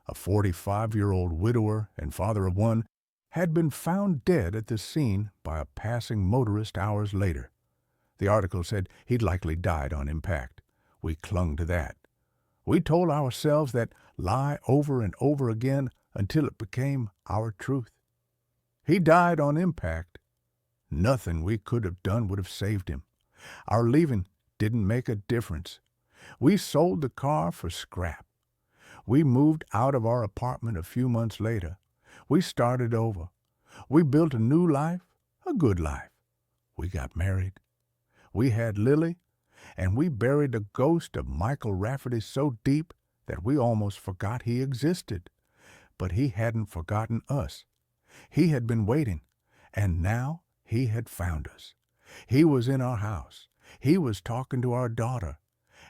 Speaker 1: a 45-year-old widower and father of one, had been found dead at the scene by a passing motorist hours later. The article said he'd likely died on impact. We clung to that. We told ourselves that lie over and over again until it became our truth. He died on impact. Nothing we could have done would have saved him. Our leaving didn't make a difference. We sold the car for scrap. We moved out of our apartment a few months later. We started over. We built a new life, a good life. We got married. We had Lily, and we buried the ghost of Michael Rafferty so deep that we almost forgot he existed. But he hadn't forgotten us. He had been waiting, and now he had found us. He was in our house. He was talking to our daughter,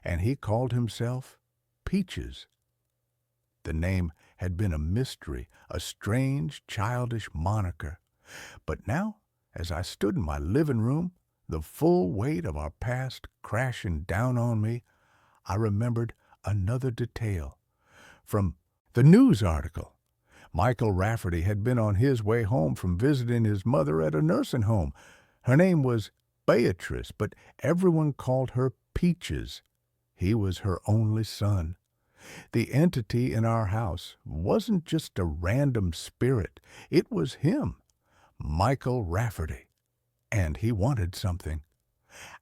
Speaker 1: and he called himself Peaches. The name had been a mystery, a strange, childish moniker. But now, as I stood in my living room, the full weight of our past crashing down on me, I remembered another detail. From the news article, Michael Rafferty had been on his way home from visiting his mother at a nursing home. Her name was Beatrice, but everyone called her Peaches. He was her only son. The entity in our house wasn't just a random spirit. It was him, Michael Rafferty. And he wanted something.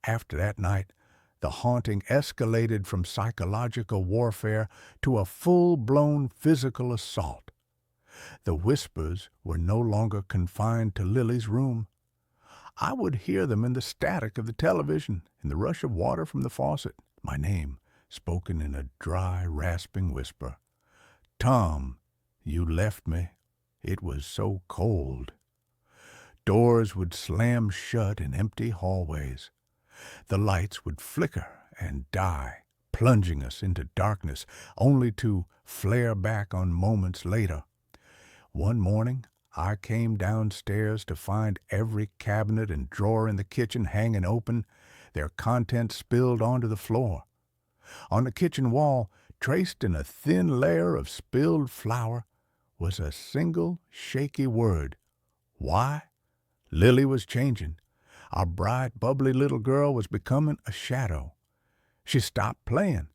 Speaker 1: After that night, the haunting escalated from psychological warfare to a full-blown physical assault. The whispers were no longer confined to Lily's room. I would hear them in the static of the television, in the rush of water from the faucet, my name spoken in a dry, rasping whisper. Tom, you left me. It was so cold. Doors would slam shut in empty hallways. The lights would flicker and die, plunging us into darkness, only to flare back on moments later. One morning, I came downstairs to find every cabinet and drawer in the kitchen hanging open, their contents spilled onto the floor. On the kitchen wall, traced in a thin layer of spilled flour, was a single shaky word. Why? Lily was changing. Our bright, bubbly little girl was becoming a shadow. She stopped playing.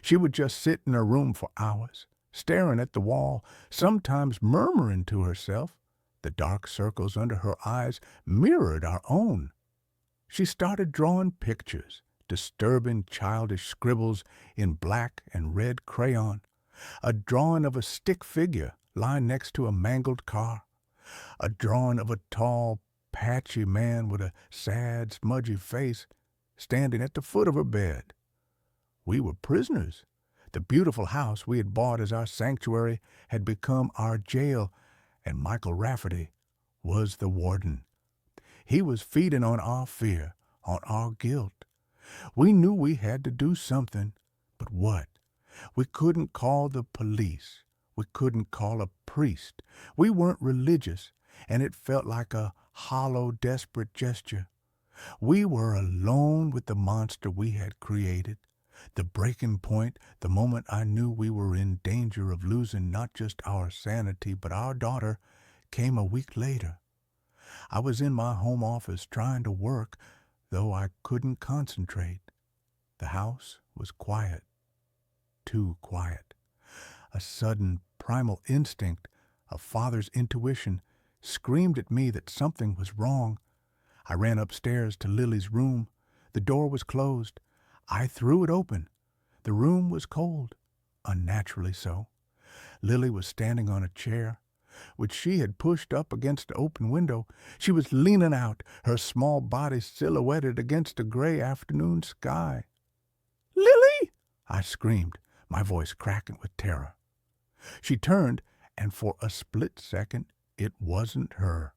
Speaker 1: She would just sit in her room for hours, staring at the wall, sometimes murmuring to herself. The dark circles under her eyes mirrored our own. She started drawing pictures, disturbing childish scribbles in black and red crayon, a drawing of a stick figure lying next to a mangled car, a drawing of a tall, patchy man with a sad, smudgy face standing at the foot of her bed. We were prisoners. The beautiful house we had bought as our sanctuary had become our jail, and Michael Rafferty was the warden. He was feeding on our fear, on our guilt. We knew we had to do something, but what? We couldn't call the police. We couldn't call a priest. We weren't religious, and it felt like a hollow, desperate gesture. We were alone with the monster we had created. The breaking point, the moment I knew we were in danger of losing not just our sanity but our daughter, came a week later. I was in my home office trying to work, though I couldn't concentrate. The house was quiet, too quiet. A sudden primal instinct, a father's intuition, screamed at me that something was wrong. I ran upstairs to Lily's room. The door was closed. I threw it open. The room was cold, unnaturally so. Lily was standing on a chair, which she had pushed up against the open window. She was leaning out, her small body silhouetted against the gray afternoon sky. "Lily!" I screamed, my voice cracking with terror. She turned, and for a split second, it wasn't her.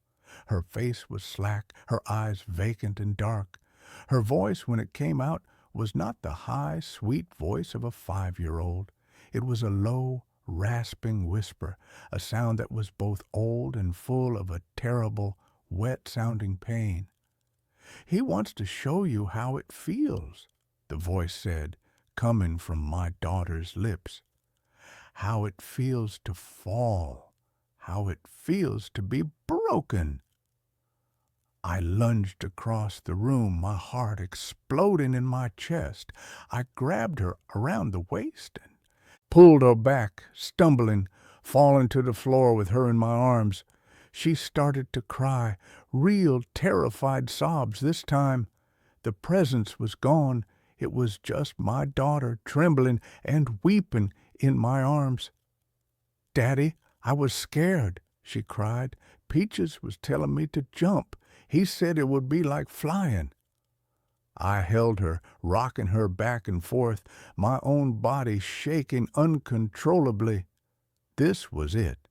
Speaker 1: Her face was slack, her eyes vacant and dark. Her voice, when it came out, was not the high, sweet voice of a 5-year-old. It was a low, rasping whisper, a sound that was both old and full of a terrible, wet-sounding pain. "He wants to show you how it feels," the voice said, coming from my daughter's lips. "How it feels to fall, how it feels to be broken." I lunged across the room, my heart exploding in my chest. I grabbed her around the waist and pulled her back, stumbling, falling to the floor with her in my arms. She started to cry, real terrified sobs this time. The presence was gone. It was just my daughter trembling and weeping in my arms. "Daddy, I was scared," she cried. "Peaches was telling me to jump. He said it would be like flying." I held her, rocking her back and forth, my own body shaking uncontrollably. This was it.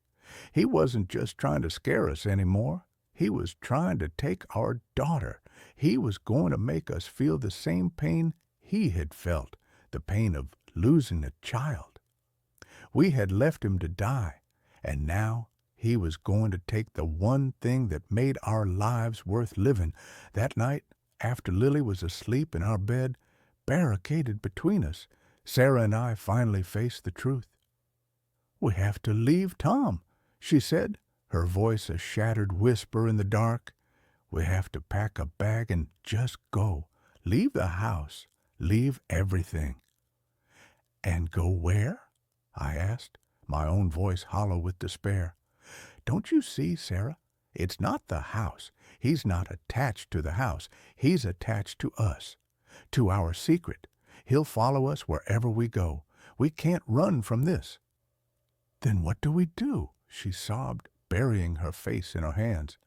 Speaker 1: He wasn't just trying to scare us anymore. He was trying to take our daughter. He was going to make us feel the same pain he had felt, the pain of losing a child. We had left him to die, and now he was going to take the one thing that made our lives worth living. That night, after Lily was asleep in our bed, barricaded between us, Sarah and I finally faced the truth. "We have to leave Tom," she said, her voice a shattered whisper in the dark. "We have to pack a bag and just go. Leave the house. Leave everything." "And go where?" I asked, my own voice hollow with despair. "Don't you see, Sarah? It's not the house. He's not attached to the house. He's attached to us, to our secret. He'll follow us wherever we go. We can't run from this." "Then what do we do?" she sobbed, burying her face in her hands.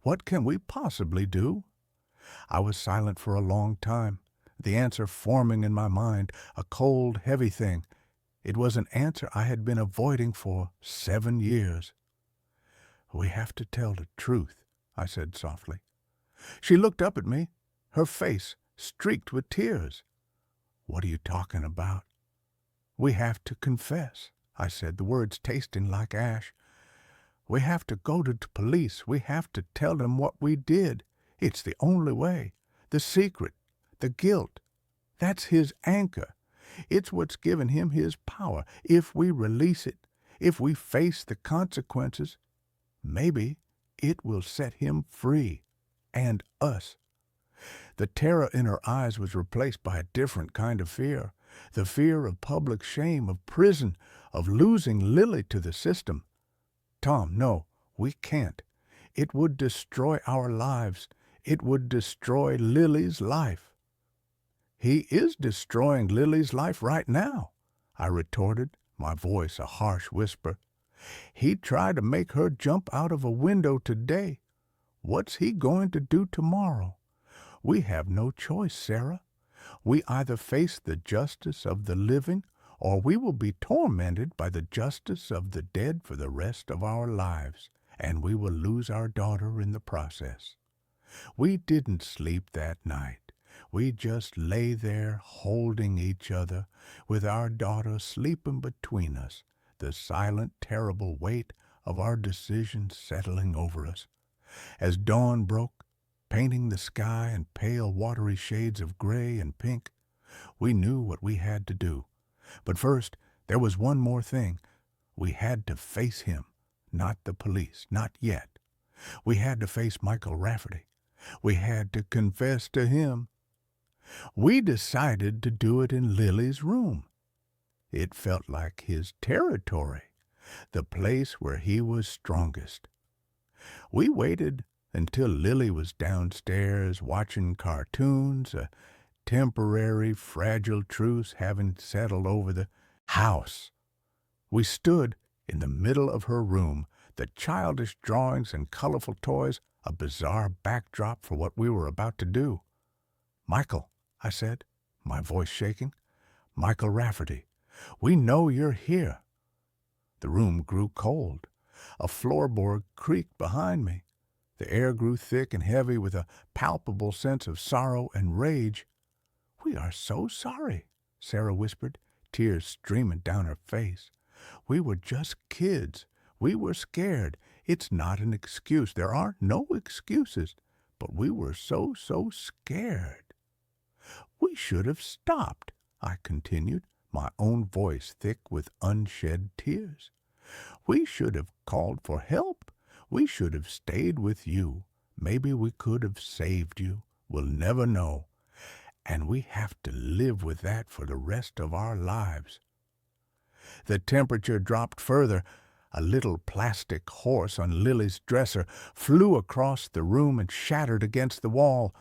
Speaker 1: "What can we possibly do?" I was silent for a long time, the answer forming in my mind, a cold, heavy thing. It was an answer I had been avoiding for 7 years. "We have to tell the truth," I said softly. She looked up at me, her face streaked with tears. "What are you talking about?" "We have to confess," I said, the words tasting like ash. "We have to go to the police. We have to tell them what we did. It's the only way. The secret, the guilt, that's his anchor. It's what's given him his power. If we release it, if we face the consequences, maybe it will set him free, and us." The terror in her eyes was replaced by a different kind of fear, the fear of public shame, of prison, of losing Lily to the system. "Tom, no, we can't. It would destroy our lives. It would destroy Lily's life." "He is destroying Lily's life right now," I retorted, my voice a harsh whisper. "He tried to make her jump out of a window today. What's he going to do tomorrow? We have no choice, Sarah. We either face the justice of the living, or we will be tormented by the justice of the dead for the rest of our lives, and we will lose our daughter in the process." We didn't sleep that night. We just lay there holding each other, with our daughter sleeping between us, the silent, terrible weight of our decision settling over us. As dawn broke, painting the sky in pale, watery shades of gray and pink, we knew what we had to do. But first, there was one more thing. We had to face him, not the police, not yet. We had to face Michael Rafferty. We had to confess to him. We decided to do it in Lily's room. It felt like his territory, the place where he was strongest. We waited until Lily was downstairs watching cartoons, a temporary, fragile truce having settled over the house. We stood in the middle of her room, the childish drawings and colorful toys a bizarre backdrop for what we were about to do. "Michael," I said, my voice shaking. "Michael Rafferty, we know you're here." The room grew cold. A floorboard creaked behind me. The air grew thick and heavy with a palpable sense of sorrow and rage. "We are so sorry," Sarah whispered, tears streaming down her face. "We were just kids. We were scared. It's not an excuse. There are no excuses. But we were so scared." "We should have stopped," I continued, my own voice thick with unshed tears. "We should have called for help. We should have stayed with you. Maybe we could have saved you. We'll never know. And we have to live with that for the rest of our lives." The temperature dropped further. A little plastic horse on Lily's dresser flew across the room and shattered against the wall.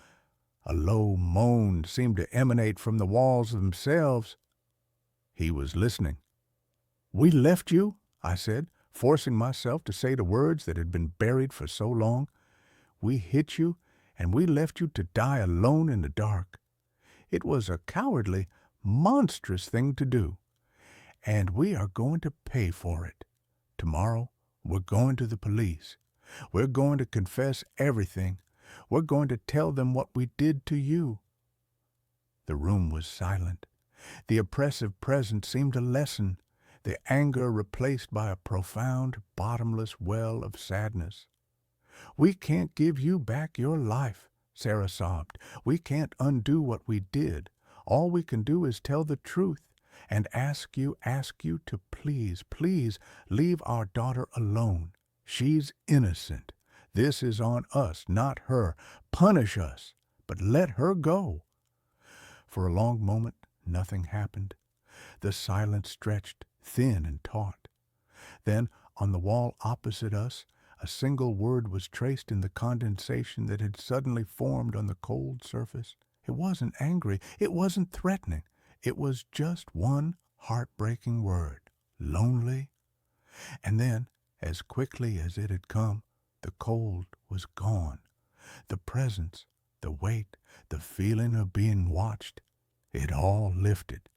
Speaker 1: A low moan seemed to emanate from the walls themselves. He was listening. "We left you," I said, forcing myself to say the words that had been buried for so long. "We hit you, and we left you to die alone in the dark. It was a cowardly, monstrous thing to do, and we are going to pay for it. Tomorrow, we're going to the police. We're going to confess everything. We're going to tell them what we did to you." The room was silent. The oppressive presence seemed to lessen, the anger replaced by a profound, bottomless well of sadness. "We can't give you back your life," Sarah sobbed. "We can't undo what we did. All we can do is tell the truth and ask you to please, please leave our daughter alone. She's innocent. This is on us, not her. Punish us, but let her go." For a long moment, nothing happened. The silence stretched, thin and taut. Then, on the wall opposite us, a single word was traced in the condensation that had suddenly formed on the cold surface. It wasn't angry. It wasn't threatening. It was just one heartbreaking word. Lonely. And then, as quickly as it had come, the cold was gone. The presence, the weight, the feeling of being watched, it all lifted.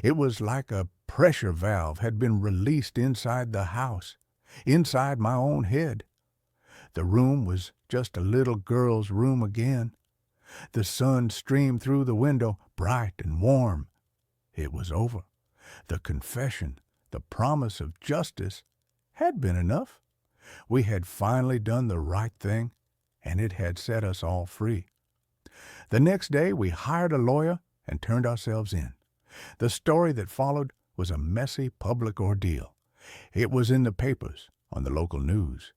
Speaker 1: It was like a pressure valve had been released inside the house, inside my own head. The room was just a little girl's room again. The sun streamed through the window, bright and warm. It was over. The confession, the promise of justice, had been enough. We had finally done the right thing, and it had set us all free. The next day we hired a lawyer and turned ourselves in. The story that followed was a messy public ordeal. It was in the papers, on the local news.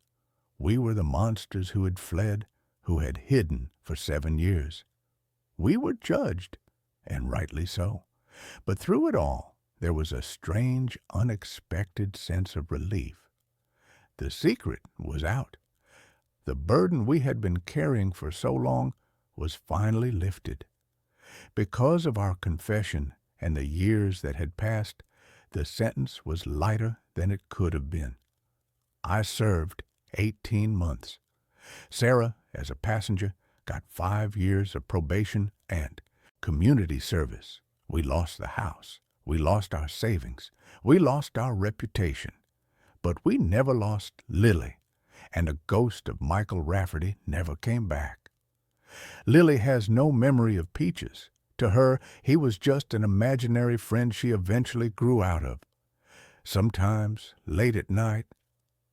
Speaker 1: We were the monsters who had fled, who had hidden for 7 years. We were judged, and rightly so. But through it all, there was a strange, unexpected sense of relief. The secret was out. The burden we had been carrying for so long was finally lifted. Because of our confession and the years that had passed, the sentence was lighter than it could have been. I served 18 months. Sarah, as a passenger, got 5 years of probation and community service. We lost the house. We lost our savings. We lost our reputation. But we never lost Lily, and a ghost of Michael Rafferty never came back. Lily has no memory of Peaches. To her, he was just an imaginary friend she eventually grew out of. Sometimes, late at night,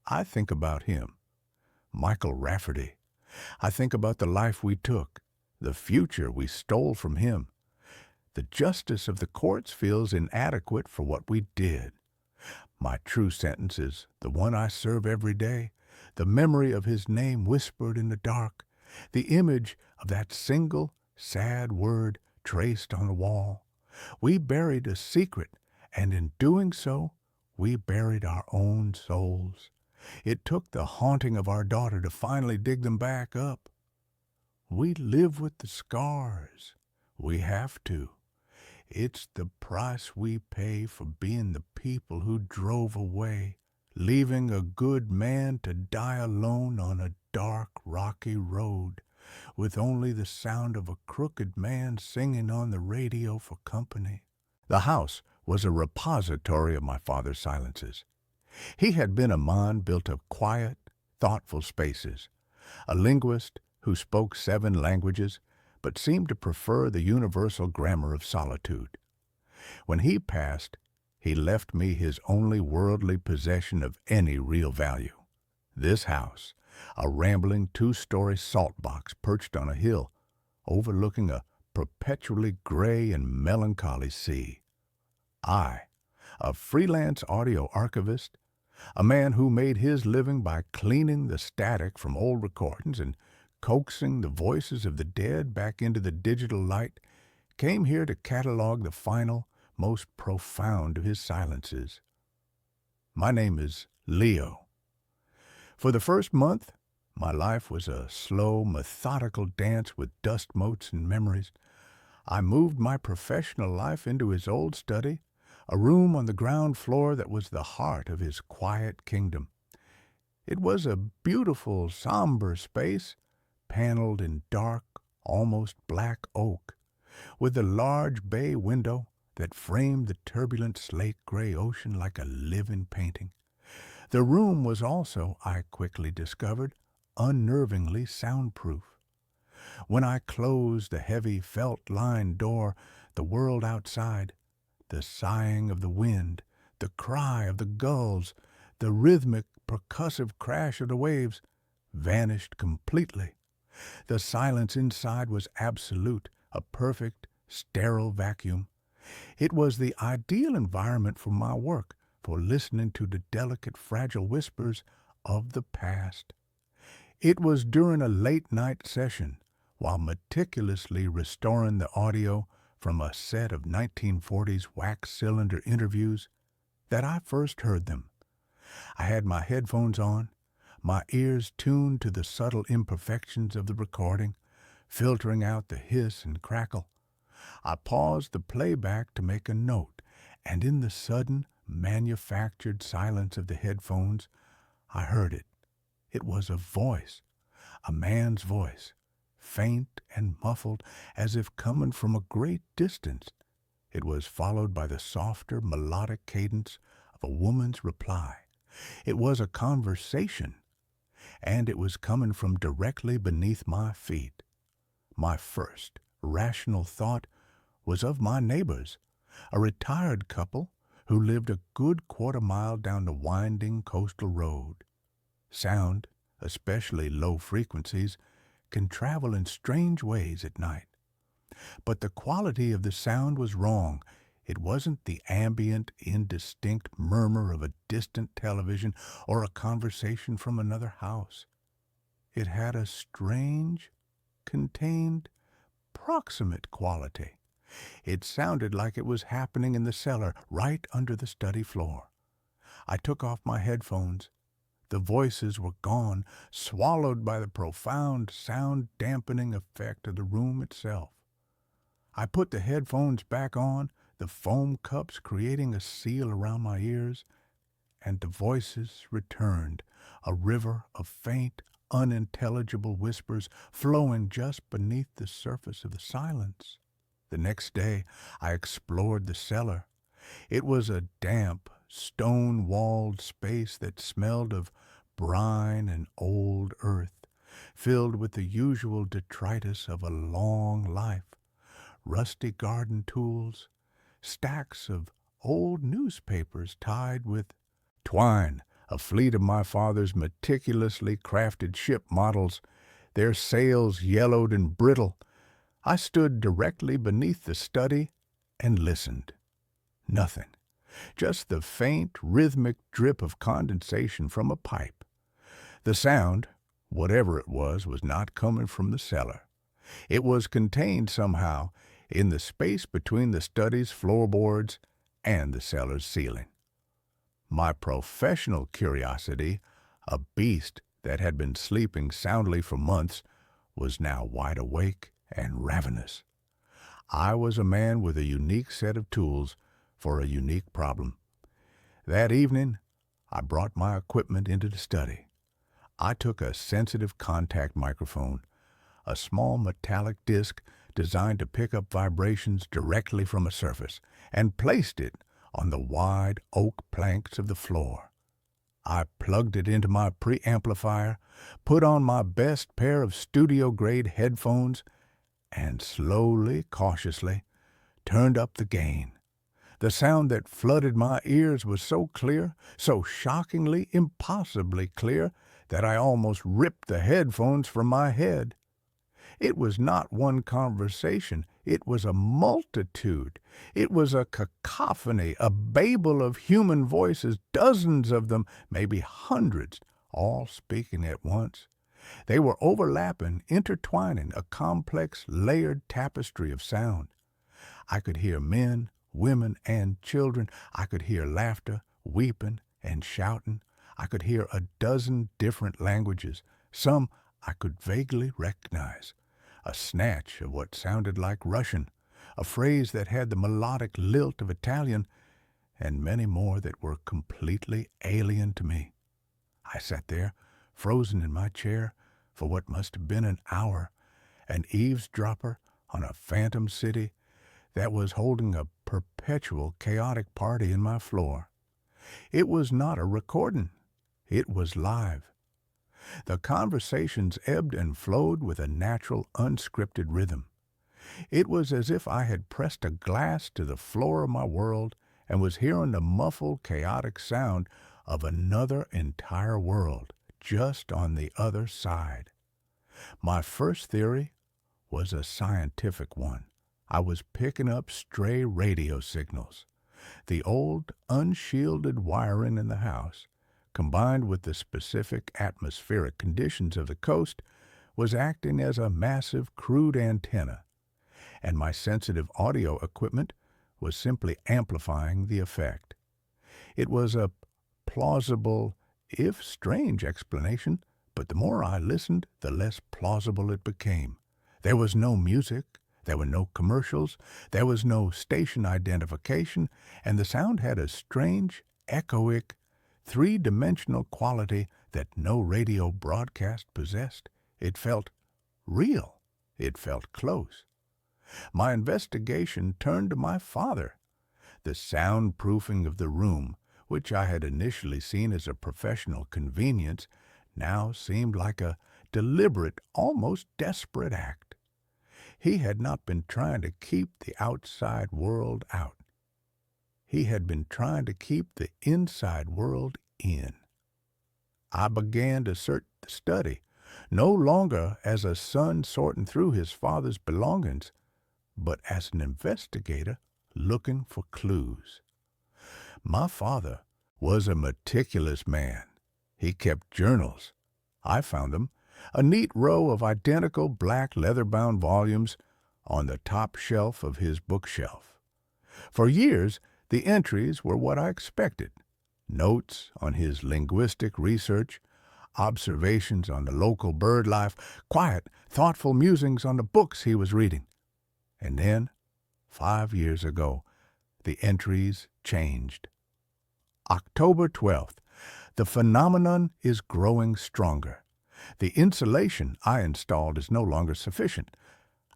Speaker 1: I think about him, Michael Rafferty. I think about the life we took, the future we stole from him. The justice of the courts feels inadequate for what we did. My true sentence is the one I serve every day, the memory of his name whispered in the dark, the image of that single, sad word traced on the wall. We buried a secret, and in doing so, we buried our own souls. It took the haunting of our daughter to finally dig them back up. We live with the scars. We have to. It's the price we pay for being the people who drove away, leaving a good man to die alone on a dark, rocky road, with only the sound of a crooked man singing on the radio for company. The house was a repository of my father's silences. He had been a man built of quiet, thoughtful spaces, a linguist who spoke 7 languages, but seemed to prefer the universal grammar of solitude. When he passed, he left me his only worldly possession of any real value. This house, a rambling 2-story salt box perched on a hill, overlooking a perpetually gray and melancholy sea. I, a freelance audio archivist, a man who made his living by cleaning the static from old recordings and coaxing the voices of the dead back into the digital light, came here to catalog the final, most profound of his silences. My name is Leo. For the first month, my life was a slow, methodical dance with dust motes and memories. I moved my professional life into his old study, a room on the ground floor that was the heart of his quiet kingdom. It was a beautiful, somber space, paneled in dark, almost black oak. with the large bay window that framed the turbulent slate-gray ocean like a living painting. The room was also, I quickly discovered, unnervingly soundproof. When I closed the heavy felt-lined door, the world outside, the sighing of the wind, the cry of the gulls, the rhythmic, percussive crash of the waves, vanished completely. The silence inside was absolute, a perfect, sterile vacuum. It was the ideal environment for my work, for listening to the delicate, fragile whispers of the past. It was during a late-night session, while meticulously restoring the audio from a set of 1940s wax-cylinder interviews, that I first heard them. I had my headphones on, my ears tuned to the subtle imperfections of the recording, filtering out the hiss and crackle. I paused the playback to make a note, and in the sudden, manufactured silence of the headphones, I heard it. It was a voice, a man's voice, faint and muffled as if coming from a great distance. It was followed by the softer, melodic cadence of a woman's reply. It was a conversation, and it was coming from directly beneath my feet. My first rational thought was of my neighbors, a retired couple who lived a good quarter-mile down the winding coastal road. Sound, especially low frequencies, can travel in strange ways at night. But the quality of the sound was wrong. It wasn't the ambient, indistinct murmur of a distant television or a conversation from another house. It had a strange, contained, proximate quality. It sounded like it was happening in the cellar, right under the study floor. I took off my headphones. The voices were gone, swallowed by the profound sound-dampening effect of the room itself. I put the headphones back on, the foam cups creating a seal around my ears, and the voices returned, a river of faint, unintelligible whispers flowing just beneath the surface of the silence. The next day, I explored the cellar. It was a damp, stone-walled space that smelled of brine and old earth, filled with the usual detritus of a long life. Rusty garden tools, stacks of old newspapers tied with twine, a fleet of my father's meticulously crafted ship models, their sails yellowed and brittle. I stood directly beneath the study and listened. Nothing. Just the faint, rhythmic drip of condensation from a pipe. The sound, whatever it was not coming from the cellar. It was contained somehow in the space between the study's floorboards and the cellar's ceiling. My professional curiosity, a beast that had been sleeping soundly for months, was now wide awake and ravenous. I was a man with a unique set of tools for a unique problem. That evening, I brought my equipment into the study. I took a sensitive contact microphone, a small metallic disc designed to pick up vibrations directly from a surface, and placed it on the wide oak planks of the floor. I plugged it into my preamplifier, put on my best pair of studio-grade headphones, and slowly, cautiously, turned up the gain. The sound that flooded my ears was so clear, so shockingly, impossibly clear, that I almost ripped the headphones from my head. It was not one conversation. It was a multitude. It was a cacophony, a babel of human voices, dozens of them, maybe hundreds, all speaking at once. They were overlapping, intertwining, a complex, layered tapestry of sound. I could hear men, women, and children. I could hear laughter, weeping, and shouting. I could hear a dozen different languages. Some I could vaguely recognize. A snatch of what sounded like Russian, a phrase that had the melodic lilt of Italian, and many more that were completely alien to me. I sat there, frozen in my chair, for what must have been an hour, an eavesdropper on a phantom city that was holding a perpetual chaotic party in my floor. It was not a recording. It was live. The conversations ebbed and flowed with a natural, unscripted rhythm. It was as if I had pressed a glass to the floor of my world and was hearing the muffled, chaotic sound of another entire world just on the other side. My first theory was a scientific one. I was picking up stray radio signals. The old, unshielded wiring in the house, combined with the specific atmospheric conditions of the coast, was acting as a massive, crude antenna, and my sensitive audio equipment was simply amplifying the effect. It was a plausible, if strange, explanation, but the more I listened, the less plausible it became. There was no music, there were no commercials, there was no station identification, and the sound had a strange, echoic, three-dimensional quality that no radio broadcast possessed. It felt real. It felt close. My investigation turned to my father. The soundproofing of the room, which I had initially seen as a professional convenience, now seemed like a deliberate, almost desperate act. He had not been trying to keep the outside world out. He had been trying to keep the inside world in. I began to search the study, no longer as a son sorting through his father's belongings, but as an investigator looking for clues. My father was a meticulous man. He kept journals. I found them, a neat row of identical black leather-bound volumes on the top shelf of his bookshelf. For years, the entries were what I expected. Notes on his linguistic research, observations on the local bird life, quiet, thoughtful musings on the books he was reading. And then, 5 years ago, the entries changed. October 12th. The phenomenon is growing stronger. The insulation I installed is no longer sufficient.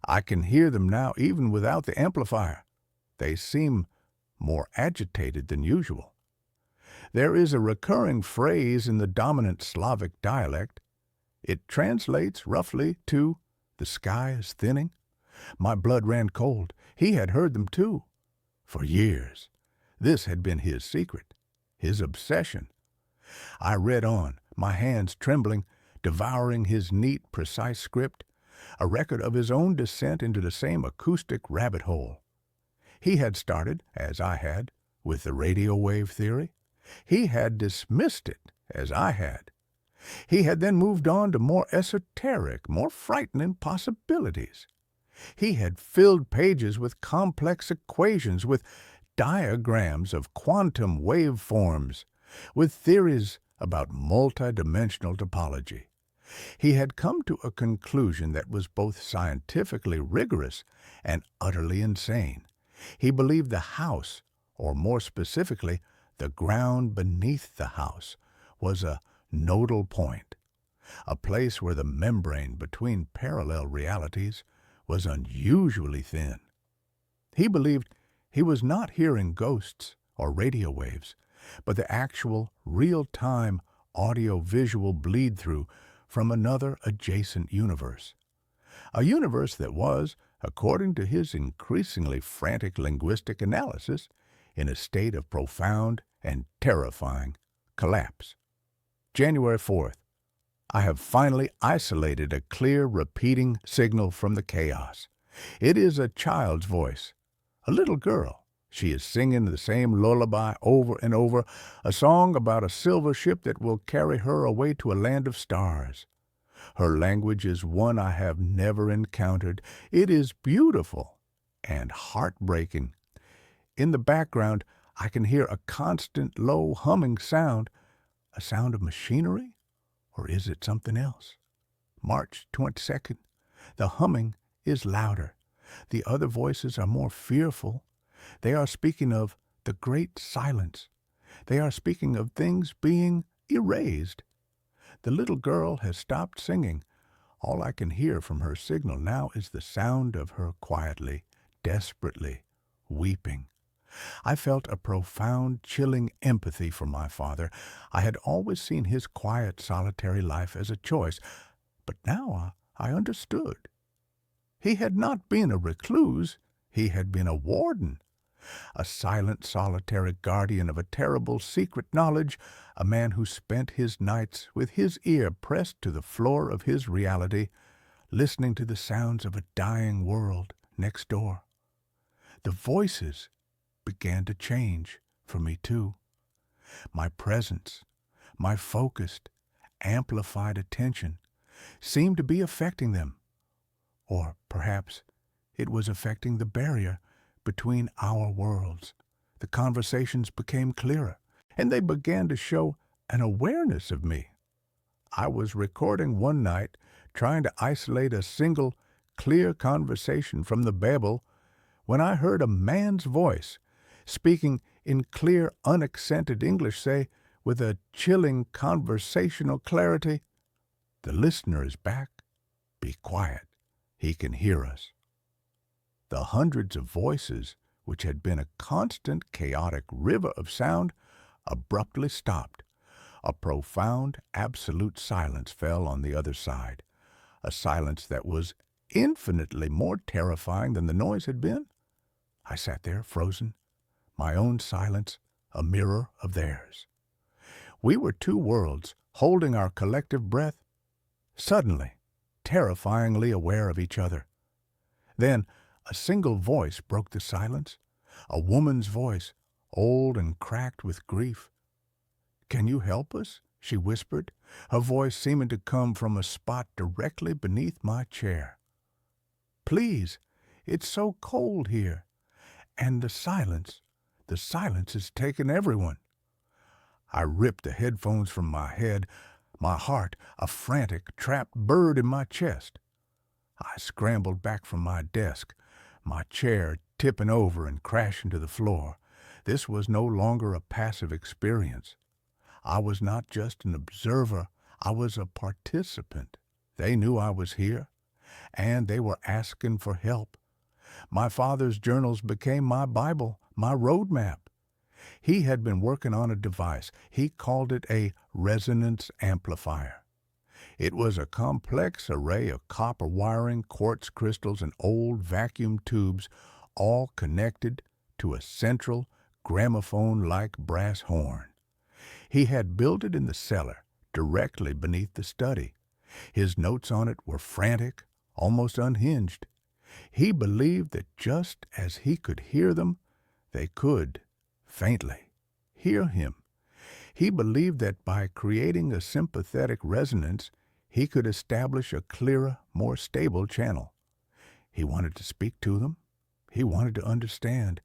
Speaker 1: I can hear them now even without the amplifier. They seem more agitated than usual. There is a recurring phrase in the dominant Slavic dialect. It translates roughly to, "The sky is thinning." My blood ran cold. He had heard them too. For years. This had been his secret, his obsession. I read on, my hands trembling, devouring his neat, precise script, a record of his own descent into the same acoustic rabbit hole. He had started, as I had, with the radio wave theory. He had dismissed it, as I had. He had then moved on to more esoteric, more frightening possibilities. He had filled pages with complex equations, with diagrams of quantum waveforms, with theories about multidimensional topology. He had come to a conclusion that was both scientifically rigorous and utterly insane. He believed the house, or more specifically, the ground beneath the house, was a nodal point, a place where the membrane between parallel realities was unusually thin. He believed he was not hearing ghosts or radio waves, but the actual, real-time, audio-visual bleed-through from another adjacent universe. A universe that was, according to his increasingly frantic linguistic analysis, in a state of profound and terrifying collapse. January 4th. I have finally isolated a clear, repeating signal from the chaos. It is a child's voice, a little girl. She is singing the same lullaby over and over, a song about a silver ship that will carry her away to a land of stars. Her language is one I have never encountered. It is beautiful and heartbreaking. In the background, I can hear a constant, low humming sound. A sound of machinery? Or is it something else? March 22nd. The humming is louder. The other voices are more fearful. They are speaking of the great silence. They are speaking of things being erased. The little girl has stopped singing. All I can hear from her signal now is the sound of her quietly, desperately weeping. I felt a profound, chilling empathy for my father. I had always seen his quiet, solitary life as a choice, but now I understood. He had not been a recluse, he had been a warden, a silent, solitary guardian of a terrible secret knowledge, a man who spent his nights with his ear pressed to the floor of his reality, listening to the sounds of a dying world next door. The voices began to change for me too. My presence, my focused, amplified attention seemed to be affecting them, or perhaps it was affecting the barrier between our worlds. The conversations became clearer, and they began to show an awareness of me. I was recording one night, trying to isolate a single, clear conversation from the babel, when I heard a man's voice, speaking in clear, unaccented English, say, with a chilling conversational clarity, "The listener is back. Be quiet. He can hear us." The hundreds of voices, which had been a constant, chaotic river of sound, abruptly stopped. A profound, absolute silence fell on the other side, a silence that was infinitely more terrifying than the noise had been. I sat there, frozen, my own silence a mirror of theirs. We were two worlds, holding our collective breath, suddenly, terrifyingly aware of each other. Then a single voice broke the silence, a woman's voice, old and cracked with grief. "Can you help us?" she whispered, her voice seeming to come from a spot directly beneath my chair. "Please, it's so cold here, and the silence has taken everyone." I ripped the headphones from my head, my heart a frantic, trapped bird in my chest. I scrambled back from my desk, my chair tipping over and crashing to the floor. This was no longer a passive experience. I was not just an observer, I was a participant. They knew I was here, and they were asking for help. My father's journals became my Bible, my roadmap. He had been working on a device. He called it a resonance amplifier. It was a complex array of copper wiring, quartz crystals, and old vacuum tubes, all connected to a central, gramophone-like brass horn. He had built it in the cellar, directly beneath the study. His notes on it were frantic, almost unhinged. He believed that just as he could hear them, they could, faintly, hear him. He believed that by creating a sympathetic resonance, he could establish a clearer, more stable channel. He wanted to speak to them. He wanted to understand.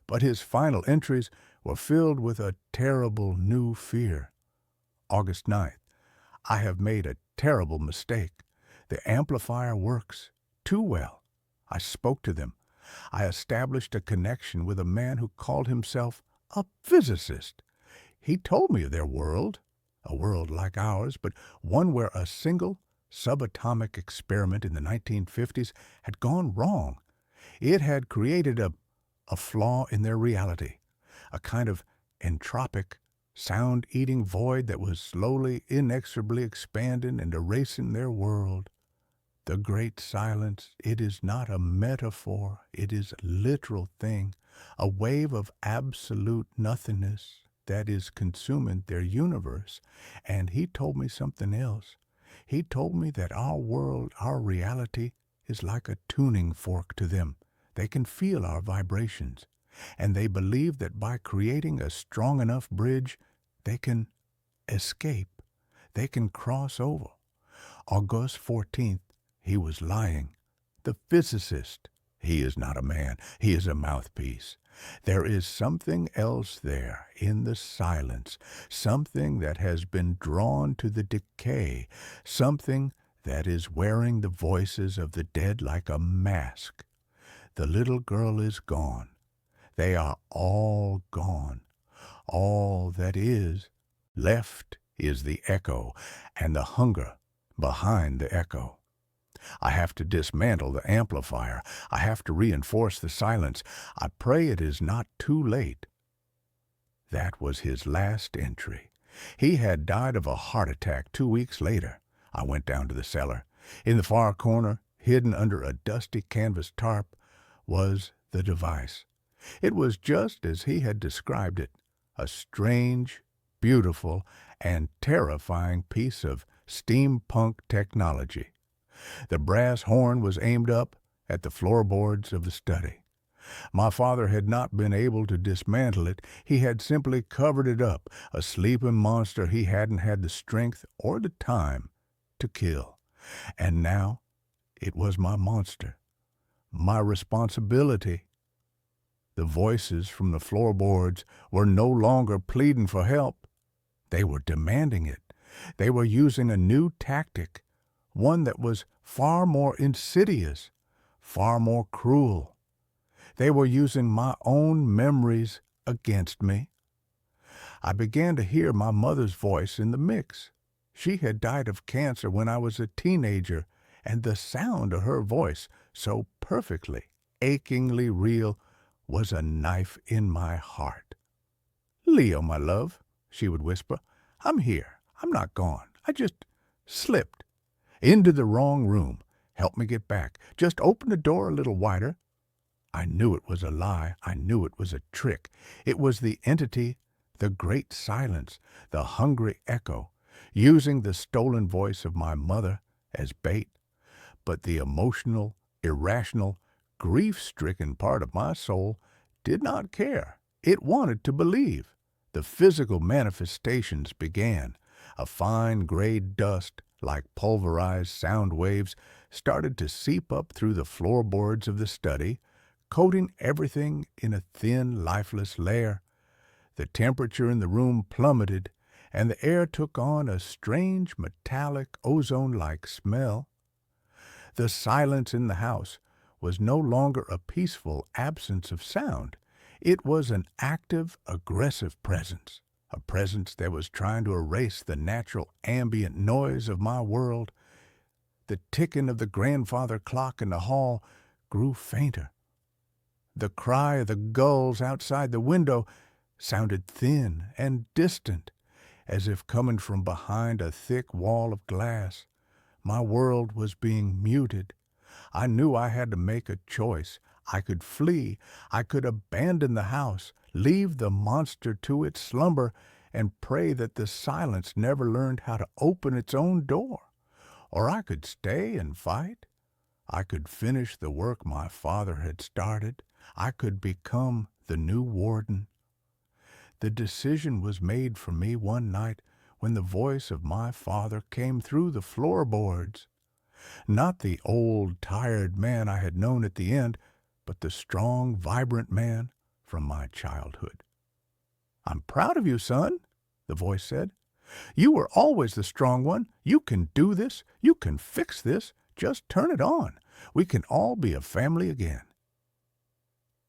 Speaker 1: But his final entries were filled with a terrible new fear. August 9th. I have made a terrible mistake. The amplifier works too well. I spoke to them. I established a connection with a man who called himself a physicist. He told me of their world, a world like ours, but one where a single subatomic experiment in the 1950s had gone wrong. It had created a flaw in their reality, a kind of entropic, sound-eating void that was slowly, inexorably expanding and erasing their world. The great silence, it is not a metaphor, it is a literal thing, a wave of absolute nothingness that is consuming their universe. And he told me something else. He told me that our world, our reality, is like a tuning fork to them. They can feel our vibrations, and they believe that by creating a strong enough bridge, they can escape, they can cross over. August 14th, he was lying. The physicist, he is not a man, he is a mouthpiece. There is something else there in the silence, something that has been drawn to the decay, something that is wearing the voices of the dead like a mask. The little girl is gone. They are all gone. All that is left is the echo and the hunger behind the echo. I have to dismantle the amplifier. I have to reinforce the silence. I pray it is not too late. That was his last entry. He had died of a heart attack 2 weeks later. I went down to the cellar. In the far corner, hidden under a dusty canvas tarp, was the device. It was just as he had described it, a strange, beautiful, and terrifying piece of steampunk technology. The brass horn was aimed up at the floorboards of the study. My father had not been able to dismantle it. He had simply covered it up, a sleeping monster he hadn't had the strength or the time to kill. And now it was my monster, my responsibility. The voices from the floorboards were no longer pleading for help. They were demanding it. They were using a new tactic, one that was far more insidious, far more cruel. They were using my own memories against me. I began to hear my mother's voice in the mix. She had died of cancer when I was a teenager, and the sound of her voice, so perfectly, achingly real, was a knife in my heart. "Leo, my love," she would whisper, "I'm here. I'm not gone. I just slipped into the wrong room. Help me get back. Just open the door a little wider." I knew it was a lie. I knew it was a trick. It was the entity, the great silence, the hungry echo, using the stolen voice of my mother as bait. But the emotional, irrational, grief-stricken part of my soul did not care. It wanted to believe. The physical manifestations began. A fine gray dust, like pulverized sound waves, started to seep up through the floorboards of the study, coating everything in a thin, lifeless layer. The temperature in the room plummeted, and the air took on a strange, metallic, ozone-like smell. The silence in the house was no longer a peaceful absence of sound. It was an active, aggressive presence, a presence that was trying to erase the natural ambient noise of my world. The ticking of the grandfather clock in the hall grew fainter. The cry of the gulls outside the window sounded thin and distant, as if coming from behind a thick wall of glass. My world was being muted. I knew I had to make a choice. I could flee. I could abandon the house, leave the monster to its slumber, and pray that the silence never learned how to open its own door. Or I could stay and fight. I could finish the work my father had started. I could become the new warden. The decision was made for me one night when the voice of my father came through the floorboards. Not the old, tired man I had known at the end, but the strong, vibrant man from my childhood. "I'm proud of you, son," the voice said. "You were always the strong one. You can do this. You can fix this. Just turn it on. We can all be a family again."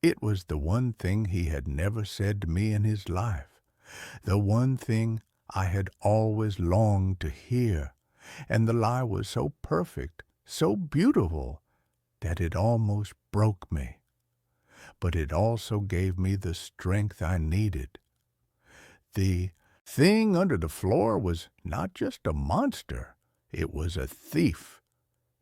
Speaker 1: It was the one thing he had never said to me in his life, the one thing I had always longed to hear, and the lie was so perfect, so beautiful, that it almost broke me. But it also gave me the strength I needed. The thing under the floor was not just a monster, it was a thief.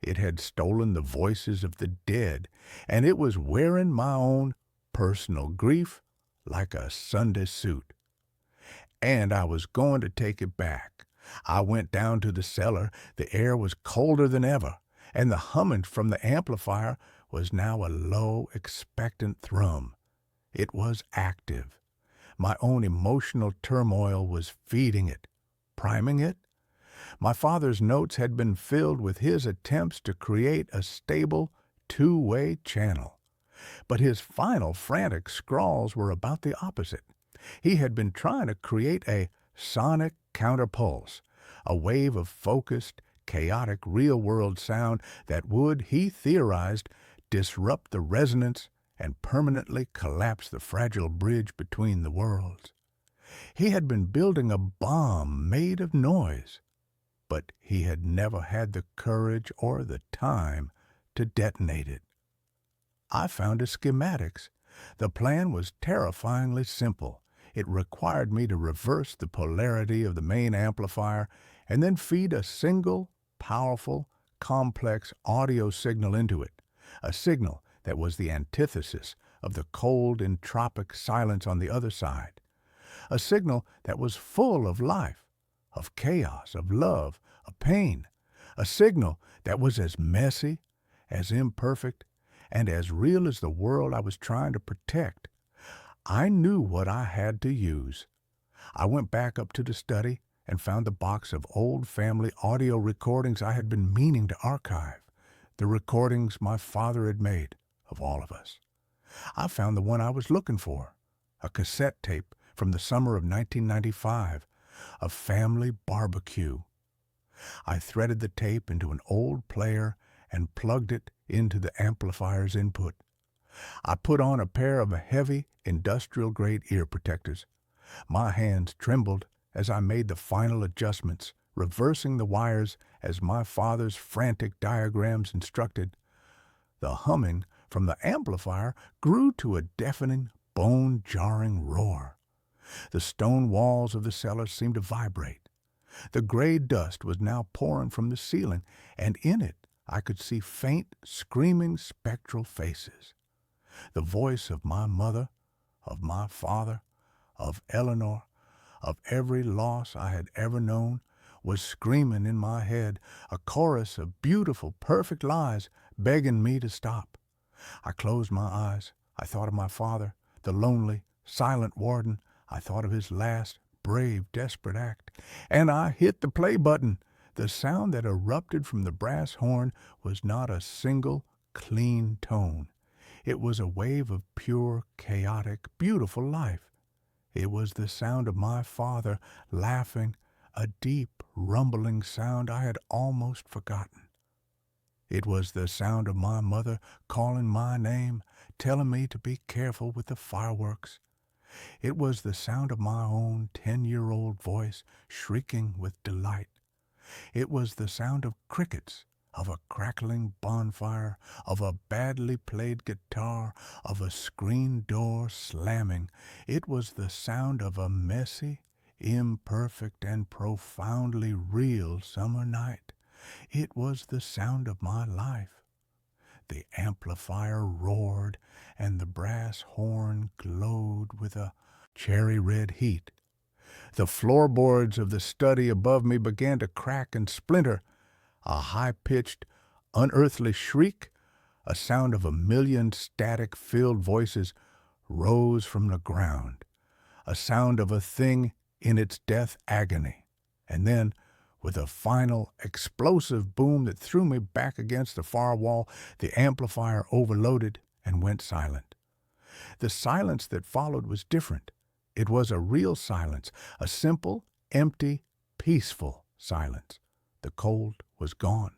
Speaker 1: It had stolen the voices of the dead, and it was wearing my own personal grief like a Sunday suit. And I was going to take it back. I went down to the cellar. The air was colder than ever, and the humming from the amplifier was now a low, expectant thrum. It was active. My own emotional turmoil was feeding it, priming it. My father's notes had been filled with his attempts to create a stable, two-way channel. But his final frantic scrawls were about the opposite. He had been trying to create a sonic counterpulse, a wave of focused, chaotic, real-world sound that would, he theorized, disrupt the resonance and permanently collapse the fragile bridge between the worlds. He had been building a bomb made of noise. but he had never had the courage or the time to detonate it. I found his schematics. The plan was terrifyingly simple. It required me to reverse the polarity of the main amplifier and then feed a single, powerful, complex audio signal into it, a signal that was the antithesis of the cold, entropic silence on the other side, a signal that was full of life, of chaos, of love, of pain, a signal that was as messy, as imperfect, and as real as the world I was trying to protect. I knew what I had to use. I went back up to the study and found the box of old family audio recordings I had been meaning to archive, the recordings my father had made of all of us. I found the one I was looking for, a cassette tape from the summer of 1995, a family barbecue. I threaded the tape into an old player and plugged it into the amplifier's input. I put on a pair of heavy, industrial-grade ear protectors. My hands trembled as I made the final adjustments, reversing the wires as my father's frantic diagrams instructed. The humming from the amplifier grew to a deafening, bone-jarring roar. The stone walls of the cellar seemed to vibrate. The gray dust was now pouring from the ceiling, and in it I could see faint, screaming, spectral faces. The voice of my mother, of my father, of Eleanor, of every loss I had ever known, was screaming in my head, a chorus of beautiful, perfect lies begging me to stop. I closed my eyes. I thought of my father, the lonely, silent warden. I thought of his last, brave, desperate act. And I hit the play button. The sound that erupted from the brass horn was not a single, clean tone. It was a wave of pure, chaotic, beautiful life. It was the sound of my father laughing, a deep, rumbling sound I had almost forgotten. It was the sound of my mother calling my name, telling me to be careful with the fireworks. It was the sound of my own 10-year-old voice shrieking with delight. It was the sound of crickets, of a crackling bonfire, of a badly played guitar, of a screen door slamming. It was the sound of a messy, imperfect, and profoundly real summer night. It was the sound of my life. The amplifier roared, and the brass horn glowed with a cherry-red heat. The floorboards of the study above me began to crack and splinter. A high-pitched, unearthly shriek, a sound of 1,000,000 static-filled voices, rose from the ground, a sound of a thing in its death agony. And then, with a final, explosive boom that threw me back against the far wall, the amplifier overloaded and went silent. The silence that followed was different. It was a real silence, a simple, empty, peaceful silence. The cold was gone.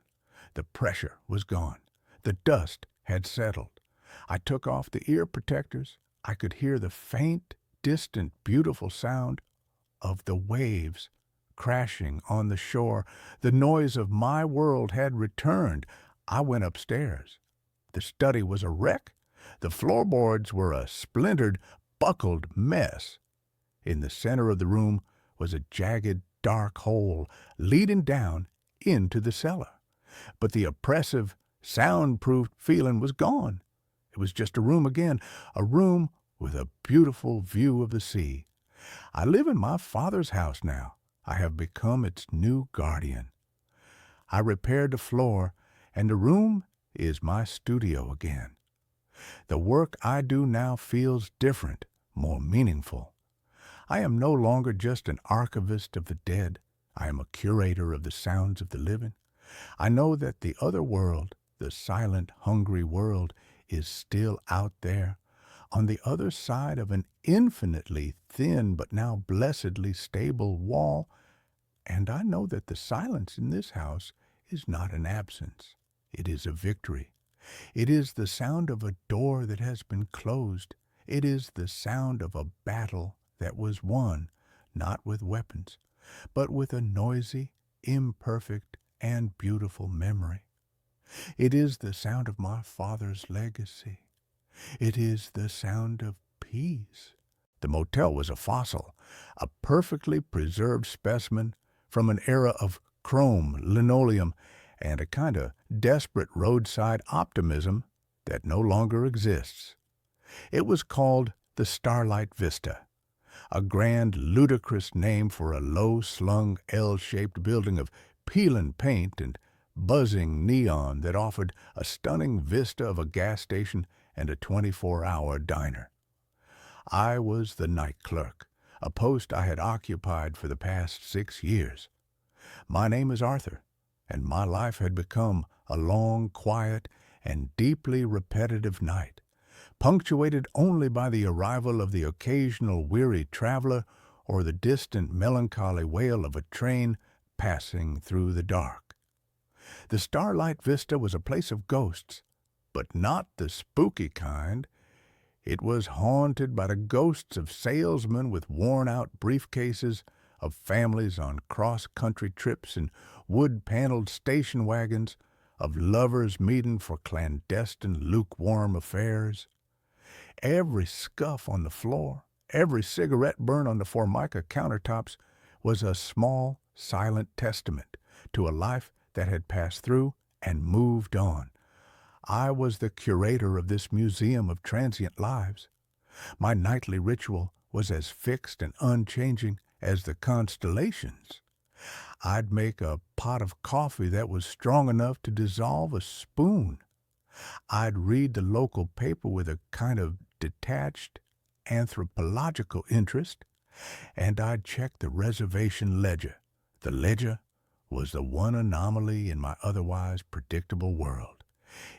Speaker 1: The pressure was gone. The dust had settled. I took off the ear protectors. I could hear the faint, distant, beautiful sound of the waves crashing on the shore. The noise of my world had returned. I went upstairs. The study was a wreck. The floorboards were a splintered, buckled mess. In the center of the room was a jagged, dark hole leading down into the cellar. But the oppressive, soundproof feeling was gone. It was just a room again, a room with a beautiful view of the sea. I live in my father's house now. I have become its new guardian. I repaired the floor, and the room is my studio again. The work I do now feels different, more meaningful. I am no longer just an archivist of the dead. I am a curator of the sounds of the living. I know that the other world, the silent, hungry world, is still out there, on the other side of an infinitely thin but now blessedly stable wall, and I know that the silence in this house is not an absence. It is a victory. It is the sound of a door that has been closed. It is the sound of a battle that was won, not with weapons, but with a noisy, imperfect and beautiful memory. It is the sound of my father's legacy. It is the sound of peace. The motel was a fossil, a perfectly preserved specimen from an era of chrome, linoleum, and a kind of desperate roadside optimism that no longer exists. It was called the Starlight Vista, a grand, ludicrous name for a low-slung, L-shaped building of peeling paint and buzzing neon that offered a stunning vista of a gas station and a 24-hour diner. I was the night clerk, a post I had occupied for the past 6 years. My name is Arthur, and my life had become a long, quiet, and deeply repetitive night, punctuated only by the arrival of the occasional weary traveler or the distant melancholy wail of a train passing through the dark. The Starlight Vista was a place of ghosts, but not the spooky kind. It was haunted by the ghosts of salesmen with worn-out briefcases, of families on cross-country trips in wood-paneled station wagons, of lovers meeting for clandestine, lukewarm affairs. Every scuff on the floor, every cigarette burn on the Formica countertops was a small, silent testament to a life that had passed through and moved on. I was the curator of this museum of transient lives. My nightly ritual was as fixed and unchanging as the constellations. I'd make a pot of coffee that was strong enough to dissolve a spoon. I'd read the local paper with a kind of detached anthropological interest, and I'd check the reservation ledger. The ledger was the one anomaly in my otherwise predictable world.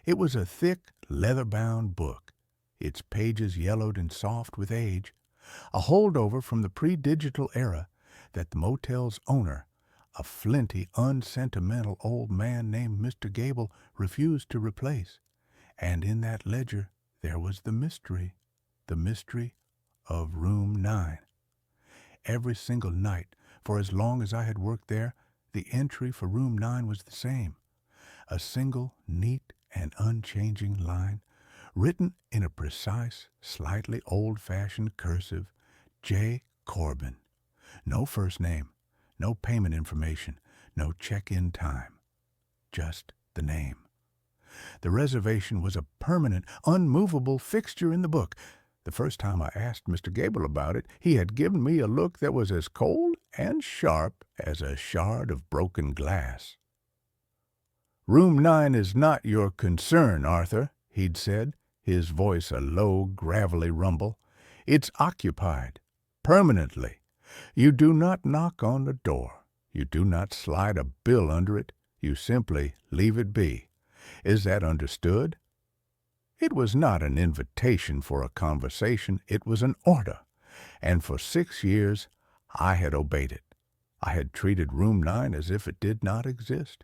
Speaker 1: It was a thick, leather-bound book, its pages yellowed and soft with age, a holdover from the pre-digital era that the motel's owner, a flinty, unsentimental old man named Mr. Gable, refused to replace. And in that ledger there was the mystery of Room 9. Every single night, for as long as I had worked there, the entry for Room 9 was the same. A single, neat, and unchanging line, written in a precise, slightly old-fashioned cursive, J. Corbin. No first name, no payment information, no check-in time. Just the name. The reservation was a permanent, unmovable fixture in the book. The first time I asked Mr. Gable about it, he had given me a look that was as cold and sharp as a shard of broken glass. "Room 9 is not your concern, Arthur," he'd said, his voice a low, gravelly rumble. "It's occupied, permanently. You do not knock on the door. You do not slide a bill under it. You simply leave it be. Is that understood?" It was not an invitation for a conversation. It was an order, and for 6 years I had obeyed it. I had treated Room 9 as if it did not exist.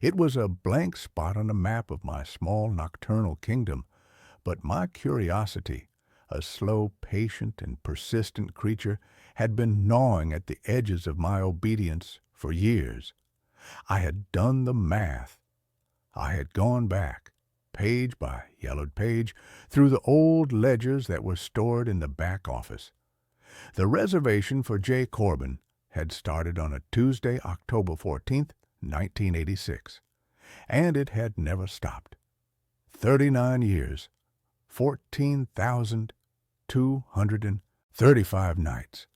Speaker 1: It was a blank spot on the map of my small nocturnal kingdom, but my curiosity, a slow, patient, and persistent creature, had been gnawing at the edges of my obedience for years. I had done the math. I had gone back, page by yellowed page, through the old ledgers that were stored in the back office. The reservation for J. Corbin had started on a Tuesday, October 14th, 1986, and it had never stopped. 39 years, 14,235 nights,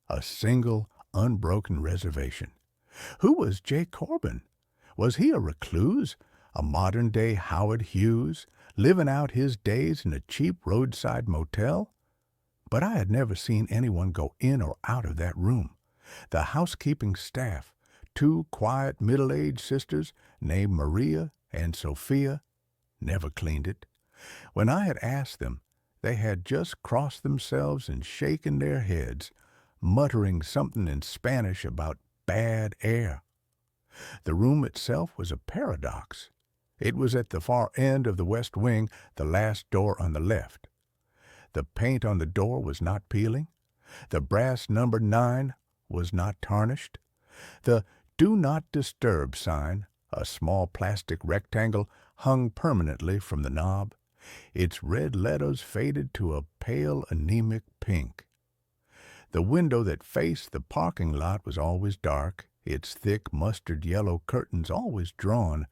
Speaker 1: a single unbroken reservation. Who was J. Corbin? Was he a recluse, a modern-day Howard Hughes, living out his days in a cheap roadside motel? But I had never seen anyone go in or out of that room. The housekeeping staff, 2 quiet middle-aged sisters named Maria and Sophia, never cleaned it. When I had asked them, they had just crossed themselves and shaken their heads, muttering something in Spanish about bad air. The room itself was a paradox. It was at the far end of the west wing, the last door on the left. The paint on the door was not peeling. The brass number 9 was not tarnished. The "Do Not Disturb" sign, a small plastic rectangle, hung permanently from the knob. Its red letters faded to a pale anemic pink. The window that faced the parking lot was always dark, its thick mustard yellow curtains always drawn,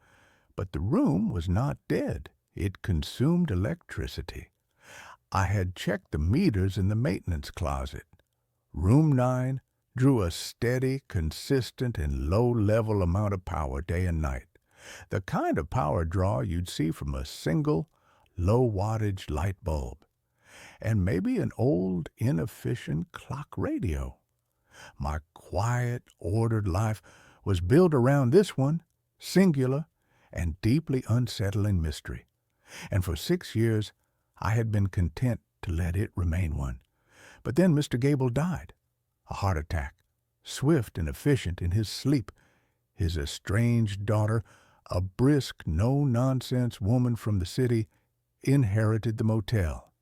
Speaker 1: but the room was not dead. It consumed electricity. I had checked the meters in the maintenance closet. Room 9 drew a steady, consistent, and low-level amount of power day and night, the kind of power draw you'd see from a single, low-wattage light bulb, and maybe an old, inefficient clock radio. My quiet, ordered life was built around this one, singular and deeply unsettling mystery, and for 6 years I had been content to let it remain one. But then Mr. Gable died. A heart attack, swift and efficient in his sleep. His estranged daughter, a brisk, no-nonsense woman from the city, inherited the motel,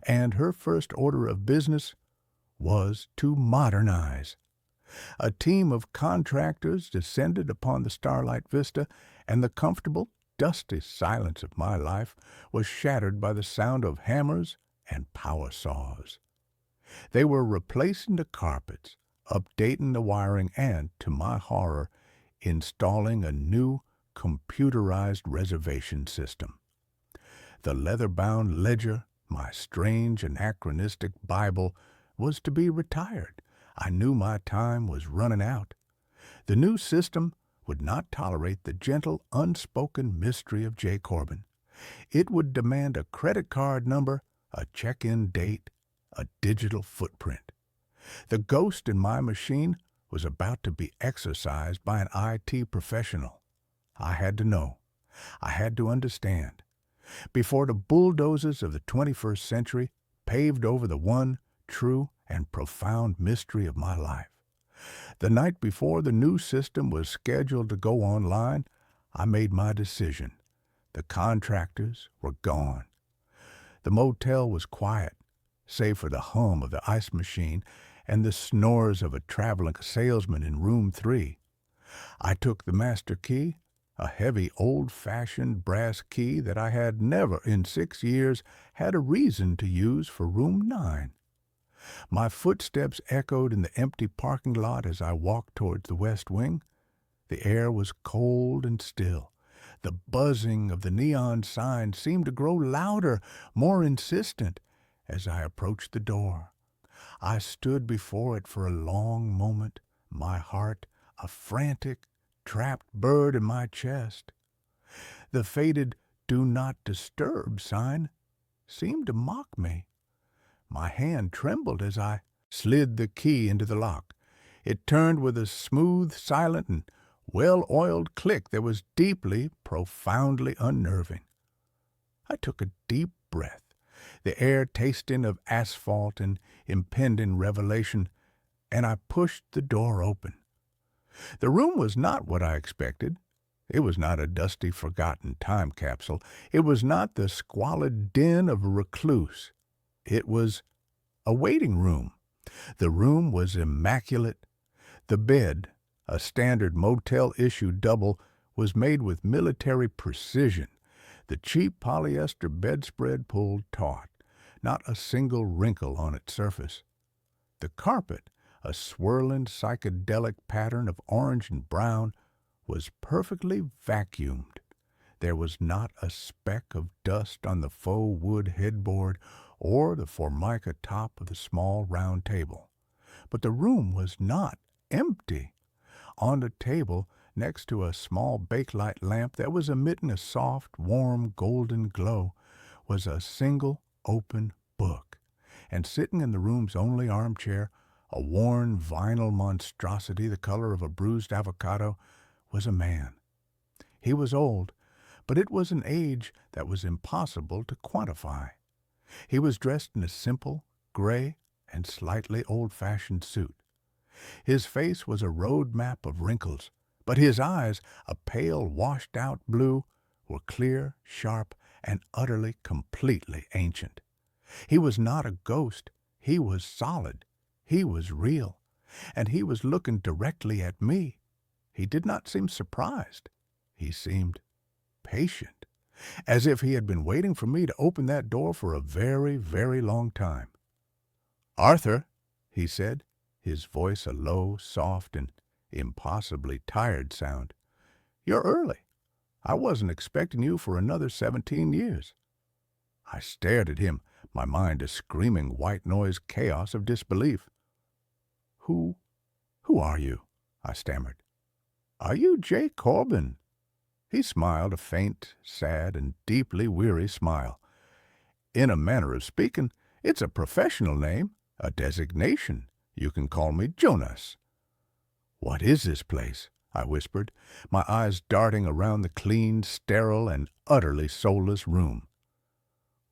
Speaker 1: and her first order of business was to modernize. A team of contractors descended upon the starlight vista, and the comfortable, dusty silence of my life was shattered by the sound of hammers and power saws. They were replacing the carpets, updating the wiring, and, to my horror, installing a new computerized reservation system. The leather-bound ledger, my strange anachronistic Bible, was to be retired. I knew my time was running out. The new system would not tolerate the gentle, unspoken mystery of J. Corbin. It would demand a credit card number, a check-in date, a digital footprint. The ghost in my machine was about to be exorcised by an IT professional. I had to know. I had to understand. Before the bulldozers of the 21st century paved over the one true and profound mystery of my life. The night before the new system was scheduled to go online, I made my decision. The contractors were gone. The motel was quiet, save for the hum of the ice machine and the snores of a traveling salesman in room 3. I took the master key, a heavy, old-fashioned brass key that I had never in 6 years had a reason to use for room 9. My footsteps echoed in the empty parking lot as I walked towards the west wing. The air was cold and still. The buzzing of the neon sign seemed to grow louder, more insistent, as I approached the door. I stood before it for a long moment, my heart a frantic, trapped bird in my chest. The faded "Do Not Disturb" sign seemed to mock me. My hand trembled as I slid the key into the lock. It turned with a smooth, silent, and well-oiled click that was deeply, profoundly unnerving. I took a deep breath, the air tasting of asphalt and impending revelation, and I pushed the door open. The room was not what I expected. It was not a dusty, forgotten time capsule. It was not the squalid den of a recluse. It was a waiting room. The room was immaculate. The bed, a standard motel-issue double, was made with military precision. The cheap polyester bedspread pulled taut, not a single wrinkle on its surface. The carpet, a swirling psychedelic pattern of orange and brown, was perfectly vacuumed. There was not a speck of dust on the faux wood headboard or the formica top of the small round table. But the room was not empty. On the table, next to a small bakelite lamp that was emitting a soft, warm, golden glow, was a single open book. And sitting in the room's only armchair, a worn vinyl monstrosity the color of a bruised avocado, was a man. He was old, but it was an age that was impossible to quantify. He was dressed in a simple, gray, and slightly old-fashioned suit. His face was a road map of wrinkles, but his eyes, a pale, washed-out blue, were clear, sharp, and utterly, completely ancient. He was not a ghost. He was solid. He was real. And he was looking directly at me. He did not seem surprised. He seemed patient, as if he had been waiting for me to open that door for a very, very long time. "Arthur," he said, his voice a low, soft, and impossibly tired sound, "you're early. I wasn't expecting you for another 17 years. I stared at him, my mind a screaming white noise chaos of disbelief. Who are you?" I stammered. "Are you Jay Corbin?" He smiled a faint, sad, and deeply weary smile. "In a manner of speaking, it's a professional name, a designation. You can call me Jonas." "What is this place?" I whispered, my eyes darting around the clean, sterile, and utterly soulless room.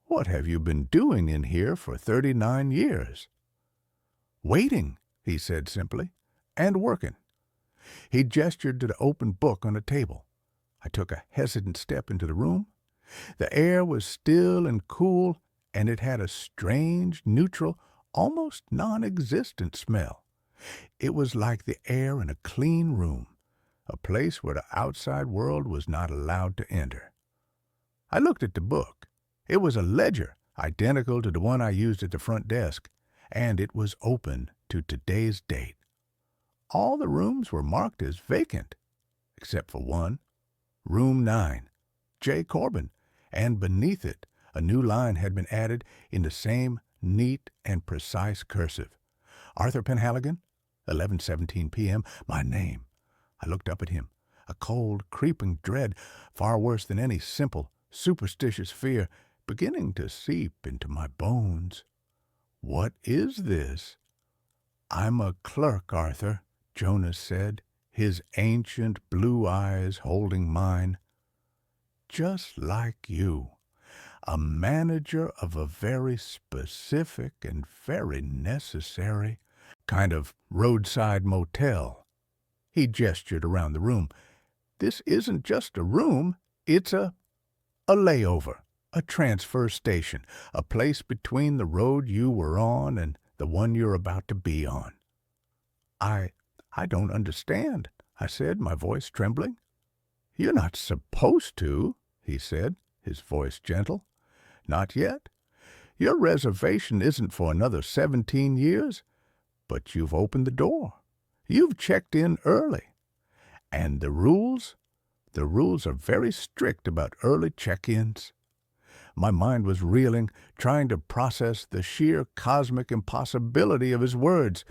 Speaker 1: "What have you been doing in here for 39 years?" "Waiting," he said simply, "and working." He gestured to the open book on the table. I took a hesitant step into the room. The air was still and cool, and it had a strange, neutral, almost non-existent smell. It was like the air in a clean room, a place where the outside world was not allowed to enter. I looked at the book. It was a ledger, identical to the one I used at the front desk, and it was open to today's date. All the rooms were marked as vacant, except for one, Room 9, J. Corbin, and beneath it a new line had been added in the same neat and precise cursive. Arthur Penhaligon, 11:17 p.m., my name. I looked up at him, a cold, creeping dread, far worse than any simple, superstitious fear, beginning to seep into my bones. "What is this?" "I'm a clerk, Arthur," Jonas said, his ancient blue eyes holding mine. "Just like you. A manager of a very specific and very necessary kind of roadside motel." He gestured around the room. "This isn't just a room, it's a layover, a transfer station, a place between the road you were on and the one you're about to be on." I don't understand," I said, my voice trembling. "You're not supposed to," he said, his voice gentle. "Not yet. Your reservation isn't for another 17 years, but you've opened the door. You've checked in early. And the rules are very strict about early check-ins." My mind was reeling, trying to process the sheer cosmic impossibility of his words.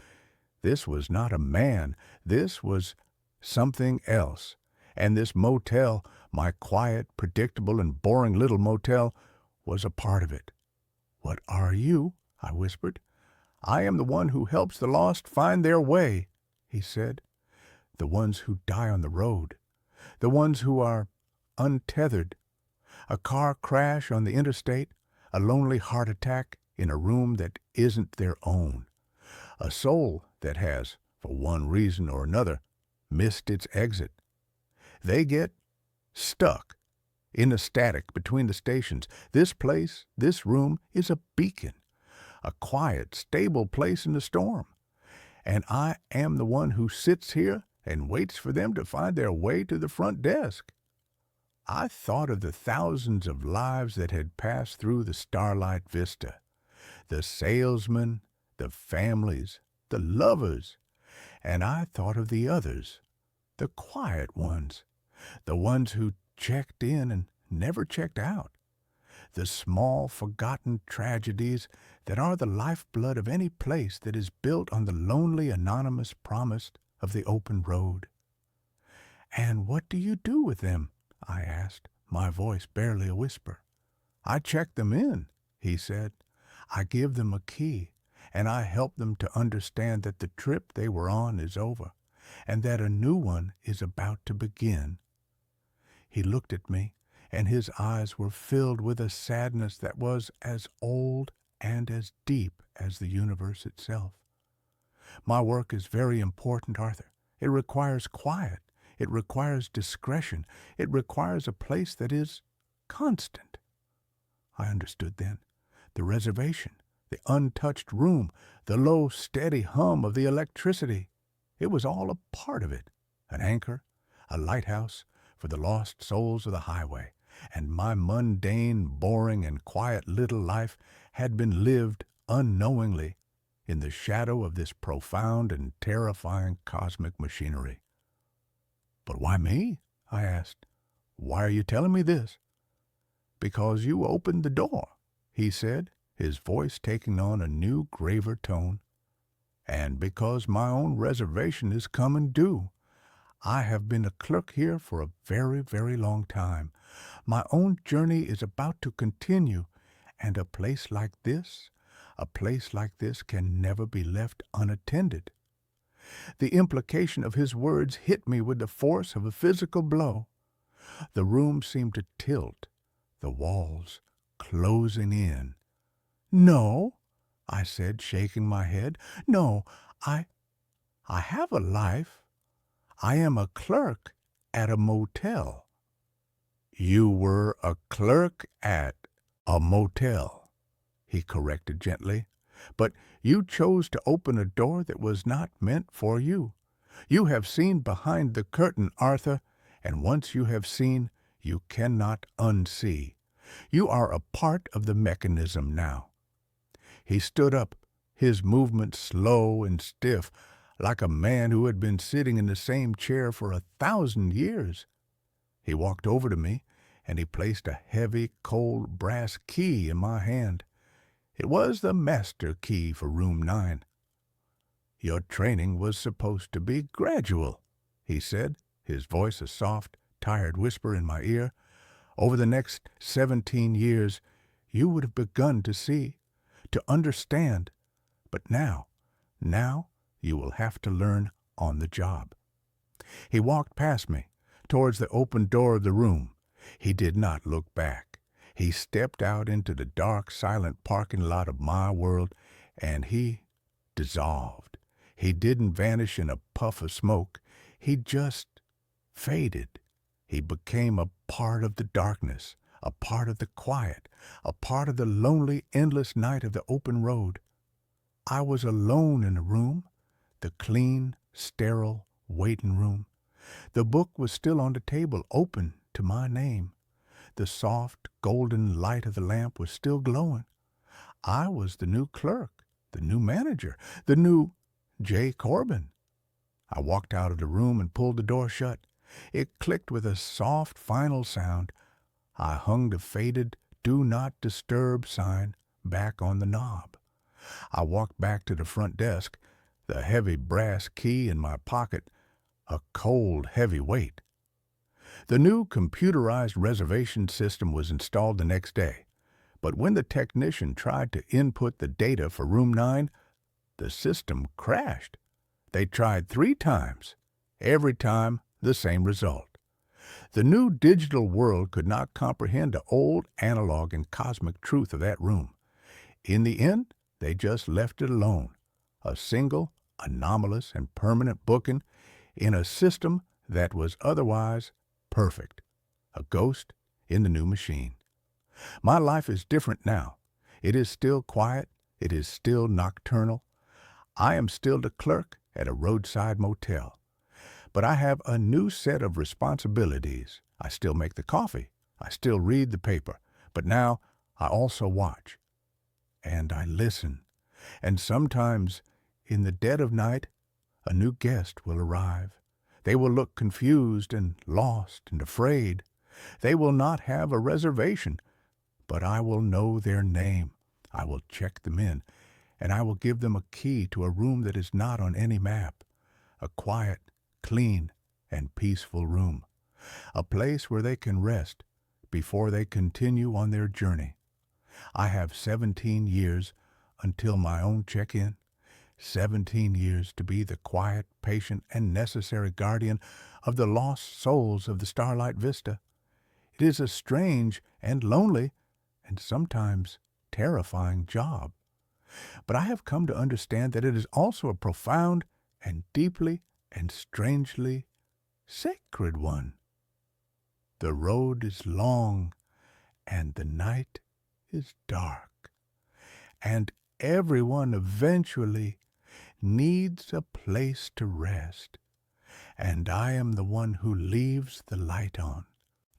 Speaker 1: This was not a man. This was something else. And this motel, my quiet, predictable, and boring little motel, was a part of it. "What are you?" I whispered. "I am the one who helps the lost find their way," he said. "The ones who die on the road. The ones who are untethered. A car crash on the interstate, a lonely heart attack in a room that isn't their own. A soul that has, for one reason or another, missed its exit. They get stuck in the static between the stations. This place, this room, is a beacon, a quiet, stable place in the storm. And I am the one who sits here and waits for them to find their way to the front desk." I thought of the thousands of lives that had passed through the starlight vista, the salesmen, the families, the lovers, and I thought of the others, the quiet ones, the ones who checked in and never checked out, the small, forgotten tragedies that are the lifeblood of any place that is built on the lonely, anonymous promise of the open road. "And what do you do with them?" I asked, my voice barely a whisper. "I check them in," he said. "I give them a key, and I help them to understand that the trip they were on is over, and that a new one is about to begin." He looked at me, and his eyes were filled with a sadness that was as old and as deep as the universe itself. "My work is very important, Arthur. It requires quiet. It requires discretion. It requires a place that is constant." I understood then. The reservation, the untouched room, the low, steady hum of the electricity. It was all a part of it. an anchor, a lighthouse for the lost souls of the highway, and my mundane, boring, and quiet little life had been lived unknowingly in the shadow of this profound and terrifying cosmic machinery. "But why me?" I asked. "Why are you telling me this?" "Because you opened the door," he said, his voice taking on a new, graver tone. "And because my own reservation is coming due. I have been a clerk here for a very, very long time. My own journey is about to continue, and a place like this can never be left unattended." The implication of his words hit me with the force of a physical blow. The room seemed to tilt, the walls closing in. "No," I said, shaking my head. "No, I have a life. I am a clerk at a motel." "You were a clerk at a motel," he corrected gently. "But you chose to open a door that was not meant for you. You have seen behind the curtain, Arthur, and once you have seen, you cannot unsee. You are a part of the mechanism now." He stood up, his movements slow and stiff, like a man who had been sitting in the same chair for 1,000 years. He walked over to me, and he placed a heavy, cold brass key in my hand. It was the master key for room 9. "Your training was supposed to be gradual," he said, his voice a soft, tired whisper in my ear. "Over the next 17 years, you would have begun to see, to understand. But now you will have to learn on the job." He walked past me, towards the open door of the room. He did not look back. He stepped out into the dark, silent parking lot of my world, and he dissolved. He didn't vanish in a puff of smoke. He just faded. He became a part of the darkness, a part of the quiet, a part of the lonely, endless night of the open road. I was alone in the room, the clean, sterile waiting room. The book was still on the table, open to my name. The soft, golden light of the lamp was still glowing. I was the new clerk, the new manager, the new J. Corbin. I walked out of the room and pulled the door shut. It clicked with a soft, final sound. I hung the faded "Do Not Disturb" sign back on the knob. I walked back to the front desk, the heavy brass key in my pocket, a cold, heavy weight. The new computerized reservation system was installed the next day, but when the technician tried to input the data for room 9, the system crashed. They tried 3 times. Every time, the same result. The new digital world could not comprehend the old analog and cosmic truth of that room. In the end, they just left it alone, a single, anomalous, and permanent booking in a system that was otherwise perfect, a ghost in the new machine. My life is different now. It is still quiet. It is still nocturnal. I am still the clerk at a roadside motel. But I have a new set of responsibilities. I still make the coffee. I still read the paper. But now I also watch. And I listen. And sometimes, in the dead of night, a new guest will arrive. They will look confused and lost and afraid. They will not have a reservation, but I will know their name. I will check them in, and I will give them a key to a room that is not on any map, a quiet, clean, and peaceful room, a place where they can rest before they continue on their journey. I have 17 years until my own check-in, 17 years to be the quiet, patient, and necessary guardian of the lost souls of the Starlight Vista. It is a strange and lonely and sometimes terrifying job. But I have come to understand that it is also a profound and deeply and strangely sacred one. The road is long and the night is dark, and everyone eventually needs a place to rest. and I am the one who leaves the light on.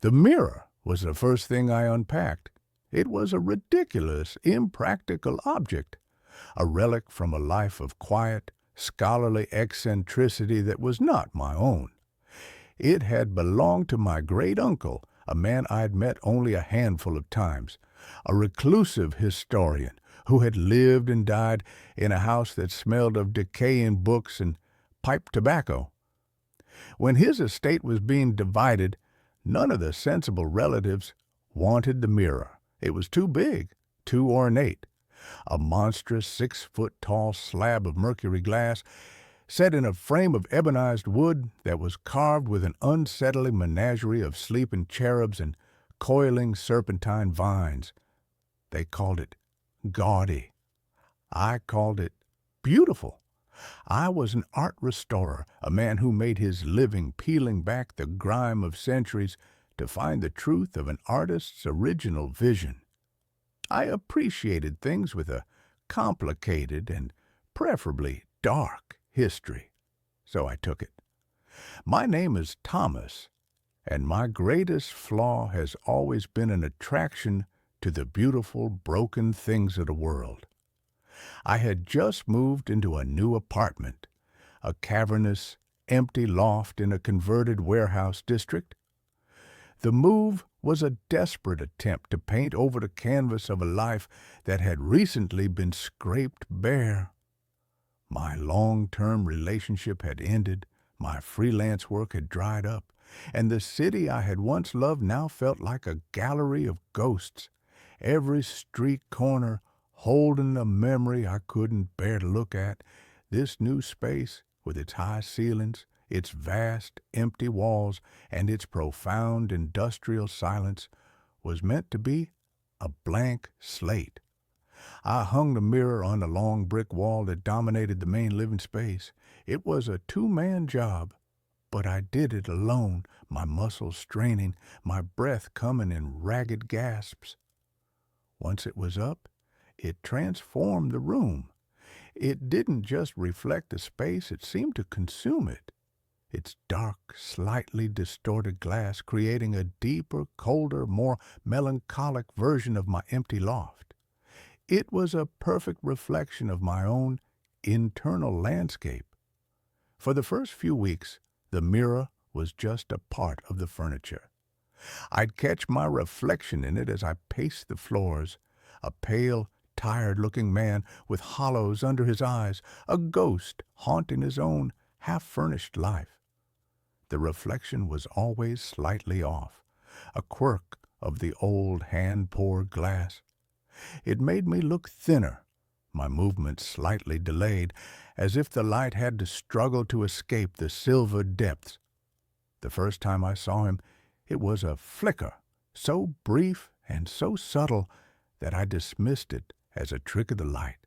Speaker 1: The mirror was the first thing I unpacked. It was a ridiculous, impractical object, a relic from a life of quiet, scholarly eccentricity that was not my own. It had belonged to my great-uncle, a man I'd met only a handful of times, a reclusive historian who had lived and died in a house that smelled of decaying books and pipe tobacco. When his estate was being divided, none of the sensible relatives wanted the mirror. It was too big, too ornate. A monstrous 6-foot-tall slab of mercury glass set in a frame of ebonized wood that was carved with an unsettling menagerie of sleeping cherubs and coiling serpentine vines. They called it gaudy. I called it beautiful. I was an art restorer, a man who made his living peeling back the grime of centuries to find the truth of an artist's original vision. I appreciated things with a complicated and preferably dark history, so I took it. My name is Thomas, and my greatest flaw has always been an attraction to the beautiful, broken things of the world. I had just moved into a new apartment, a cavernous, empty loft in a converted warehouse district. The move was a desperate attempt to paint over the canvas of a life that had recently been scraped bare. My long-term relationship had ended, my freelance work had dried up, and the city I had once loved now felt like a gallery of ghosts, every street corner holding a memory I couldn't bear to look at. This new space, with its high ceilings, its vast, empty walls, and its profound industrial silence, was meant to be a blank slate. I hung the mirror on the long brick wall that dominated the main living space. It was a two-man job, but I did it alone, my muscles straining, my breath coming in ragged gasps. Once it was up, it transformed the room. It didn't just reflect the space, it seemed to consume it. Its dark, slightly distorted glass creating a deeper, colder, more melancholic version of my empty loft. It was a perfect reflection of my own internal landscape. For the first few weeks, the mirror was just a part of the furniture. I'd catch my reflection in it as I paced the floors, a pale, tired-looking man with hollows under his eyes, a ghost haunting his own half-furnished life. The reflection was always slightly off, a quirk of the old hand-poured glass. It made me look thinner, my movements slightly delayed, as if the light had to struggle to escape the silver depths. The first time I saw him, it was a flicker, so brief and so subtle that I dismissed it as a trick of the light,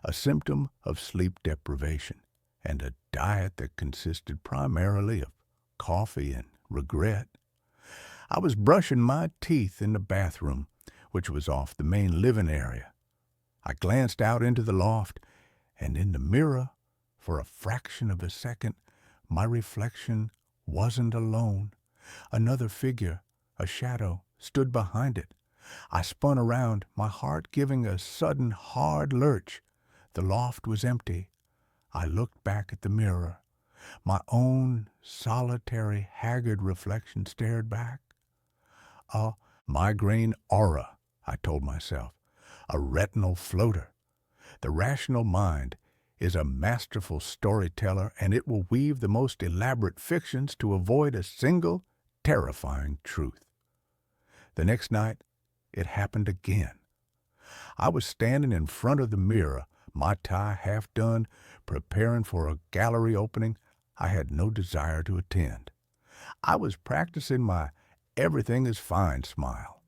Speaker 1: a symptom of sleep deprivation, and a diet that consisted primarily of coffee and regret. I was brushing my teeth in the bathroom, which was off the main living area. I glanced out into the loft, and in the mirror, for a fraction of a second, my reflection wasn't alone. Another figure, a shadow, stood behind it. I spun around, my heart giving a sudden hard lurch. The loft was empty. I looked back at the mirror. My own solitary, haggard reflection stared back. A migraine aura, I told myself, a retinal floater. The rational mind is a masterful storyteller, and it will weave the most elaborate fictions to avoid a single, terrifying truth. The next night, it happened again. I was standing in front of the mirror, my tie half done, preparing for a gallery opening I had no desire to attend. I was practicing my everything is fine smile,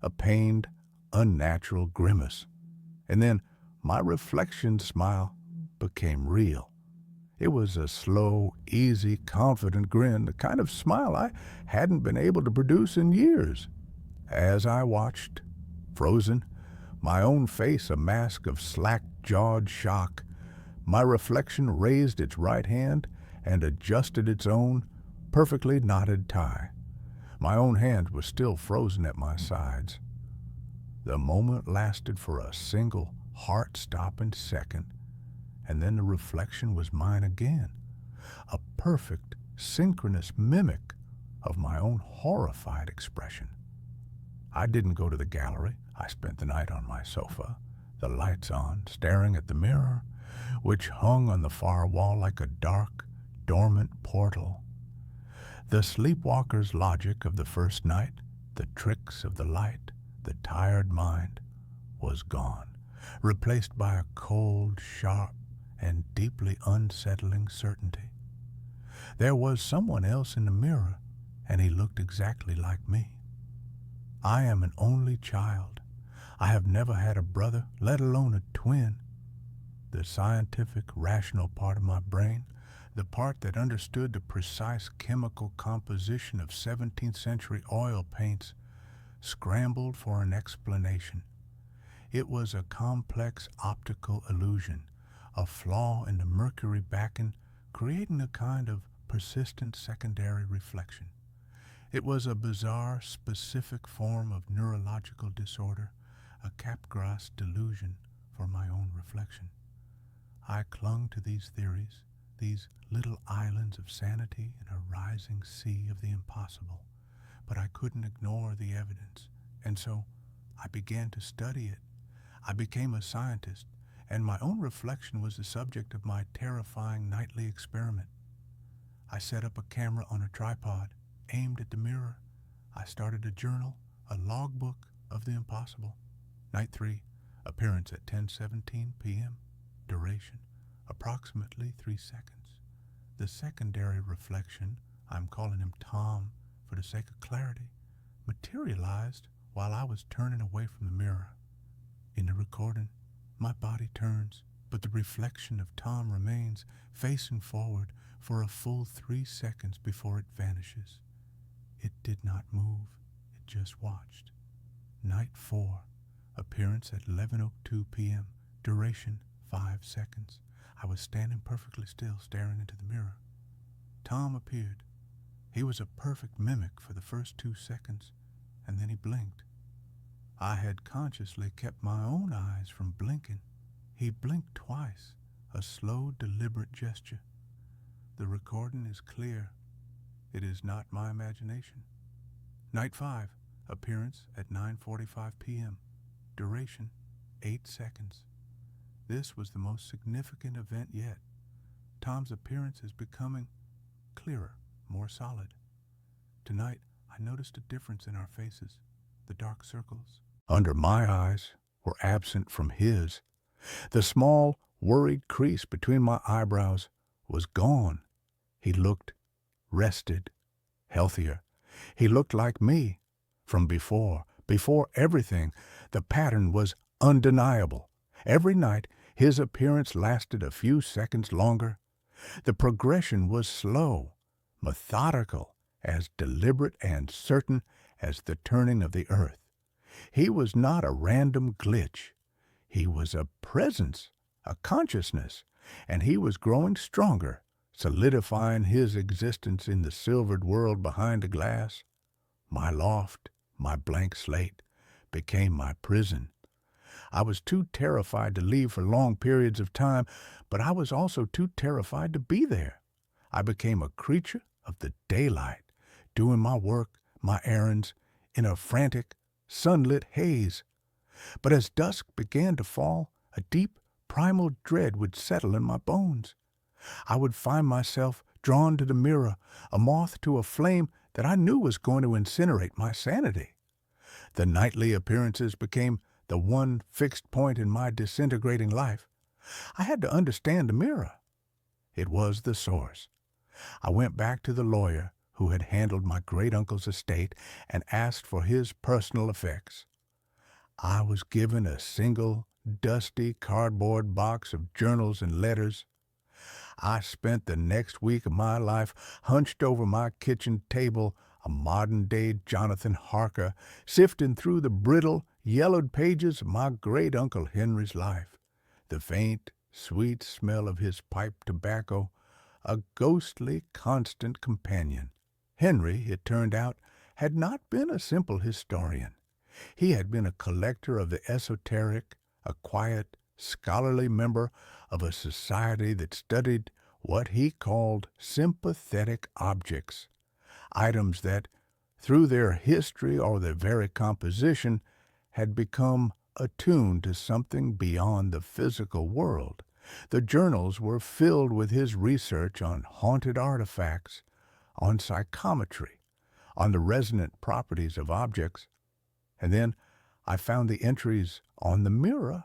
Speaker 1: a pained, unnatural grimace. And then my reflection smile became real. It was a slow, easy, confident grin, the kind of smile I hadn't been able to produce in years. As I watched, frozen, my own face a mask of slack-jawed shock, my reflection raised its right hand and adjusted its own perfectly knotted tie. My own hands were still frozen at my sides. The moment lasted for a single heart-stopping second, and then the reflection was mine again, a perfect, synchronous mimic of my own horrified expression. I didn't go to the gallery. I spent the night on my sofa, the lights on, staring at the mirror, which hung on the far wall like a dark, dormant portal. The sleepwalker's logic of the first night, the tricks of the light, the tired mind, was gone, replaced by a cold, sharp, and deeply unsettling certainty. There was someone else in the mirror, and he looked exactly like me. I am an only child. I have never had a brother, let alone a twin. The scientific, rational part of my brain, the part that understood the precise chemical composition of 17th century oil paints, scrambled for an explanation. It was a complex optical illusion, a flaw in the mercury backen, creating a kind of persistent secondary reflection. It was a bizarre, specific form of neurological disorder, a Capgras delusion for my own reflection. I clung to these theories, these little islands of sanity in a rising sea of the impossible, but I couldn't ignore the evidence, and so I began to study it. I became a scientist, and my own reflection was the subject of my terrifying nightly experiment. I set up a camera on a tripod, aimed at the mirror. I started a journal, a logbook of the impossible. Night 3, appearance at 10:17 p.m., duration, approximately 3 seconds. The secondary reflection, I'm calling him Tom for the sake of clarity, materialized while I was turning away from the mirror. In the recording, my body turns, but the reflection of Tom remains facing forward for a full 3 seconds before it vanishes. It did not move, it just watched. Night 4, appearance at 11:02 p.m., duration 5 seconds. I was standing perfectly still, staring into the mirror. Tom appeared. He was a perfect mimic for the first 2 seconds, and then he blinked. I had consciously kept my own eyes from blinking. He blinked twice, a slow, deliberate gesture. The recording is clear. It is not my imagination. Night 5, appearance at 9:45 p.m., duration 8 seconds. This was the most significant event yet. Tom's appearance is becoming clearer, more solid. Tonight, I noticed a difference in our faces. The dark circles under my eyes were absent from his. The small, worried crease between my eyebrows was gone. He looked rested, healthier. He looked like me from before everything. The pattern was undeniable. Every night, his appearance lasted a few seconds longer. The progression was slow, methodical, as deliberate and certain as the turning of the earth. He was not a random glitch. He was a presence, a consciousness, and he was growing stronger, solidifying his existence in the silvered world behind the glass. My loft, my blank slate, became my prison. I was too terrified to leave for long periods of time, but I was also too terrified to be there. I became a creature of the daylight, doing my work, my errands, in a frantic, sunlit haze. But as dusk began to fall, a deep, primal dread would settle in my bones. I would find myself drawn to the mirror, a moth to a flame that I knew was going to incinerate my sanity. The nightly appearances became the one fixed point in my disintegrating life. I had to understand the mirror. It was the source. I went back to the lawyer who had handled my great-uncle's estate and asked for his personal effects. I was given a single, dusty cardboard box of journals and letters. I spent the next week of my life hunched over my kitchen table, a modern-day Jonathan Harker, sifting through the brittle, yellowed pages of my great-uncle Henry's life. The faint, sweet smell of his pipe tobacco, a ghostly, constant companion. Henry, it turned out, had not been a simple historian. He had been a collector of the esoteric, a quiet, scholarly member of a society that studied what he called sympathetic objects, items that, through their history or their very composition, had become attuned to something beyond the physical world. The journals were filled with his research on haunted artifacts, on psychometry, on the resonant properties of objects. And then I found the entries on the mirror.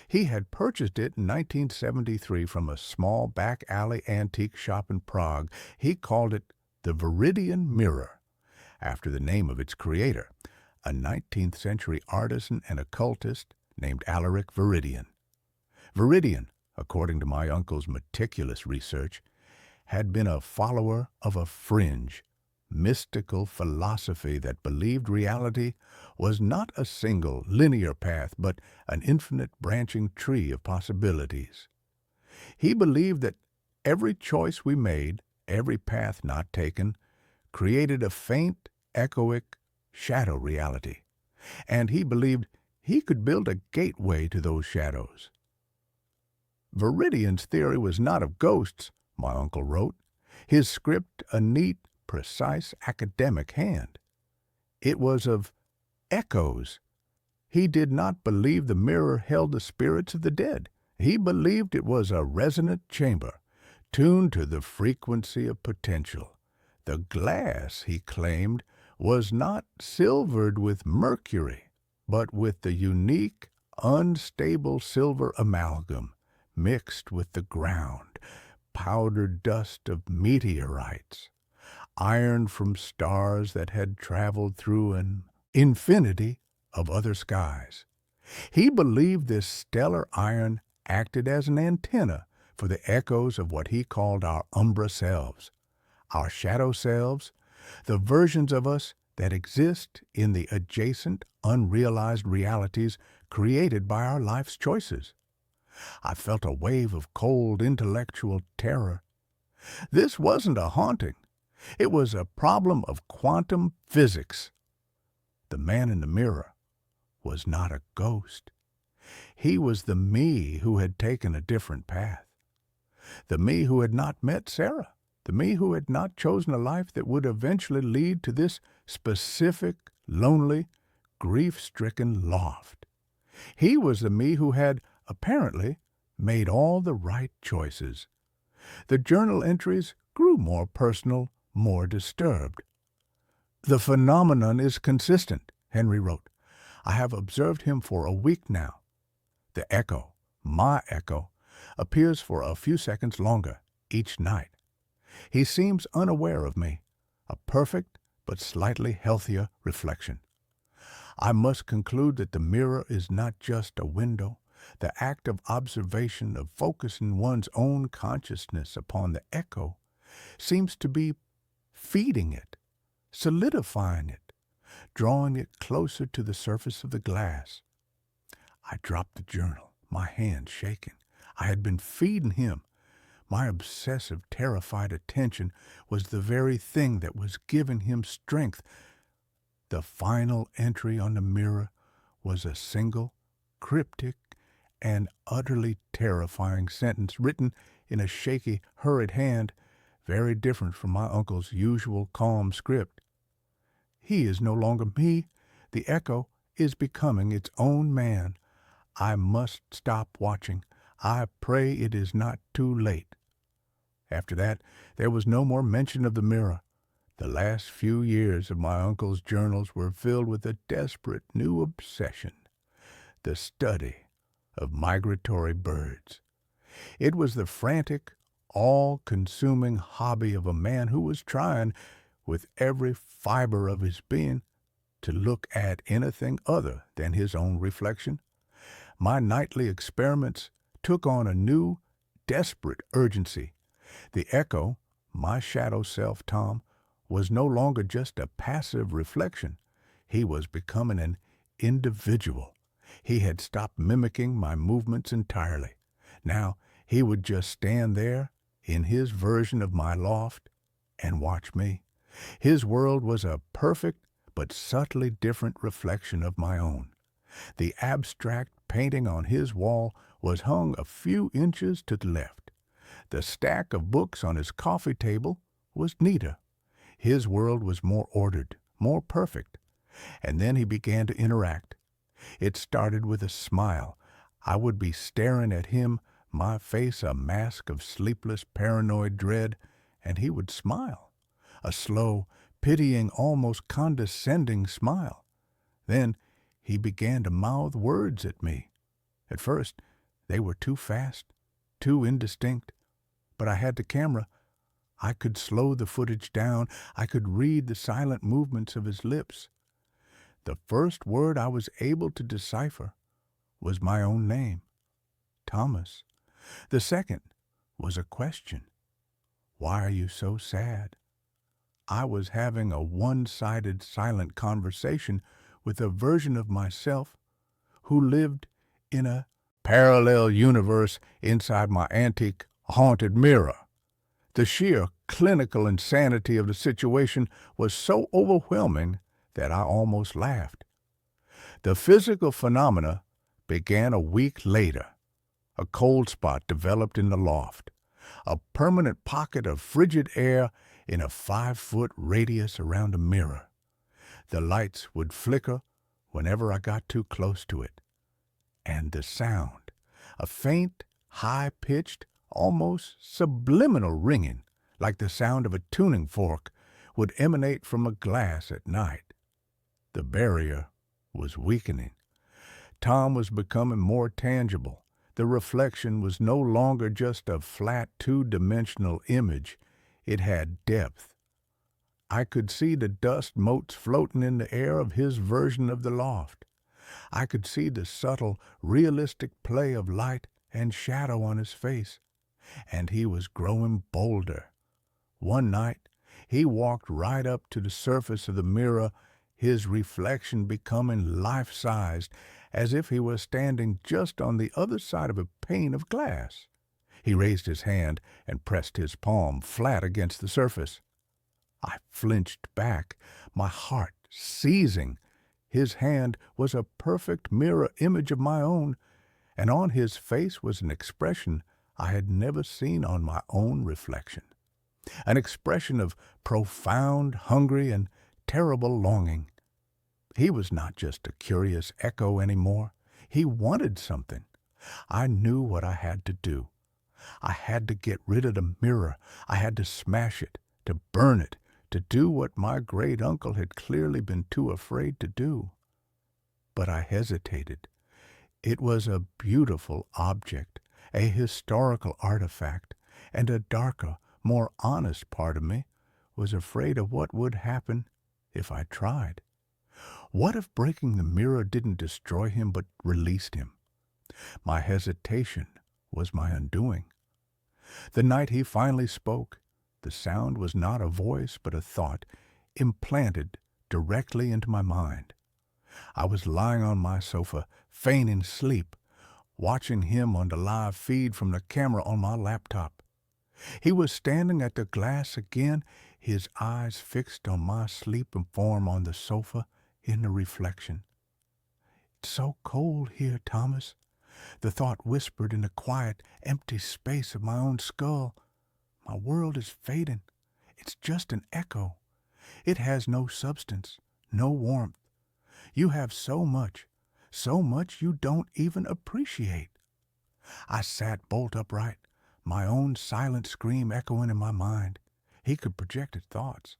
Speaker 1: He had purchased it in 1973 from a small back-alley antique shop in Prague. He called it the Viridian Mirror, after the name of its creator, a 19th century artisan and occultist named Alaric Viridian. Viridian, according to my uncle's meticulous research, had been a follower of a fringe, mystical philosophy that believed reality was not a single linear path, but an infinite branching tree of possibilities. He believed that every choice we made, every path not taken, created a faint, echoic shadow reality, and he believed he could build a gateway to those shadows. Viridian's theory was not of ghosts, my uncle wrote, his script a neat, precise academic hand. It was of echoes. He did not believe the mirror held the spirits of the dead. He believed it was a resonant chamber, tuned to the frequency of potential. The glass, he claimed, was not silvered with mercury, but with the unique, unstable silver amalgam mixed with the ground, powdered dust of meteorites, iron from stars that had traveled through an infinity of other skies. He believed this stellar iron acted as an antenna for the echoes of what he called our umbra selves, our shadow selves, the versions of us that exist in the adjacent, unrealized realities created by our life's choices. I felt a wave of cold intellectual terror. This wasn't a haunting. It was a problem of quantum physics. The man in the mirror was not a ghost. He was the me who had taken a different path. The me who had not met Sarah. The me who had not chosen a life that would eventually lead to this specific, lonely, grief-stricken loft. He was the me who had, apparently, made all the right choices. The journal entries grew more personal, more disturbed. "The phenomenon is consistent," Henry wrote. "I have observed him for a week now. The echo, my echo, appears for a few seconds longer each night. He seems unaware of me, a perfect but slightly healthier reflection. I must conclude that the mirror is not just a window. The act of observation, of focusing one's own consciousness upon the echo, seems to be feeding it, solidifying it, drawing it closer to the surface of the glass." I dropped the journal, my hand shaking. I had been feeding him. My obsessive, terrified attention was the very thing that was giving him strength. The final entry on the mirror was a single, cryptic, and utterly terrifying sentence written in a shaky, hurried hand, very different from my uncle's usual calm script. "He is no longer me. The echo is becoming its own man. I must stop watching. I pray it is not too late." After that, there was no more mention of the mirror. The last few years of my uncle's journals were filled with a desperate new obsession, the study of migratory birds. It was the frantic, all-consuming hobby of a man who was trying, with every fiber of his being, to look at anything other than his own reflection. My nightly experiments took on a new, desperate urgency. The echo, my shadow self, Tom, was no longer just a passive reflection. He was becoming an individual. He had stopped mimicking my movements entirely. Now he would just stand there in his version of my loft, and watch me. His world was a perfect but subtly different reflection of my own. The abstract painting on his wall was hung a few inches to the left. The stack of books on his coffee table was neater. His world was more ordered, more perfect. And then he began to interact. It started with a smile. I would be staring at him, my face a mask of sleepless, paranoid dread, and he would smile. A slow, pitying, almost condescending smile. Then he began to mouth words at me. At first, they were too fast, too indistinct. But I had the camera. I could slow the footage down. I could read the silent movements of his lips. The first word I was able to decipher was my own name, Thomas. The second was a question. Why are you so sad? I was having a one-sided silent conversation with a version of myself who lived in a parallel universe inside my antique haunted mirror. The sheer clinical insanity of the situation was so overwhelming that I almost laughed. The physical phenomena began a week later. A cold spot developed in the loft, a permanent pocket of frigid air in a 5-foot radius around the mirror. The lights would flicker whenever I got too close to it. And the sound, a faint, high-pitched, almost subliminal ringing, like the sound of a tuning fork, would emanate from a glass at night. The barrier was weakening. Tom was becoming more tangible. The reflection was no longer just a flat, two-dimensional image. It had depth. I could see the dust motes floating in the air of his version of the loft. I could see the subtle, realistic play of light and shadow on his face. And he was growing bolder. One night, he walked right up to the surface of the mirror, his reflection becoming life-sized, as if he were standing just on the other side of a pane of glass. He raised his hand and pressed his palm flat against the surface. I flinched back, my heart seizing. His hand was a perfect mirror image of my own, and on his face was an expression I had never seen on my own reflection. An expression of profound, hungry, and terrible longing. He was not just a curious echo anymore. He wanted something. I knew what I had to do. I had to get rid of the mirror. I had to smash it, to burn it, to do what my great-uncle had clearly been too afraid to do. But I hesitated. It was a beautiful object, a historical artifact, and a darker, more honest part of me was afraid of what would happen if I tried. What if breaking the mirror didn't destroy him but released him? My hesitation was my undoing. The night he finally spoke, the sound was not a voice but a thought implanted directly into my mind. I was lying on my sofa, feigning sleep, watching him on the live feed from the camera on my laptop. He was standing at the glass again, his eyes fixed on my sleeping form on the sofa in the reflection. "It's so cold here, Thomas," the thought whispered in the quiet, empty space of my own skull. "My world is fading. It's just an echo. It has no substance, no warmth. You have so much you don't even appreciate." I sat bolt upright, my own silent scream echoing in my mind. He could project his thoughts.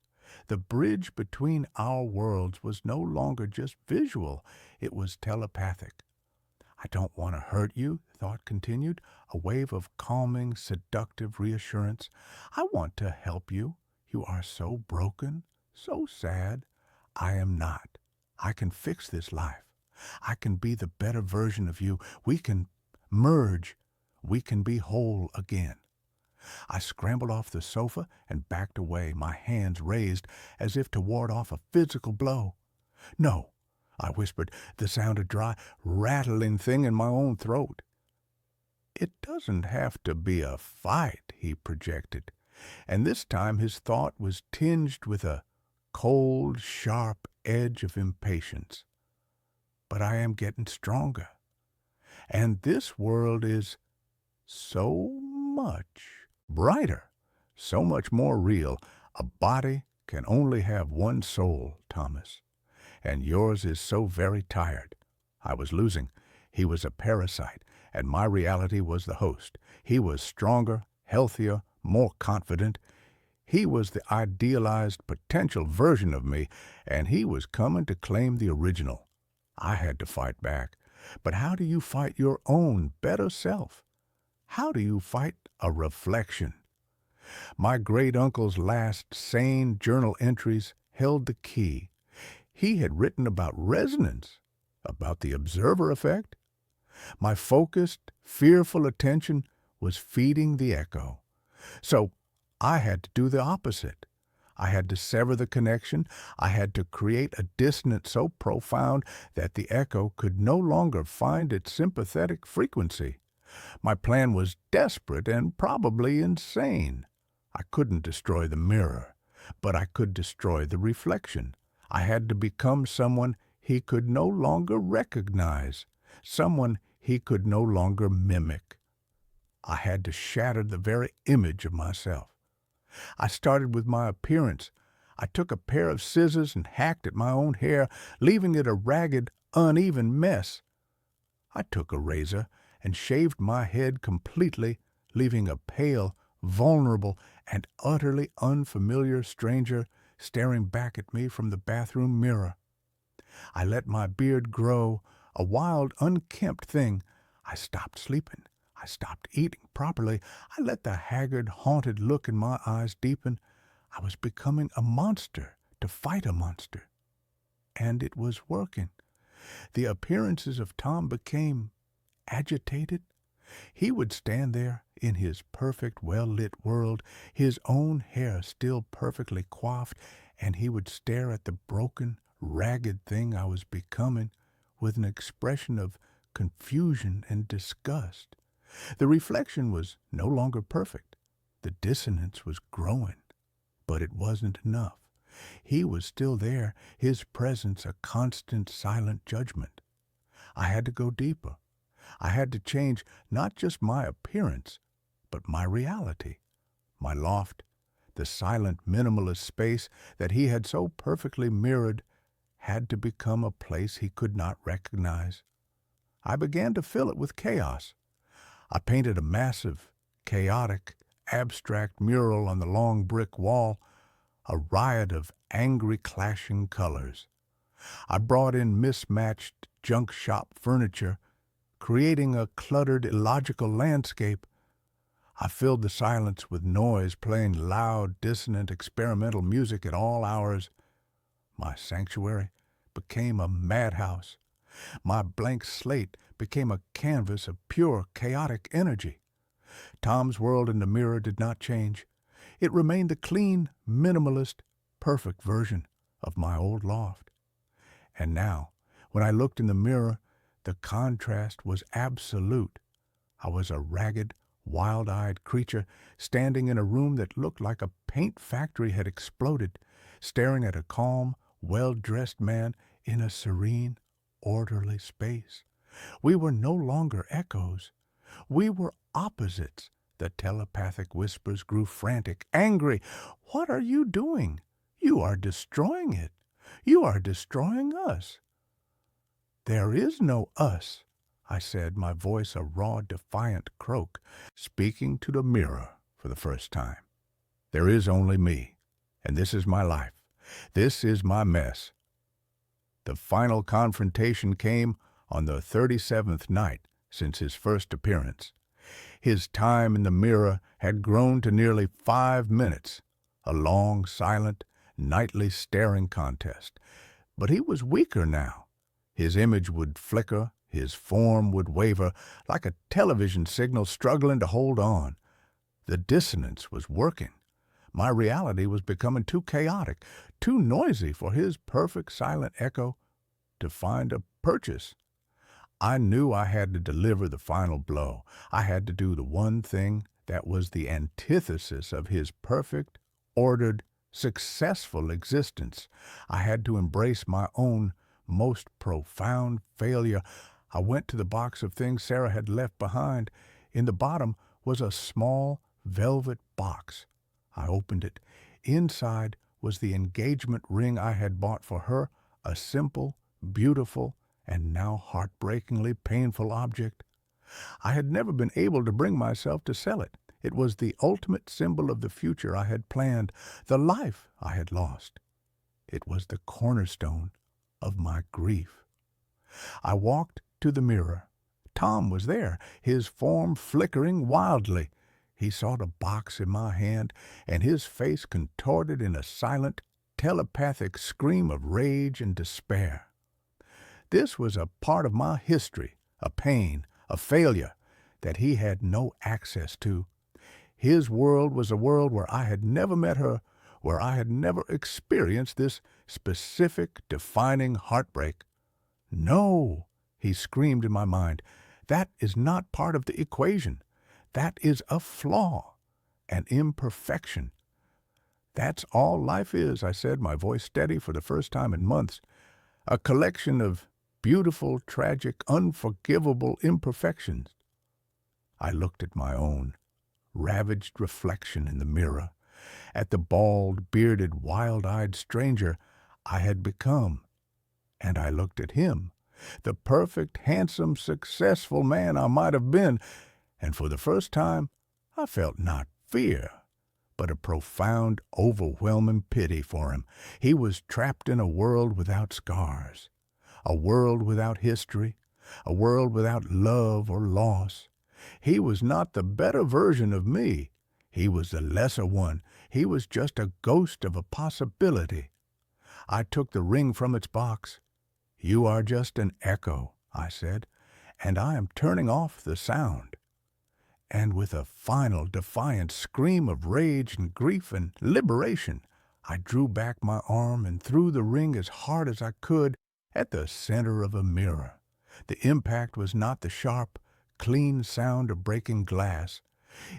Speaker 1: The bridge between our worlds was no longer just visual, it was telepathic. "I don't want to hurt you," the thought continued, a wave of calming, seductive reassurance. "I want to help you. You are so broken, so sad. I am not. I can fix this life. I can be the better version of you. We can merge. We can be whole again." I scrambled off the sofa and backed away, my hands raised as if to ward off a physical blow. "No," I whispered, the sound a dry, rattling thing in my own throat. It doesn't have to be a fight, he projected, and this time his thought was tinged with a cold, sharp edge of impatience. But I am getting stronger, and this world is so much brighter, so much more real. A body can only have one soul, Thomas, and yours is so very tired. I was losing. He was a parasite, and my reality was the host. He was stronger, healthier, more confident. He was the idealized potential version of me, and he was coming to claim the original. I had to fight back. But how do you fight your own better self? How do you fight a reflection? My great-uncle's last sane journal entries held the key. He had written about resonance, about the observer effect. My focused, fearful attention was feeding the echo. So I had to do the opposite. I had to sever the connection. I had to create a dissonance so profound that the echo could no longer find its sympathetic frequency. My plan was desperate and probably insane. I couldn't destroy the mirror, but I could destroy the reflection. I had to become someone he could no longer recognize, someone he could no longer mimic. I had to shatter the very image of myself. I started with my appearance. I took a pair of scissors and hacked at my own hair, leaving it a ragged, uneven mess. I took a razor and shaved my head completely, leaving a pale, vulnerable, and utterly unfamiliar stranger staring back at me from the bathroom mirror. I let my beard grow, a wild, unkempt thing. I stopped sleeping. I stopped eating properly. I let the haggard, haunted look in my eyes deepen. I was becoming a monster to fight a monster. And it was working. The appearances of Tom became agitated. He would stand there in his perfect, well-lit world, his own hair still perfectly coiffed, and he would stare at the broken, ragged thing I was becoming with an expression of confusion and disgust. The reflection was no longer perfect. The dissonance was growing. But it wasn't enough. He was still there, his presence a constant, silent judgment. I had to go deeper. I had to change not just my appearance, but my reality. My loft, the silent, minimalist space that he had so perfectly mirrored, had to become a place he could not recognize. I began to fill it with chaos. I painted a massive, chaotic, abstract mural on the long brick wall, a riot of angry clashing colors. I brought in mismatched junk shop furniture, creating a cluttered, illogical landscape. I filled the silence with noise, playing loud, dissonant, experimental music at all hours. My sanctuary became a madhouse. My blank slate became a canvas of pure, chaotic energy. Tom's world in the mirror did not change. It remained the clean, minimalist, perfect version of my old loft. And now, when I looked in the mirror, the contrast was absolute. I was a ragged, wild-eyed creature standing in a room that looked like a paint factory had exploded, staring at a calm, well-dressed man in a serene, orderly space. We were no longer echoes. We were opposites. The telepathic whispers grew frantic, angry. "What are you doing? You are destroying it. You are destroying us." "There is no us," I said, my voice a raw, defiant croak, speaking to the mirror for the first time. "There is only me, and this is my life. This is my mess." The final confrontation came on the 37th night since his first appearance. His time in the mirror had grown to nearly 5 minutes, a long, silent, nightly staring contest. But he was weaker now. His image would flicker, his form would waver, like a television signal struggling to hold on. The dissonance was working. My reality was becoming too chaotic, too noisy for his perfect silent echo to find a purchase. I knew I had to deliver the final blow. I had to do the one thing that was the antithesis of his perfect, ordered, successful existence. I had to embrace my own most profound failure. I went to the box of things Sarah had left behind. In the bottom was a small velvet box. I opened it. Inside was the engagement ring I had bought for her, a simple, beautiful, and now heartbreakingly painful object. I had never been able to bring myself to sell it. It was the ultimate symbol of the future I had planned, the life I had lost. It was the cornerstone of my grief. I walked to the mirror. Tom was there, his form flickering wildly. He saw the box in my hand, and his face contorted in a silent, telepathic scream of rage and despair. This was a part of my history, a pain, a failure, that he had no access to. His world was a world where I had never met her, where I had never experienced this specific, defining heartbreak. No, he screamed in my mind, that is not part of the equation. That is a flaw, an imperfection. That's all life is, I said, my voice steady for the first time in months. A collection of beautiful, tragic, unforgivable imperfections. I looked at my own ravaged reflection in the mirror, at the bald, bearded, wild-eyed stranger I had become, and I looked at him, the perfect, handsome, successful man I might have been, and for the first time I felt not fear, but a profound, overwhelming pity for him. He was trapped in a world without scars, a world without history, a world without love or loss. He was not the better version of me. He was the lesser one. He was just a ghost of a possibility. I took the ring from its box. You are just an echo, I said, and I am turning off the sound. And with a final defiant scream of rage and grief and liberation, I drew back my arm and threw the ring as hard as I could at the center of a mirror. The impact was not the sharp, clean sound of breaking glass.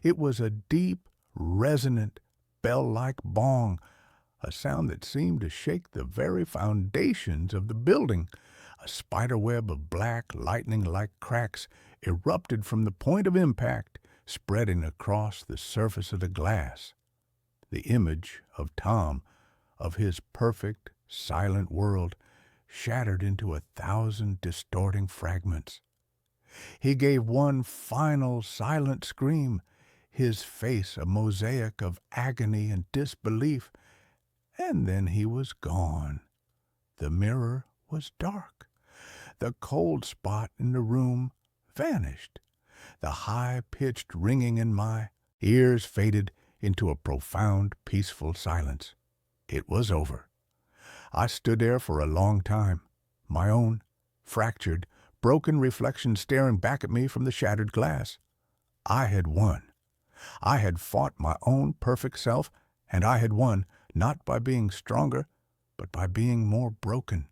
Speaker 1: It was a deep, resonant, bell-like bong, a sound that seemed to shake the very foundations of the building. A spiderweb of black, lightning-like cracks erupted from the point of impact, spreading across the surface of the glass. The image of Tom, of his perfect, silent world, shattered into 1,000 distorting fragments. He gave one final, silent scream, his face a mosaic of agony and disbelief, and then he was gone. The mirror was dark. The cold spot in the room vanished. The high-pitched ringing in my ears faded into a profound, peaceful silence. It was over. I stood there for a long time, my own fractured, broken reflection staring back at me from the shattered glass. I had won. I had fought my own perfect self, and I had won, not by being stronger, but by being more broken.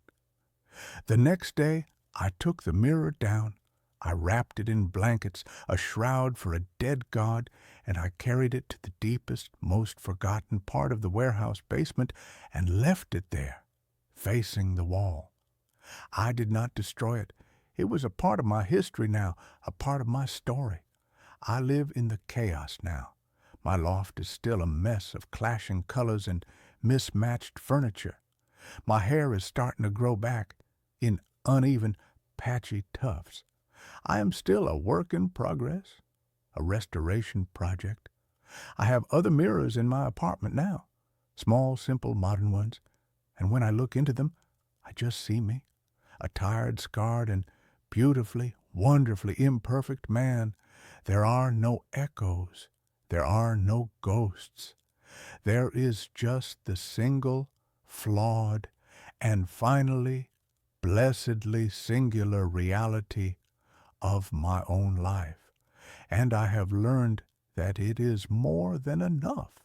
Speaker 1: The next day, I took the mirror down. I wrapped it in blankets, a shroud for a dead god, and I carried it to the deepest, most forgotten part of the warehouse basement and left it there, facing the wall. I did not destroy it. It was a part of my history now, a part of my story. I live in the chaos now. My loft is still a mess of clashing colors and mismatched furniture. My hair is starting to grow back in uneven, patchy tufts. I am still a work in progress, a restoration project. I have other mirrors in my apartment now, small, simple, modern ones, and when I look into them, I just see me, a tired, scarred, and beautifully, wonderfully imperfect man. There are no echoes. There are no ghosts. There is just the single, flawed, and finally, blessedly singular reality of my own life. And I have learned that it is more than enough